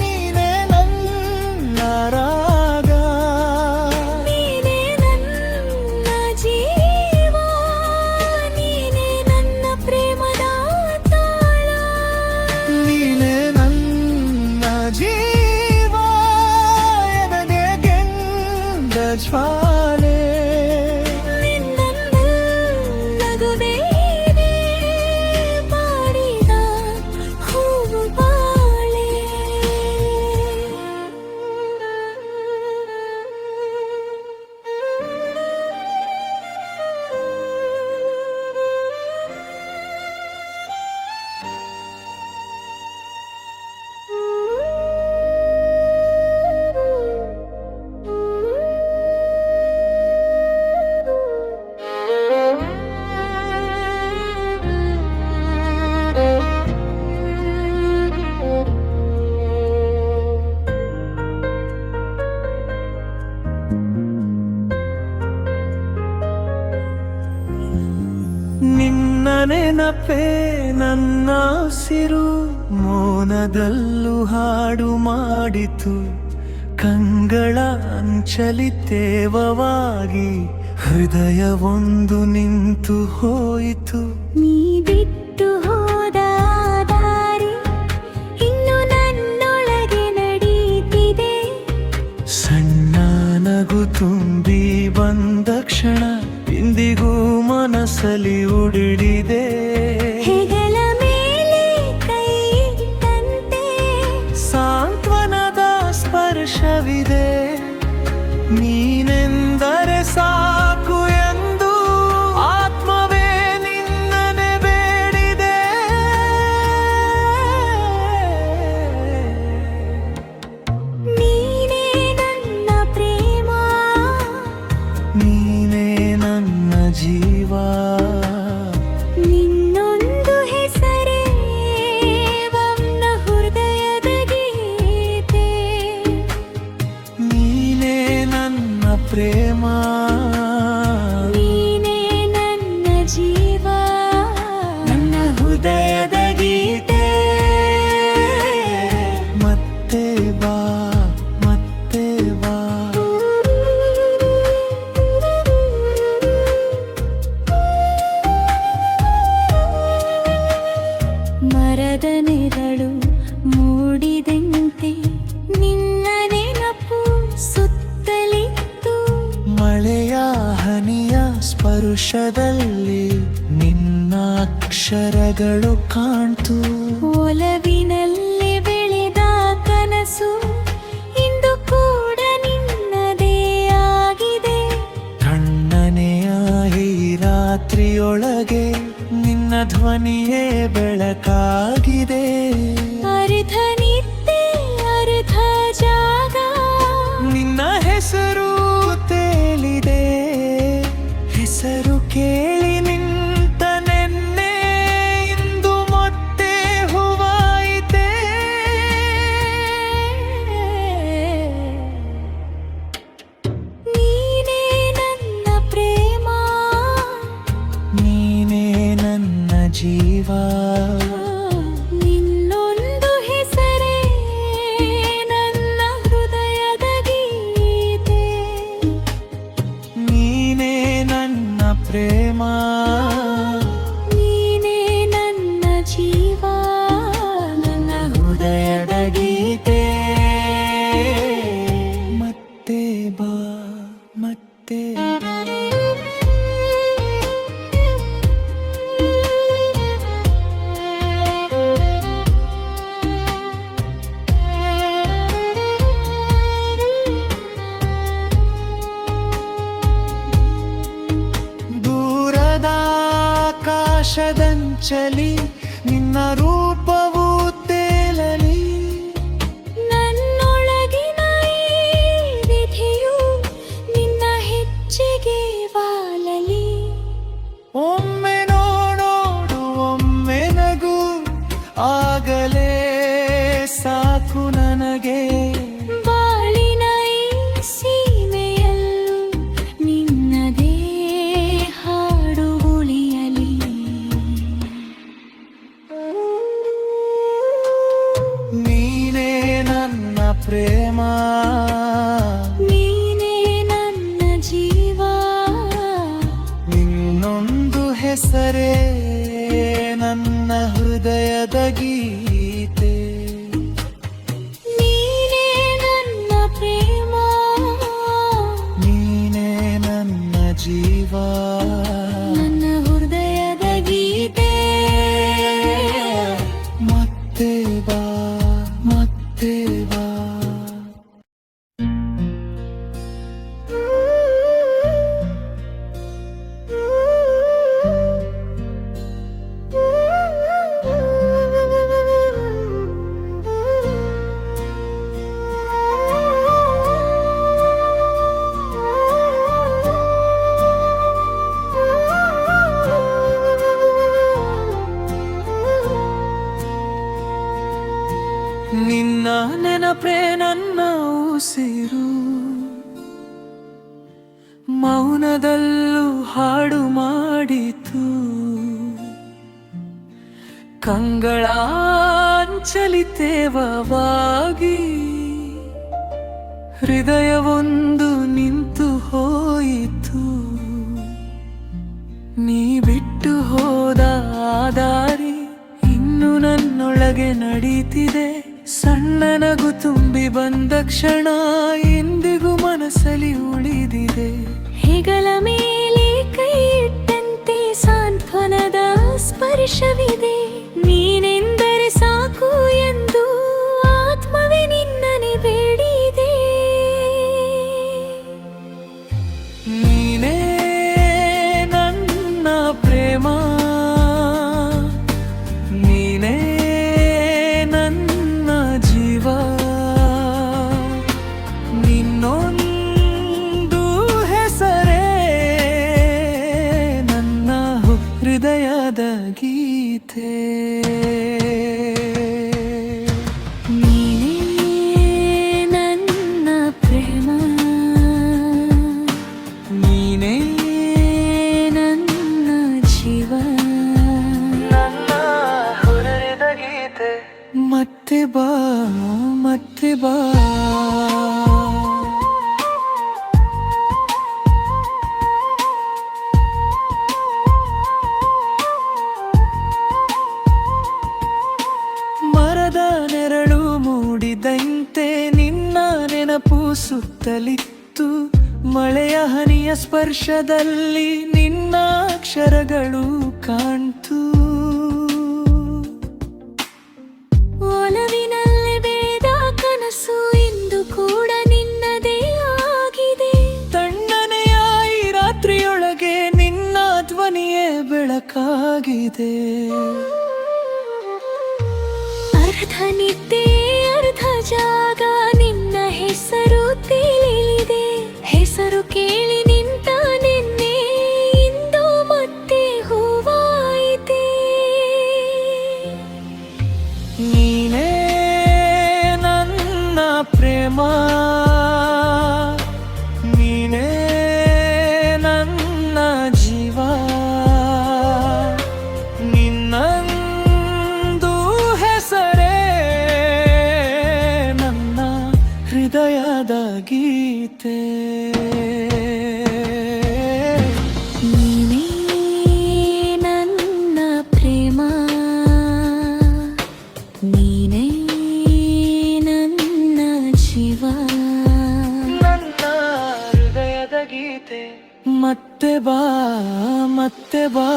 ನೀನೇ ನನ್ನ ರಾಗ. ನೀನೇ ನನ್ನ ಜೀವ, ನೀನೇ ನನ್ನ ಪ್ರೇಮದ ತಾಳ. ನೀನೇ ನನ್ನ ಜೀವ, ಎದೆಗೆ ಗೆಂದ ಜ್ವಾಲೆ. ನಿನ್ನನ್ನು ನಗುವೇನೆ ಬಾಡಿದ ಹೂಬಾಳೆ. ನಿನ್ನ ನೆನಪೇ ನನ್ನ ಉಸಿರು, ಮೌನದಲ್ಲೂ ಹಾಡು ಮಾಡಿತು. ಕಂಗಳ ಅಂಚಲಿ ತೇವವಾಗಿ ಹೃದಯವೊಂದು ನಿಂತು ಹೋಯಿತು. ನೀ ಬಿಟ್ಟು ಹೋದ ದಾರಿ ಇನ್ನು ನನ್ನೊಳಗೆ ನಡೀತಿದೆ. ಸಣ್ಣ ನಗು ತುಂಬಿ ಬಂದ ಕ್ಷಣ ಇಂದಿಗೂ ಮನಸ್ಸಲ್ಲಿ ಉಡಿಡಿದೆ. ಹೆಗಲ ಮೇಲೆ ಕೈ ಇಟ್ಟಂತೆ ಸಾಂತ್ವನದ ಸ್ಪರ್ಶವಿದೆ. ನೀನೆಂದರೆ ಸಾಕು ಎಂದು ಆತ್ಮವೇ ನಿನ್ನನೆ ಬೇಡಿದೆ. ನೀನೇ ನನ್ನ ಪ್ರೇಮ, ನೀನೇ ನನ್ನ ಜೀವ. ನಿನ್ನೊಂದು ಹೆಸರೇ ನನ್ನ ಹೃದಯದ ಗೀತೆ. ನೀನೇ ನನ್ನ ಪ್ರೇಮ, ನೀನೇ ನನ್ನ ಜೀವ, ನನ್ನ ಹೃದಯದ ಗೀತೆ. ಮತ್ತೆ ಬಾ, ಮತ್ತೆ ಬಾ. ಮರದ ನೆರಳು ಮೂಡಿದಂತೆ ನಿನ್ನ ಸ್ಪರ್ಶದಲ್ಲಿ ನಿನ್ನ ಅಕ್ಷರಗಳು ಕಾಣ್ತು. ಒಲವಿನಲ್ಲಿ ಬೆಳೆದ ಕನಸು ಇಂದು ಕೂಡ ನಿನ್ನದೇ ಆಗಿದೆ. ಕಣ್ಣನೆಯ ಈ ರಾತ್ರಿಯೊಳಗೆ ನಿನ್ನ ಧ್ವನಿಯೇ ಬೆಳಕಾಗಿದೆ. ಅರ್ಧ ನಿದ್ದೆ ಅರ್ಧ ಜಾಗ ನಿನ್ನ ಹೆಸರು ತೇಲಿದೆ. ಹೆಸರು ಕೇಳಿ ನಿಂತ ನೆನ್ನೆ ಇಂದು ಮತ್ತೆ ಹೂವಾಯಿತೆ. ನೀನೇ ನನ್ನ ಪ್ರೇಮ, ನೀನೇ ನನ್ನ ಜೀವ. ನಿನ್ನೊಂದು ಹೆಸರೇ ನನ್ನ ಹೃದಯದ ಗೀತೆ. ನೀನೇ ನನ್ನ ಪ್ರೇಮ, ನೀನೇ ನನ್ನ ಜೀವ, ನನ್ನ ಹೃದಯದ ಗೀತೆ. ಮತ್ತೆ ಬಾ, ಮತ್ತೆ ಬಾ. ದೂರದ ಆಕಾಶದಂಚಲಿ ನಿನ್ನ ರೂಪವು ತೇಲಲಿ. ನನ್ನೊಳಗಿನ ಈ ವಿಧಿಯು ನಿನ್ನ ಹೆಜ್ಜೆಗೆ ವಾಲಲಿ. ಒಮ್ಮೆ ನೋಡು, ಒಮ್ಮೆ ನಗು, ಆಗಲೇ ಸಾಕು ನನಗೆ. ಬಾಳಿನ ಈ ಸೀಮೆಯಲ್ಲೂ ನಿನ್ನದೇ ಹಾಡು ಉಳಿಯಲಿ. ನೀನೇ ನನ್ನ ಪ್ರೇಮ, ನೀನೇ ನನ್ನ ಜೀವ, ನಿನ್ನೊಂದು ಹೆಸರೇ ನನ್ನ ಹೃದಯದ ಗೀತೆ. ನೀನೇ ನನ್ನ ಪ್ರೇಮ, ನೀನೇ ನನ್ನ ಜೀವ, ನನ್ನ ಹೃದಯದ ಗೀತೆ. ಮತ್ತೆ ಬಾ, ಮತ್ತೆ ಬಾ. ನಿನ್ನ ನೆನಪೇ ನನ್ನ ಉಸಿರು, ಮೌನದಲ್ಲೂ ಹಾಡು ಮಾಡಿತು. ಕಂಗಳಾಂಚಲಿ ತೇವವಾಗಿ ಹೃದಯವೊಂದು ನಿಂತು ಹೋಯಿತು. ನೀ ಬಿಟ್ಟು ಹೋದ ಆ ದಾರಿ ಇನ್ನು ನನ್ನೊಳಗೆ ನಡೀತಿದೆ. ಸಣ್ಣ ನಗು ತುಂಬಿ ಬಂದ ಕ್ಷಣ ಎಂದಿಗೂ ಮನಸ್ಸಲ್ಲಿ ಉಳಿದಿದೆ. ಹೆಗಲ ಮೇಲೆ ಕೈ ಇಟ್ಟಂತೆ ಸಾಂತ್ವನದ ಸ್ಪರ್ಶವಿದೆ. ನೀನೆಂದರೆ ಸಾಕು ಎಂದು ಆತ್ಮವೇ ನಿನ್ನನೆ ಬೇಡಿದೆ. ನೀನೇ ನನ್ನ ಪ್ರೇಮ, ನೀನೇ ನನ್ನ ಜೀವ, ನಿನ್ನೊಂದು ಹೆಸರೇ ನನ್ನ ಹೃದಯದ ಗೀತೆ. ನೀನೇ ನನ್ನ ಪ್ರೇಮ, ನೀನೇ ನನ್ನ ಜೀವ, ನನ್ನ ಹೃದಯದ ಗೀತೆ. ಮತ್ತೆ ಬಾ, ಮತ್ತೆ ಬಾ. ಮರದ ನೆರಳು ಮೂಡಿದಂತೆ ನಿನ್ನ ನೆನಪು ಸುತ್ತಲಿತ್ತು. ಮಳೆಯ ಹನಿಯ ಸ್ಪರ್ಶದಲ್ಲಿ ನಿನ್ನ ಅಕ್ಷರಗಳು ಕಾಣ್ತು. ಒಲವಿನಲ್ಲಿ ಬೇದ ಕನಸು ಇಂದು ಕೂಡ ನಿನ್ನದೇ ಆಗಿದೆ. ತಣ್ಣನೆಯ ಈ ರಾತ್ರಿಯೊಳಗೆ ನಿನ್ನ ಧ್ವನಿಯೇ ಬೆಳಕಾಗಿದೆ. ಅರ್ಧ ನಿದ್ದೆ ಅರ್ಧ ಜಾಗ ನಿನ್ನ ಹೆಸರು ತಿಳಿಲಿದೆ. ಹೆಸರು ಕೇಳಿ ನಿಂತ ನಿನ್ನೆ ಇಂದು ಮತ್ತೆ ಹೂವಾಯಿತೆ. ನೀನೇ ನನ್ನ ಪ್ರೇಮ, ನೀನೇ ನನ್ನ ಜೀವ, ನಿನ್ನಂದು ಹೆಸರೇ ನನ್ನ ಹೃದಯದ ಗೀತೆ. ನೀನೇ ನನ್ನ ಪ್ರೇಮ, ನೀನೇ ನನ್ನ ಜೀವ, ನನ್ನ ಹೃದಯದ ಗೀತೆ. ಮತ್ತೆ ಬಾ ಮತ್ತೆ ಬಾ.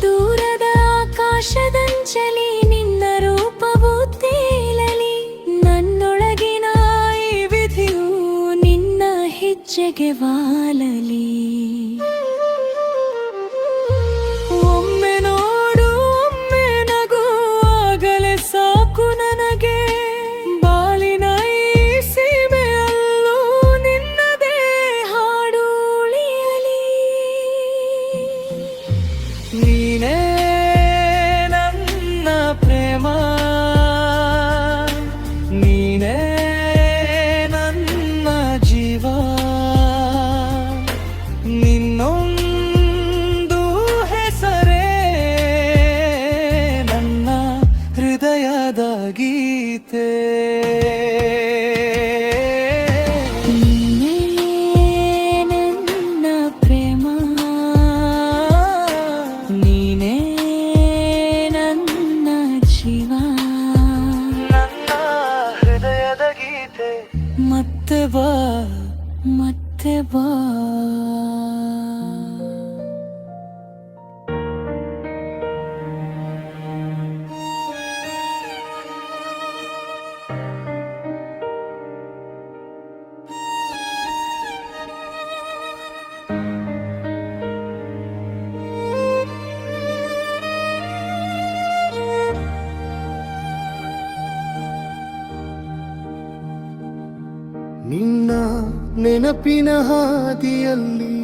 ದೂರದ ಆಕಾಶದಂಚಲಿ ನಿನ್ನ ರೂಪವು ತೇಲಲಿ. ನನ್ನೊಳಗಿನ ಈ ವಿಧಿಯು ನಿನ್ನ ಹೆಜ್ಜೆಗೆ ವಾಲಲಿ. ಒಮ್ಮೆ ನೋಡು ಒಮ್ಮೆ ನಗು ಆಗಲೇ ಸಾಕು ನನಗೆ. ಬಾಳಿನ ಈ ಸೀಮೆಯಲ್ಲೂ ನಿನ್ನದೇ ಹಾಡು ಉಳಿಯಲಿ. ನೀನೇ ನನ್ನ ಪ್ರೇಮ, ನೀನೇ ನನ್ನ ಜೀವ, ನಿನ್ನೊಂದು ಹೆಸರೇ ನನ್ನ ಹೃದಯದ ಗೀತೆ. ನೀನೇ ನನ್ನ ಪ್ರೇಮ, ನೀನೇ ನನ್ನ ಜೀವ, ನನ್ನ ಹೃದಯದ ಗೀತೆ. ಮತ್ತೆ ಬಾ ಮತ್ತೆ ಬಾ. ನಿನ್ನ ನೆನಪಿನ ಹಾದಿಯಲ್ಲಿ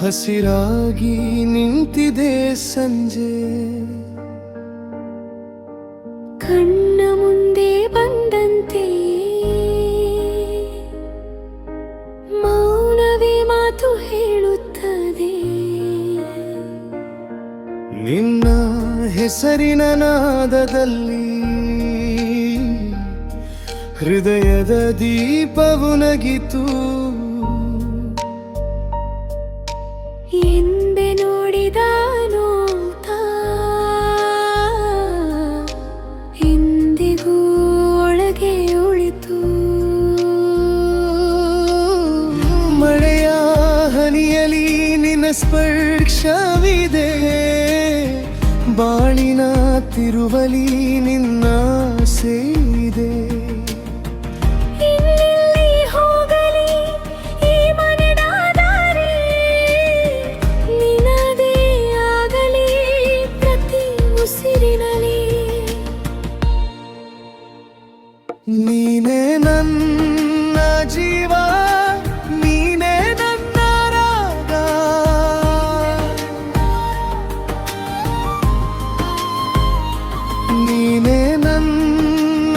ಹಸಿರಾಗಿ ನಿಂತಿದೆ ಸಂಜೆ. ಕಣ್ಣ ಮುಂದೆ ಬಂದಂತೆ ಮೌನವೇ ಮಾತು ಹೇಳುತ್ತದೆ. ನಿನ್ನ ಹೆಸರಿನ ನಾದದಲ್ಲಿ ಹೃದಯದ ದೀಪವು ನಗಿತು. ಎಂದೆ ನೋಡಿದ ನೋಟ ಇಂದಿಗೂ ಒಳಗೆ ಉಳಿತು. ಮಳೆಯ ಹನಿಯಲಿ ನಿನ್ನ ಸ್ಪರ್ಶವಿದೆ. ಬಾಳಿನ ತಿರುವಲಿ ನಿನ್ನ ಸೇದೆ. ಎಲ್ಲೆಲ್ಲಿ ಹೋಗಲಿ ಈ ಮನೆಯ ದಾರಿ ನಿನ್ನದೇ ಆಗಲಿ ಪ್ರತಿ ಉಸಿರಿನಲಿ. ನೀನೇ ನನ್ನ ಜೀವ, ನೀನೇ ನನ್ನ ರಾಗ, ನೀನೇ ನನ್ನ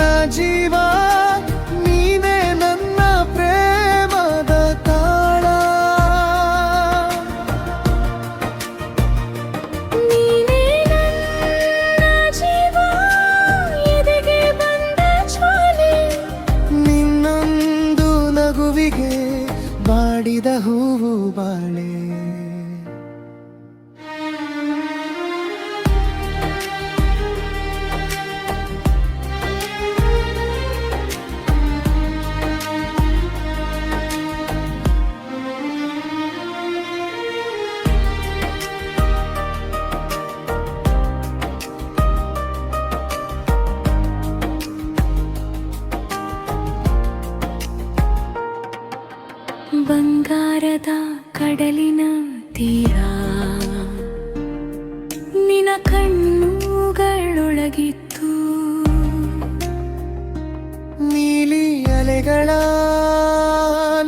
ಬಾಡಿದ ಹೂವು ಬಾಳೆ. ಬಂಗಾರದ ಕಡಲಿನ ತೀರ ನಿನ ಕಣ್ಣುಗಳೊಳಗಿತ್ತು. ನೀಲಿ ಅಲೆಗಳ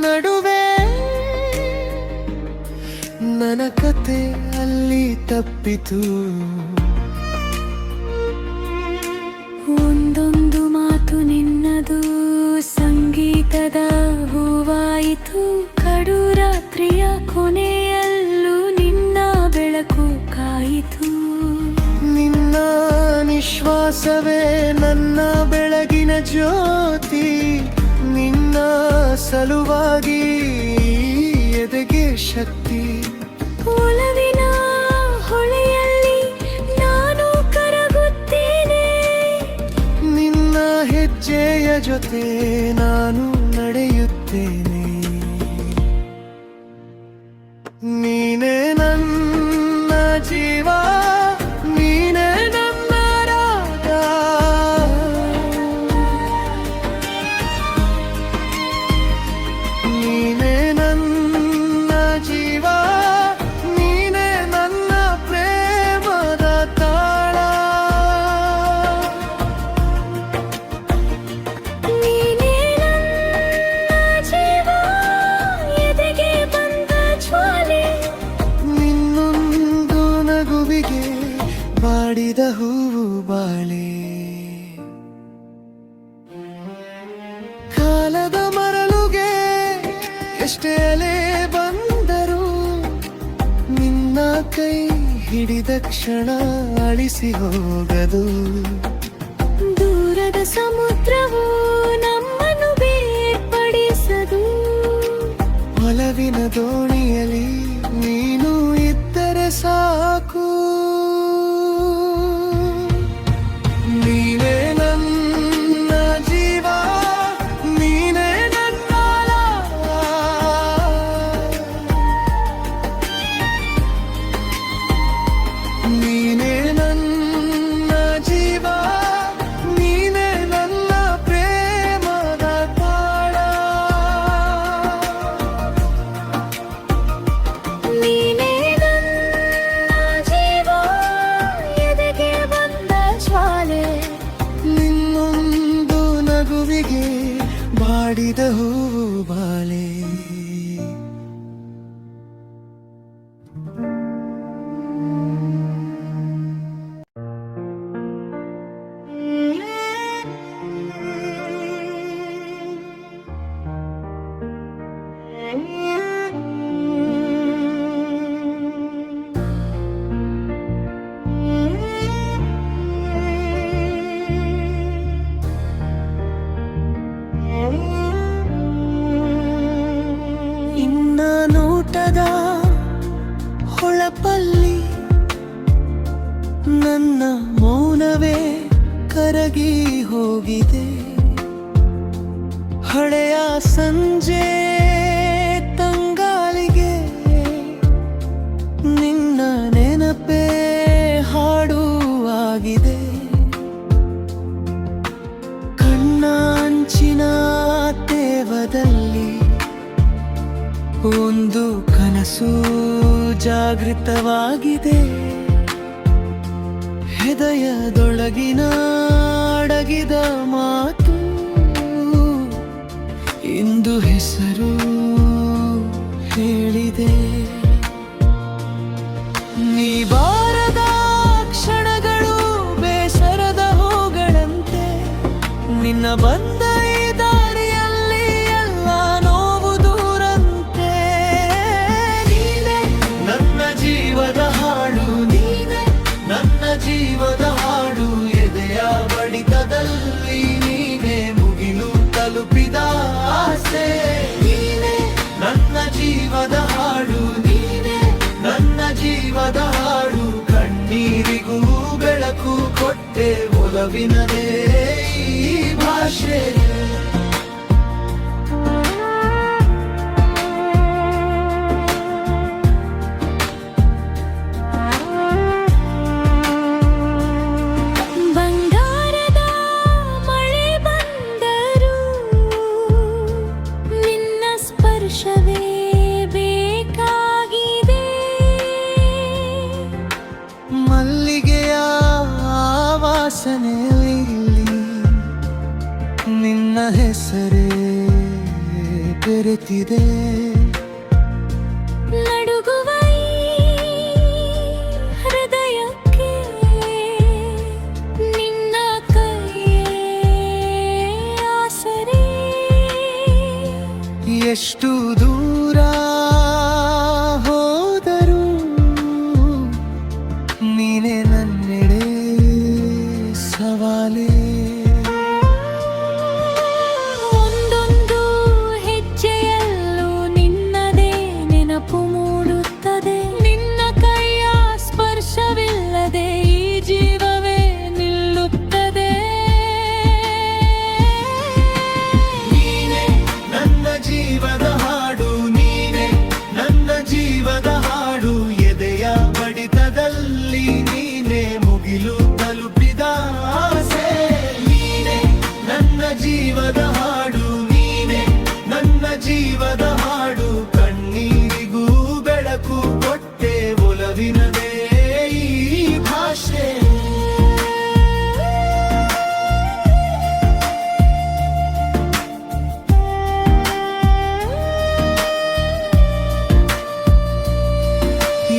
ನಡುವೆ ನನ್ನ ಕತೆ ಅಲ್ಲಿ ತಪ್ಪಿತು. ಒಂದೊಂದು ಮಾತು ನಿನ್ನದು ಸಂಗೀತದ ಹೂವಾಯಿತು. ಕಡು ರಾತ್ರಿಯ ಕೊನೆಯಲ್ಲೂ ನಿನ್ನ ಬೆಳಕು ಕಾಯಿತು. ನಿನ್ನ ನಿಶ್ವಾಸವೇ ನನ್ನ ಬೆಳಗಿನ ಜ್ಯೋತಿ. ನಿನ್ನ ಸಲುವಾಗಿ ಎದೆಗೆ ಶಕ್ತಿ. ಒಲವಿನ ಹೊಳೆಯಲ್ಲಿ ನಾನು ಕರಗುತ್ತೇನೆ. ನಿನ್ನ ಹೆಜ್ಜೆಯ ಜೊತೆ ನಾನು ನಡೆಯುತ್ತೇನೆ. ನೀನೇ ನನ್ನ ಜೀವ, ನೀನೇ ನನ್ನ ರಾಗ. ನೀನೇ ನನ್ನ ಜೀವ, ನೀನೇ ನನ್ನ ಪ್ರೇಮದ ತಾಳ. ನೀನೇ ನನ್ನ ಜೀವ, ಎದೆಗೆ ಬಂದ ಜ್ವಾಲೆ. ನಿನ್ನೊಂದು ನಗುವಿಗೆ ಬಾಡಿದ ಹೂವು ಬಾಳೆ. ಕಾಲದ ಮರಳುಗೆ ಎಷ್ಟೇ ಅಲೆ ಬಂದರೂ ನಿನ್ನ ಕೈ ಹಿಡಿದ ಕ್ಷಣ ಅಳಿಸಿ ಹೋಗದು. ದೂರದ ಸಮುದ್ರವು ನಮ್ಮನ್ನು ಬೇರ್ಪಡಿಸದು. ಒಲವಿನ ದೋಣಿಯಲ್ಲಿ ನೀನು ಇದ್ದರೆ ಸಾಕು. ನೀನೇ ನನ್ನ ಜೀವ, ನೀನೇ ನನ್ನ ಲಾಲ. ನೀನೇ ನನ್ನ ಜೀವ, ನೀನೇ ನನ್ನ ಪ್ರೇಮದ ತಾಳ. ನೀನೇ ನನ್ನ ಜೀವ, ಎದೆಗೆ ಬಂದ ಜ್ವಾಲೆ. ನಿನ್ನೊಂದು ನಗುವಿಗೆ ಬಾಡಿದ ಹೂವು ಬಾಳೆ. ಇನ್ನ ನೋಟದ ಹೊಳಪಲ್ಲಿ ನನ್ನ ಮೌನವೇ ಕರಗಿ ಹೋಗಿದೆ. ಹಳೆಯ ಸಂಜೆ ತಂಗಾಳಿಗೆ ನಿನ್ನ ನೆನಪೇ ಹಾಡುವಾಗಿದೆ. ಕಣ್ಣಾಂಚಿನ ತೇವದಲ್ಲಿ ಒಂದು ಕನಸು ಜಾಗೃತವಾಗಿದೆ. ಹೃದಯದೊಳಗಿನ ಅಡಗಿದ ಮಾತು ಇಂದು ಹೆಸರು ಹೇಳಿದೆ. ನೀ ಬಾರದ ಕ್ಷಣಗಳು ಬೇಸರದ ಹೂಗಳಂತೆ. ನಿನ್ನ ಬಂದ ಈ ದಾರಿಯಲ್ಲಿ ಎಲ್ಲ ನೋವು ದೂರಂತೆ. ನೀನೇ ನನ್ನ ಜೀವದ ಹಾಡು, ನೀನೇ ನನ್ನ ಜೀವದ ಹಾಡು. ಎದೆಯ ಬಡಿತದಲ್ಲಿ ನೀನೇ ಮುಗಿಲು ತಲುಪಿದ ಆಸೆ. ನೀನೇ ನನ್ನ ಜೀವದ ಹಾಡು ನೀನೆ, ನನ್ನ ಜೀವದ ಹಾಡು. ಕಣ್ಣೀರಿಗೂ ಬೆಳಕು ಕೊಟ್ಟೆ ಒಲವಿನದೇ ಈ ಭಾಷೆ. ಬಂಗಾರದ ಮಳೆ ಬಂದರೂ ನಿನ್ನ ಸ್ಪರ್ಶವೇ ಬೇಕಾಗಿದೆ. ಮಲ್ಲಿಗೆಯ ವಾಸನೆಯಲ್ಲಿ ನಿನ್ನ ಹೆಸರೇ ಬೆರೆತಿದೆ. ನಡುಗುವ ಈ ಹೃದಯಕ್ಕೆ ನಿನ್ನ ಕೈಯೇ ಆಸರೆ. ಎಷ್ಟು ದೂರ ಹೋದರೂ ನೀನೆ ನನ್ನೆಡೆ ಸವಾಲೇ. ಒಂದೊಂದು ಹೆಜ್ಜೆಯಲ್ಲೂ ನಿನ್ನದೇ ನೆನಪು ಮೂಡುತ್ತದೆ. ನಿನ್ನ ಕೈಯ ಸ್ಪರ್ಶವಿಲ್ಲದೆ ಈ ಜೀವವೇ ನಿಲ್ಲುತ್ತದೆ. ನೀನೆ ನನ್ನ ಜೀವದ ಹಾಡು ನೀನೆ, ನನ್ನ ಜೀವದ ಹಾಡು. ಎದೆಯ ಬಡಿತದಲ್ಲಿ ನೀನೆ ಮುಗಿಲು ತಲುಪಿದ ಆಸೆ. ನೀನೆ ನನ್ನ ಜೀವದ ಹಾಡು ನೀನೆ, ನನ್ನ ಜೀವದ ಹಾಡು. ಕಣ್ಣೀರಿಗೂ ಬೆಳಕು ಕೊಟ್ಟೆ ಒಲವಿನದೇ ಈ ಭಾಷೆ.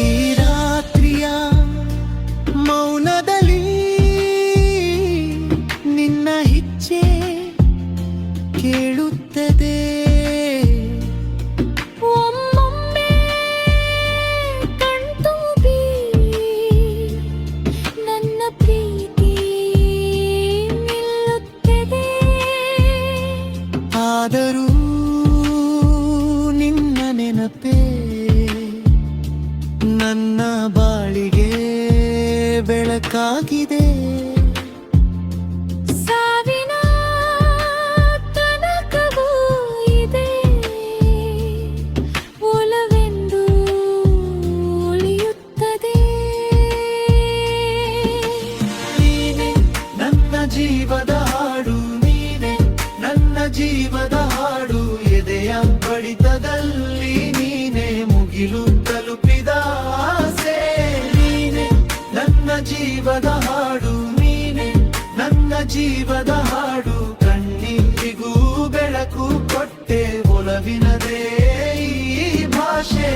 ಈ ರಾತ್ರಿಯ ಮೌನದಲ್ಲಿ ನಿನ್ನ ಹೆಜ್ಜೆ ಕೇಳುತ್ತದೆ. ಒಮ್ಮೊಮ್ಮೆ ಕಣ್ತುಂಬಿ ನನ್ನ ಪ್ರೀತಿ ನಿಲ್ಲುತ್ತದೆ. ಆದರೂ ನಿನ್ನ ನೆನಪೇ ನನ್ನ ಬಾಳಿಗೆ ಬೆಳಕಾಗಿದೆ. ಸಾವಿನ ತನಕವೂ ಇದೆ ಒಲವೆಂದು ಉಳಿಯುತ್ತದೆ. ನೀನೆ ನನ್ನ ಜೀವದ ಹಾಡು ನೀನೆ, ನನ್ನ ಜೀವದ ಹಾಡು. ಎದೆಯ ಬಡಿತದಲ್ಲಿ ನೀನೆ ಮುಗಿಲು ತಲುಪಿದ ಆಸೆ. ನೀನೆ ನನ್ನ ಜೀವದ ಹಾಡು ನೀನೆ, ನನ್ನ ಜೀವದ ಹಾಡು. ಕಣ್ಣೀರಿಗೂ ಬೆಳಕು ಕೊಟ್ಟೆ ಒಲವಿನದೇ ಈ ಭಾಷೆ.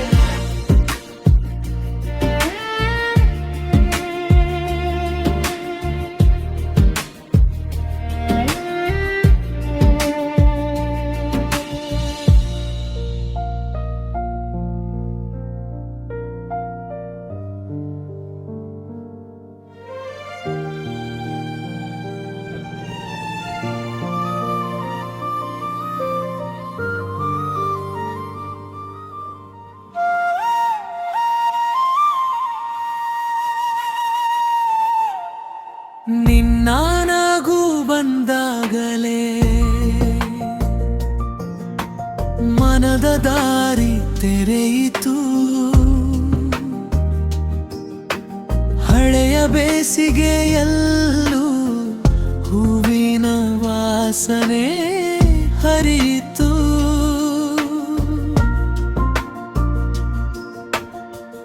ನಿನ್ನ ನಗು ಬಂದಾಗಲೇ ಮನದ ದಾರಿ ತೆರೆಯಿತು. ಹಳೆಯ ಬೇಸಿಗೆಯಲ್ಲೂ ಹೂವಿನ ವಾಸನೆ ಹರಿಯಿತು.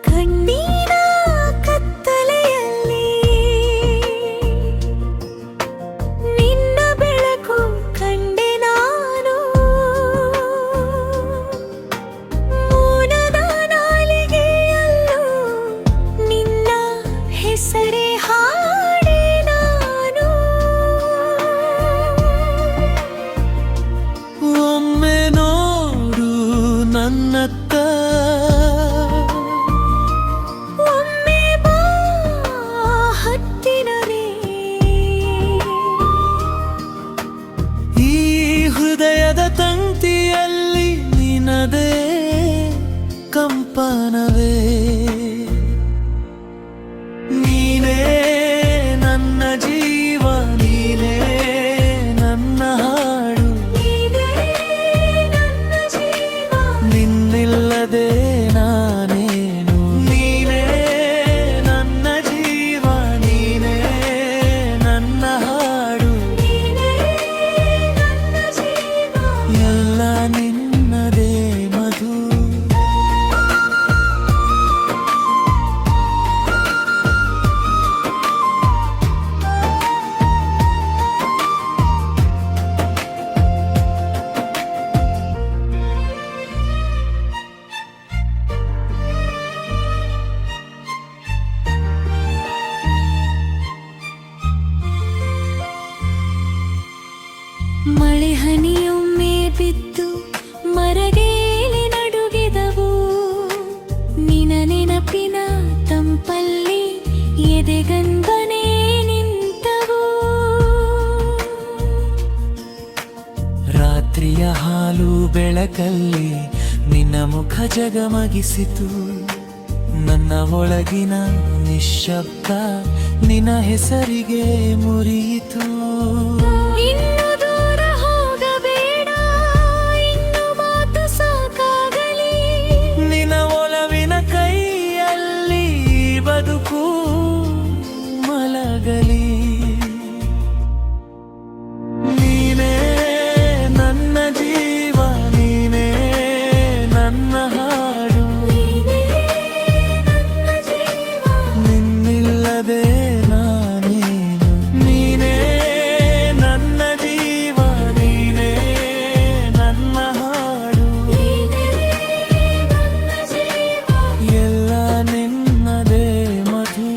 ಕಣ್ಣೀರ ಕತ್ತಲೆಯಲ್ಲಿ ನಿನ್ನ ಬೆಳಕು ಕಂಡೆ ನಾನು. ಮೌನದ ನಾಲಿಗೆಯಲ್ಲೂ ನಿನ್ನ ಹೆಸರೇ ಹಾಡೆ ನಾನು. ಒಮ್ಮೆ ನೋಡು ನನ್ನತ್ತ, ಒಮ್ಮೆ ಬಾ ಹತ್ತಿರನೇ. ಈ ಹೃದಯದ ತಂತಿಯಲ್ಲಿ ನಿನದೇ ನಿನ್ನದಿಲ್ಲದೆ ನಾನೇನು ನೀನೇ ನನ್ನ ಜೀವ ನೀನೇ ನನ್ನ ಹಾಡು ಎಲ್ಲ ನಿನ್ನದೇ ಮಧು ಮಳೆ ಹನಿಯೊಮ್ಮೆ ಬಿದ್ದು ಮರಗೇಲಿ ನಡುಗಿದವು ನಿನ ನೆನಪಿನ ತಂಪಲ್ಲಿ ಎದೆಗಂಬನೆ ನಿಂತವು ರಾತ್ರಿಯ ಹಾಲು ಬೆಳಕಲ್ಲಿ ನಿನ್ನ ಮುಖ ಜಗಮಗಿಸಿತು ನನ್ನ ಒಳಗಿನ ನಿಶ್ಶಬ್ದ ನಿನ್ನ ಹೆಸರಿಗೆ ಮುರಿಯಿತು ಇನ್ನು ದೂರ ಹೋಗಬೇಡ ಇನ್ನು ಮಾತು ಸಾಕಾಗಲಿ ನಿನ್ನ ಒಲವಿನ ಕೈಯಲ್ಲಿ ಬದುಕು ಮಲಗಲಿ ನೀನೇ ನನ್ನ ಜೀವ ನೀನೇ ನನ್ನ ಹಾಡು ನಿನ್ನಿಲ್ಲದೆ ನಾನೇನು ನೀನೇ ನನ್ನ ಜೀವ ನೀನೇ ನನ್ನ ಹಾಡು ಎಲ್ಲ ನಿನ್ನದೇ ಮಧು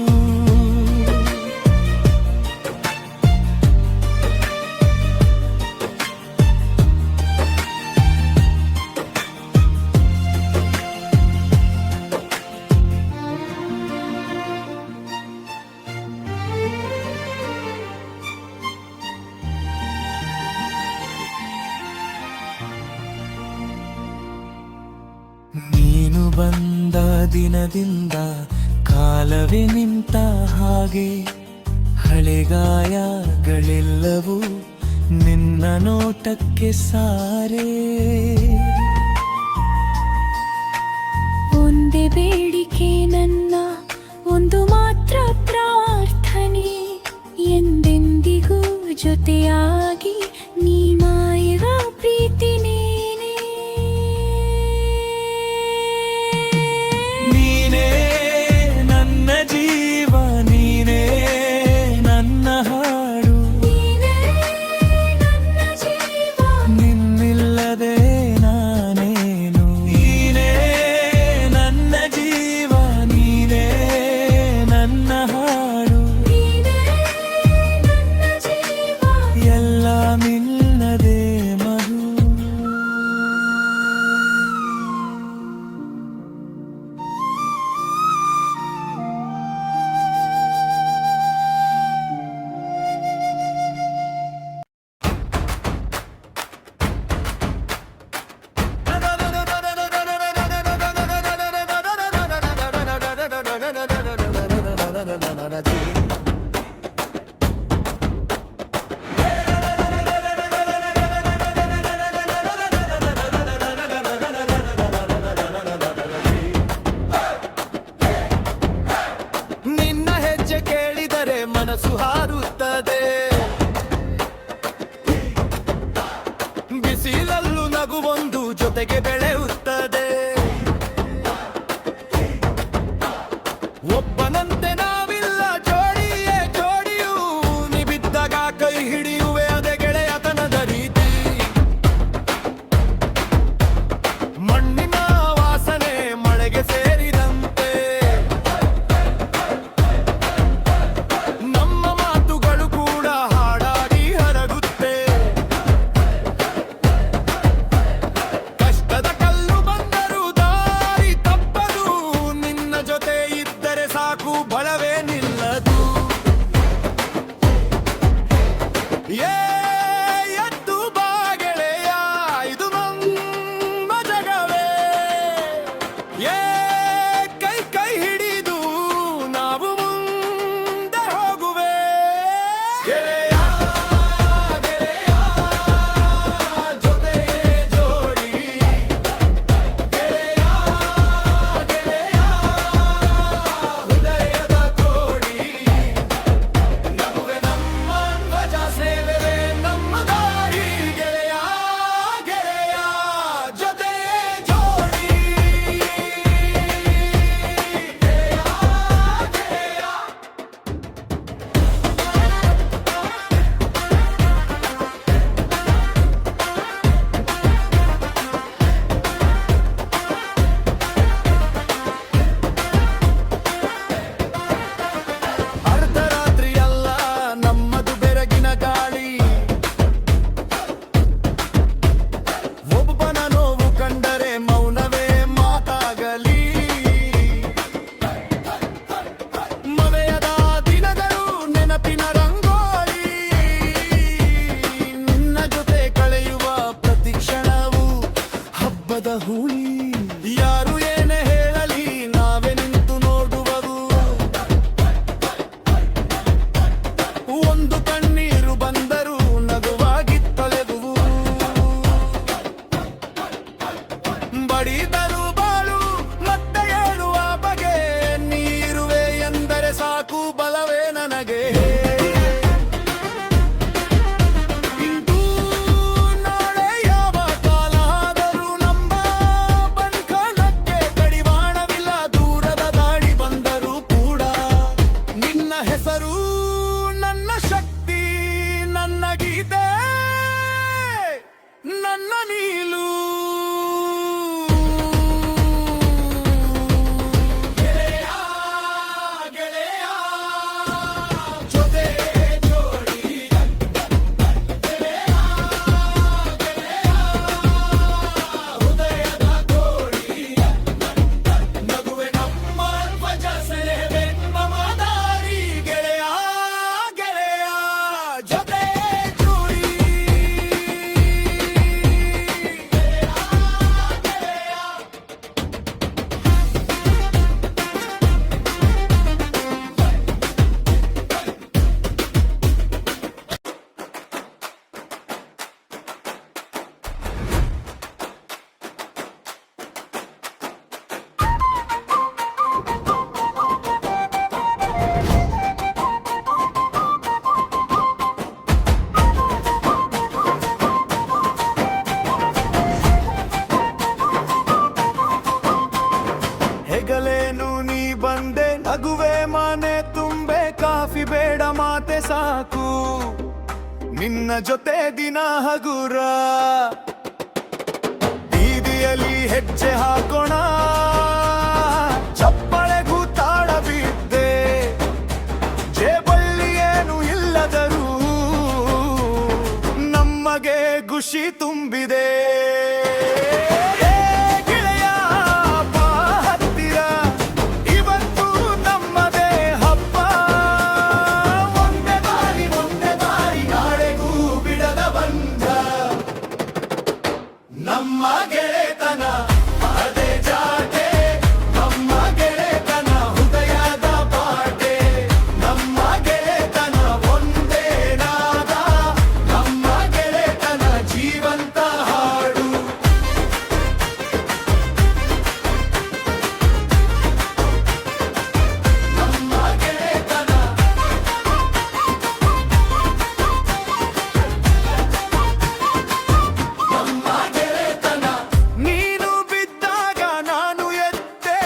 ನೀನು ಬಂದ ದಿನದಿಂದ ಕಾಲವೇ ನಿಂತ ಹಾಗೆ ಹಳೆಗಾಯಗಳೆಲ್ಲವೂ ನಿನ್ನ ನೋಟಕ್ಕೆ ಸಾರೆ ಒಂದೇ ಬೇಡಿಕೆ ನನ್ನ ಒಂದು ಮಾತ್ರ ಪ್ರಾರ್ಥನೆ ಎಂದೆಂದಿಗೂ ಜೊತೆಯಾಗಿ ನೀ ಮಾಯವ ಪ್ರೀತಿ ನೀನೇ ನೀನೇ ನನ್ನ ಜೀವ ನೀನೇ ನನ್ನ ಹಾಡು ನಿನ್ನಿಲ್ಲದೆ ನಾನೇನು ನೀನೇ ನನ್ನ ಜೀವ ನೀನೇ ನನ್ನ ಹಾಡು ಎಲ್ಲ ನಿನ್ನದೇ ಮಧು ನಿನ್ನ ಹೆಜ್ಜೆ ಕೇಳಿದರೆ ಮನಸ್ಸು ಹಾರುತ್ತದೆ ಬಿಸಿಲಲ್ಲೂ ನಗುವೊಂದು ಜೊತೆಗೆ ಬೆಳೆಯುತ್ತದೆ ಒಬ್ಬನಂತೆ ನಾವಿಲ್ಲ ಜೋಡಿಯೇ ಜೋಡಿಯು ನೀ ಬಿದ್ದಾಗ ಕೈ ಹಿಡಿಯುವೆ ಅದೇ ಗೆಳೆಯತನದ ರೀತಿ ಮಣ್ಣಿನ ವಾಸನೆ ಮಳೆಗೆ ಸೇರಿದಂತೆ ನಮ್ಮ ಮಾತುಗಳು ಕೂಡ ಹಾಡಾಗಿ ಹರಗುತ್ತೆ ಕಷ್ಟದ ಬೇಗಲೇನು ನೀ ಬಂದೆ, ನಗುವೆ ಮನೆ ತುಂಬೆ, ಕಾಫಿ ಬೇಡ ಮಾತೆ ಸಾಕು, ನಿನ್ನ ಜೊತೆ ದಿನ ಹಗುರ. ಬೀದಿಯಲ್ಲಿ ಹೆಜ್ಜೆ ಹಾಕೋಣ, ಚಪ್ಪಳೆಗೂ ತಾಳ ಬಿದ್ದೆ, ಜೇಬಲ್ಲಿ ಏನು ಇಲ್ಲದರೂ ನಮಗೆ ಖುಷಿ ತುಂಬಿದೆ. ನಮ್ಮ ಗೆಳೆತನ ಅದೇ ಜಾತೆ, ನಮ್ಮ ಗೆಳೆತನ ಹೃದಯದ ಪಾಟೆ, ನಮ್ಮ ಗೆಳೆತನ ಒಂದೇ ನಾದ, ನಮ್ಮ ಗೆಳೆತನ ಜೀವಂತ ಹಾಡು. ನಮ್ಮ ಗೆಳೆತನ ನಮ್ಮ ನೀನು ಬಿದ್ದಾಗ ನಾನು ಎದ್ದೆ,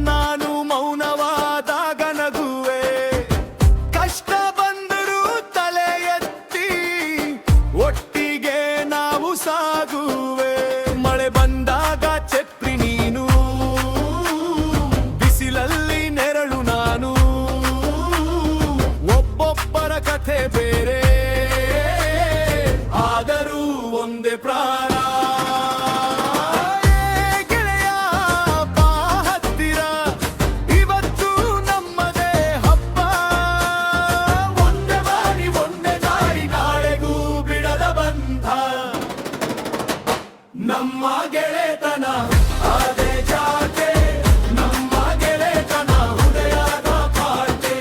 ನಾನು ಮೌನವಾದಾಗ ನಗುವೆ, ಕಷ್ಟ ಬಂದರೂ ತಲೆ ಎತ್ತಿ ಒಟ್ಟಿಗೆ ನಾವು ಸಾಗುವೆ. ಮಳೆ ಬಂದಾಗ ಛತ್ರಿ ನೀನು, ಬಿಸಿಲಲ್ಲಿ ನೆರಳು ನಾನು, ಒಬ್ಬೊಬ್ಬರ ಕಥೆ ಬೇರೆ ಆದರೂ ಒಂದೇ ಪ್ರಾಣ. ನಮ್ಮ ಗೆಳೆತನ ಅದೇ ಜಾತೆ, ನಮ್ಮ ಗೆಳೆತನ ಹೃದಯದ ಪಾಟೆ,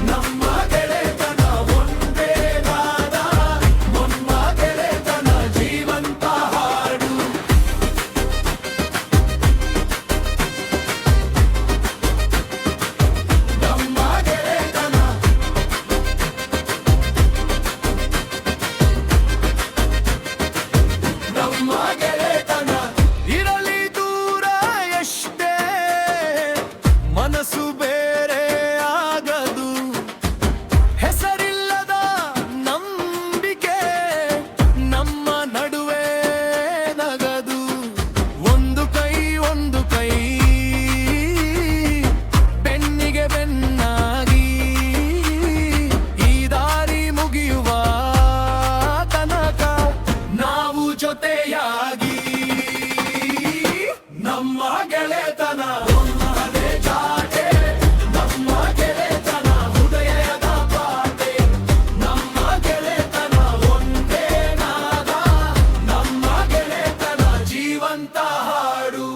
ನಮ್ಮ ಗೆಳೆತನ ಒಂದೇ ನಾದ, ನಮ್ಮ ಗೆಳೆತನ ಜೀವಂತ ಹಾಡು. ನಮ್ಮ ಗೆಳೆತನ ನಮ್ಮ ಗೆಳೆತನ ಇರಲಿ ದೂರ ಎಷ್ಟೇ, ಮನಸ್ಸು ಬೇರೆ ಆಗದು, ಹೆಸರಿಲ್ಲದ ನಂಬಿಕೆ ನಮ್ಮ ನಡುವೆ ನಗದು. ಒಂದು ಕೈ ಬೆನ್ನಿಗೆ ಬೆನ್ನಾಗಿ ಈ ದಾರಿ ಮುಗಿಯುವ ತನಕ ನಾವು ಜೊತೆಯಾಗಿ. ನಮ್ಮ ಗೆಳೆತನ ಅದೇ ಜಾತೆ, ನಮ್ಮ ಗೆಳೆತನ ಹೃದಯದ ಪಾಟೆ, ನಮ್ಮ ಗೆಳೆತನ ಒಂದೇ ನಾದ, ನಮ್ಮ ಗೆಳೆತನ ಜೀವಂತ ಹಾಡು.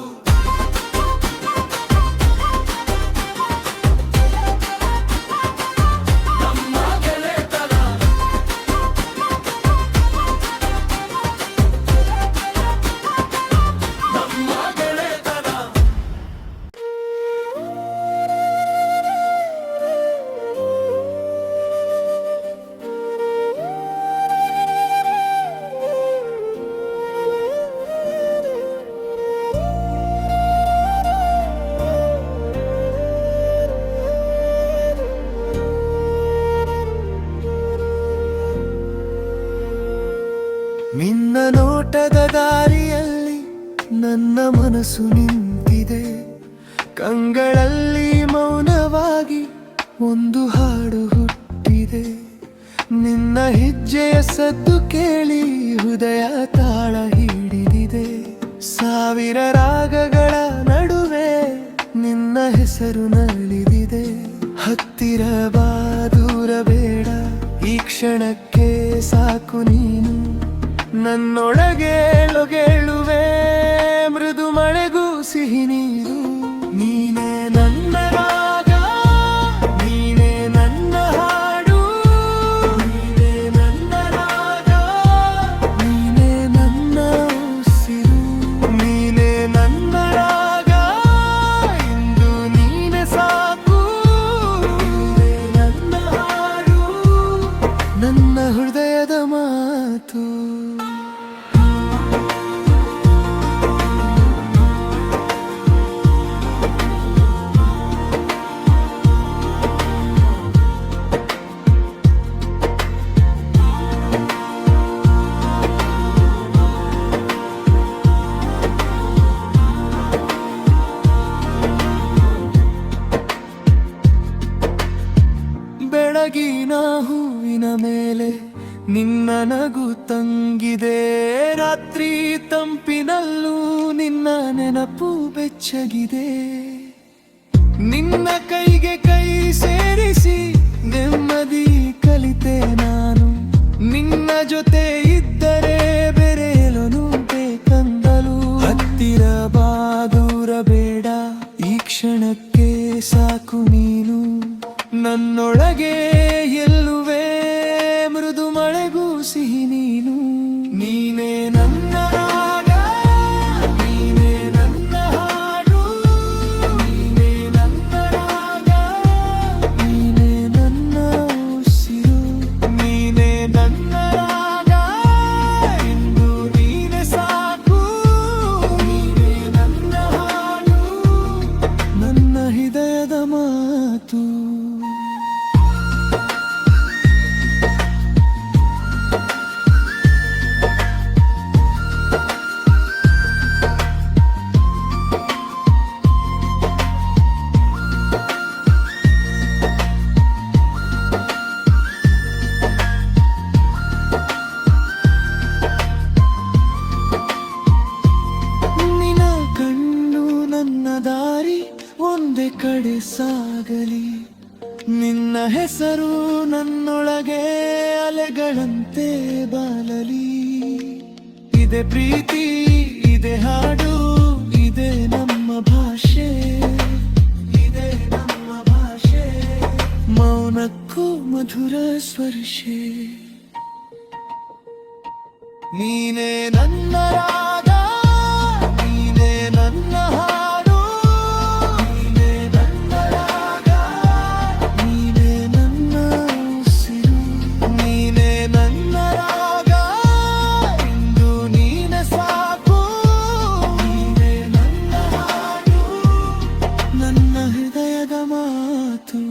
ನಮ್ಮ ಗೆಳೆತನ ನಮ್ಮ ಗೆಳೆತನ ನಿನ್ನ ನೋಟದ ದಾರಿಯಲ್ಲಿ ನನ್ನ ಮನಸ್ಸು ನಿಂತಿದೆ, ಕಂಗಳಲ್ಲಿ ಮೌನವಾಗಿ ಒಂದು ಹಾಡು ಹುಟ್ಟಿದೆ. ನಿನ್ನ ಹೆಜ್ಜೆಯ ಸದ್ದು ಕೇಳಿ ಹೃದಯ ತಾಳ ಹಿಡಿದಿದೆ, ಸಾವಿರ ರಾಗಗಳ ನಡುವೆ ನಿನ್ನ ಹೆಸರು ನಲಿದಿದೆ. ಹತ್ತಿರ ಬಾ ದೂರ ಬೇಡ, ಈ ಕ್ಷಣಕ್ಕೆ ಸಾಕು ನೀನು, ನನ್ನೊಳಗೆ ಲೊಗೆಳುವೆ ಮೃದು ಮಳೆಗೂ ಸಿಹಿ ನೀರು. ನೀನೇ ನನ್ನ ರಾಗ, ನೀನೇ ನನ್ನ ಹಾಡು, ನೀನೇ ನನ್ನ ರಾಗ, ನೀನೇ ನನ್ನ ಉಸಿರು, ನೀನೇ ನನ್ನ ರಾಗ, ಇಂದು ನೀನೇ ಸಾಕು, ನೀನೇ ನನ್ನ ಹಾಡು, ನನ್ನ ಹೃದಯದ ಮಾತು. ನಗು ತಂಗಿದೆ. ರಾತ್ರಿ ತಂಪಿನಲ್ಲೂ ನಿನ್ನ ನೆನಪು ಬೆಚ್ಚಗಿದೆ. ನಿನ್ನ ಕೈಗೆ ಕೈ ಸೇರಿಸಿ ನೆಮ್ಮದಿ ಕಲಿತೆ ನಾನು. ನಿನ್ನ ಜೊತೆ ಇದ್ದರೆ ಬೆರೆಯಲು ಬೇಕಂದಲು. ಹತ್ತಿರ ಬಾ ದೂರ ಬೇಡ, ಈ ಕ್ಷಣಕ್ಕೆ ಸಾಕು ನೀನು. ನನ್ನೊಳಗೆ ಎಲ್ಲುವೆ ಮೃದು ಮಳೆಗೂ ಸಿಹಿ ನೀನು. ನೀನೇ ನನ್ನ ರಾಗ, ನೀನೇ ನನ್ನ ಹಾಡು. ನೀನೇ ನನ್ನ ರಾಗ, ನೀನೇ ನನ್ನ ಉಸಿರು. ನೀನೇ ನನ್ನ ರಾಗ, ಇಂದು ನೀನೇ ಸಾಕು. ನೀನೇ ನನ್ನ ಹಾಡು, ನನ್ನ ಹೃದಯದ ಮಾತು. ದಾರಿ ಒಂದೇ ಕಡೆ ಸಾಗಲಿ. ನಿನ್ನ ಹೆಸರು ನನ್ನೊಳಗೆ ಅಲೆಗಳಂತೆ ಬಾಲಲಿ. ಇದೆ ಪ್ರೀತಿ, ಇದೆ ಹಾಡು, ಇದೆ ನಮ್ಮ ಭಾಷೆ. ಇದೆ ನಮ್ಮ ಭಾಷೆ, ಮೌನಕ್ಕೂ ಮಧುರ ಸ್ಪರ್ಶೆ. ನೀನೇ ನನ್ನ ರಾಗ, ನೀನೇ ನನ್ನ ಹಾಡು. ನೀನೇ ನನ್ನ ರಾಗ, ನೀನೇ ನನ್ನ ಉಸಿರು. ನೀನೇ ನನ್ನ ರಾಗ, ಇಂದು ನೀನೇ ಸಾಕು. ನೀನೇ ನನ್ನ ಹಾಡು, ನನ್ನ ಹೃದಯದ ಮಾತು.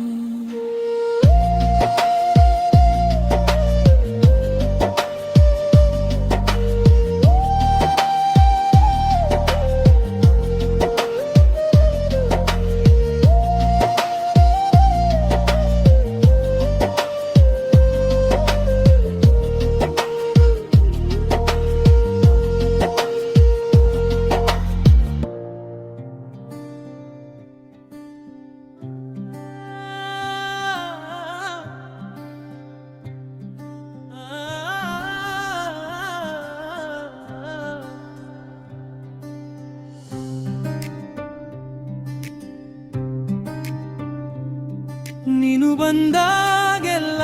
ನೀನು ಬಂದಾಗೆಲ್ಲ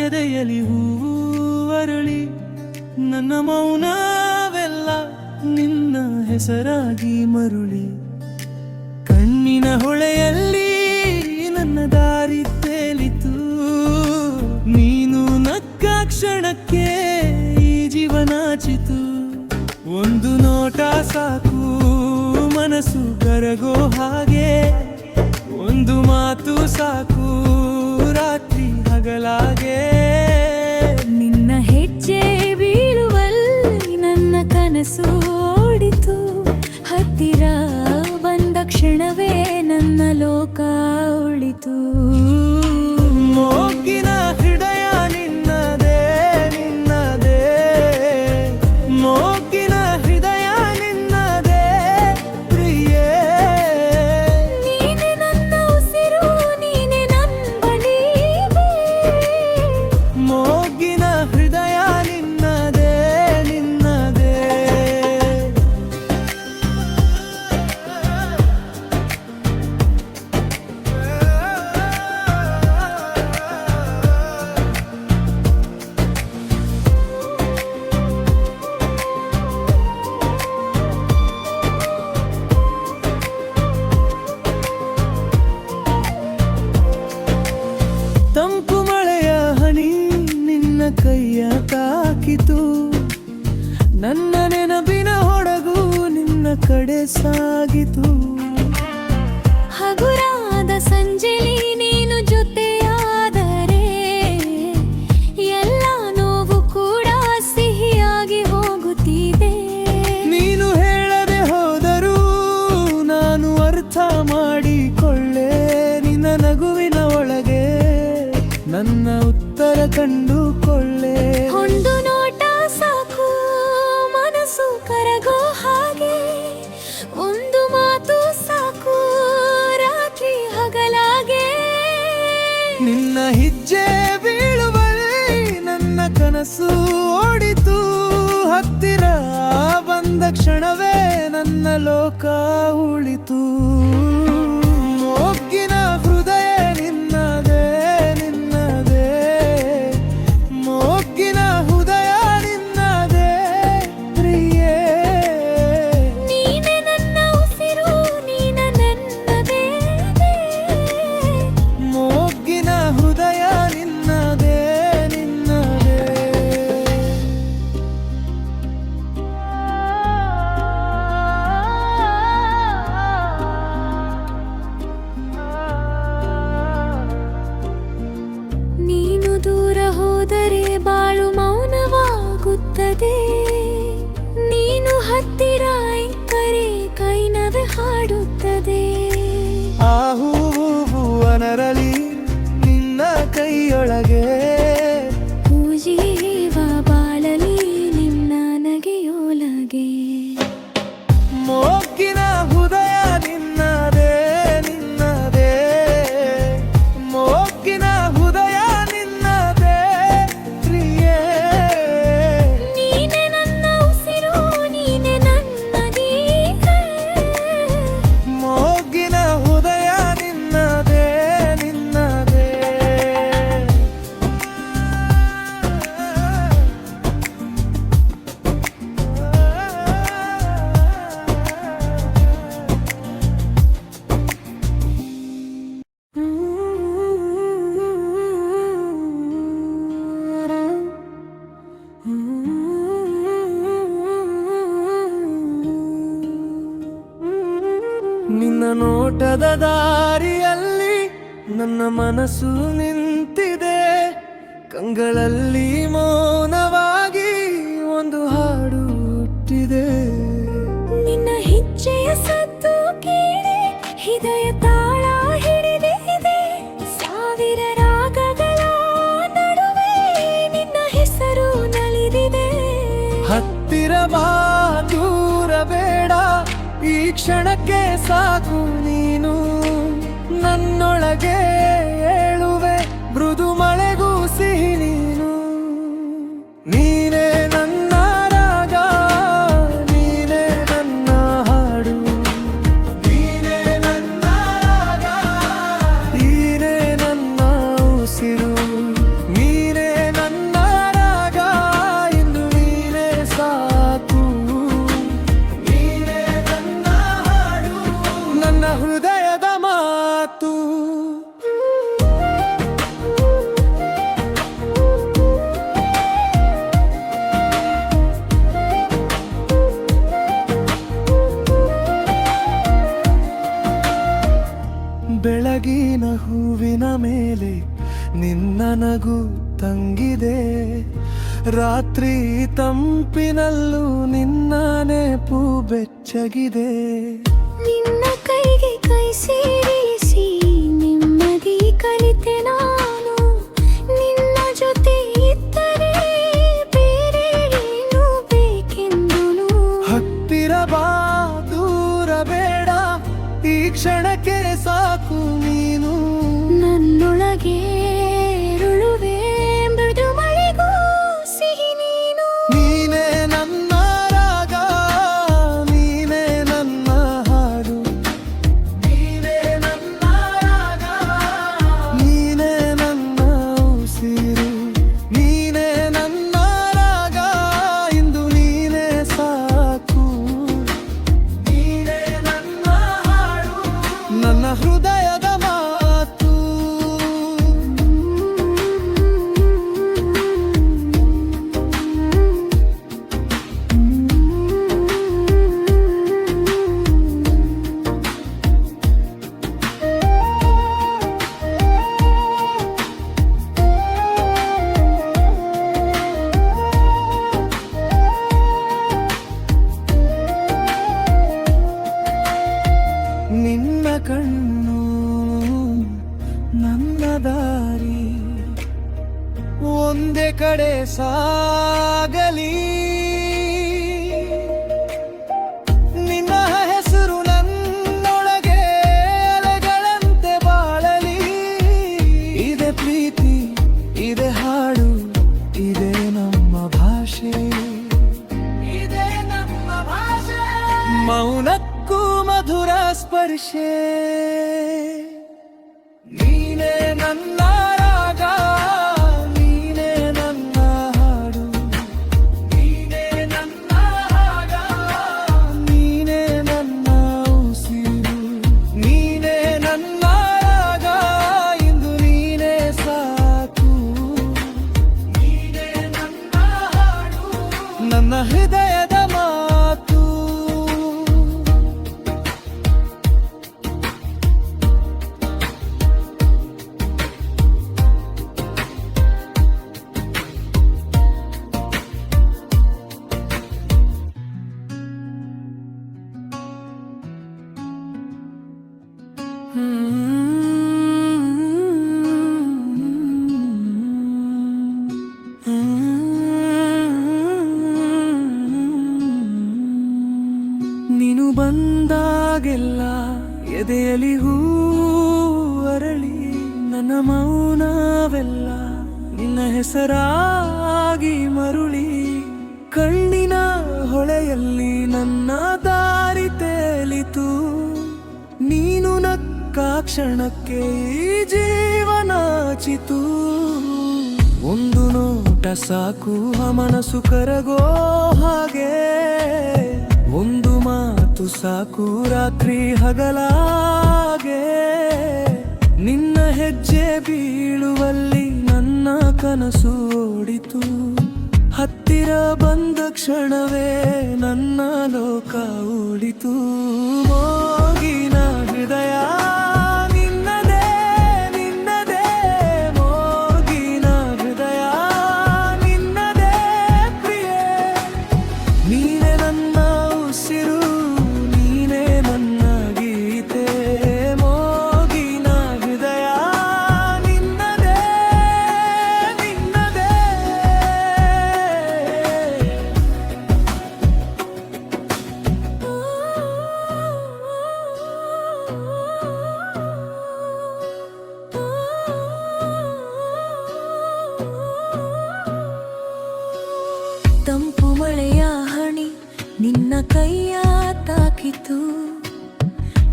ಎದೆಯಲಿ ಹೂವು ಅರಳಿ. ನನ್ನ ಮೌನವೆಲ್ಲ ನಿನ್ನ ಹೆಸರಾಗಿ ಮರುಳಿ. ಕಣ್ಣಿನ ಹೊಳೆಯಲ್ಲಿ ನನ್ನ ದಾರಿ ತೇಲಿತು. ನೀನು ನಕ್ಕ ಕ್ಷಣಕ್ಕೆ ಈ ಜೀವನಾಚಿತು. ಒಂದು ನೋಟ ಸಾಕು ಮನಸ್ಸು ಕರಗೋ ಹಾಗೆ. ಒಂದು ಮಾತು ಸಾಕು ರಾತ್ರಿ ಹಗಲಾಗೆ. ನಿನ್ನ ಹೆಜ್ಜೆ ಬೀಳುವಲ್ಲಿ ನನ್ನ ಕನಸು ಓಡಿತು. ಹತ್ತಿರ ಬಂದ ಕ್ಷಣವೇ ನನ್ನ ಲೋಕ ಉಳಿತು. ಮೋಗಿನ ಹೃದಯ ನಿನ್ನದೇ, ನಿನ್ನದೇ. ಮೋಗಿನ ಹೃದಯ ನಿನ್ನದೇ ಪ್ರಿಯೇ. ನೀನೆ ನನ್ನ ಉಸಿರು, ನೀನೆ ನನ್ನ ಬಳಿ. ಮೋಗಿನ ಹೃದಯ ನಿನ್ನದೇ, ನಿನ್ನದೇ. ತಂಪು ಮಳೆಯ ಹನಿ ನಿನ್ನ ಕೈಯ ತಾಕಿತು. ನನ್ನ ನೆನಪಿನ ಹೊಡಗು ನಿನ್ನ ಕಡೆ ಸಾಗಿತು. ಹಗುರಾದ ಸಂಜೆಲಿ ನೀನು ಜೊತೆಯಾದರೆ ಎಲ್ಲ ನೋವು ಕೂಡ ಸಿಹಿಯಾಗಿ ಹೋಗುತ್ತಿದೆ. ನೀನು ಹೇಳದೆ ಹೋದರೂ ನಾನು ಅರ್ಥ ಮಾಡಿಕೊಳ್ಳೆ. ನಿನ್ನ ನಗುವಿನ ಒಳಗೆ ನನ್ನ ಉತ್ತರ ದೇವರ ಕಂಡುಕೊಳ್ಳೆ. ಒಂದು ನೋಟ ಸಾಕು ಮನಸ್ಸು ಕರಗೋ ಹಾಗೆ, ಒಂದು ಮಾತು ಸಾಕು ರಾತ್ರಿ ಹಗಲಾಗೆ. ನಿನ್ನ ಹೆಜ್ಜೆ ಬೀಳುವಲ್ಲಿ ನನ್ನ ಕನಸು ಓಡಿತು, ಹತ್ತಿರ ಬಂದ ಕ್ಷಣವೇ ನನ್ನ ಲೋಕ ಉಳಿತು. ಮೊಗ್ಗಿನ ಹೃದಯ ನಿನ್ನದೇ ನಿನ್ನದೇ, ಮೊಗ್ಗಿನ ಹೃದಯ ನಿನ್ನದೇ ಪ್ರಿಯೇ. ನೀನೆ ನನ್ನ ಉಸಿರು ನೀನೆ ನನ್ನದೇ, ಮೊಗ್ಗಿನ ಹೃದಯ ನಿನ್ನದೇ ನಿನ್ನದೇ. ನೀನು ದೂರ ಹೋದರೆ ಬಾಳು ಮೌನವಾಗುತ್ತದೆ, ನೀನು ಹತ್ತಿರ ಇಕ್ಕರೆ ಕೈನವೆ ಹಾಡುತ್ತದೆ. ಆ ಹೂವು ಅನರಲಿ ನಿನ್ನ ಕೈಯೊಳಗೆ, ಪೂಜೀವ ಬಾಳಲಿ ನಿನ್ನ ನಗೆಯೊಳಗೆ. ಮೊಗ್ಗಿನ ಹೃದಯ ನಿನ್ನದೇ ನಿನ್ನದೇ, ಮೊಗ್ಗಿನ ಹೃದಯ ನಿನ್ನದೇ ಪ್ರಿಯೇ. ನೀನೆ ನನ್ನ ಉಸಿರು ನೀನೆ ನನ್ನದೇ, ಮೊಗ್ಗಿನ ಹೃದಯ ನಿನ್ನದೇ ನಿನ್ನದೇ. ನಿನ್ನ ನೋಟದ ದಾರಿಯಲ್ಲಿ ನನ್ನ ಮನಸ್ಸು ನಿಂತಿದೆ, ಕಂಗಳಲ್ಲಿ ಮೌನವಾಗಿ ಒಂದು ಹಾಡು ಹುಟ್ಟಿದೆ. ನಿನ್ನ ಹೆಜ್ಜೆಯ ಸದ್ದು ಕೇಳಿ ಹೃದಯ ತಾಳ ಹಿಡಿದಿದೆ, ಸಾವಿರ ರಾಗಗಳ ನಡುವೆ ನಿನ್ನ ಹೆಸರು ನಲಿದಿದೆ. ಹತ್ತಿರ ಬಾ ದೂರ ಬೇಡ, ಈ ಕ್ಷಣಕ್ಕೆ ಸಾಕು ನೀನು ನನ್ನೊಳಗೆ ಏಳುವೆ, ಮೃದು ಮಳೆಗೂ ಸಿಹಿ ನೀನು. ನೀನೇ ನನ್ನ ರಾಗ ನೀನೇ ನನ್ನ ಹಾಡು, ನೀನೇ ನನ್ನ ರಾಗ ನೀನೇ ನನ್ನ ಉಸಿರು, ನೀನೇ ನನ್ನ ರಾಗ ಇಂದು ನೀನೇ ಸಾಕು, ನೀನೇ ನನ್ನ ಹಾಡು ನನ್ನ ಹೃದಯದ ಮಾತು. ಬೆಳಗಿನ ಹೂವಿನ ಮೇಲೆ ನಿನ್ನ ನಗು ತಂಗಿದೆ, ರಾತ್ರಿ ತಂಪಿನಲ್ಲೂ ನಿನ್ನ ನೆನಪು ಬೆಚ್ಚಗಿದೆ. ನಿನ್ನ ಕೈಗೆ ಕೈ ಸೇರಿಸಿ ನೆಮ್ಮದಿ ಕಲಿತೆ ನಾನು, ನಿನ್ನ ಜೊತೆ ಇದ್ದರೆ ಬೇರೆ ಏನು ಬೇಕೆಂದನು. ಹತ್ತಿರ ಬಾ ದೂರ ಬೇಡ, ಈ ಕ್ಷಣಕ್ಕೆ ಸಾಕು ನೀನು ನನ್ನೊಳಗೆ ಏರುಳುವೆ, ಮೃದು ಮಳೆಗೂ ಸಿಹಿ ನೀನು. ನೀನೇ ನನ್ನ ರಾಗ ನೀನೇ ನನ್ನ ಹಾಡು, ನೀನೇ ನನ್ನ ರಾಗ ನೀನೇ ನನ್ನ ಉಸಿರು, ನೀನೇ ನನ್ನ ರಾಗ ಇಂದು ನೀನೇ ಸಾಕು, ನೀನೇ ನನ್ನ ಹಾಡು ನನ್ನ ಹೃದಯದ ಮಾತು. ನಿನ್ನ ಕಣ್ಣು ನನ್ನ ದಾರಿ, ಒಂದೇ ಕಡೆ ಸಾಗಲಿ. ನಿನ್ನ ಹೆಸರು ನನ್ನೊಳಗೆ ಅಲೆಗಳಂತೆ ಬಾಳಲಿ. ಇದೆ ಪ್ರೀತಿ, ಇದೆ ಹಾಡು, ಇದೆ ನಮ್ಮ ಭಾಷೆ, ಇದೆ ನಮ್ಮ ಭಾಷೆ. ಮೌನಕ್ಕೂ ಮಧುರ ಸ್ಪರ್ಶೆ. ನೀನೇ ನನ್ನ ರಾಗ, ನೀನೇ ನನ್ನ ಹಾಡು, ನೀನೇ ನನ್ನ ರಾಗ, ನೀನೇ ನನ್ನ ಉಸಿರು. ನೀನೇ ನನ್ನ ರಾಗ, ಇಂದು ನೀನೇ ಸಾಕು. ನೀನೇ ನನ್ನ ಹಾಡು, ನನ್ನ ಹೃದಯದ ಮಾತು. ನೀನು ಬಂದಾಗೆಲ್ಲ ಎದೆಯಲ್ಲಿ ಹೂ ಅರಳಿ, ನನ್ನ ಮೌನವೆಲ್ಲ ನಿನ್ನ ಹೆಸರಾಗಿ ಮರುಳಿ. ಕಣ್ಣಿನ ಹೊಳೆಯಲ್ಲಿ ನನ್ನ ದಾರಿ ತೇಲಿತು. ನೀನು ನಕ್ಕ ಕ್ಷಣಕ್ಕೆ ಈ ಜೀವನಾಚಿತು. ಒಂದು ನೋಟ ಸಾಕು ಮನಸ್ಸು ಕರಗೋ ಹಾಗೆ. ಒಂದು ಮಾತು ಸಾಕು ರಾತ್ರಿ ಹಗಲಾಗೆ. ನಿನ್ನ ಹೆಜ್ಜೆ ಬೀಳುವಲ್ಲಿ ನನ್ನ ಕನಸು ಓಡಿತು. ಹತ್ತಿರ ಬಂದ ಕ್ಷಣವೇ ನನ್ನ ಲೋಕ ಉಳಿತು. ಮೋಗಿನ ಹೃದಯ ನಿನ್ನದೇ, ನಿನ್ನದೇ. ಮೋಗಿನ ಹೃದಯ ನಿನ್ನದೇ ಪ್ರಿಯೆ. ನೀನೇ ನನ್ನ ಉಸಿರು, ನೀನೇ ನನ್ನ ಗೀತೆ. ಮೋಗಿನ ಹೃದಯ ನಿನ್ನದೇ, ನಿನ್ನದೇ. ತಂಪು ಮಳೆಯ ಹನಿ ನಿನ್ನ ಕೈಯ ತಾಕಿತು.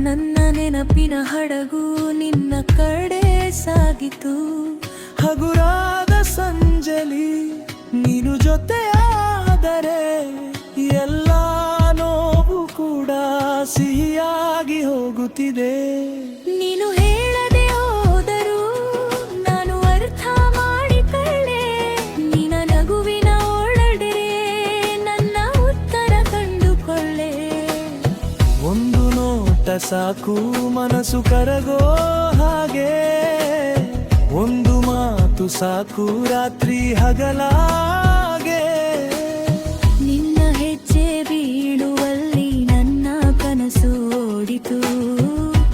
ನನ್ನ ನೆನಪಿನ ಹಡಗು ನಿನ್ನ ಕಡೆ ಸಾಗಿತು. ಹಗುರಾದ ಸಂಜಲಿ ನೀನು ಜೊತೆಯಾದರೆ ಎಲ್ಲ ನೋವು ಕೂಡ ಸಿಹಿಯಾಗಿ ಹೋಗುತ್ತಿದೆ. ನೀನು ಹೇಳದೆ ಹೋದರೂ ನಾನು ಅರ್ಥ ಮಾಡಿಕೊಳ್ಳೆ. ನಿನ್ನ ನಗುವಿನ ಒಳಗಡೆ ನನ್ನ ಉತ್ತರ ಕಂಡುಕೊಳ್ಳೆ. ಒಂದು ನೋಟ ಸಾಕು ಮನಸ್ಸು ಕರಗೋ ಹಾಗೆ. ಒಂದು ಮಾತು ಸಾಕು ರಾತ್ರಿ ಹಗಲಾಗೆ. ನಿನ್ನ ಹೆಜ್ಜೆ ಬೀಳುವಲ್ಲಿ ನನ್ನ ಕನಸು ಓಡಿತು.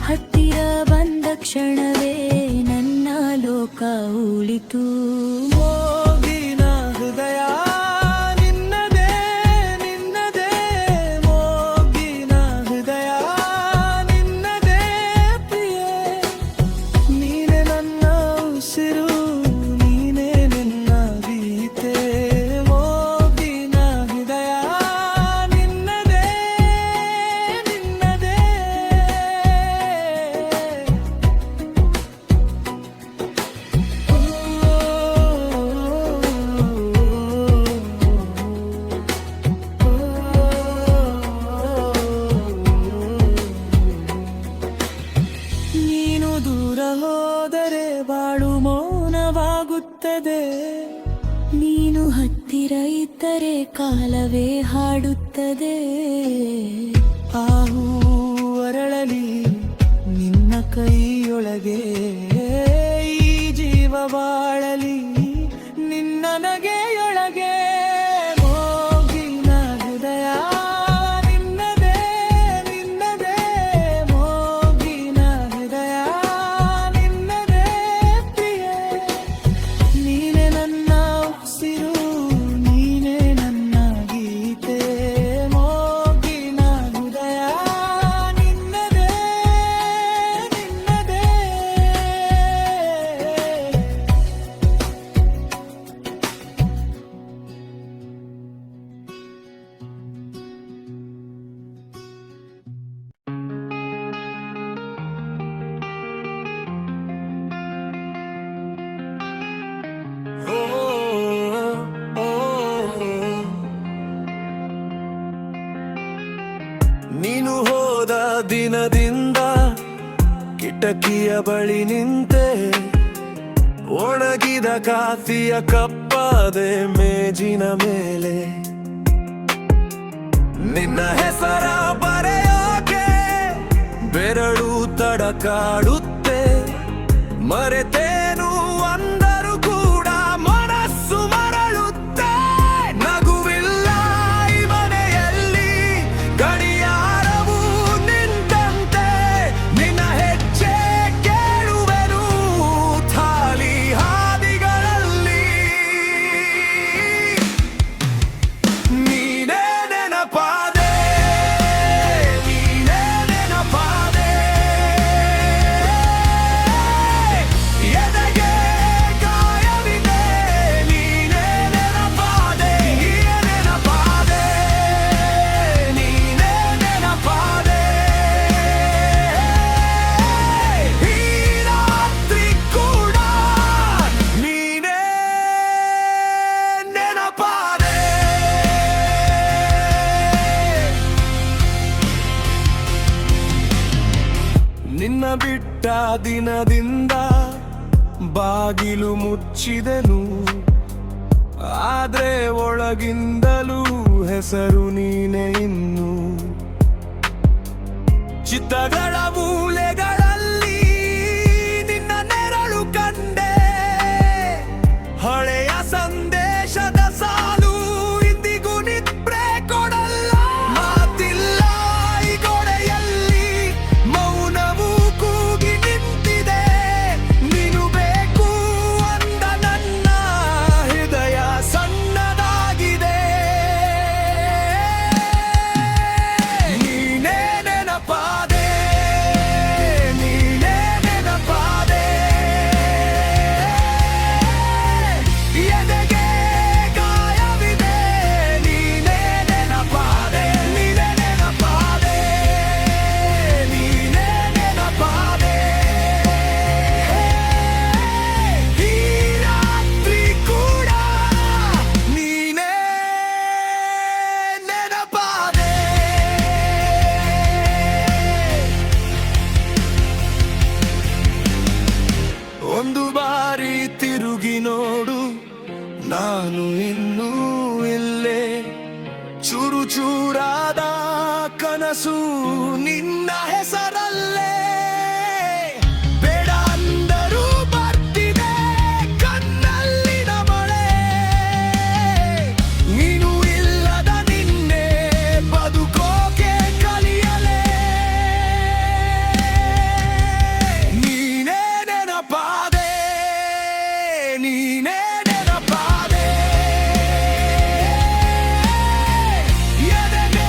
ಹತ್ತಿರ ಬಂದ ಕ್ಷಣವೇ ನನ್ನ ಲೋಕ ಉಳಿತು. ಮೋಗಿನ ಹೃದಯ ನಿನ್ನದೇ, ನಿನ್ನದೇ. ಮೋಗಿನ ಹೃದಯ ನಿನ್ನದೇ ಪ್ರಿಯೆ. ನೀನೇ ನನ್ನ ಉಸಿರು, ನೀನೇ ನನ್ನ ಗೀತೆ. ಮೋಗಿನ ಹೃದಯ ನಿನ್ನದೇ, ನಿನ್ನದೇ. ನೀನು ದೂರ ಹೋದರೆ ಬಾಳು ಮೌನವಾಗುತ್ತದೆ. ನೀನು ಹತ್ತಿರ ಇದ್ದರೆ ಕಾಲವೇ ಹಾಡುತ್ತದೆ. ಆ ಹೂ ಅರಳಲಿ ನಿನ್ನ ಕೈಯೊಳಗೆ. ಈ ಜೀವ ಬಾಳಲಿ ನಿನ್ನ ನಗೆಯೊಳಗೆ. ಮೋಗಿನ ಹೃದಯ ನಿನ್ನದೇ, ನಿನ್ನದೇ. ಮೋಗಿನ ಹೃದಯ ನಿನ್ನದೇ ಪ್ರಿಯೆ. ನೀನೇ ನನ್ನ ದಿನದಿಂದ ಕಿಟಕಿಯ ಬಳಿ ನಿಂತೆ ಒಣಗಿದ ಕಾಫಿಯ ಕಪ್ಪಾದೆ ಮೇಜಿನ ಮೇಲೆ ನಿನ್ನ ಹೆಸರ ಬರೆಯೋಕೆ ಬೆರಳು ತಡಕಾಡುತ್ತೆ ಮರೆತೇನು ಅಂದರು ಕೂಡ ಮನಸ್ಸು ಮರಳುತ್ತೆ ನಗುವಿಲ್ಲ ಈ ಮನೆಯಲ್ಲಿ ಗಡಿಯಾರವು ನಿಂತಂತೆ ನಿನ್ನ ಹೆಜ್ಜೆ ಕೇಳುವೆನು ಥಾಲಿ ಹಾದಿಗಳಲ್ಲಿ ನೀನೇ ನೆನಪಾದೆ ನೀನೇ ನೆನಪಾದೆ ಎದೆಗೆ ಗಾಯವಿದೆ ನೀನೇ ನೆನಪಾದೆ ನೆನಪಾದೆ ನೀನೇ ನೆನಪಾದೆ ಈ ರಾತ್ರಿ ಕೂಡ ನೀನೇ ನೆನಪಾದೆ ನಿನ್ನ ಬಿಟ್ಟ ದಿನದಿಂದ ಬಾಗಿಲು ಮುಚ್ಚಿದೆನು ಆದ್ರೆ ಒಳಗಿಂದಲೂ ಹೆಸರು ನೀನೆ ಇನ್ನು ಚಿತ್ತಗಳ ಮೂಲೆಗಳಲ್ಲಿ ನಿನ್ನ ನೆರಳು ಕಂಡೆ ಹಳೆಯ ಸಂದೇಶದ ಸಾಲು ಇಂದಿಗೂ ನಿದ್ರೆ ಕೊಡಲ್ಲ ಮಾತಿಲ್ಲ ಈ ಗೋಡೆಯಲ್ಲಿ ಮೌನವು ಕೂಗಿ ನಿಂತಿದೆ ನೀನು ಬೇಕು ಅಂದ ನನ್ನ ಹೃದಯ ಸಣ್ಣದಾಗಿದೆ ನೀನೇ ನೆನಪಾದೆ ನೀನೇ ನೆನಪಾದೆ ಎದೆಗೆ ಗಾಯವಿದೆ ನೀನೇ ನೆನಪಾದೆ ನೀನೇ ನೆನಪಾದೆ ನೀನೇ ನೆನಪಾದೆ ಈ ರಾತ್ರಿ ಕೂಡ ನೀನೇ ನೆನಪಾದೆ ಒಂದು ಬಾರಿ ತಿರುಗಿ ನೋಡು ನಾನು ಇನ್ನೂ ಇಲ್ಲೇ ಚೂರು ಚೂರಾದ ಕನಸು ನಿನ್ನ ಹೆಸರಲ್ಲೇ ಬೇಡ ಅಂದರೂ ಬರ್ತಿದೆ ಕಣ್ಣಲ್ಲಿನ ಮಳೆ ನೀನು ಇಲ್ಲದ ನಿನ್ನೆ ಬದುಕೋಕೆ ಕಲಿಯಲೇ ನೀನೇ ನೆನಪಾದೆ ನೀನೇ ನೆನಪಾದೆ ಎದೆಗೆ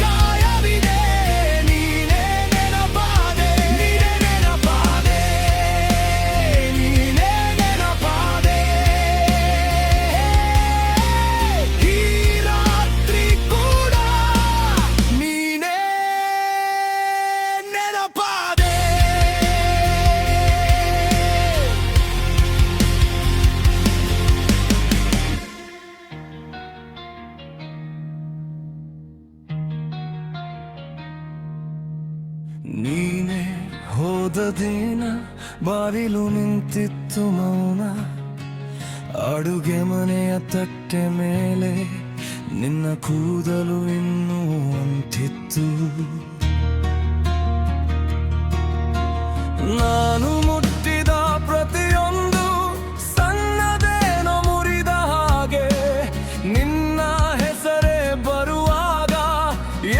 ಗಾಯವಿದೆ ನೀನೇ ನೆನಪಾದೆ ನೀನೇ ನೆನಪಾದೆ ನೀನೇ ನೆನಪಾದೆ ಈ ರಾತ್ರಿ ಕೂಡ ನೀನೇ ನೆನಪಾದೆ ನೀನೇ ಹೋದ ದಿನ ಬಾಗಿಲು ನಿಂತಿತ್ತು ಮೌನ ಅಡುಗೆ ಮನೆಯ ತಟ್ಟೆ ಮೇಲೆ ನಿನ್ನ ಕೂದಲು ಇನ್ನೂ ಅಂತಿತ್ತು ನಾನು ಮುಟ್ಟಿದ ಪ್ರತಿಯೊಂದು ಸಣ್ಣದೇನೋ ಮುರಿದ ಹಾಗೆ ನಿನ್ನ ಹೆಸರೇ ಬರುವಾಗ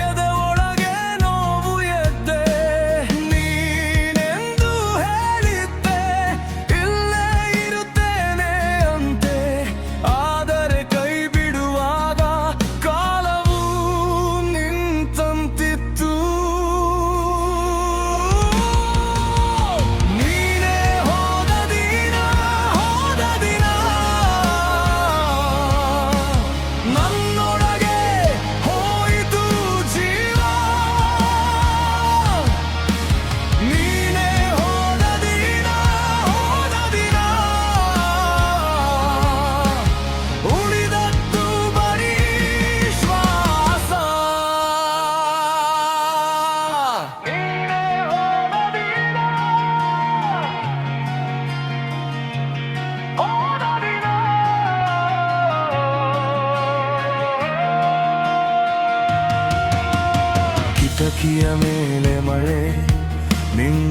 ಎದೆ ಒಳಗೆ ನೋವು ಎದ್ದೆ ನೀನೆಂದು ಹೇಳಿದ್ದೆ ಇಲ್ಲೇ ಇರುತ್ತೇನೆ ಅಂತೆ ಆದರೆ ಕೈ ಬಿಡುವಾಗ ಕಾಲವು ನಿಂತಂತಿತ್ತು ನೀ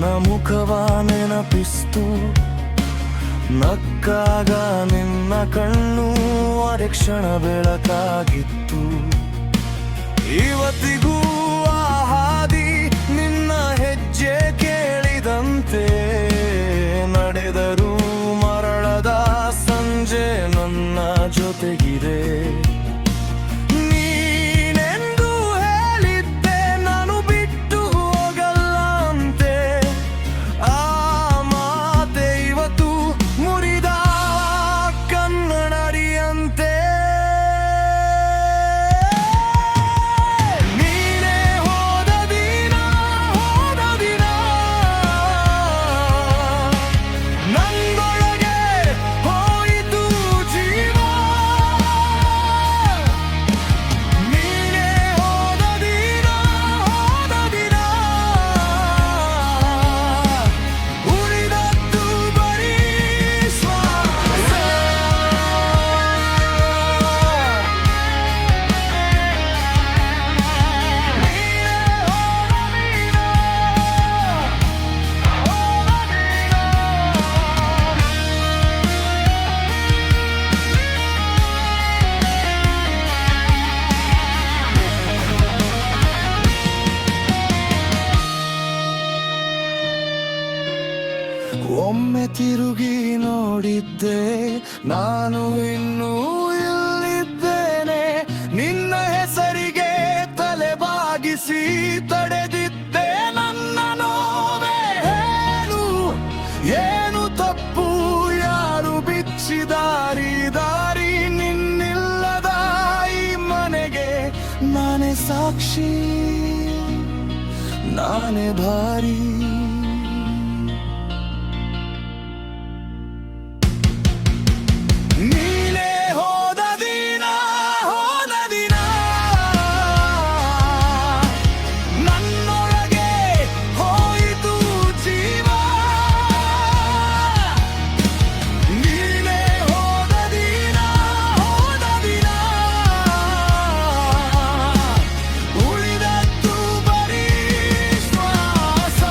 ನನ್ನ ಮುಖವ ನೆನಪಿಸ್ತು ನಕ್ಕಾಗ ನಿನ್ನ ಕಣ್ಣು ಅರೆ ಕ್ಷಣ ಬೆಳಕಾಗಿತ್ತು ಇವತ್ತಿಗೂ ಆ ಹಾದಿ ನಿನ್ನ ಹೆಜ್ಜೆ ಕೇಳಿದಂತೆ ನಡೆದರು ಮರಳದ ಸಂಜೆ ನನ್ನ ಜೊತೆಗಿದೆ ನೀನೆಂದು ಹೇಳಿದ್ದೆ ನಾನು ಬಿಟ್ಟು ಹೋಗಲ್ಲ ಅಂತೆ ಆ ಮಾತೆ ಇವತ್ತು ಮುರಿದ ಕನ್ನಡರಿಯಂತೆ ನೀನೇ ಹೋದ ದಿನ ನಂದೊಳಗೆ ಹೋಯಿತು ಜೀವ ನೀನೇ ಹೋದ ದಿನ ಉಳಿದದ್ದು ಬರೀ ಶ್ವಾಸ ಒಮ್ಮೆ ತಿರುಗಿ ನೋಡಿದ್ದೆ ನಾನು ಇನ್ನೂ ಇಲ್ಲಿದ್ದೇನೆ ನಿನ್ನ ಹೆಸರಿಗೆ ತಲೆ ಬಾಗಿಸಿ ತಡೆದಿದ್ದೆ ನನ್ನ ನೋವೇ ಏನು ತಪ್ಪು ಯಾರು ಬಿಚ್ಚಿದಾರಿ ದಾರಿ ನಿನ್ನಿಲ್ಲದ ಈ ಮನೆಗೆ ನಾನೇ ಸಾಕ್ಷಿ ನಾನೇ ಭಾರಿ ನೀನೇ ಹೋದ ದಿನ ನನ್ನೊಳಗೆ ಹೋಯಿತು ಜೀವ ನೀನೇ ಹೋದ ದಿನ ಉಳಿದದ್ದು ಬರೀ ಶ್ವಾಸ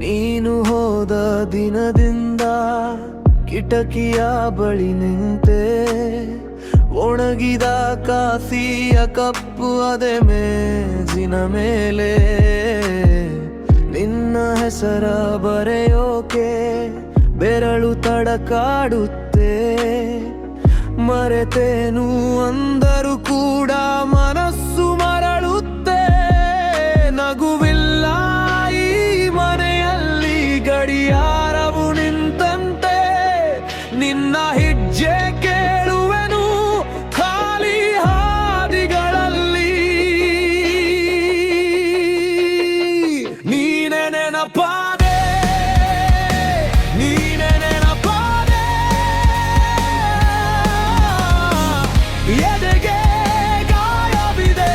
ನೀನು ಹೋದ ದಿನದಿಂದ ಕಿಟಕಿಯ ಬಳಿ ನಿಂತೆ ಒಣಗಿದ ಕಾಫಿಯ ಕಪ್ಪು ಅದೆ ಮೇಜಿನ ಮೇಲೆ ನಿನ್ನ ಹೆಸರ ಬರೆಯೋಕೆ ಬೆರಳು ತಡಕಾಡುತ್ತೆ ಮರೆತೇನು ಅಂದರೂ ಕೂಡ ಮನಸ್ಸು ಮರಳುತ್ತೆ ನಗುವಿಲ್ಲ ಈ ಮನೆಯಲ್ಲಿ ಗಡಿಯಾರವು ನಿಂತಂತೆ ನಿನ್ನ ಹೆಜ್ಜೆ ಕೇಳುವೆನು ಖಾಲಿ ಹಾದಿಗಳಲ್ಲಿ ನೀನೆ ನೆನಪಾದೆ ನೀನೆ ನೆನಪಾದೆ ಎದೆಗೆ ಗಾಯವಿದೆ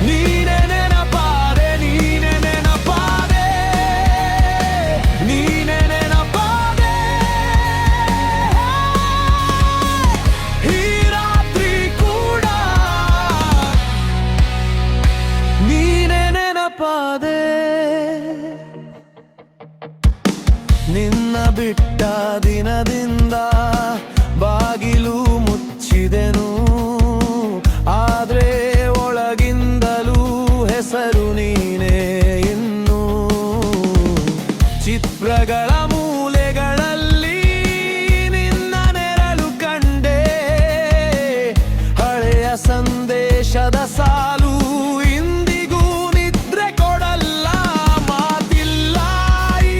ನೀನೆ ನೆನಪಾದೆ ನೀನೆ ನೆನಪಾದೆ ನೀನೆ ನೆನಪಾದೆ ಈ ರಾತ್ರಿ ಕೂಡ ನೀನೆ ನೆನಪಾದೆ ನಿನ್ನ ಬಿಟ್ಟ ದಿನದಿಂದ ಬಾಗಿಲು ಮುಚ್ಚಿದೆನು ಆದ್ರೆ ಒಳಗಿಂದಲೂ ಹೆಸರು ನೀನೇ ಇನ್ನು ಚಿತ್ರಗಳ ಮೂಲೆಗಳಲ್ಲಿ ನಿನ್ನ ನೆರಳು ಕಂಡೆ ಹಳೆಯ ಸಂದೇಶದ ಸಾಲು ಇಂದಿಗೂ ನಿದ್ರೆ ಕೊಡಲ್ಲ ಮಾತಿಲ್ಲ ಈ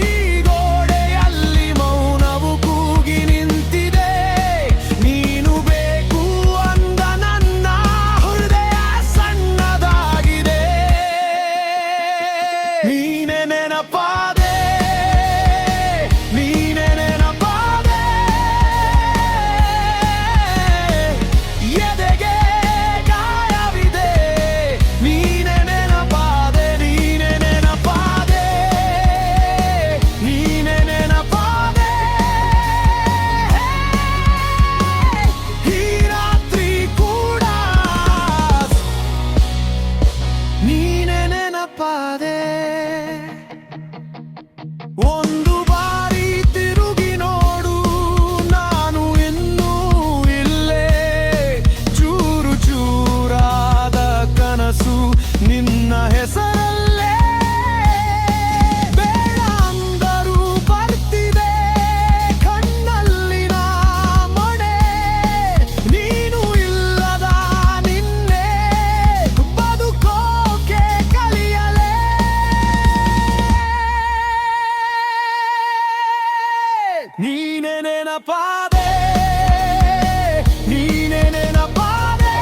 ಒಂದು ಬಾರಿ ತಿರುಗಿ ನೋಡು, ನಾನು ಇನ್ನೂ ಇಲ್ಲೇ. ಚೂರು ಚೂರಾದ ಕನಸು ನಿನ್ನ ಹೆಸರಲ್ಲೇ. ಬೇಡ ಅಂದರೂ ಬರ್ತಿದೆ ಕಣ್ಣಲ್ಲಿನ ಮಳೆ. ನೀನು ಇಲ್ಲದ ನಿನ್ನೆ ಬದುಕೋಕೆ ಕಲಿಯಲೇ. ನೀನೆ ನೆನಪಾದೆ, ನೀನೆ ನೆನಪಾದೆ.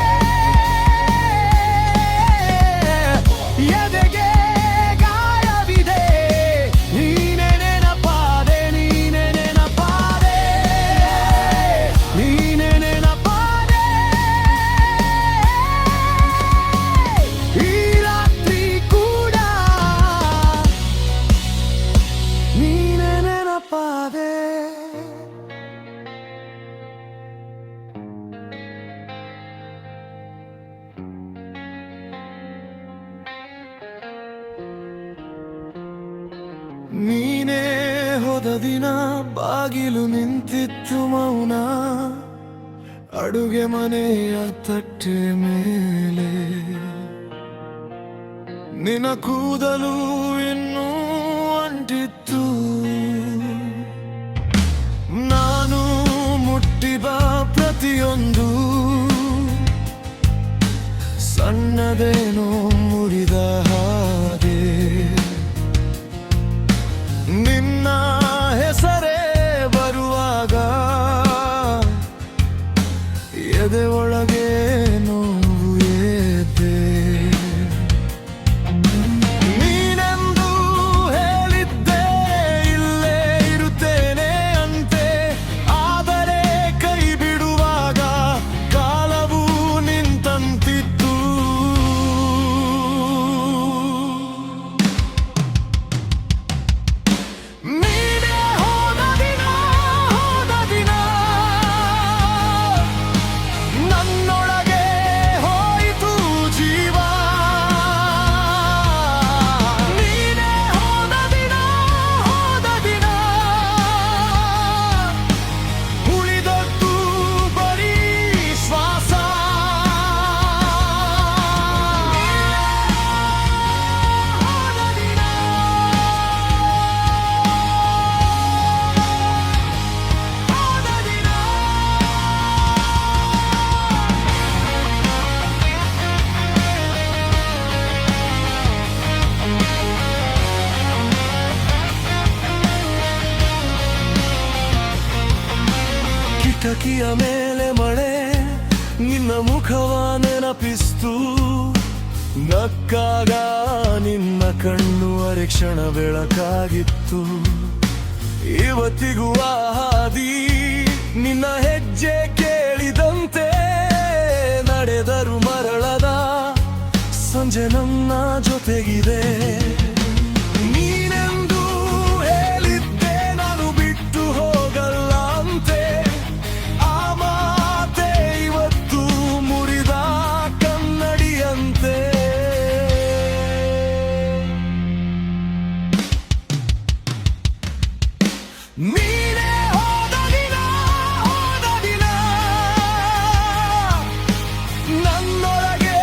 ಎದೆಗೆ ಗಾಯವಿದೆ, ನೀನೆ ನೆನಪಾದೆ, ನೀನೆ ನೆನಪಾದೆ, ನೀನೆ ನೆನಪಾದೆ. ಈ ರಾತ್ರಿ ಕೂಡ ನೀನೆ ನೆನಪಾದೆ. ನೀನೇ ಹೋದ ದಿನ ಬಾಗಿಲು ನಿಂತಿತ್ತು ಮೌನ. ಅಡುಗೆ ಮನೆಯ ತಟ್ಟೆ ಮೇಲೆ ನಿನ್ನ ಕೂದಲು ಇನ್ನೂ ಅಂಟಿತ್ತು. ನಾನು ಮುಟ್ಟಿದ ಪ್ರತಿಯೊಂದು ಸಣ್ಣದೇನೋ ಮುರಿದ ಹಾಗೆ. ನಿನ್ನ ಹೆಸರೇ ಬರುವಾಗ ಎದೆ ಒಳಗೆ ನೋವು ಎದ್ದೆ. ನೀನೆಂದು ಹೇಳಿದ್ದೆ ಇಲ್ಲೇ ಇರುತ್ತೇನೆ ಅಂತೆ. ಆದರೆ ಕೈ ಬಿಡುವಾಗ ಕಾಲವು ನಿಂತಂತಿತ್ತು. ನೀನೇ ಹೋದ ದಿನ, ಹೋದ ದಿನ ನನ್ನೊಳಗೆ ಹೋಯಿತು ಜೀವ. ನೀನೇ ಹೋದ ದಿನ, ಹೋದ ದಿನ ಉಳಿದದ್ದು ಬರೀ ಶ್ವಾಸ. ಹೋದ ದಿನ, ಹೋದ ದಿನ. ಕಿಟಕಿಯ ಮೇಲೆ ಮಳೆ ನಿನ್ನ ಮುಖವ ನೆನಪಿಸ್ತು. ನಕ್ಕಾಗ ನಿನ್ನ ಕಣ್ಣು ಅರೆಕ್ಷಣ ಬೆಳಕಾಗಿತ್ತು. ಇವತ್ತಿಗೂ ಆ ಹಾದಿ ನಿನ್ನ ಹೆಜ್ಜೆ ಕೇಳಿದಂತೆ. ನಡೆದರು ಮರಳದ ಸಂಜೆ ನನ್ನ ಜೊತೆಗಿದೆ. ನೀನೆಂದು ಹೇಳಿದ್ದೆ ನಾನು ಬಿಟ್ಟು ಹೋಗಲ್ಲ ಅಂತೆ. ಆ ಮಾತೆ ಇವತ್ತು ಮುರಿದ ಕನ್ನಡಿಯಂತೆ. ನೀನೇ ಹೋದ ದಿನ, ಹೋದ ದಿನ ನನ್ನೊಳಗೆ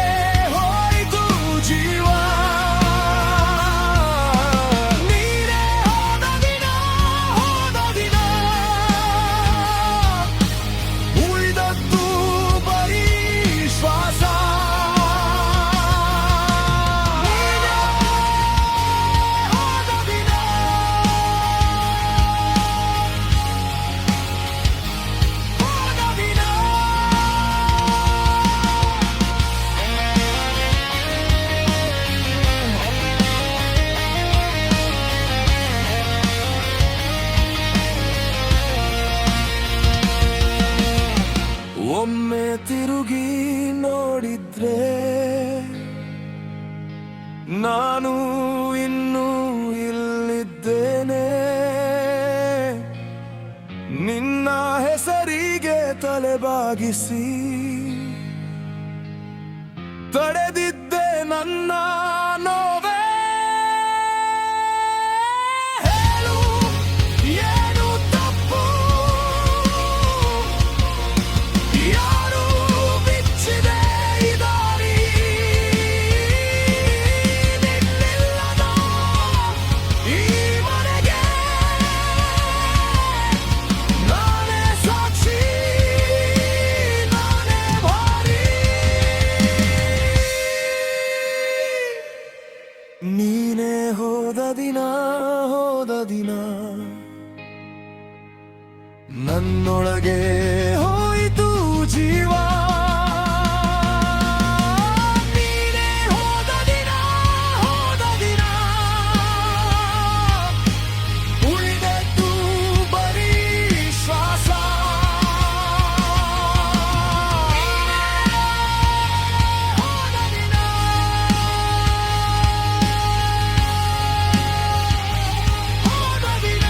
ಹೋಯಿತು ಜೀವ. ನೀನೇ ಹೋದ ದಿನ, ಹೋದ ದಿನ ಉಳಿದದ್ದು ಬರೀ ಶ್ವಾಸ. ನೀನೇ ಹೋದ ದಿನ, ಹೋದ ದಿನ. ಒಮ್ಮೆ ತಿರುಗಿ ನೋಡಿದ್ರೆ ನಾನು ಇನ್ನೂ ಇಲ್ಲಿದ್ದೇನೆ. ನಿನ್ನ ಹೆಸರಿಗೆ ತಲೆಬಾಗಿಸಿ ತಡೆದಿದ್ದೆ ನನ್ನ ನೋವೇ. ಹೇಳು ನನ್ನೊಳಗೆ ಹೋಯಿತು ಜೀವ ನೀನೇ ಹೋದ ದಿನ ಉಳಿದದ್ದು ಬರೀ ಶ್ವಾಸ ಹೋದ ದಿನ ಹೋದ ದಿನ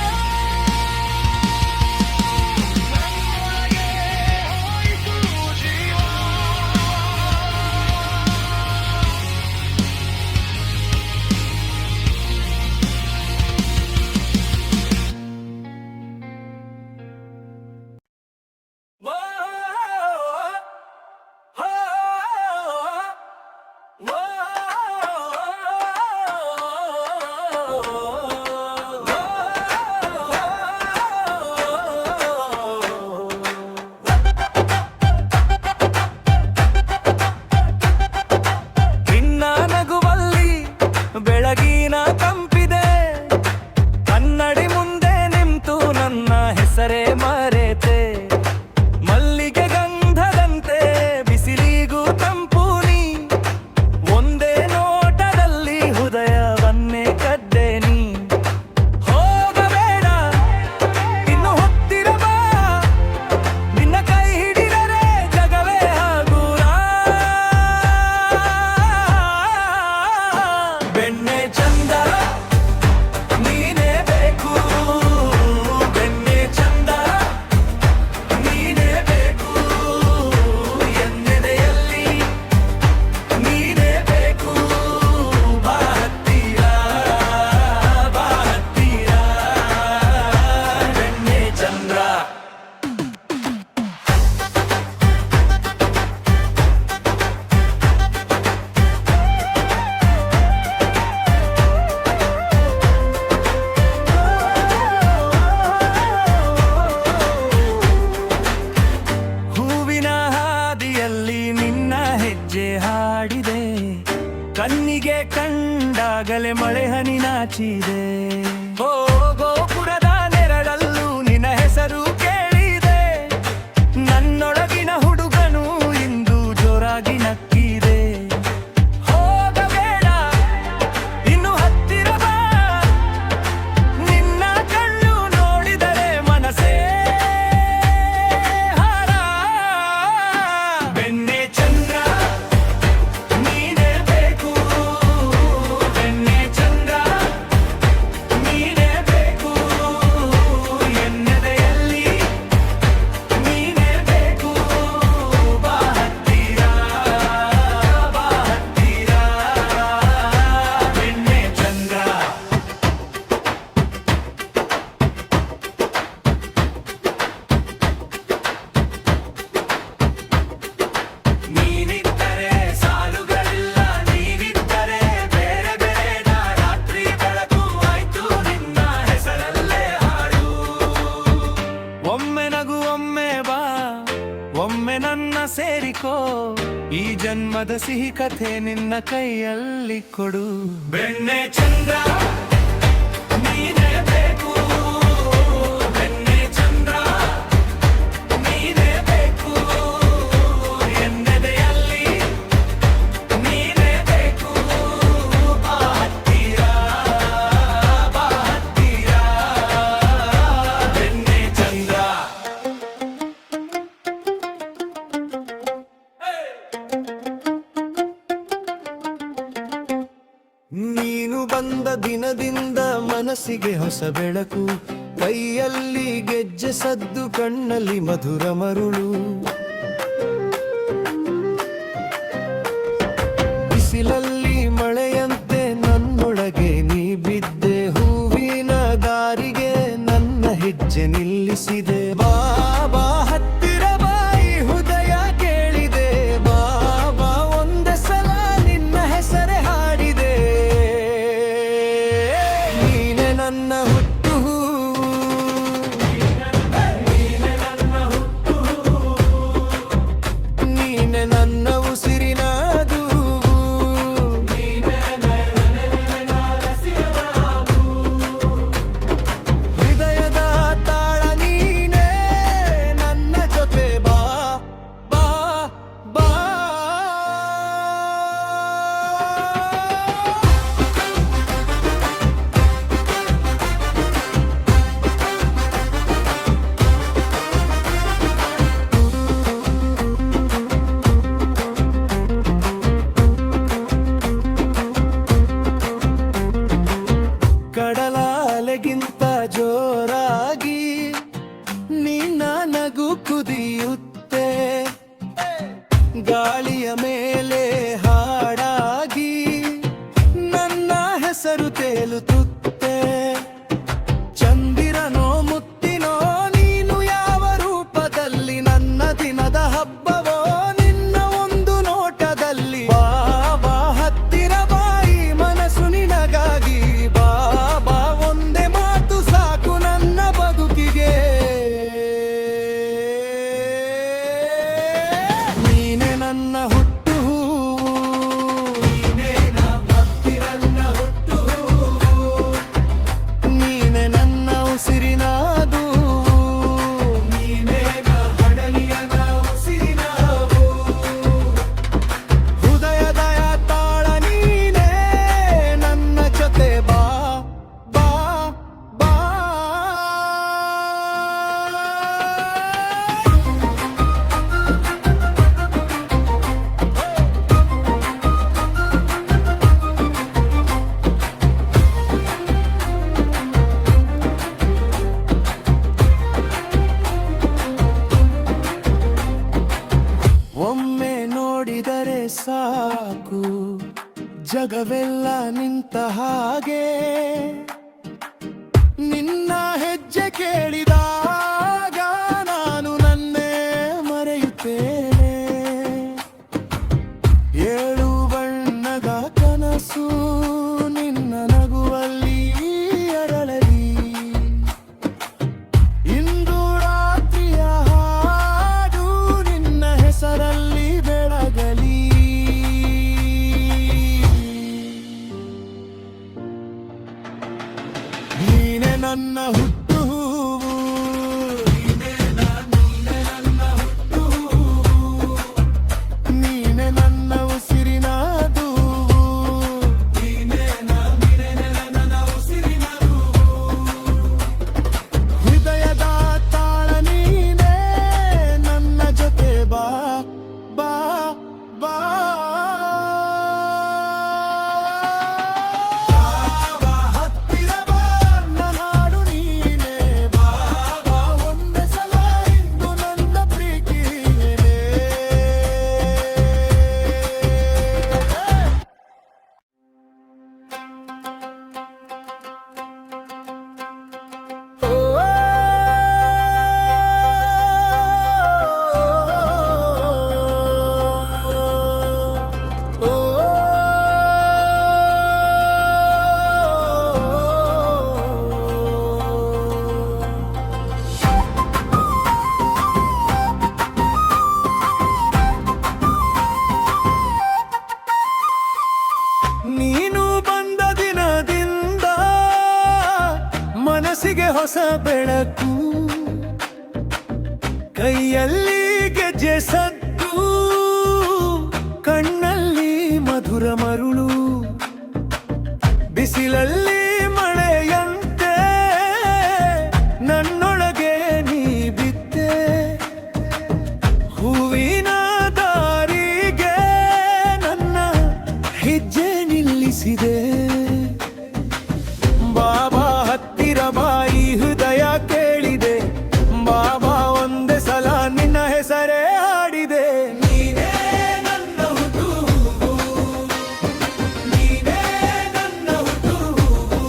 ನನ್ನೊಳಗೆ ಹೋಯಿತು ಜೀವ ನಿನ್ನ ನಗುವಲ್ಲಿ ಬೆಳಗಿನ ತಂಪಿದೆ ಕನ್ನಡಿ ಮುಂದೆ ನಿಂತು ನನ್ನ ಹೆಸರೇ ಮರೆತೆ ಮಲ್ಲಿಗೆ ಗಂಧದಂತೆ ಬಿಸಿಲಿಗೂ ತಂಪು ನೀ ಒಂದೇ ನೋಟದಲ್ಲಿ ಹೃದಯವನ್ನೇ ಕದ್ದೆ ನೀ ಹೋಗಬೇಡ ಇನ್ನು ಹೊತ್ತಿರಬ ನಿನ್ನ ಕೈ ಹಿಡಿದರೆ ಜಗವೇ ಹಗುರ ಬೆಣ್ಣೆ ಚಂದ ನೀನೇ ಬೇಕು ಬೆಣ್ಣೆ ಚಂದ ನೀನೇ ಬೇಕು ಎನ್ನೆದೆಯಲ್ಲಿ ನೀನೇ ಬೇಕು ಬಾ ಹತ್ತಿರ ಬೆಣ್ಣೆ ಚಂದ್ರ ಹೂವಿನ ಹಾದಿಯಲ್ಲಿ ನಿನ್ನ ಹೆಜ್ಜೆ ಹಾಡಿದೆ ಕಣ್ಣಿಗೆ ಕಂಡಾಗಲೇ ಮಳೆ ಹನಿ ನಾಚಿದೆ ಓ ಗೋಪುರದ ನೆರಳಲ್ಲೂ ನಿನ್ನ ಹೆಸರು ಕೇಳಿದೆ ನನ್ನೊಳಗಿನ ಹುಡುಗನು ಇಂದು ಜೋರಾಗಿ ನಕ್ಕಿದೆ ಹೋಗಬೇಡ ಇನ್ನು ಹತ್ತಿರ ಬಾ ನಿನ್ನ ಕಣ್ಣು ನೋಡಿದರೆ ಮನಸ್ಸೇ ಹಾರ ಬೆಣ್ಣೆ ಚಂದ್ರ ನೀನೇ ಬೇಕು ಬೆಣ್ಣೆ ಚಂದ್ರ ನೀನೇ ಬೇಕು ಎನ್ನೆದೆಯಲ್ಲಿ ನೀನೇ ಬೇಕು ಬಾ ಹತ್ತಿರ ಬೆಣ್ಣೆ ಚಂದ್ರ ನೀನಿದ್ದರೆ ಸಾಲುಗಳಿಲ್ಲ ನೀನಿದ್ದರೆ ಬೇರೆ ಬೇಡ ರಾತ್ರಿ ಬೆಳಕು ಆಯ್ತು ನಿನ್ನ ಹೆಸರಲ್ಲೇ ಹಾಡು ಒಮ್ಮೆ ನಗು ಒಮ್ಮೆ ಬಾ ಒಮ್ಮೆ ನನ್ನ ಸೇರಿಕೋ ಈ ಜನ್ಮದ ಸಿಹಿ ಕಥೆ ನಿನ್ನ ಕೈಯಲ್ಲಿ ಕೊಡು ಬೆಣ್ಣೆ ಚಂದ್ರ ನೀನೇ ಬೇಕು ಬೆಣ್ಣೆ ಚಂದ್ರ ನೀನೇ ಬೇಕು ಎನ್ನೆದೆಯಲ್ಲಿ ನೀನೇ ಬೇಕು ಬಾ ಹತ್ತಿರ ಬೆಣ್ಣೆ ಚಂದ್ರ ನೀನು ಬಂದ ದಿನದಿಂದ ಮನಸ್ಸಿಗೆ ಹೊಸ ಬೆಳಕು ಕೈಯಲ್ಲಿ ಗೆಜ್ಜೆ ಸದ್ದು ಕಣ್ಣಲ್ಲಿ ಮಧುರ ಮರುಳು ಬಿಸಿಲಲ್ಲಿ ಮಳೆಯಂತೆ ನನ್ನೊಳಗೆ ನೀ ಬಿದ್ದೆ ಹೂವಿನ ದಾರಿಗೆ ನನ್ನ ಹೆಜ್ಜೆ ನಿಲ್ಲಿಸಿದೆ ಬಾಬಾ ಹತ್ತಿರ ಬಾಯಿ ಹೃದಯ ಕೇಳಿದೆ ಬಾಬಾ ಒಂದೇ ಸಲ ನಿನ್ನ ಹೆಸರೇ ಹಾಡಿದೆ ನೀನೆ ನನ್ನ ಹುಟ್ಟು ನೀನೆ ನನ್ನ ಉಸಿರಿನ ಜಗವೆಲ್ಲ ನಿಂತ ಹಾಗೆ ನಿನ್ನ ಹೆಜ್ಜೆ ಕೇಳಿದಾಗ ನಾನು ನನ್ನೇ ಮರೆಯುತ್ತೇನೆ. ಏಳು ಬಣ್ಣದ ಕನಸು ನಿನ್ನ ನಗುವಲ್ಲಿ ಅರಳಲಿ. ಇಂದು ರಾತ್ರಿಯ ಹಾಡು ನಿನ್ನ ಹೆಸರಲ್ಲಿ ಬೆಳಗಲಿ. ನೀನೆ ನನ್ನ ಹುಟ್ಟು ಹೂವು, ನೀನೆ ನನ್ನ ಉಸಿರಿನ ದೂವು, ಹೃದಯದ ತಾಳ ನೀನೆ ನನ್ನ ಜೊತೆ ಬಾ ಬಾ ಬಾ. ಹತ್ತಿರ ಬಾ ನನ್ನ ಹಾಡು ನೀನೆ ಬಾ ಬಾ. ಒಂದೇ ಸಲ ಇಂದು ನನ್ನ ಪ್ರೀತಿ ನೀನೆ. ನೀನು ಬಂದ ದಿನದಿಂದ ಮನಸ್ಸಿಗೆ ಹೊಸ ಬೆಳಕು, ಕೈಯಲ್ಲಿ ಗೆಜ್ಜೆ ಸದ್ದು, ಕಣ್ಣಲ್ಲಿ ಮಧುರ ಮರುಳು, ಬಿಸಿಲಲ್ಲಿ ಮಳೆಯಂತೆ ನನ್ನೊಳಗೆ ನೀ ಬಿದ್ದೆ. ಹೂವಿನ ದಾರಿಗೆ ನನ್ನ ಹೆಜ್ಜೆ ನಿಲ್ಲಿಸಿದೆ. ಬಾಬಾ ಹತ್ತಿರ ಬಾಯಿ ಹೃದಯ ಕೇಳಿದೆ. ಬಾಬಾ ಒಂದೇ ಸಲ ನಿನ್ನ ಹೆಸರೇ ಹಾಡಿದೆ. ನೀನೇ ನನ್ನ ಹುಟ್ಟು ಹೂವು, ನೀನೇ ನನ್ನ ಹುಟ್ಟು ಹೂವು,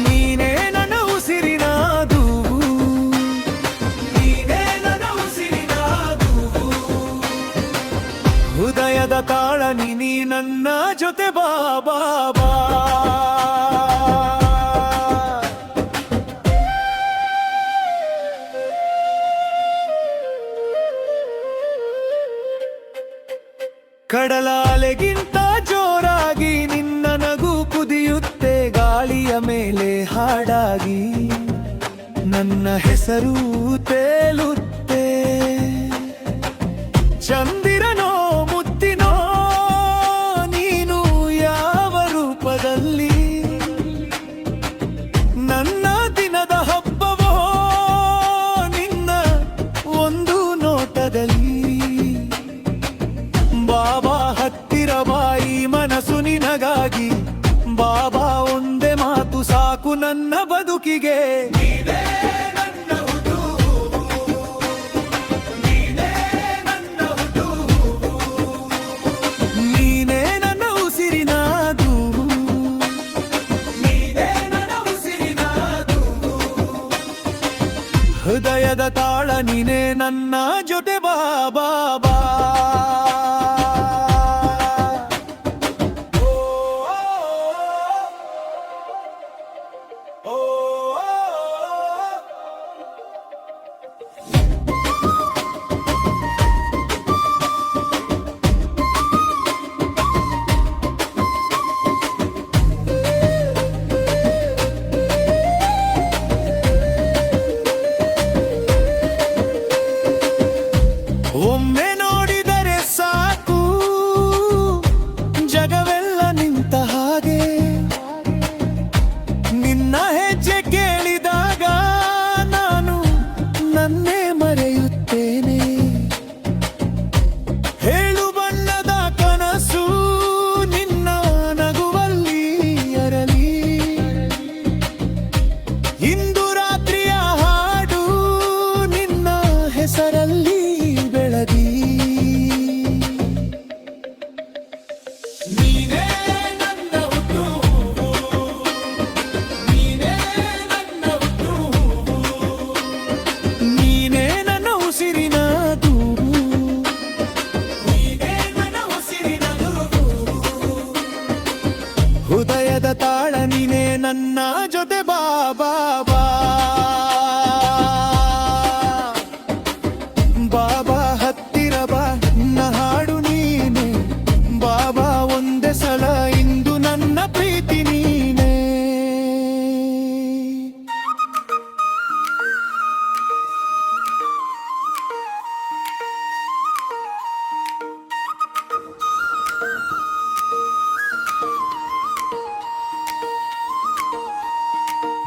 ನೀನೇ ನನ್ನ ಉಸಿರಿನ ದೂವು, ನೀನೇ ನನ್ನ ಉಸಿರಿನ ದೂವು. ಹೃದಯದ ತಾಳ ನೀ ನನ್ನ ಜೊತೆ ಬಾ ಬಾ ಬಾ. ಕಡಲಾಲೆಗಿಂತ ಜೋರಾಗಿ ನಿನ್ನ ನಗು ಕುದಿಯುತ್ತೆ ಗಾಳಿಯ ಮೇಲೆ ಹಾಡಾಗಿ. ನನ್ನ ಹೆಸರು ತೇಲುತ್ತೆ. ಚಂದಿರನೋ ಮುತ್ತಿನೋ ನೀನು ಯಾವ ರೂಪದಲ್ಲಿ, ನನ್ನ ದಿನದ ಹಬ್ಬವೋ ನಿನ್ನ ಒಂದು ನೋಟದಲ್ಲಿ. ಬಾಬಾ ಹತ್ತಿರ ಬಾಯಿ ಮನಸ್ಸು ನಿನಗಾಗಿ. ಬಾಬಾ ಒಂದೇ ಮಾತು ಸಾಕು ನನ್ನ ಬದುಕಿಗೆ. ನೀನೇ ನನ್ನ ಹುಟ್ಟು ಹೂವು, ನೀನೇ ನನ್ನ ಹುಟ್ಟು ಹೂವು, ನೀನೇ ನನ್ನ ಉಸಿರಿನ ದೂವು, ನೀನೇ ನನ್ನ ಉಸಿರಿನ ದೂವು. ಹೃದಯದ ತಾಳ ನೀನೇ ನನ್ನ ಜೊತೆ ಬಾ ಬಾ ಬಾ. ಒಮ್ಮೆ ಬಾಬಾ ಬಾಬಾ ಹತ್ತಿರ ಬಾ ನನ್ನ ಹಾಡು ನೀನೆ ಬಾಬಾ ಒಂದೇ ಸಲ ಇಂದು ನನ್ನ ಪ್ರೀತಿ ನೀನೆ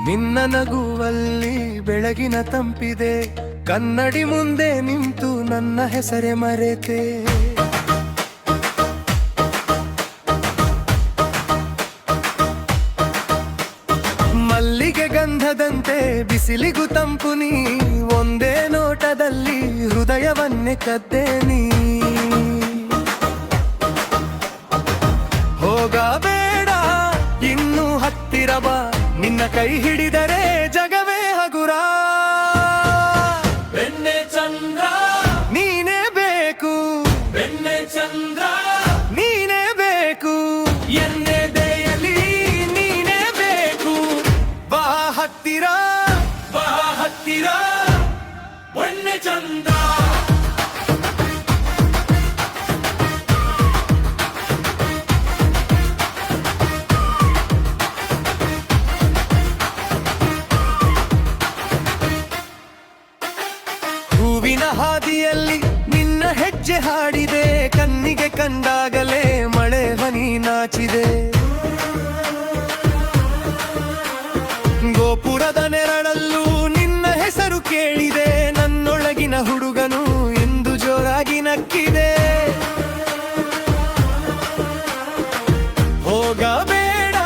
ನಿನ್ನ ನಗುವಲ್ಲಿ ಬೆಳಗಿನ ತಂಪಿದೆ ಕನ್ನಡಿ ಮುಂದೆ ನಿಂತು ನನ್ನ ಹೆಸರೇ ಮರೆತೆ ಮಲ್ಲಿಗೆ ಗಂಧದಂತೆ ಬಿಸಿಲಿಗೂ ತಂಪು ನೀ ಒಂದೇ ನೋಟದಲ್ಲಿ ಹೃದಯವನ್ನೇ ಕದ್ದೆ ನೀ ಹೋಗಬೇಡ ಇನ್ನು ಹತ್ತಿರ ಬಾ ನಿನ್ನ ಕೈ ಹಿಡಿದರೆ ಜಗವೇ ಹಗುರ ಬೆಣ್ಣೆ ಚಂದ್ರ ನೀನೇ ಬೇಕು ಬೆಣ್ಣೆ ಚಂದ್ರ ನೀನೇ ಬೇಕು ಎನ್ನೆದೆಯಲಿ ನೀನೇ ಬೇಕು ಬಾ ಹತ್ತಿರ ಬಾ ಹತ್ತಿರ ಬೆಣ್ಣೆ ಚಂದ್ರ ಹೂವಿನ ಹಾದಿಯಲ್ಲಿ ನಿನ್ನ ಹೆಜ್ಜೆ ಹಾಡಿದೆ ಕಣ್ಣಿಗೆ ಕಂಡಾಗಲೇ ಮಳೆ ಹನಿ ನಾಚಿದೆ ಗೋಪುರದ ನೆರಳಲ್ಲೂ ನಿನ್ನ ಹೆಸರು ಕೇಳಿದೆ ನನ್ನೊಳಗಿನ ಹುಡುಗನು ಎಂದು ಜೋರಾಗಿ ನಕ್ಕಿದೆ ಹೋಗಬೇಡ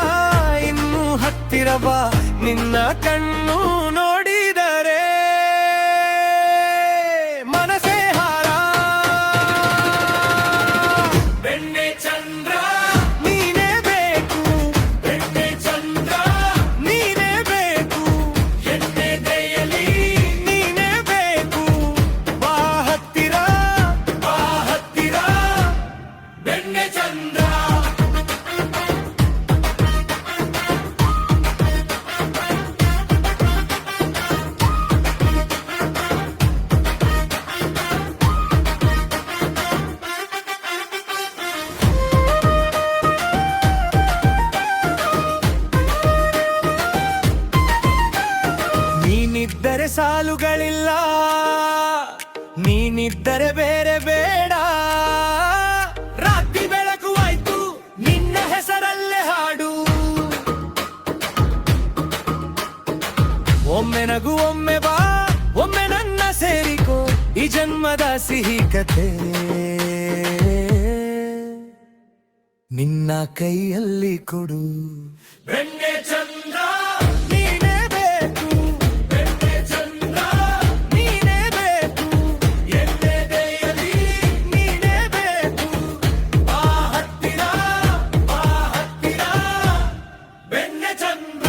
ಇನ್ನು ಹತ್ತಿರ ಬಾ ನಿನ್ನ ಕಣ್ಣು ನೋಡಿದರೆ ಮನಸೇ ಹಾರ ಬೆಣ್ಣೆ ಚಂದ್ರ ನೀನೇ ಬೇಕು ಬೆಣ್ಣೆ ಚಂದ್ರ ನೀನೇ ಬೇಕು ಎನ್ನೆದೆಯಲಿ ನೀನೇ ಬೇಕು ಬಾ ಹತ್ತಿರ ಬಾ ಹತ್ತಿರ ಬೆಣ್ಣೆ ಚಂದ್ರ ನೀನಿದ್ದರೆ ಸಾಲುಗಳಿಲ್ಲ ನೀನಿದ್ದರೆ ಬೇರೆ ಬೇಡ ರಾತ್ರಿ ಬೆಳಕು ಆಯ್ತು ನಿನ್ನ ಹೆಸರಲ್ಲೇ ಹಾಡು ಒಮ್ಮೆ ನಗು ಒಮ್ಮೆ ಬಾ ಒಮ್ಮೆ ನನ್ನ ಸೇರಿಕೋ ಈ ಜನ್ಮದ ಸಿಹಿ ಕಥೆ ನಿನ್ನ ಕೈಯಲ್ಲಿ ಕೊಡು ಬೆಣ್ಣೆ ಚಂದ್ರ ನೀನೇ ಬೇಕು ಬೆಣ್ಣೆ ಚಂದ್ರ ನೀನೇ ಬೇಕು ಎನ್ನೆದೆಯಲಿ ನೀನೇ ಬೇಕು ಬಾ ಹತ್ತಿರ ಬೆಣ್ಣೆ ಚಂದ್ರ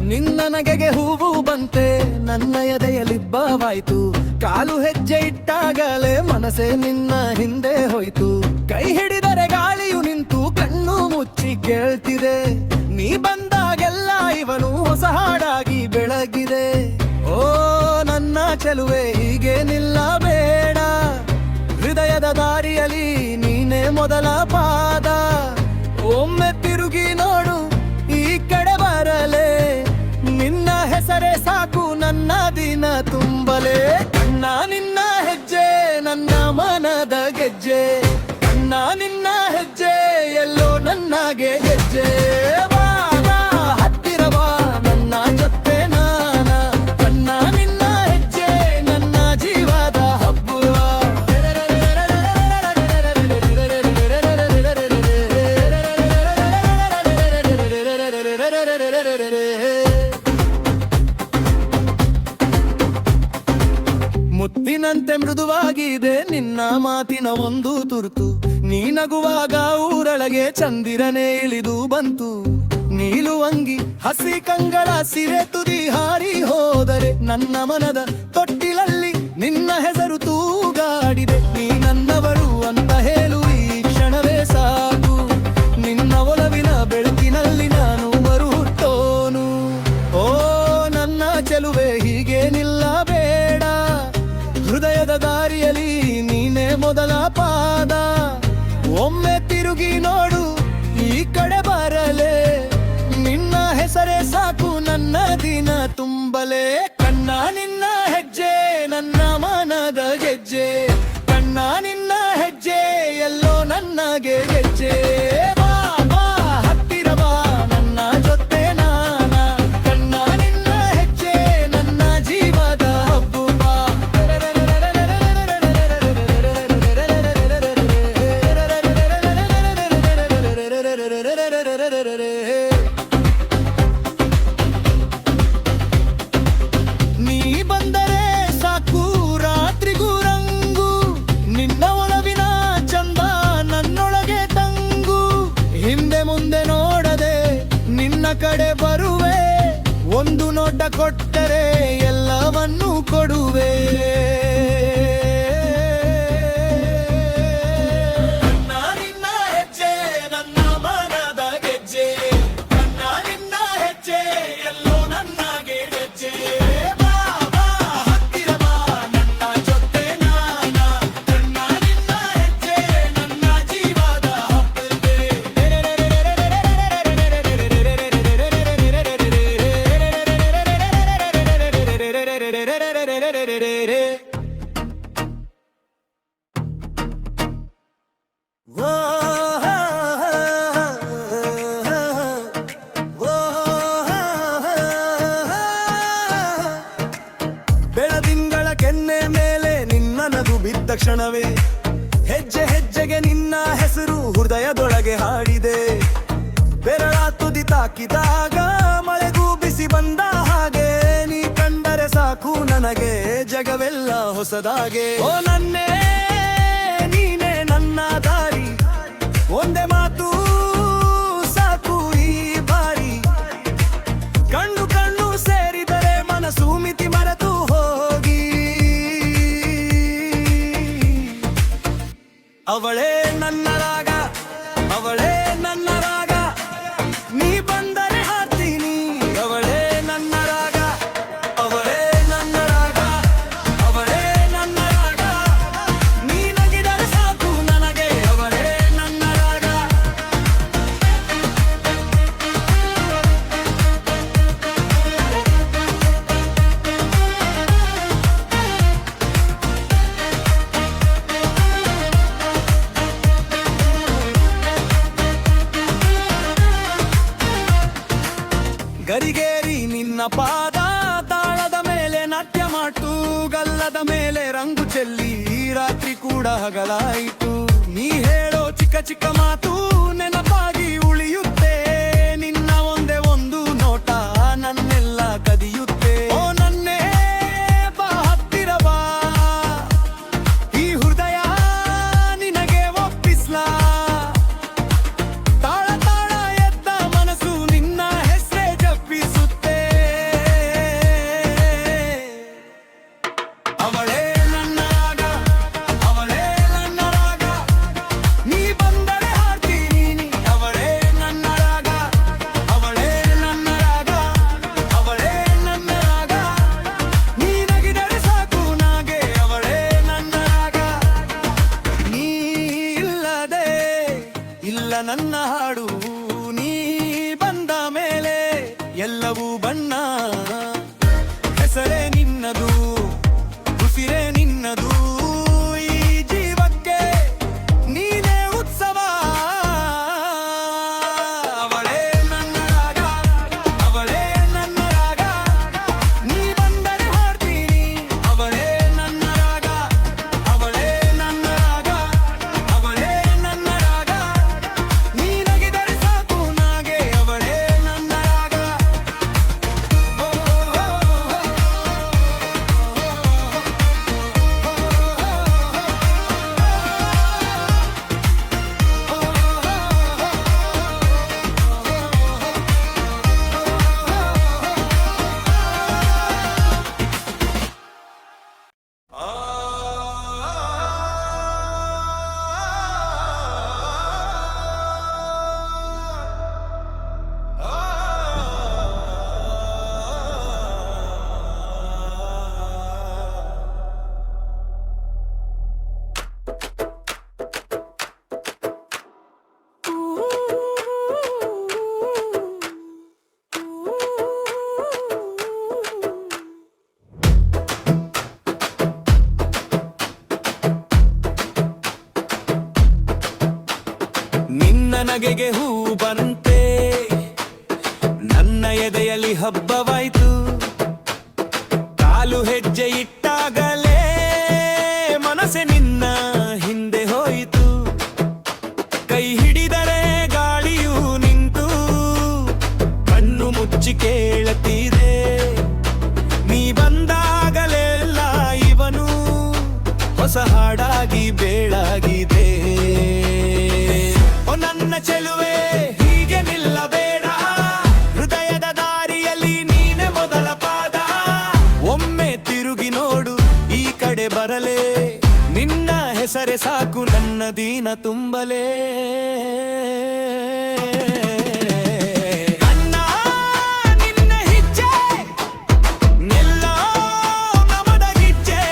ನಿನ್ನ ನಗೆಗೆ ಹೂವು ಬಂತೆ ನನ್ನ ಎದೆಯಲಿಬ್ಬವಾಯ್ತು ಕಾಲು ಹೆಜ್ಜೆ ಇಟ್ಟಾಗಲೇ ಮನಸ್ಸೇ ನಿನ್ನ ಹಿಂದೆ ಹೋಯ್ತು ಕೈ ಹಿಡಿದರೆ ಗಾಳಿಯು ನಿಂತು ಕಣ್ಣು ಮುಚ್ಚಿ ಕೇಳ್ತಿದೆ ನೀ ಬಂದಾಗೆಲ್ಲ ಇವನು ಹೊಸ ಹಾಡಾಗಿ ಬೆಳಗಿದೆ ಓ ನನ್ನ ಚೆಲುವೆ ಹೀಗೆ ನಿಲ್ಲಬೇಡ ಹೃದಯದ ದಾರಿಯಲ್ಲಿ ನೀನೇ ಮೊದಲ ಪಾದ ಒಮ್ಮೆ ತಿರುಗಿ ನೋಡು ಈ ಕಡೆ ಬರಲೇ ನಿನ್ನ ಹೆಸರೇ ಸಾಕು ನನ್ನ ದಿನ ತುಂಬಲೇ ಕಣ್ಣ ನಿನ್ನ ಹೆಜ್ಜೆ ನನ್ನ ಮನದ ಗೆಜ್ಜೆ ಕಣ್ಣ ನಿನ್ನ ಹೆಜ್ಜೆ ಎಲ್ಲೋ ನನ್ನಗೆ ಗೆಜ್ಜೆ ಬಾ, ಬಾ, ಹತ್ತಿರ ಬಾ ನನ್ನ ಜೊತೆ ನಾನ ಕಣ್ಣ ನಿನ್ನ ಹೆಜ್ಜೆ ನನ್ನ ಜೀವದ ಹಬ್ಬುವ ಮುತ್ತಿನಂತೆ ಮೃದುವಾಗಿದೆ ನಿನ್ನ ಮಾತಿನ ಒಂದು ತುರ್ತು. ನೀ ನಗುವಾಗ ಊರೊಳಗೆ ಚಂದಿರನೇ ಇಳಿದು ಬಂತು. ನೀಲುವಂಗಿ ಹಸಿ ಕಂಗಳ ಸಿರೆ ತುದಿ ಹಾರಿ ಹೋದರೆ ನನ್ನ ಮನದ ತೊಟ್ಟಿಲಲ್ಲಿ ನಿನ್ನ ಹೆಸರು ತೂಗಾಡಿದೆ. ನೀ ನನ್ನವರು ಅಂತ ಹೇಳು ಈ ಕ್ಷಣವೇ ಸಾಕು. ನಿನ್ನ ಒಲವಿನ ಬೆಳಕಿನಲ್ಲಿ ನಾನು ಮರುಹುಟ್ಟೋನು. ಓ ನನ್ನ ಚೆಲುವೆ ಹೀಗೆ ನಿಲ್ಲಬೇಡ, ಹೃದಯದ ದಾರಿಯಲ್ಲಿ ನೀನೇ ಮೊದಲ ಪಾದ. ಒಮ್ಮೆ ತಿರುಗಿ ನೋಡು ಈ ಕಡೆ ಬರಲೇ, ನಿನ್ನ ಹೆಸರೇ ಸಾಕು ನನ್ನ ದಿನ ತುಂಬಲೇ. ಕಣ್ಣ ನಿನ್ನ ಹೆಜ್ಜೆ ನನ್ನ ಮನದ ಗೆಜ್ಜೆ, ಕಣ್ಣ ನಿನ್ನ ಹೆಜ್ಜೆ ಎಲ್ಲೋ ನನಗೆ ಗೆಜ್ಜೆ. ಬಾ ಬಾ ಹತ್ತಿರ ಬಾ ನನ್ನ ಜೊತೆ ನಾನ, ಕಣ್ಣ ನಿನ್ನ ಹೆಜ್ಜೆ ನನ್ನ ಜೀವದ ಹಬ್ಬು ಬಾ. ನೀ ಬಂದರೆ ಸಾಕು ರಾತ್ರಿಗೂ ರಂಗು, ನಿನ್ನ ಒಲವಿನ ಚಂದ ನನ್ನೊಳಗೆ ತಂಗು. ಹಿಂದೆ ಮುಂದೆ ನೋಡದೆ ನಿನ್ನ ಕಡೆ ಬರುವೆ, ಒಂದು ನೋಟ ಕೊಟ್ಟರೆ ಎಲ್ಲವನ್ನೂ ಕೊಡುವೆ. ಕಣ್ಣ ನಿನ್ನ ಹೆಜ್ಜೆ ನನ್ನ ಮನದ ಗೆಜ್ಜೆ, ಕಣ್ಣ ನಿನ್ನ ಹೆಜ್ಜೆ ಎಲ್ಲೋ ನನಗೆ ಗೆಜ್ಜೆ. ಬಾ ಬಾ ಹತ್ತಿರ ಬಾ ನನ್ನ ಜೊತೆ ನಾನ, ಕಣ್ಣ ನಿನ್ನ ಹೆಜ್ಜೆ ನನ್ನ ಜೀವದ ಹಬ್ಬದೆ. ಬೆಳದಿಂಗಳ ಕೆನ್ನೆ ಮೇಲೆ ನಿನ್ನ ನಗು ಬಿದ್ದ ಕ್ಷಣವೇ, ಹೆಜ್ಜೆ ಹೆಜ್ಜೆಗೆ ನಿನ್ನ ಹೆಸರು ಹೃದಯದೊಳಗೆ ಹಾಡಿದೆ. ಬೆರಳ ತುದಿ ತಾಕಿದಾಗ ಮಳೆಗೂ ಬಿಸಿ ಬಂದ ಹಾಗೆ, ನೀ ಕಂಡರೆ ಸಾಕು ನನಗೆ ಜಗವೆಲ್ಲ ಹೊಸದಾಗೆ. ಓ ನನ್ನೇ ನೀನೇ ನನ್ನ ದಾರಿ, ಒಂದೇ ಮಾತು ಸಾಕು ಈ ಬಾರಿ. ಕಣ್ಣು ಕಣ್ಣು ಸೇರಿದರೆ ಮನಸ್ಸು ಮಿತಿ ಮರೆತು ಹೋಗಿ, ಅವಳೇ ನನ್ನ ರಾಗ, ಅವಳೇ ನನ್ನ ರಾಗ, ನೀ ಬಂದರೆ ಹಾಡ್ತೀನಿ. ಅವಳೇ ನನ್ನ ರಾಗ, ಅವಳೇ ನನ್ನ ರಾಗ, ಅವಳೇ ನನ್ನ ರಾಗ, ನೀ ನಗಿದರೆ ಸಾಕು ನನಗೆ. ಅವಳೇ ನನ್ನ ರಾಗ. ಗರಿಗೇರಿ ನಿನ್ನ ಪಾದ ತಾಳದ ಮೇಲೆ ನಾಟ್ಯ ಮಾಡು, ಗಲ್ಲದ ಮೇಲೆ ರಂಗು ಚೆಲ್ಲಿ ಈ ರಾತ್ರಿ ಕೂಡ ಹಗಲಾಯಿತು. ನೀ ಹೇಳೋ ಚಿಕ್ಕ ಚಿಕ್ಕ ಮಾತು ನೆನಪಾಗಿ ಉಳಿಯುತ್ತೆ, ನಿನ್ನ ಒಂದೇ ಒಂದು ನೋಟ ನನ್ನೆಲ್ಲ ಕದಿಯುತ್ತೆ. ಓ ನನ್ನೇ ಬಾ ಹತ್ತಿರ ಬಾ, ಈ ಹೃದಯ ನಿನಗೆ ಒಪ್ಪಿಸ್ಲಾ. ತಾಳ ತಾಳ ಎದ್ದ ಮನಸ್ಸು ನಿನ್ನ ಹೆಸರೇ ಜಪಿಸುತ್ತೆ. ಅವಳೇ ನನ್ನ ರಾಗ, ಅವಳೇ ನನ್ನ ರಾಗ, ನೀ ಬಂದರೆ ಹಾಡ್ತೀನಿ. ಅವಳೇ ನನ್ನ ರಾಗ, ಅವಳೇ ನನ್ನ ರಾಗ, ಅವಳೇ ನನ್ನ ರಾಗ, ನೀ ನಗಿದರೆ ಸಾಕು ನಾಗೆ. ಅವಳೇ ನನ್ನ ರಾಗ, ನೀ ಇಲ್ಲದೆ ಇಲ್ಲ ನನ್ನ ಹಾಡು, ನೀ ಬಂದ ಮೇಲೆ ಎಲ್ಲವೂ ಬಣ್ಣ. ಹೆಸರೇ ನಿನ್ನದು, ಉಸಿರೇ ನಿನ್ನದು, ಈ ಜೀವಕ್ಕೆ ನೀನೇ ಉತ್ಸವ. ಅವಳೇ ನನ್ನ ರಾಗ, ಅವಳೇ ನನ್ನ ರಾಗ, ನೀ ಬಂದರೆ ಹಾಡ್ತೀನಿ. ಅವಳೇ ನನ್ನ ರಾಗ, ಅವಳೇ ನನ್ನ ರಾಗ, ಅವಳೇ ನನ್ನ ರಾಗ, ನೀ ನಗೆ ನಗೆಗೆ ಹೂ ಬಂತೆ, ನನ್ನ ಎದೆಯಲ್ಲಿ ಹಬ್ಬವಾಯ್ತು. ಕಾಲು ಹೆಜ್ಜೆ ಇಟ್ಟಾಗಲೇ ಮನಸ್ಸೆ ನಿನ್ನ ಹಿಂದೆ ಹೋಯಿತು. ಕೈ ಹಿಡಿದರೆ ಗಾಳಿಯು ನಿಂತು ಕಣ್ಣು ಮುಚ್ಚಿ ಕೇಳುತ್ತೀರೆ. ನೀ ಬಂದಾಗಲೆಲ್ಲ ಇವನು ಹೊಸ ಹಾಡಾಗಿ ಬೇಳಾಗಿದೆ. ಓ ನನ್ನ ಚೆಲುವೆ ಹೀಗೆ ನಿಲ್ಲಬೇಡ, ಹೃದಯದ ದಾರಿಯಲ್ಲಿ ನೀನೆ ಮೊದಲ ಪಾದ. ಒಮ್ಮೆ ತಿರುಗಿ ನೋಡು ಈ ಕಡೆ ಬರಲೇ, ನಿನ್ನ ಹೆಸರೇ ಸಾಕು ನನ್ನ ದೀನ ತುಂಬಲೇ. ಅಣ್ಣ ನಿನ್ನ ಹೆಜ್ಜೆ ಎಲ್ಲೋ ನಮದ ಗಿಜ್ಜೆ,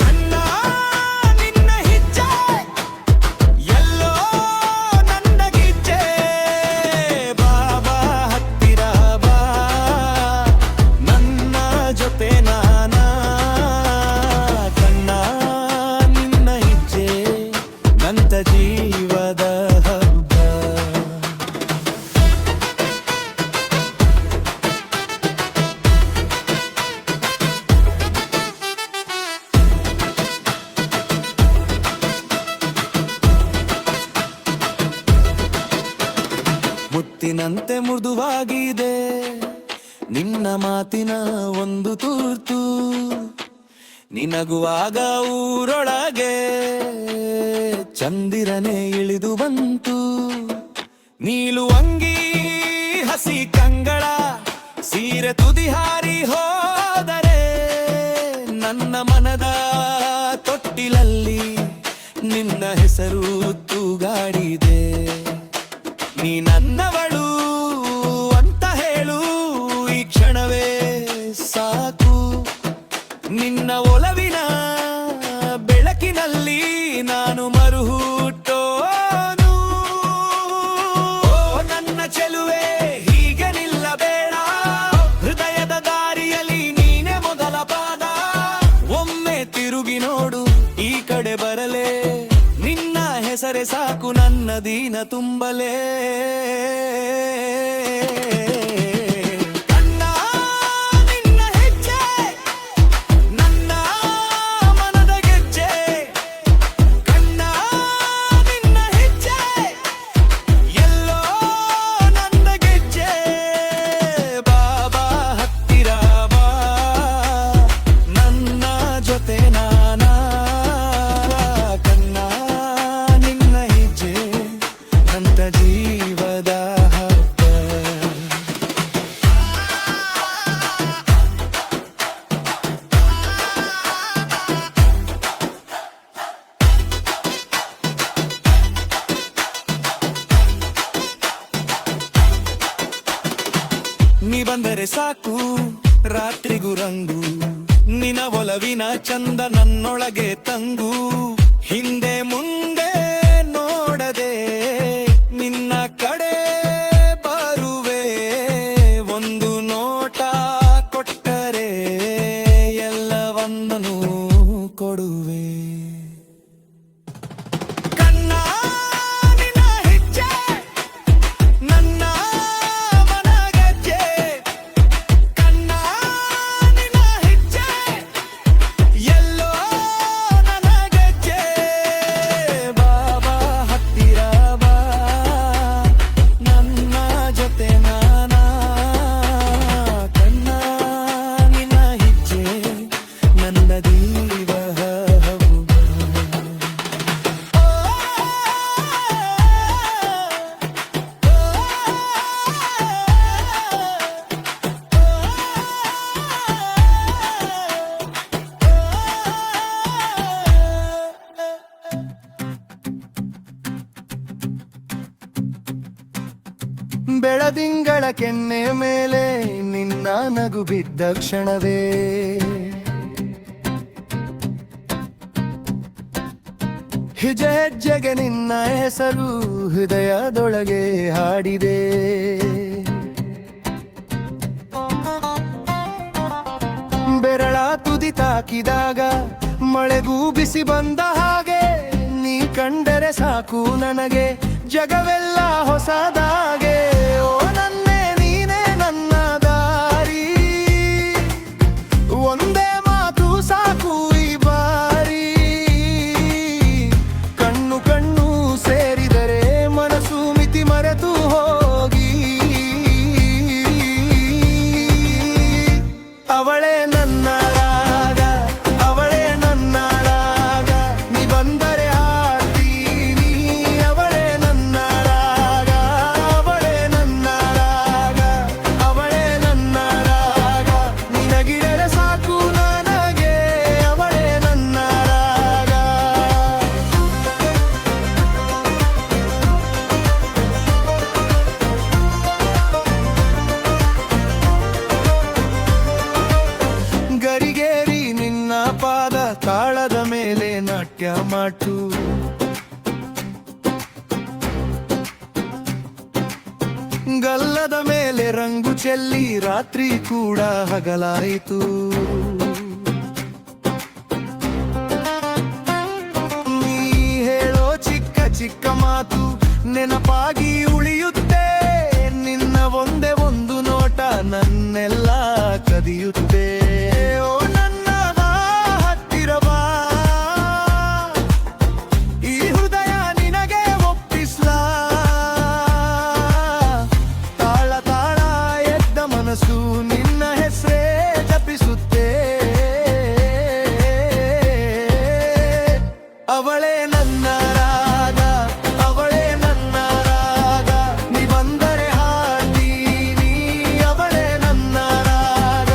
ಅಣ್ಣ ನಿನ್ನ ಹೆಜ್ಜೆ ಎಲ್ಲೋ ನನ್ನ ಗಿಜ್ಜೆ. ಬಾಬಾ ಹತ್ತಿರ ಬಾ, ನನ್ನ ಜೊತೆ ನಾನಾ. ಕಣ್ಣ ನಿನ್ನ ಹೆಜ್ಜೆ ನಂತ ಜೀವದ ಹಬ್ಬ. ಮುತ್ತಿನಂತೆ ಮೃದುವಾಗಿದೆ ನಿನ್ನ ಮಾತಿನ ಒಂದು ತುರ್ತು. ನಿನಗುವಾಗ ಊರೊಳಗೆ ಚಂದಿರನೆ ಇಳಿದು ಬಂತು. ನೀಲು ಅಂಗಿ ಹಸಿ ಕಂಗಳ ಸೀರೆ ತುದಿ ಹಾರಿ ಹೋದರೆ, ನನ್ನ ಮನದ ತೊಟ್ಟಿಲಲ್ಲಿ ನಿನ್ನ ಹೆಸರು ತೂಗಾಡಿದೆ. ನೀ ನನ್ನವಳು ಅಂತ ಹೇಳು ಈ ಕ್ಷಣವೇ ಸಾಕು. ನಿನ್ನ ಒಲವಿನ ಬೆಳಕಿನಲ್ಲಿ ನಾನು ಮರುಹುಟ್ಟೋನು. ಓ ನನ್ನ ಚೆಲುವೆ ಹೀಗೆ ನಿಲ್ಲಬೇಡ, ಹೃದಯದ ದಾರಿಯಲ್ಲಿ ನೀನೆ ಮೊದಲ ಪಾದ. ಒಮ್ಮೆ ತಿರುಗಿ ನೋಡು ಈ ಕಡೆ ಬರಲೇ, ನಿನ್ನ ಹೆಸರೇ ಸಾಕು ನನ್ನ ದೀನ ತುಂಬಲೇ. ಅಣ್ಣ ನಿನ್ನ ಹೆಜ್ಜೆ ನನ್ನ ಮನದ ಗೆಜ್ಜೆ, ಕಣ್ಣ ನಿನ್ನ ಹೆಜ್ಜೆ ಎಲ್ಲೋ ನನ್ನ ಗೆಜ್ಜೆ. ಬಾಬಾ ಹತ್ತಿರ ಬಾ, ನನ್ನ ಜೊತೆ ನಾನಾ. ಕಣ್ಣ ನಿನ್ನ ಹೆಜ್ಜೆ ನಂತ ಜೀವದ ಹಬ್ಬ. ನೀ ಬಂದರೆ ಸಾಕು ರಾತ್ರಿಗೂ ರಂಗು, ನಿನ ಒಲವಿನ ಚಂದ ನನ್ನೊಳಗೆ ತಂಗು. ಹಿಂದೆ ಮುಂದೆ ನೋಡದೆ ನಿನ್ನ ಕಡೆ ಬರುವೆ, ಒಂದು ನೋಟ ಕೊಟ್ಟರೆ ಎಲ್ಲವನ್ನೂ ಕೊಡುವೆ. ಕಣ್ಣ ನಿನ್ನ ಹೆಜ್ಜೆ ನನ್ನ ಮನಗೆಜ್ಜೆ, ಕಣ್ಣ ನಿನ್ನ ಹೆಜ್ಜೆ ಎಲ್ಲೋ ನನ್ನ ಗೆಜ್ಜೆ. ಬಾಬಾ ಹತ್ತಿರ ಬಾ, ನನ್ನ ಜೊತೆ ನಾನಾ. ಕಣ್ಣ ನಿನ್ನ ಹೆಜ್ಜೆ ನನ್ನ ದೀವ ಹಬ್ಬ. ಬೆಳದಿಂಗಳ ಕೆನ್ನೆ ಮೇಲೆ ನಿನ್ನ ನಗು ಬಿದ್ದ ಕ್ಷಣವೇ, ಹೆಜ್ಜೆ ಹೆಜ್ಜೆಗೆ ನಿನ್ನ ಹೆಸರು ಹೃದಯದೊಳಗೆ ಹಾಡಿದೆ. ಬೆರಳ ತುದಿ ತಾಕಿದಾಗ ಮಳೆಗೂ ಬಿಸಿ ಬಂದ ಹಾಗೆ, ನೀ ಕಂಡರೆ ಸಾಕು ನನಗೆ ಜಗವೆಲ್ಲ ಹೊಸದಾಗೆ ಓ ನನ್ನೇ ನೀನೇ ನನ್ನ ದಾರಿ ಒಂದೇ ಮಾತು ಸಾಕು ಈ ಬಾರಿ ಕಣ್ಣು ಕಣ್ಣು ಸೇರಿದರೆ ಮನಸ್ಸು ಮಿತಿ ಮರೆತು ಹೋಗಿ ಅವಳೇ ನನ್ನ ರಾಗ ಅವಳೇ ನನ್ನ ರಾಗ ನೀ ಬಂದರೆ ಹಾಡ್ತೀನಿ ಅವಳೇ ನನ್ನ ರಾಗ ಅವಳೇ ನನ್ನ ರಾಗ ಅವಳೇ ನನ್ನ ರಾಗ ನಿನಗಿಡರೆ ಸಾಕು ನನಗೆ ಅವಳೇ ನನ್ನ ರಾಗ ಗರಿಗೇರಿ ನಿನ್ನ ಪಾದ ತಾಳದ ಮೇಲೆ ನಾಟ್ಯ ಮಾಡು ಗಲ್ಲದ ಮೇಲೆ ರಂಗು ಚೆಲ್ಲಿ ರಾತ್ರಿ ಕೂಡ ಹಗಲಾಯಿತು ನೀ ಹೇಳೋ ಚಿಕ್ಕ ಚಿಕ್ಕ ಮಾತು ನೆನಪಾಗಿ ಉಳಿಯುತ್ತೆ ನಿನ್ನ ಒಂದೇ ಒಂದು ನೋಟ ನನ್ನೆಲ್ಲ ಕದಿಯುತ್ತೆ ಓ ನನ್ನ ಬಾ ಹತ್ತಿರ ಬಾ ಈ ಹೃದಯ ನಿನಗೆ ಒಪ್ಪಿಸ್ಲಾ ತಾಳ ತಾಳ ಎದ್ದ ಮನಸ್ಸು ನಿನ್ನ ಹೆಸರೇ ಜಪಿಸುತ್ತೆ ಅವಳೇ ನನ್ನ ರಾಗ ಅವಳೇ ನನ್ನ ರಾಗ ನೀ ಬಂದರೆ ಹಾಡ್ತೀನಿ ಅವಳೇ ನನ್ನ ರಾಗ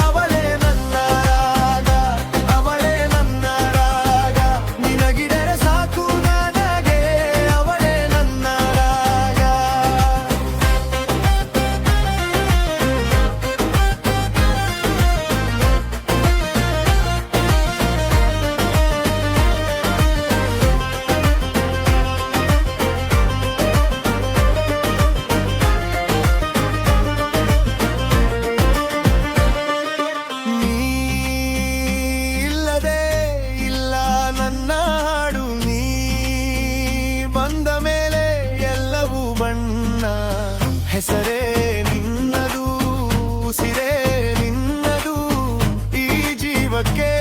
ಅವಳೇ ನನ್ನ ರಾಗ ಅವಳೇ ನನ್ನ ರಾಗ ನಿನಗಿಡರೆ ಸಾಕು ನನಗೆ ಅವಳೇ ನನ್ನ ರಾಗ ನೀ ಇಲ್ಲದೆ ಇಲ್ಲ ನನ್ನ ಹಾಡು ನೀ ಬಂದ ಮೇಲೆ ಎಲ್ಲವೂ ಬಣ್ಣ ಹೆಸರೇ ನಿನ್ನದು ಉಸಿರೇ ನಿನ್ನದು ಈ ಜೀವಕ್ಕೆ